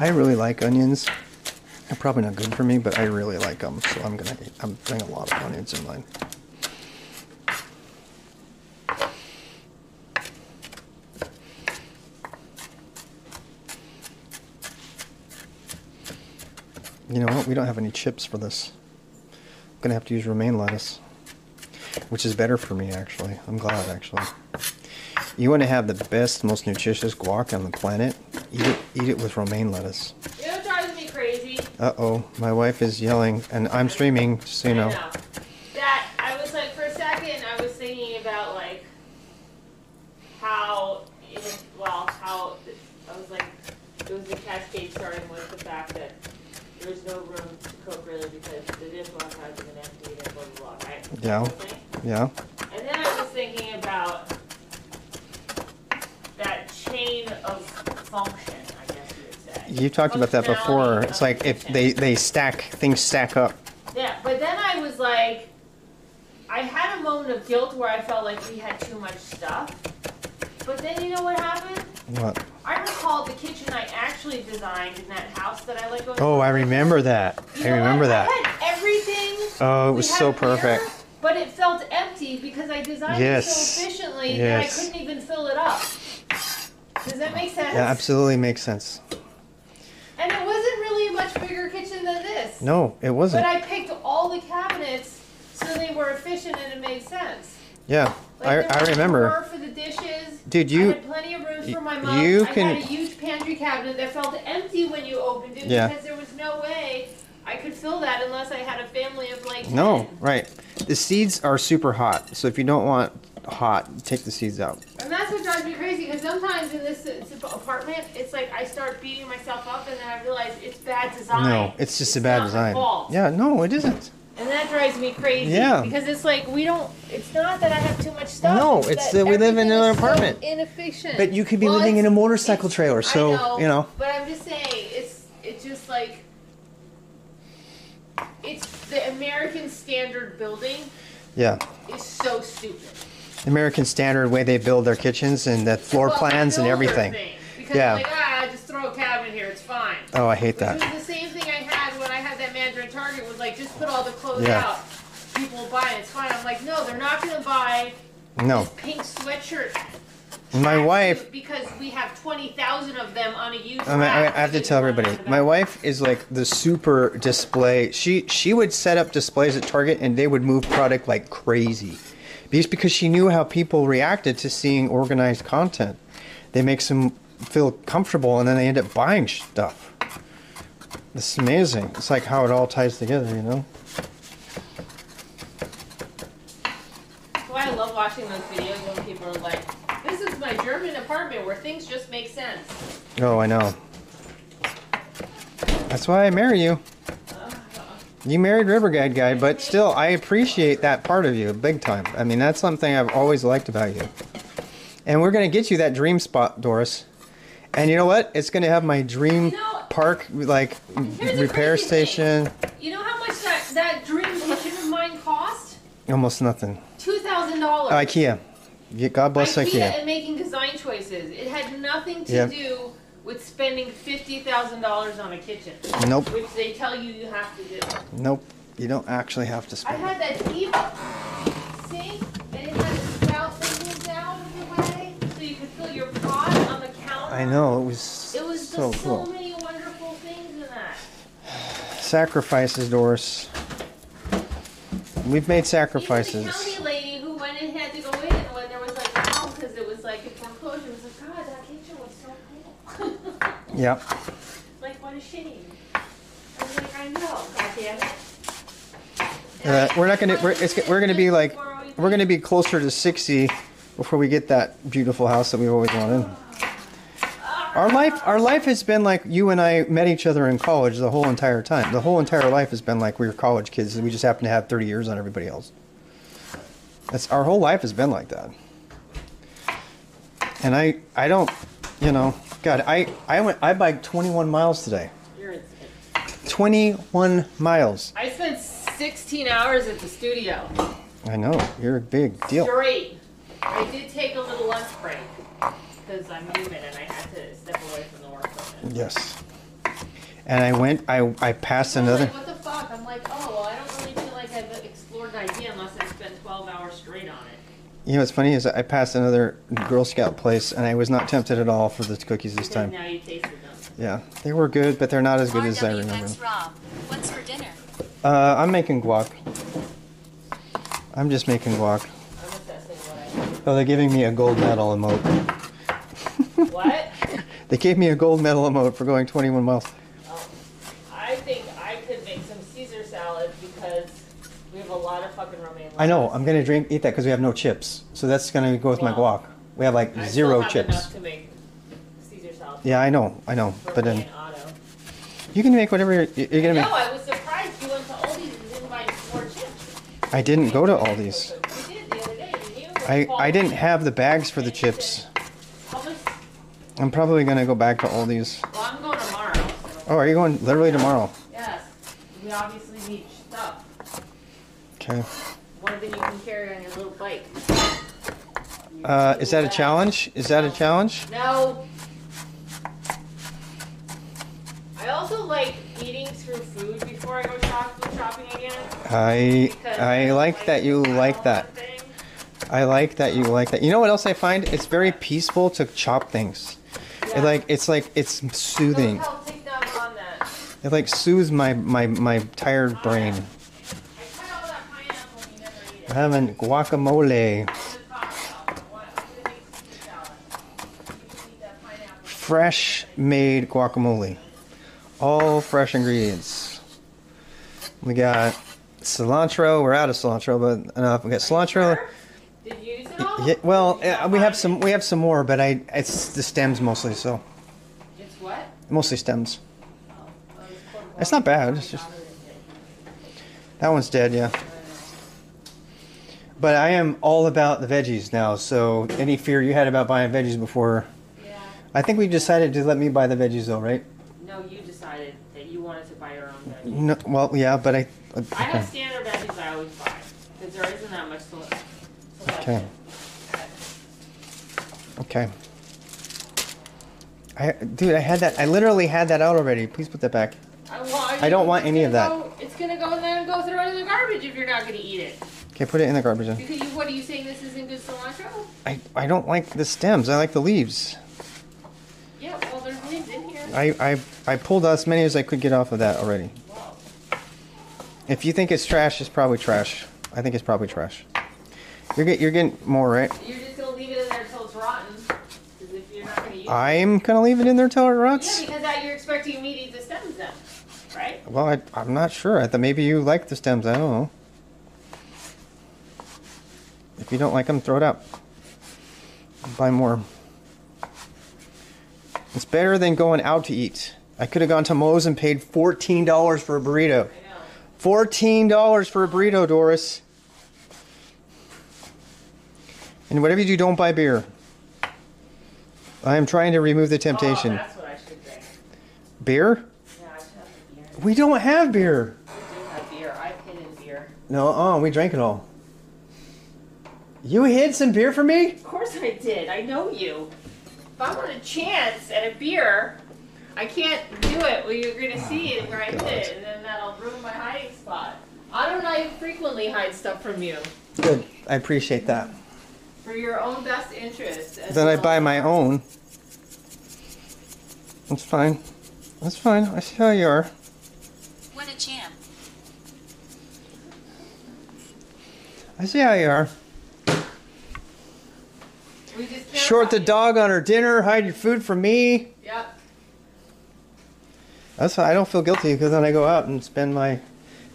I really like onions. They're probably not good for me, but I really like them, so I'm doing a lot of onions in mine. You know what? We don't have any chips for this. I'm gonna have to use romaine lettuce, which is better for me, actually. I'm glad, actually. You want to have the best, most nutritious guac on the planet? Eat it with romaine lettuce. You know what drives me crazy? Uh-oh, my wife is yelling, and I'm streaming, just so you know. I know. That, I was like, for a second, I was thinking about, like, how, I was like, it was the cascade starting with the fact that there's no room to cook really because the dishwasher has been emptied and blah, blah, blah, right? Yeah. Yeah. And then I was thinking about that chain of function, I guess you would say. You talked about that before. It's like if they stack, things stack up. Yeah, but then I was like, I had a moment of guilt where I felt like we had too much stuff. But then you know what happened? What? I recalled the kitchen I actually designed in that house that I like going Oh, to. I remember that. You I know remember what? that. I had everything. Oh, it we was had so here, perfect. But it felt empty because I designed it so efficiently that I couldn't even fill it up. Does that make sense? Yeah, absolutely makes sense. And it wasn't really a much bigger kitchen than this. No, it wasn't. But I picked all the cabinets so they were efficient and it made sense. Yeah, Like I remember. Drawer for the dishes. Dude, you. I had plenty of rooms for my mom. You I had a huge pantry cabinet that felt empty when you opened it because there was no way I could fill that unless I had a family of like 10. No, right. The seeds are super hot, so if you don't want hot, take the seeds out. And that's what drives me crazy because sometimes in this apartment, it's like I start beating myself up and then I realize it's bad design. No, it's just a bad not design. my fault. Yeah, no, it isn't. And that drives me crazy. Yeah. Because it's like it's not that I have too much stuff. No, it's that we live in an apartment. So inefficient. But you could be living in a motorcycle trailer, so I know, you know. But I'm just saying, it's just like it's the American standard building. Yeah. Is so stupid. American standard way they build their kitchens and the floor plans and everything. Because yeah. Like, just throw a cabinet here, it's fine. Oh, I hate that. It was the same thing I had when I had that Mandarin Target, was like, just put all the clothes Yeah. out. People will buy it, it's fine. I'm like, no, they're not going to buy this pink sweatshirt. My wife, because we have 20,000 of them on a huge I have to tell everybody, my wife is like the super display. She would set up displays at Target and they would move product like crazy. Because she knew how people reacted to seeing organized content. They make them feel comfortable and then they end up buying stuff. It's amazing. It's like how it all ties together, you know? That's why I love watching those videos when people are like, this is my German apartment where things just make sense. Oh, I know. That's why I marry you. You married River Guide guy, but still, I appreciate that part of you big time. I mean, that's something I've always liked about you. And we're going to get you that dream spot, Doris. And you know what? It's going to have my dream park, like, repair station. You know how much that dream kitchen of mine cost? Almost nothing. $2,000. IKEA. God bless IKEA. And making design choices. It had nothing to do with spending $50,000 on a kitchen. Nope. Which they tell you have to do. Nope. You don't actually have to spend. I had that deep sink, and it had the spout that moved out of the way, so you could fill your pot on the counter. I know. It was so just cool. so many wonderful things in that. Sacrifices, Doris. We've made sacrifices. Even the county lady who went and had to go in when there was like a house because it was like in foreclosure was like, God, that kitchen was so cool. Yeah. Like, what a shame. I was like, I know, goddamn it. We're not gonna. We're gonna be like. We're gonna be closer to 60 before we get that beautiful house that we've always wanted. Our life has been like you and I met each other in college the whole entire time. The whole entire life has been like we were college kids. We just happen to have 30 years on everybody else. That's our whole life has been like that. And I don't, you know, God, I biked 21 miles today. You're insane. 21 miles. I spent 16 hours at the studio. I know, you're a big deal. Straight. I did take a little lunch break because I'm moving and I had to step away from the work from it. Yes. And I passed another. Like, what the fuck? I'm like, oh, well, I don't really feel like I've explored an idea unless I spend 12 hours straight on it. You know what's funny is I passed another Girl Scout place and I was not tempted at all for the cookies this time. Now you tasted them. Yeah, they were good, but they're not as good as I remember. Rob, what's for dinner? I'm making guac. I'm just making guac. I'm assessing what I Oh, they're giving me a gold medal emote. What? They gave me a gold medal emote for going 21 miles. Oh, I think I could make some Caesar salad because we have a lot of fucking romaine lettuce. I know. I'm gonna eat that because we have no chips. So that's gonna go with my guac. We have like I zero still have chips. enough to make Caesar salad. Yeah, I know. For But me then and Otto. you can make whatever you're gonna No, make. I was surprised you went to Aldi's and didn't buy more chips. I didn't go to Aldi's. You did the other day, didn't you? I didn't have the bags for the chips. How much? I'm probably gonna go back to Aldi's. Well, I'm going tomorrow. So. Oh, are you going literally tomorrow? Yes. We obviously need stuff. Okay. More than you can carry on your little bike. Is that a challenge? Is that a challenge? No. I also like eating through food before I go shopping again. I like that you like that. I like that you like that. You know what else I find? It's very peaceful to chop things. Yeah. It's soothing. Go take down on that. It like soothes my tired brain. I cut all that pineapple and you never eat it. I'm having guacamole. Fresh made guacamole. All fresh ingredients. We got cilantro. We're out of cilantro, but enough. We got cilantro. Did you use it all? Yeah, well, we have some more, but it's the stems mostly. So It's what? mostly stems. Oh, well, It's not bad. It's just that one's dead. Yeah. But I am all about the veggies now. So any fear you had about buying veggies before, Yeah. I think we decided to let me buy the veggies though, right? No, you decided that you wanted to buy your own veggies. No, well, yeah, but I have standard veggies I always buy because there isn't that much selection. Okay. Okay. Dude, I had that. I literally had that out already. Please put that back. I don't want any of that. It's gonna go and then go throw it in the garbage if you're not gonna eat it. Okay, put it in the garbage then. Because what are you saying? This isn't good cilantro? I don't like the stems. I like the leaves. Yeah, well, there's leaves in here. I pulled as many as I could get off of that already. Wow. If you think it's trash, it's probably trash. I think it's probably trash. You're getting more, right? You're just gonna leave it in there until it's rotten. Because if you're not gonna use it. I'm gonna leave it in there till it Yeah, rots. because that you're expecting me to eat the stems then, right? Well, I'm not sure. I thought maybe you like the stems. I don't know. If you don't like them, throw it out. Buy more. It's better than going out to eat. I could have gone to Moe's and paid $14 for a burrito. I know. $14 for a burrito, Doris. And whatever you do, don't buy beer. I am trying to remove the temptation. Oh, that's what I should drink. Beer? Yeah, I should have the beer. We don't have beer. We do have beer. I've hidden beer. No, we drank it all. You hid some beer for me? Of course I did. I know you. If I want a chance at a beer, I can't do it. Well, you're going to see it where I hid it, and then that'll ruin my hiding spot. Otto and I frequently hide stuff from you Good. I appreciate that. for your own best interest. as Then I well buy as my ours. own. That's fine. That's fine. I see how you are. What a champ. I see how you are. We just can't Short the buy- dog on her dinner, hide your food from me. Yep. That's why I don't feel guilty because then I go out and spend my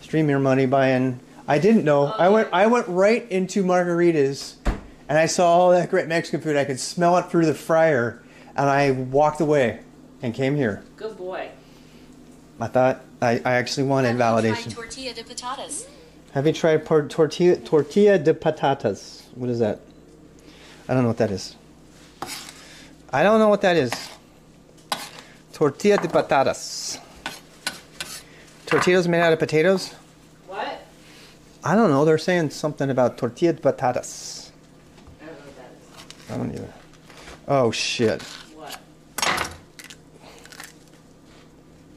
streamer money buying. I didn't know. I went right into margaritas, and I saw all that great Mexican food. I could smell it through the fryer, and I walked away and came here. Good boy. I thought I actually wanted Tried validation. tortilla de patatas. Have you tried tortilla de patatas? What is that? I don't know what that is. I don't know what that is. Tortilla de patatas. Tortillas made out of potatoes? What? I don't know. They're saying something about tortilla de patatas. I don't know what that is. I don't either. Oh, shit. What?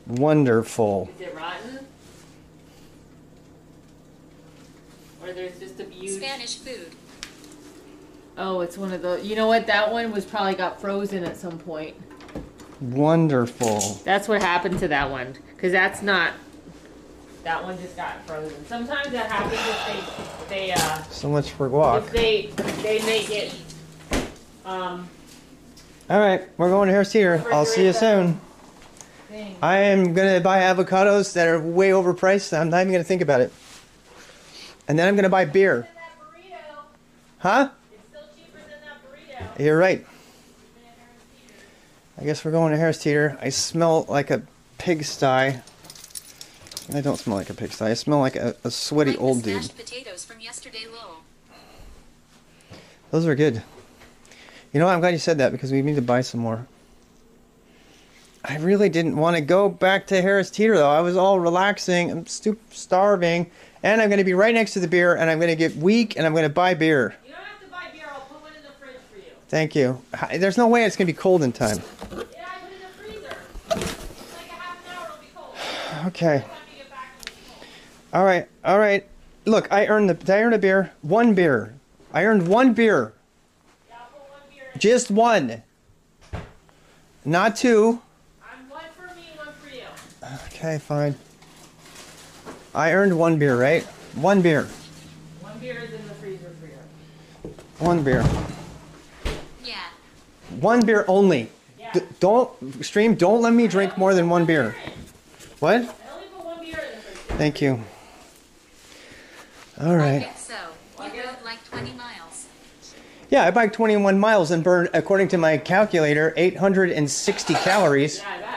Wonderful. Is it rotten? Or there's just a huge... Spanish food. Oh, it's one of the... You know what? That one was probably got frozen at some point. Wonderful. That's what happened to that one. Because that's not... That one just got frozen. Sometimes that happens if they So much for if guac. they make it All right, we're going to Harris Teeter. I'll see you soon. thing. I am gonna buy avocados that are way overpriced. I'm not even gonna think about it. And then I'm gonna buy beer. Huh? It's still cheaper than that burrito. You're right. I guess we're going to Harris Teeter. I smell like a pigsty. I don't smell like a pigsty. I smell like a sweaty Like the old dude. smashed potatoes from yesterday, Lowell. Those are good. You know what? I'm glad you said that because we need to buy some more. I really didn't want to go back to Harris Teeter though. I was all relaxing. I'm starving. And I'm going to be right next to the beer and I'm going to get weak and I'm going to buy beer. You don't have to buy beer. I'll put one in the fridge for you. Thank you. There's no way it's going to be cold in time. Yeah, I put it in the freezer. It's like a half an hour. It'll be cold. Okay. Time to get back when it's cold. All right. All right. Look, did I earn a beer? One beer. I earned one beer. Yeah, I'll put one beer in. Just one. Not two. I'm one for me, one for you. Okay, fine. I earned one beer, right? One beer. One beer is in the freezer for you. One beer. Yeah. One beer only. Yeah. Don't let me drink more than one beer. What? I only put one beer in the freezer. Thank you. All I right. guess so. You rode like 20 miles. Yeah, I biked 21 miles and burned, according to my calculator, 860 calories. Yeah, I bet.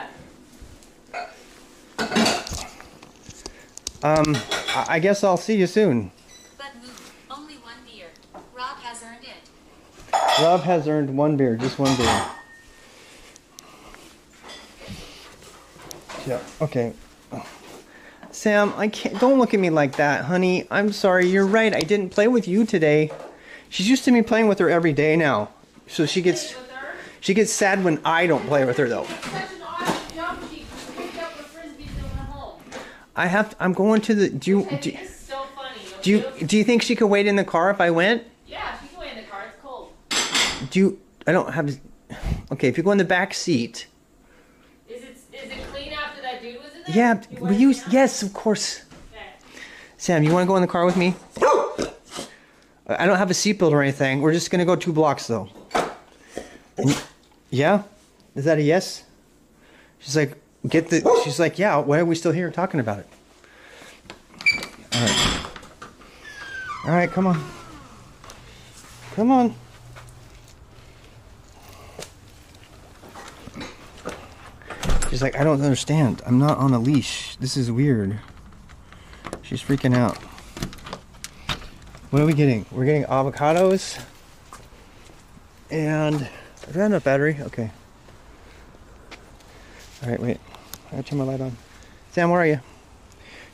I guess I'll see you soon. But move. Only one beer. Rob has earned it. Rob has earned one beer, just one beer. Yeah, okay. Sam, I can't. Don't look at me like that, honey. I'm sorry. You're right. I didn't play with you today. She's used to me playing with her every day now, so she gets sad when I don't play with her though. Such an awesome jump. She picked up the frisbees and went home. I'm going to the. It's so funny. Do you think she could wait in the car if I went? Yeah, she can wait in the car. It's cold. I don't have. Okay, if you go in the back seat. Is it clean after that dude was in there? Yeah, You will wiped you? it out? Yes, of course. Okay. Sam, you want to go in the car with me? I don't have a seatbelt or anything. We're just gonna go 2 blocks though. Yeah? Is that a yes? She's like, she's like, yeah, why are we still here talking about it? Alright. Alright, come on. Come on. She's like, I don't understand. I'm not on a leash. This is weird. She's freaking out. What are we getting? We're getting avocados. And do I have enough battery? Okay. Alright, wait. I gotta turn my light on. Sam, where are you?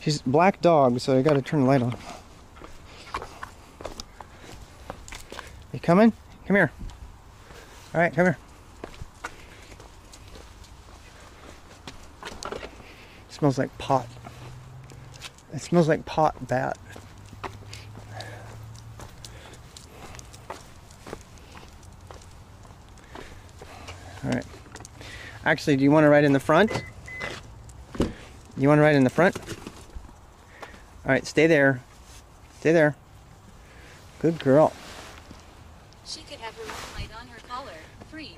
She's black dog, so I gotta turn the light on. You coming? Come here. Alright, come here. It smells like pot. It smells like pot bat. Alright. Actually, do you want to ride in the front? You want to ride in the front? Alright, stay there. Stay there. Good girl. She could have her own light on her collar. 3.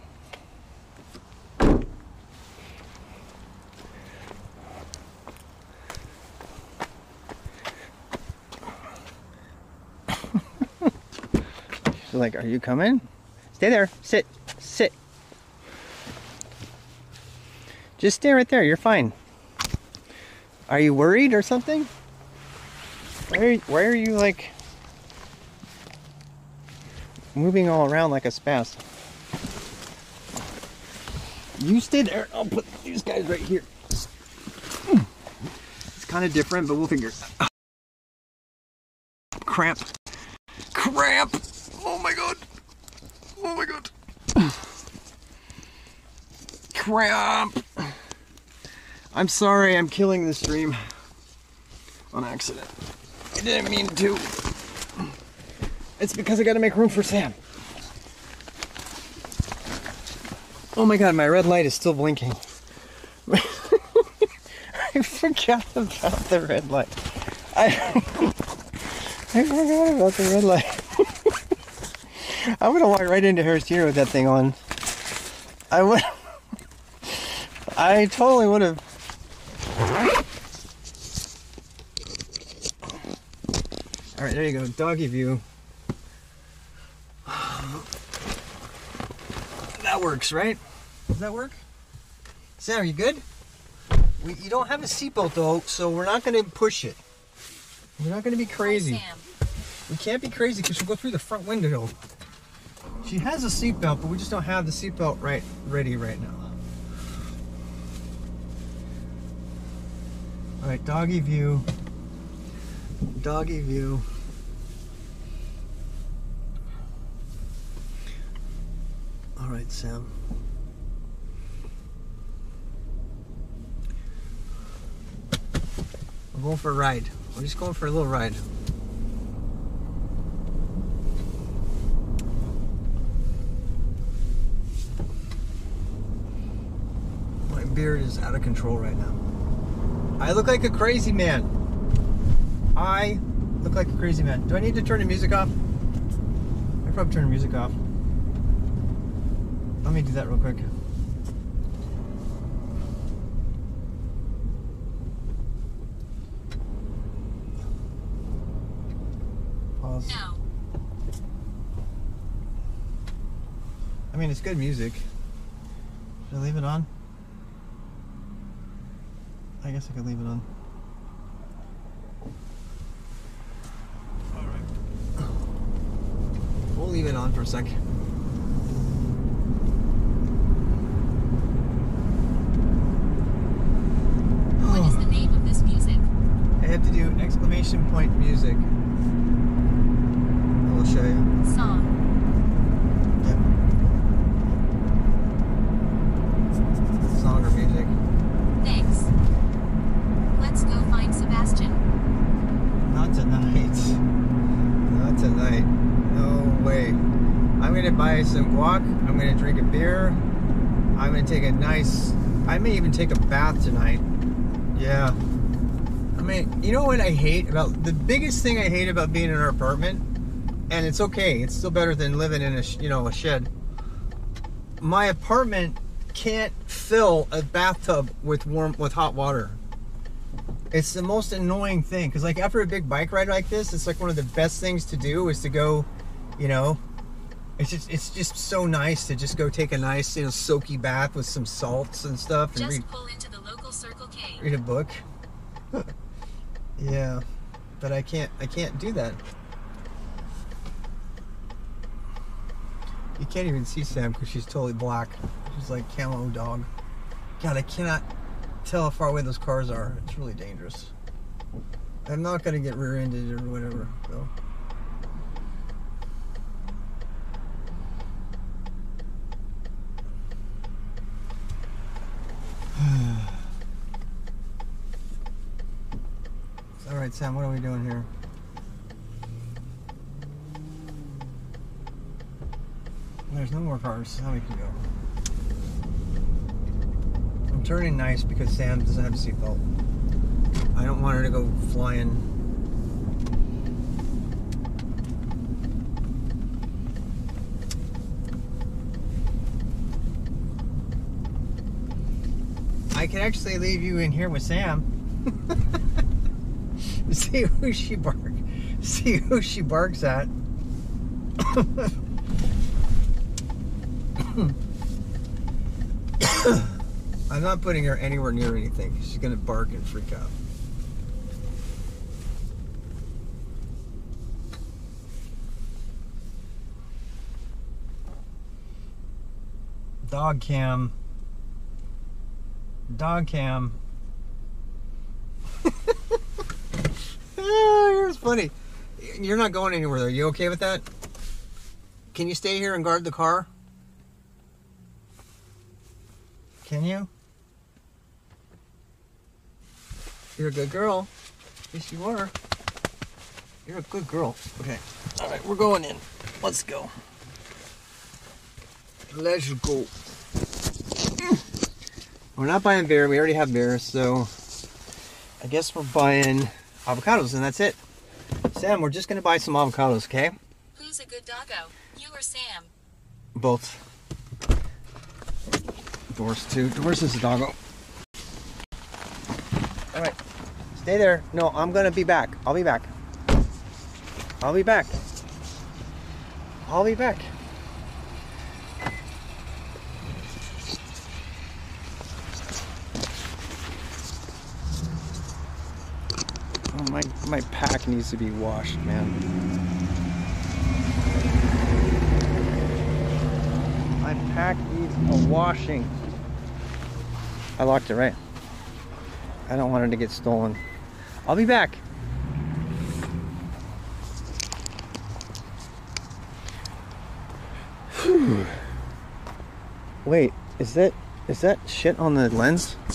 She's like, are you coming? Stay there. Sit. Sit. Just stay right there. You're fine. Are you worried or something? Why are you like moving all around like a spaz? You stay there. I'll put these guys right here. It's kind of different, but we'll figure it out. Cramp. Cramp. Oh my god. Oh my god. Cramp. I'm sorry, I'm killing the stream on accident. I didn't mean to. It's because I gotta make room for Sam. Oh my god, my red light is still blinking. forgot about the red light. I forgot about the red light. I'm gonna walk right into Harris Teeter with that thing on. I totally would have. All right, there you go, doggy view. That works, right? Does that work? Sam, are you good? You don't have a seatbelt though, so we're not going to push it. We're not going to be crazy. Hi, Sam. We can't be crazy because she'll go through the front window. She has a seatbelt, but we just don't have the seatbelt ready right now. All right, doggy view. Doggy view. All right, Sam. We're going for a ride. We're just going for a little ride. My beard is out of control right now. I look like a crazy man. I look like a crazy man. Do I need to turn the music off? I probably turn the music off. Let me do that real quick. Pause. No. I mean, it's good music. Should I leave it on? I guess I could leave it on. Alright. We'll leave it on for a sec. What is the name of this music? I have to do exclamation point music. I will show you. Song. Yep. Song or music. Thanks. Let's go find Sebastian. Not tonight. Not tonight. No way. I'm gonna buy some guac. I'm gonna drink a beer. I'm gonna take a nice. I may even take a bath tonight. Yeah. I mean, you know what I hate about the biggest thing I hate about being in our apartment, and it's okay. It's still better than living in a shed. My apartment can't fill a bathtub with hot water. It's the most annoying thing because like after a big bike ride like this, it's like one of the best things to do is to go, it's just so nice to just go take a nice soaky bath with some salts and stuff and Just pull into the local Circle K. read a book. Yeah, but I can't do that. You can't even see Sam because she's totally black. She's like camo dog. God, I cannot tell how far away those cars are. It's really dangerous. I'm not gonna get rear-ended or whatever, though. All right, Sam, what are we doing here? There's no more cars. Now we can go. I'm turning nice because Sam doesn't have a seatbelt. I don't want her to go flying. I could actually leave you in here with Sam. See who she barks at. I'm not putting her anywhere near anything. She's gonna bark and freak out. Dog cam. Dog cam. Oh, you're funny. You're not going anywhere though. You okay with that? Can you stay here and guard the car? Can you? You're a good girl. Yes, you are. You're a good girl. Okay. All right, we're going in. Let's go. Let's go. We're not buying beer. We already have beer, so I guess we're buying avocados and that's it. Sam, we're just gonna buy some avocados, okay? Who's a good doggo? You or Sam? Both. Doris too. Doris is a doggo. Alright. Stay there. No, I'm gonna be back. I'll be back. I'll be back. I'll be back. Oh, my pack needs to be washed, man. My pack needs a washing. I locked it, right? I don't want it to get stolen. I'll be back. Whew. Wait, is that shit on the lens? I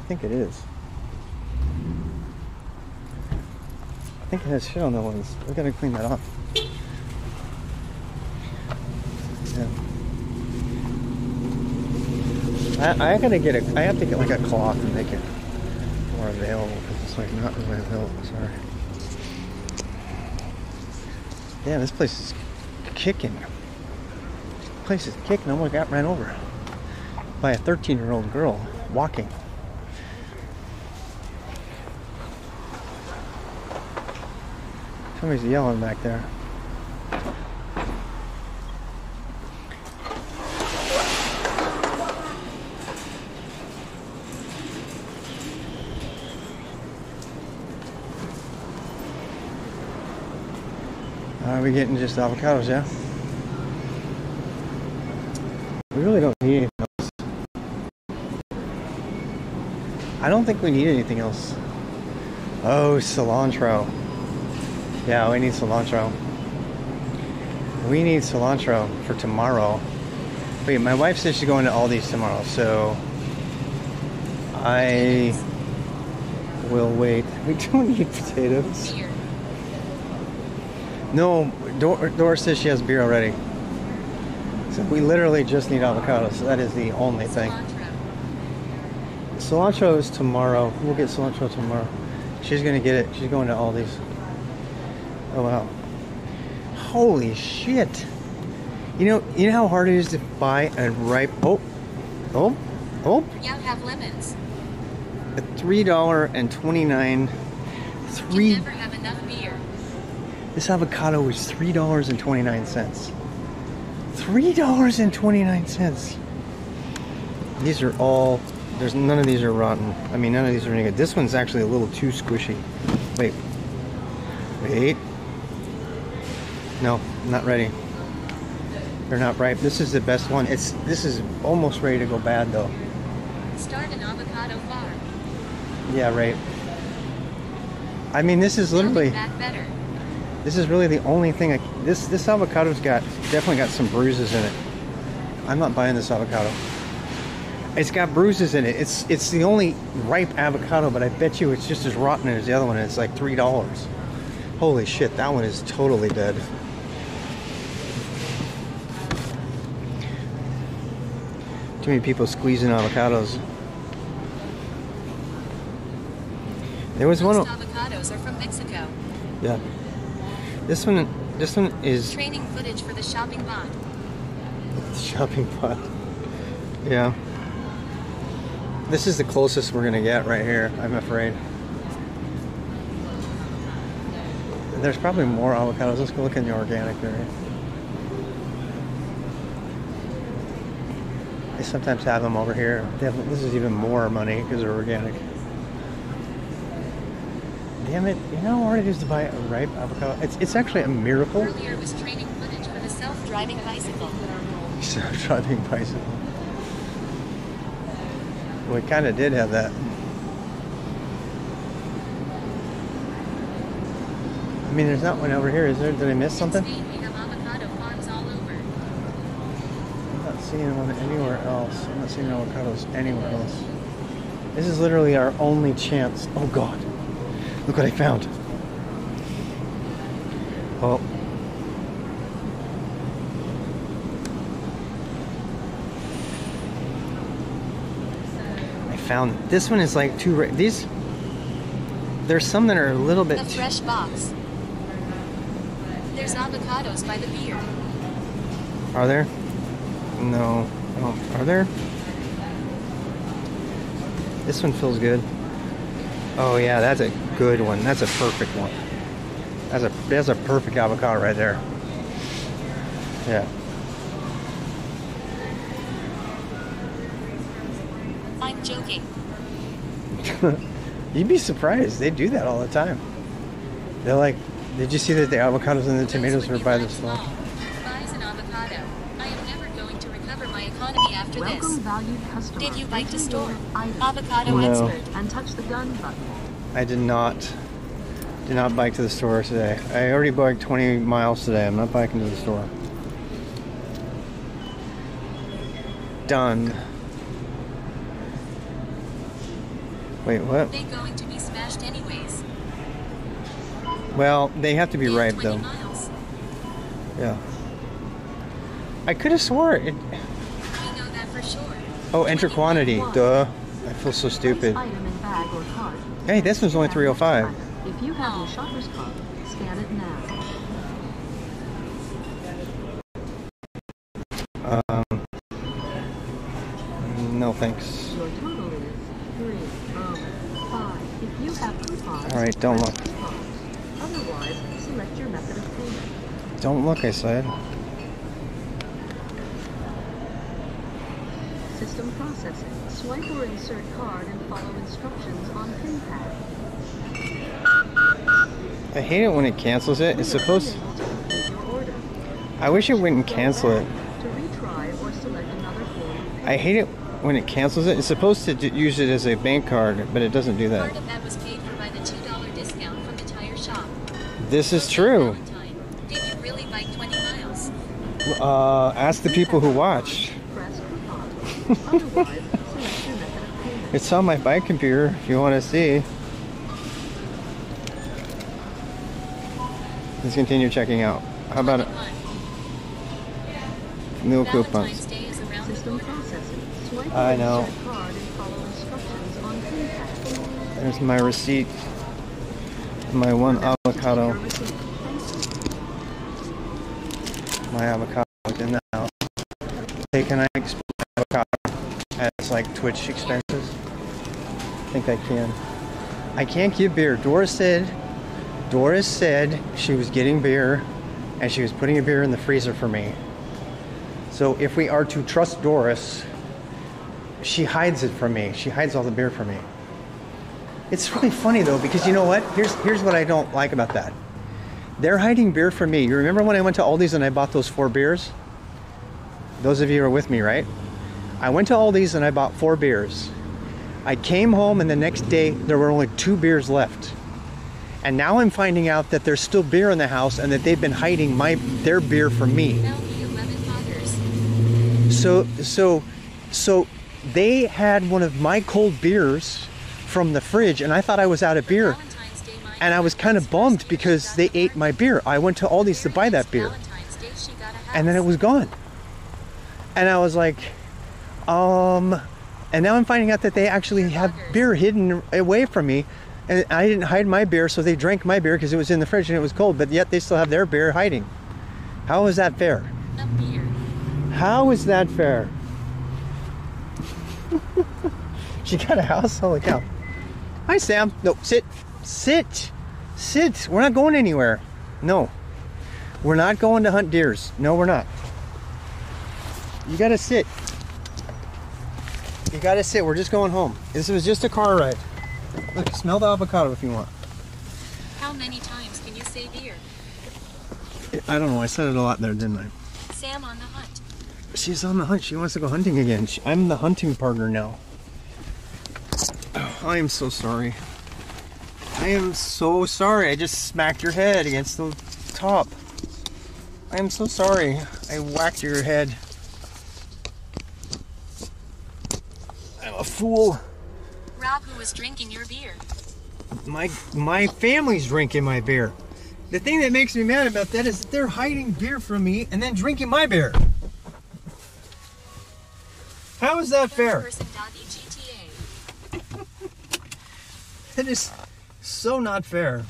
think it is. I think it has shit on the lens. We gotta clean that off. Yeah. I gotta get I have to get like a cloth and make it more available because it's like not really available. Sorry. Yeah, this place is kicking. This place is kicking. I almost got ran over by a 13-year-old girl walking. Somebody's yelling back there. Are we getting just avocados, yeah? We really don't need anything else. I don't think we need anything else. Oh, cilantro. Yeah, we need cilantro. We need cilantro for tomorrow. Wait, my wife says she's going to Aldi's tomorrow, so I will wait. We don't need potatoes. Beer. No, Doris says she has beer already. So we literally just need avocados. So that is the only thing. Cilantro is tomorrow. We'll get cilantro tomorrow. She's gonna get it. She's going to Aldi's. Oh wow. Holy shit. You know how hard it is to buy a ripe You have lemons. a $3.29 You never have enough beer. This avocado is $3.29. $3.29. These are all none of these are rotten. I mean, none of these are any good. This one's actually a little too squishy. Wait. No, not ready. They're not ripe. This is the best one. This is almost ready to go bad though. Start an avocado farm. Yeah, right. I mean, this is literally. Back better. This is really the only thing. This avocado's definitely got some bruises in it. I'm not buying this avocado. It's got bruises in it. It's the only ripe avocado, but I bet you it's just as rotten as the other one. And it's like $3. Holy shit, that one is totally dead. Too many people squeezing avocados. There was Most one. avocados are from Mexico. Yeah. This one is Training footage for the shopping bot. shopping pot. Yeah. This is the closest we're gonna get right here, I'm afraid. There's probably more avocados. Let's go look in the organic area. They sometimes have them over here. This is even more money because they're organic. Damn it, you know how hard it is to buy a ripe avocado? It's actually a miracle. Earlier was training footage for the self-driving bicycle. Self-driving bicycle. We kind of did have that. I mean, there's not one over here, is there? Did I miss something? In Spain, we have avocado farms all over. I'm not seeing one anywhere else. I'm not seeing avocados anywhere else. This is literally our only chance. Oh God. Look what I found. Oh. found. This one is like too. These. There's some that are a little bit. The fresh box. There's avocados by the beer. Are there? No. Oh, are there? This one feels good. Oh yeah, that's a good one. That's a perfect one. That's a perfect avocado right there. Yeah. I'm joking. You'd be surprised. They do that all the time. They're like, did you see that the avocados and the tomatoes were by the store? Buys an avocado. I am never going to recover my economy after this. Valued customer. Did you bike to store? Avocado No. expert. And touch the gun button. I did not bike to the store today. I already biked 20 miles today. I'm not biking to the store. Done. Wait, what? They going to be smashed anyways. Well, they have to be They have ripe 20 though. miles. Yeah. I could have swore it. We know that for sure. Oh, enter quantity. Duh. I feel so stupid. Item in bag or cart. Hey, this one's only 305. If you have your shopper's card, scan it now. No thanks. Your total is 305. If you have coupons, All right, don't press look. coupons. Otherwise, select your method of payment. Don't look, I said. System processing. Swipe or insert card and follow instructions on pin pad. I hate it when it cancels it. It's supposed. Unable to complete your order. I wish it wouldn't cancel it. To retry or select another form. I hate it when it cancels it. It's supposed to use it as a bank card, but it doesn't do that. Part of that was paid for by the $2 discount from the tire shop. This is true. Valentine, did you really bike 20 miles? Ask the people who watched. Press coupon. Otherwise, select your method of payment. It's on my bike computer if you want to see. Let's continue checking out. How about it? No Valentine's coupons. Day is around the System corner. processing. Swipe or I know. insert card and follow instructions on pin pad. There's my receipt. My one avocado. Your receipt. Thank you. My avocado is in the house. Hey, can I explain avocado as like Twitch expenses? I think I can. I can't give beer. Doris said she was getting beer and she was putting a beer in the freezer for me. So if we are to trust Doris, she hides it from me. She hides all the beer from me. It's really funny though, because you know what? Here's what I don't like about that. They're hiding beer from me. You remember when I went to Aldi's and I bought those 4 beers? Those of you who are with me, right? I went to Aldi's and I bought 4 beers. I came home and the next day there were only 2 beers left. And now I'm finding out that there's still beer in the house and that they've been hiding their beer from me. That'll be 11 potters. So they had one of my cold beers from the fridge and I thought I was out of beer. Valentine's Day, my And I was kind of bummed because they ate my beer. I went to Aldi's to buy that beer. Valentine's Day, she got a house. And then it was gone. And I was like, and now I'm finding out that they actually have beer hidden away from me. And I didn't hide my beer, so they drank my beer because it was in the fridge and it was cold, but yet they still have their beer hiding. How is that fair? A beer. How is that fair? She got a house? Holy cow. Hi, Sam. No, sit. Sit. Sit. We're not going anywhere. No. We're not going to hunt deers. No, we're not. You gotta sit. You gotta sit. We're just going home. This was just a car ride. Look, smell the avocado if you want. How many times can you say beer? I don't know. I said it a lot there, didn't I? Sam on the hunt. She's on the hunt. She wants to go hunting again. I'm the hunting partner now. Oh, I am so sorry. I am so sorry. I just smacked your head against the top. I am so sorry. I whacked your head. I'm a fool. Rob, who was drinking your beer. My family's drinking my beer. The thing that makes me mad about that is that they're hiding beer from me and then drinking my beer. How is that fair? Firstperson.egta. That is so not fair.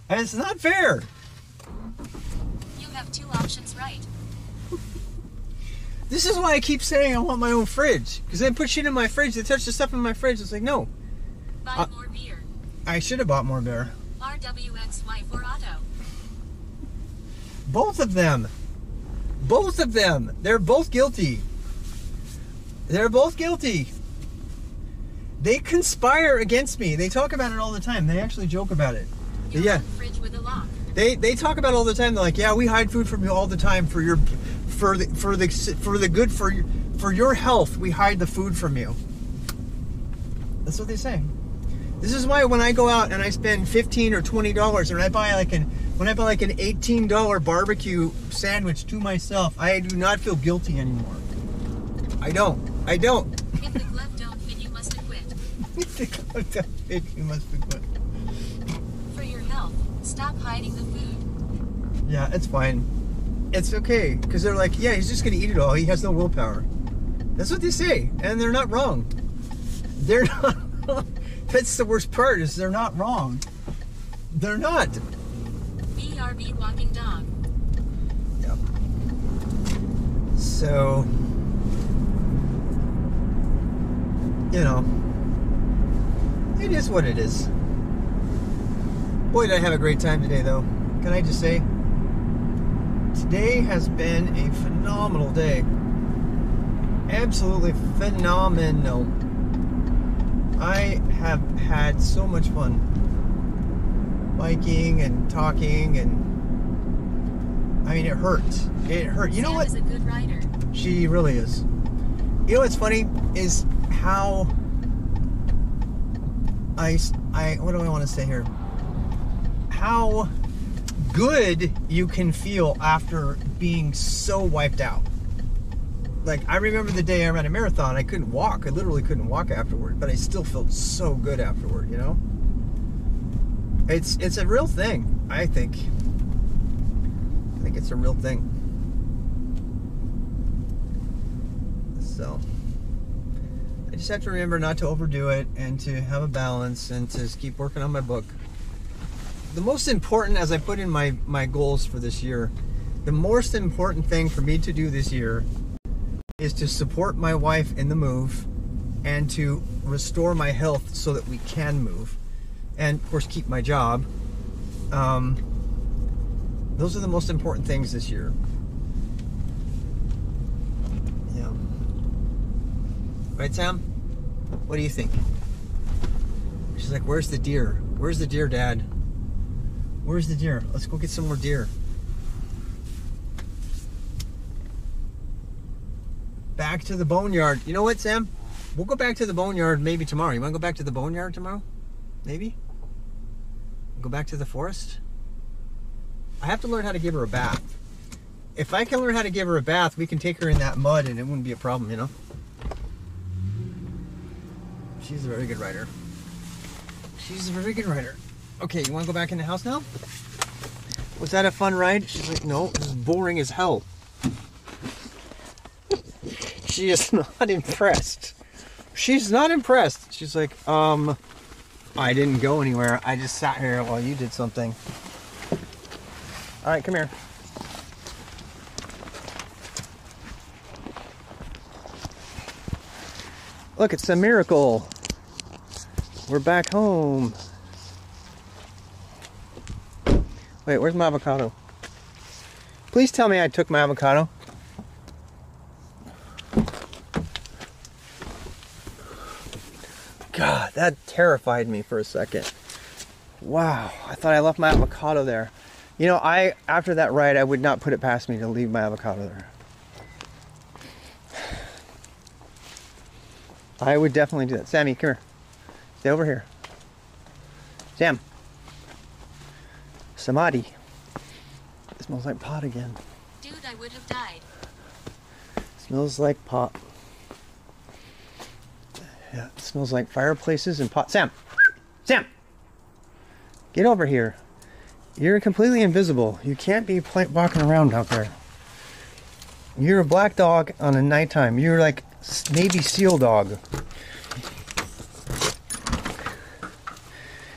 And it's not fair. You have 2 options right. This is why I keep saying I want my own fridge. Because I put shit in my fridge. They touch the stuff in my fridge. It's like, no. Buy more beer. I should have bought more beer. RWXY for auto. Both of them. Both of them. They're both guilty. They're both guilty. They conspire against me. They talk about it all the time. They actually joke about it. Your own fridge with a lock. They talk about it all the time. They're like, yeah, we hide food from you all the time for your health. We hide the food from you. That's what they say. This is why when I go out and I spend $15 or $20 and I buy like an $18 barbecue sandwich to myself, I do not feel guilty anymore. I don't. If the glove don't fit, you must acquit. If the glove don't fit, you must acquit. For your health, stop hiding the food. Yeah, it's fine. It's okay. Because they're like, yeah, he's just going to eat it all. He has no willpower. That's what they say. And they're not wrong. They're not wrong. That's the worst part, is they're not wrong. They're not. BRB walking dog. Yep. So, you know, it is what it is. Boy, did I have a great time today, though. Can I just say, today has been a phenomenal day. Absolutely phenomenal. I have had so much fun biking and talking, and I mean, it hurt. It hurt. You know what? Sam is a good rider. She really is. You know what's funny is how I what do I want to say here? How good you can feel after being so wiped out. Like, I remember the day I ran a marathon, I couldn't walk. I literally couldn't walk afterward, but I still felt so good afterward, you know? It's a real thing, I think. I think it's a real thing. So, I just have to remember not to overdo it and to have a balance and to keep working on my book. The most important, as I put in my goals for this year, the most important thing for me to do this year is to support my wife in the move and to restore my health so that we can move, and of course keep my job. Those are the most important things this year. Yeah. Right, Sam? What do you think? She's like, where's the deer? Where's the deer, Dad? Where's the deer? Let's go get some more deer. Back to the boneyard. You know what, Sam? We'll go back to the boneyard maybe tomorrow. You want to go back to the boneyard tomorrow? Maybe? Go back to the forest? I have to learn how to give her a bath. If I can learn how to give her a bath, we can take her in that mud and it wouldn't be a problem, you know? She's a very good rider. She's a very good rider. Okay, you want to go back in the house now? Was that a fun ride? She's like, no, this is boring as hell. She is not impressed. She's not impressed. She's like, I didn't go anywhere. I just sat here while you did something. All right, come here. Look, it's a miracle. We're back home. Wait, where's my avocado? Please tell me I took my avocado. God, that terrified me for a second. Wow, I thought I left my avocado there. You know, after that ride, I would not put it past me to leave my avocado there. I would definitely do that. Sammy, come here. Stay over here. Sam. Samadhi. It smells like pot again. Dude, I would have died. Smells like pot. Yeah, it smells like fireplaces and pot. Sam! Sam! Get over here. You're completely invisible. You can't be walking around out there. You're a black dog on a nighttime. You're like Navy SEAL dog.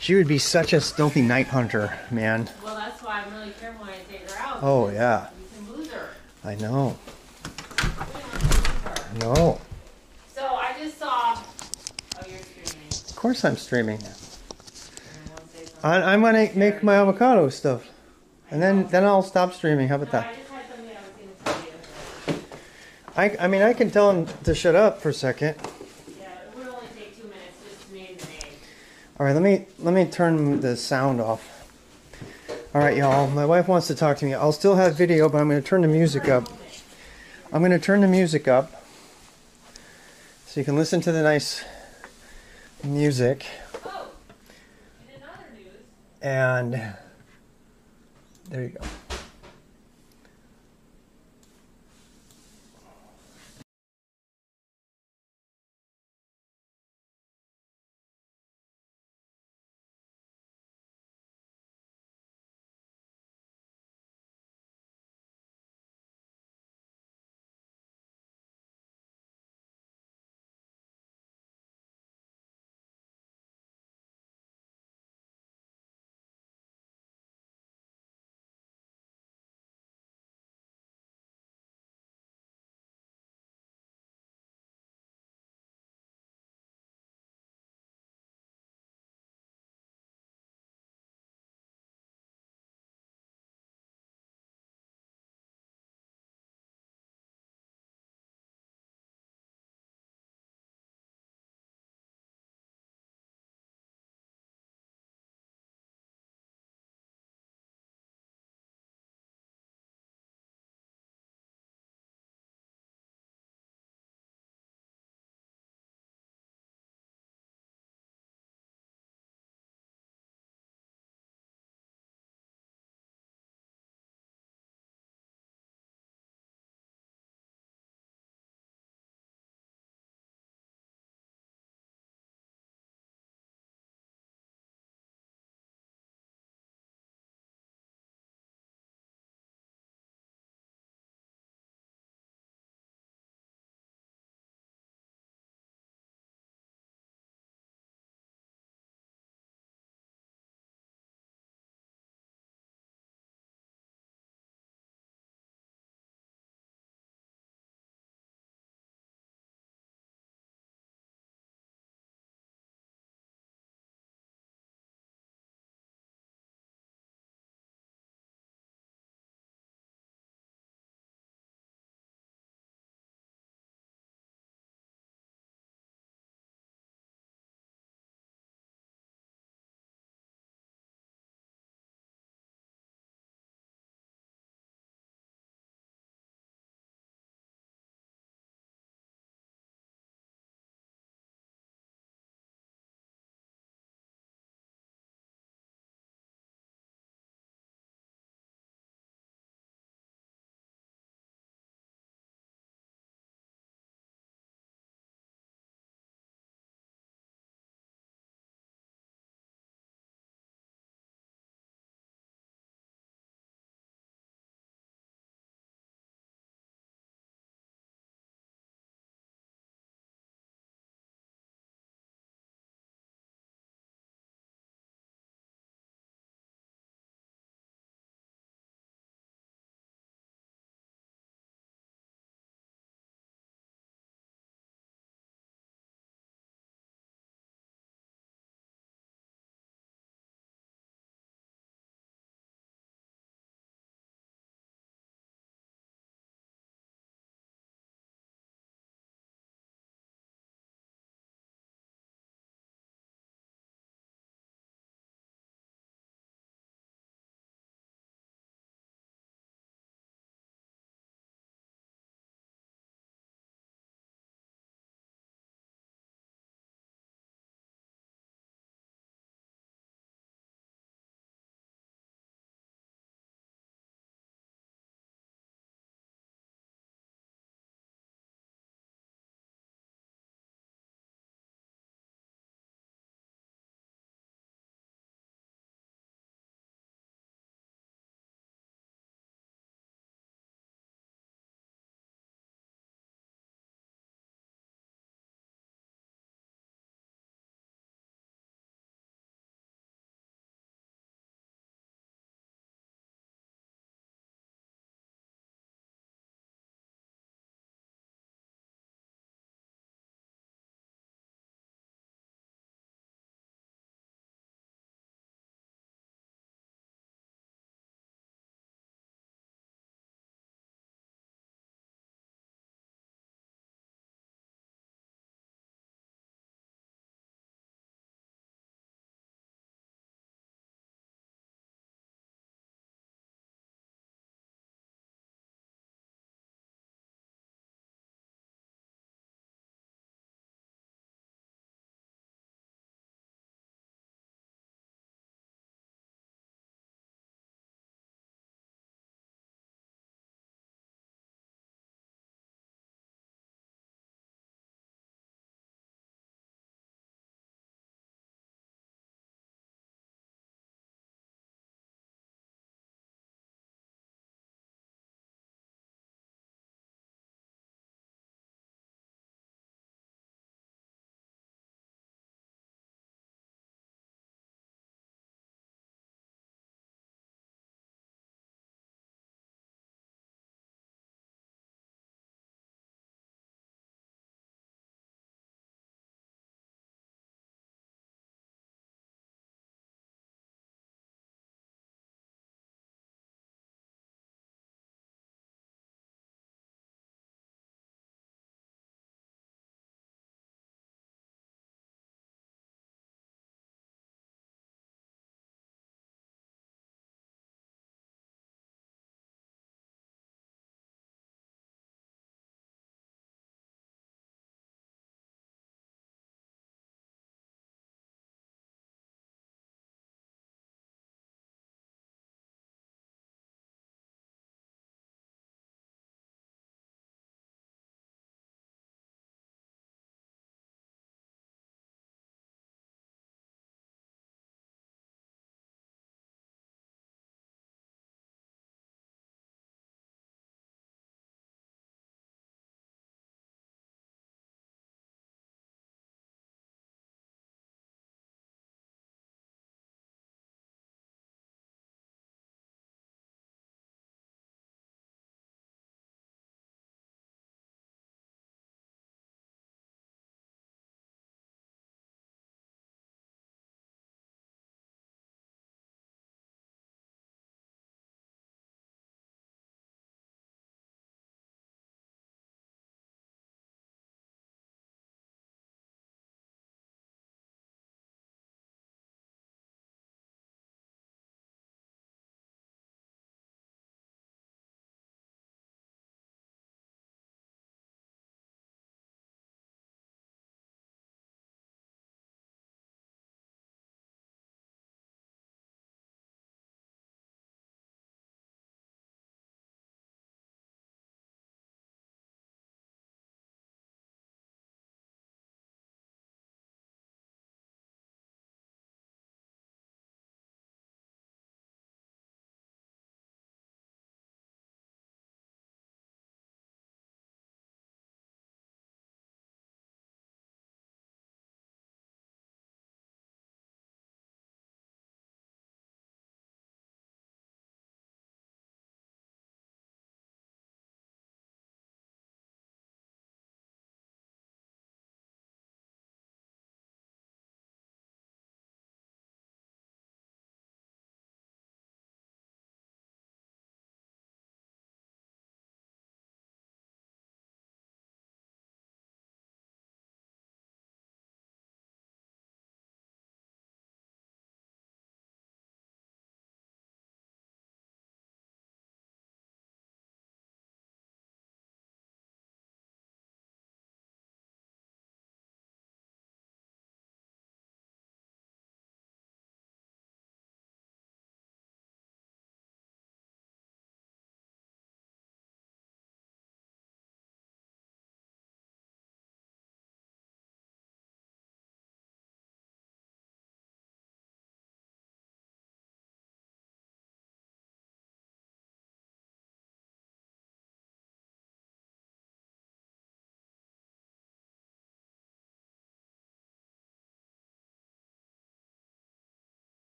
She would be such a stealthy night hunter, man. Well, that's why I'm really careful when I take her out. Oh, yeah. You can lose her. I know. We don't want to lose her. No. So I just saw. Oh, you're streaming. Of course I'm streaming. And I won't say something. I'm gonna make my avocado stuff. And then I'll stop streaming. How about No, that? I just had something I was going to tell you. I mean, I can tell him to shut up for a second. Yeah, it would only take 2 minutes just to name the name. All right, let me turn the sound off. All right, y'all. My wife wants to talk to me. I'll still have video, but I'm going to turn the music up. I'm going to turn the music up so you can listen to the nice music. Oh, and in other news. And there you go.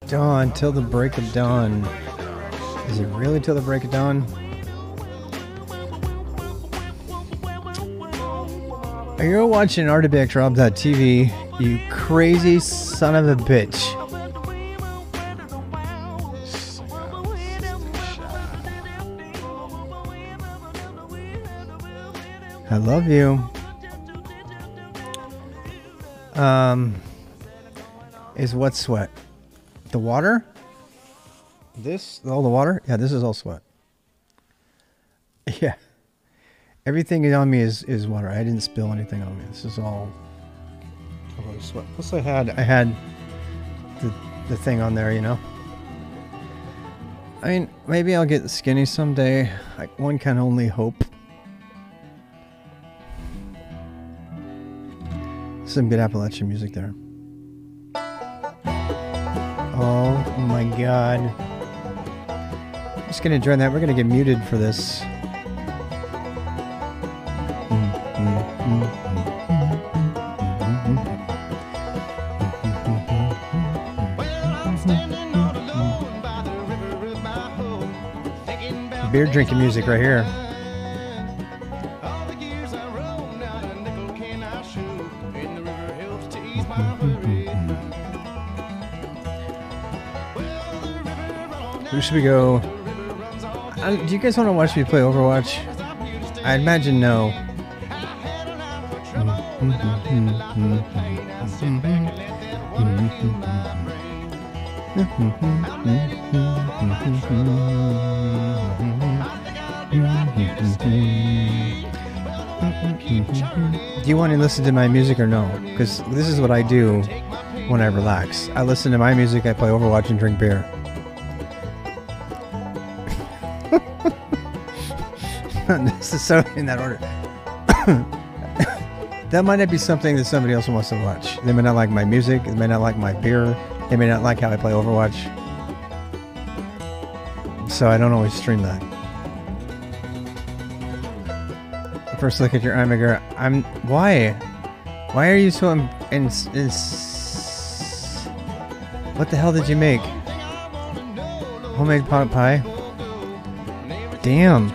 Dawn, till the break of dawn. Is it really till the break of dawn? You're watching artibactrob.tv, you crazy son of a bitch. I love you. Is what sweat? The water? This? All the water? Yeah, this is all sweat. Yeah. Everything on me is water. I didn't spill anything on me. This is all sweat. Plus I had the thing on there, you know. I mean, maybe I'll get skinny someday. One can only hope. Some good Appalachian music there. Oh my god. I'm just gonna join that. We're gonna get muted for this. Beer drinking music right here. Who should we go? Do you guys want to watch me play Overwatch? I imagine no. Do you want to listen to my music or no? Because this is what I do when I relax. I listen to my music, I play Overwatch, and drink beer. Not necessarily in that order. That might not be something that somebody else wants to watch. They may not like my music, they may not like my beer, they may not like how I play Overwatch. So I don't always stream that. First look at your Amiga. Why? Why are you so what the hell did you make? Homemade pot pie? Damn.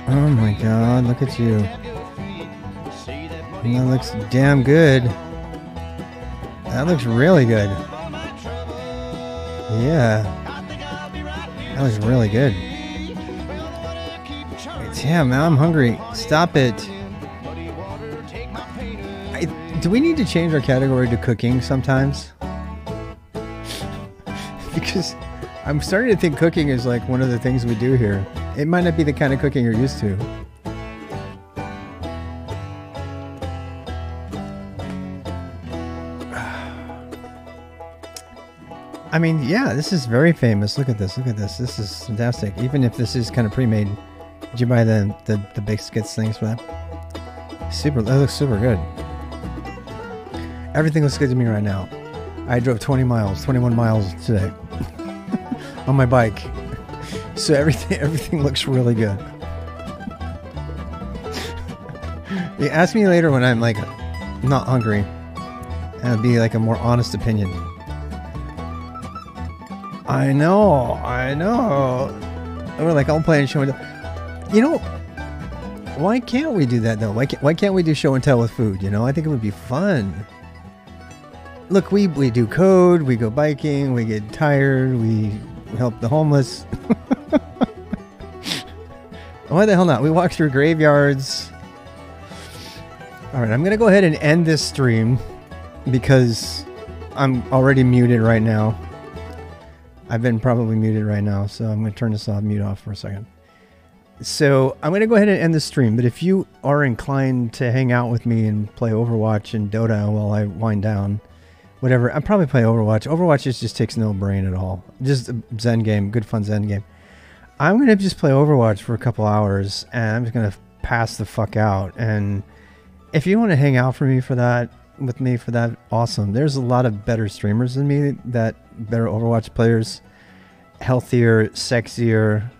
Oh my god, look at you. That looks damn good. That looks really good. Yeah. That looks really good. Damn, now I'm hungry. Stop it. Do we need to change our category to cooking sometimes? Because I'm starting to think cooking is like one of the things we do here. It might not be the kind of cooking you're used to. I mean, yeah, this is very famous. Look at this. Look at this. This is fantastic. Even if this is kind of pre-made. Did you buy the biscuits things for that? Super. That looks super good. Everything looks good to me right now. I drove 21 miles today on my bike. So everything looks really good. You ask me later when I'm like not hungry, and it'll be like a more honest opinion. I know. We're like all playing show and tell. You know, why can't we do that though? Why can't we do show and tell with food? You know, I think it would be fun. Look, we do code, we go biking, we get tired, we help the homeless. Why the hell not? We walk through graveyards. Alright, I'm going to go ahead and end this stream because I'm already muted right now. I've been probably muted right now, so I'm going to turn this off, mute off for a second. So I'm going to go ahead and end the stream, but if you are inclined to hang out with me and play Overwatch and Dota while I wind down, whatever, I'll probably play Overwatch. Overwatch just takes no brain at all. Just a Zen game, good fun Zen game. I'm going to just play Overwatch for a couple hours, and I'm just going to pass the fuck out. And if you want to hang out with me for that, awesome. There's a lot of better streamers than me, better Overwatch players, healthier, sexier,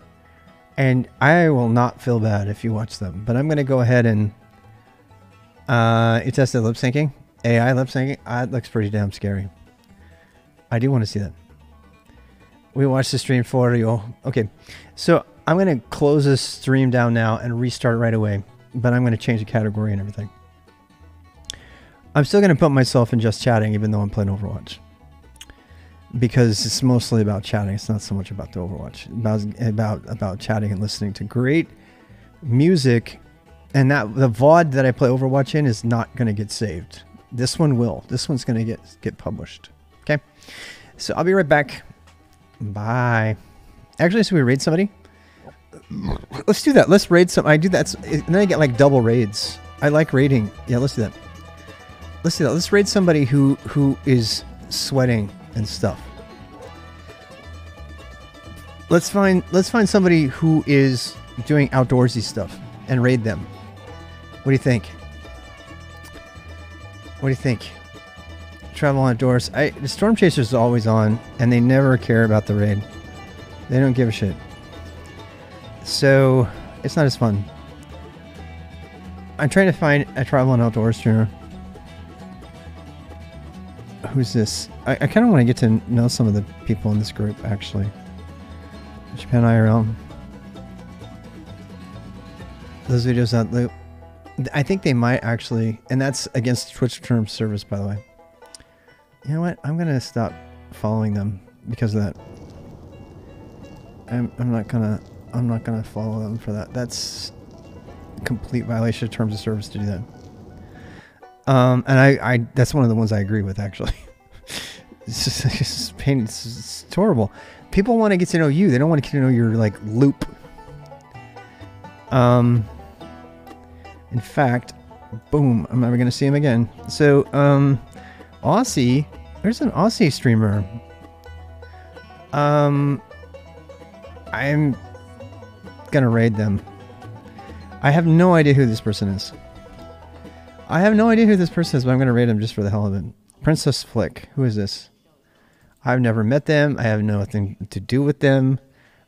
and I will not feel bad if you watch them. But I'm going to go ahead and... you tested lip syncing? AI lip syncing. It looks pretty damn scary. I do want to see that. We watched the stream for you. Okay, so I'm going to close this stream down now and restart right away. But I'm going to change the category and everything. I'm still going to put myself in just chatting, even though I'm playing Overwatch. Because it's mostly about chatting. It's not so much about the Overwatch. About chatting and listening to great music. And that the VOD that I play Overwatch in is not going to get saved. This one will. This one's going to get published. Okay? So I'll be right back. Bye. Actually, so we raid somebody? Let's do that. Let's raid some. I do that. And then I get like double raids. I like raiding. Yeah, let's do that. Let's do that. Let's raid somebody who is sweating and stuff. Let's find somebody who is doing outdoorsy stuff and raid them. What do you think? What do you think? Travel outdoors. The Storm Chaser's always on, and they never care about the raid. They don't give a shit. So it's not as fun. I'm trying to find a travel and outdoors streamer. Who's this? I kind of want to get to know some of the people in this group, actually. Japan IRL. Those videos out there. I think they might actually, and that's against Twitch terms service, by the way. You know what? I'm gonna stop following them because of that. I'm not gonna follow them for that. That's a complete violation of terms of service to do that. And I that's one of the ones I agree with, actually. It's just pain. It's horrible. People want to get to know you. They don't want to get to know your like loop. In fact, boom, I'm never gonna see him again. So, Aussie, there's an Aussie streamer. I'm gonna raid them. I have no idea who this person is. I have no idea who this person is, but I'm gonna raid him just for the hell of it. Princess Flick, who is this? I've never met them. I have nothing to do with them.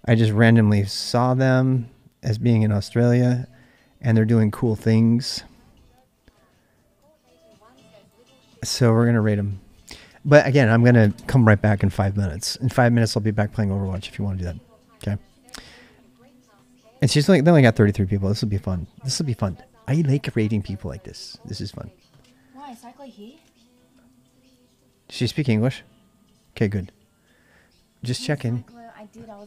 I just randomly saw them as being in Australia, and they're doing cool things. So we're gonna raid them. But again, I'm gonna come right back in 5 minutes. In 5 minutes, I'll be back playing Overwatch if you want to do that. Okay. And she's like, they only got 33 people. This will be fun. This will be fun. I like raiding people like this. This is fun. Why? Cycling here? Does she speak English? Okay, good. Just checking. I did. I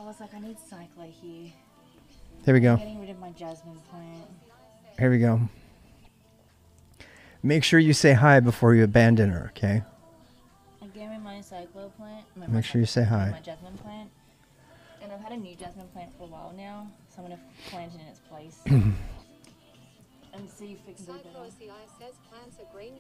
was like, I need cycler here. There we go. I'm getting rid of my jasmine plant. Here we go. Make sure you say hi before you abandon her, okay? I gave me my cyclo plant. Make sure you say hi. My jasmine plant. And I've had a new jasmine plant for a while now, so I'm going to plant it in its place. And see if it can do better. says plants are green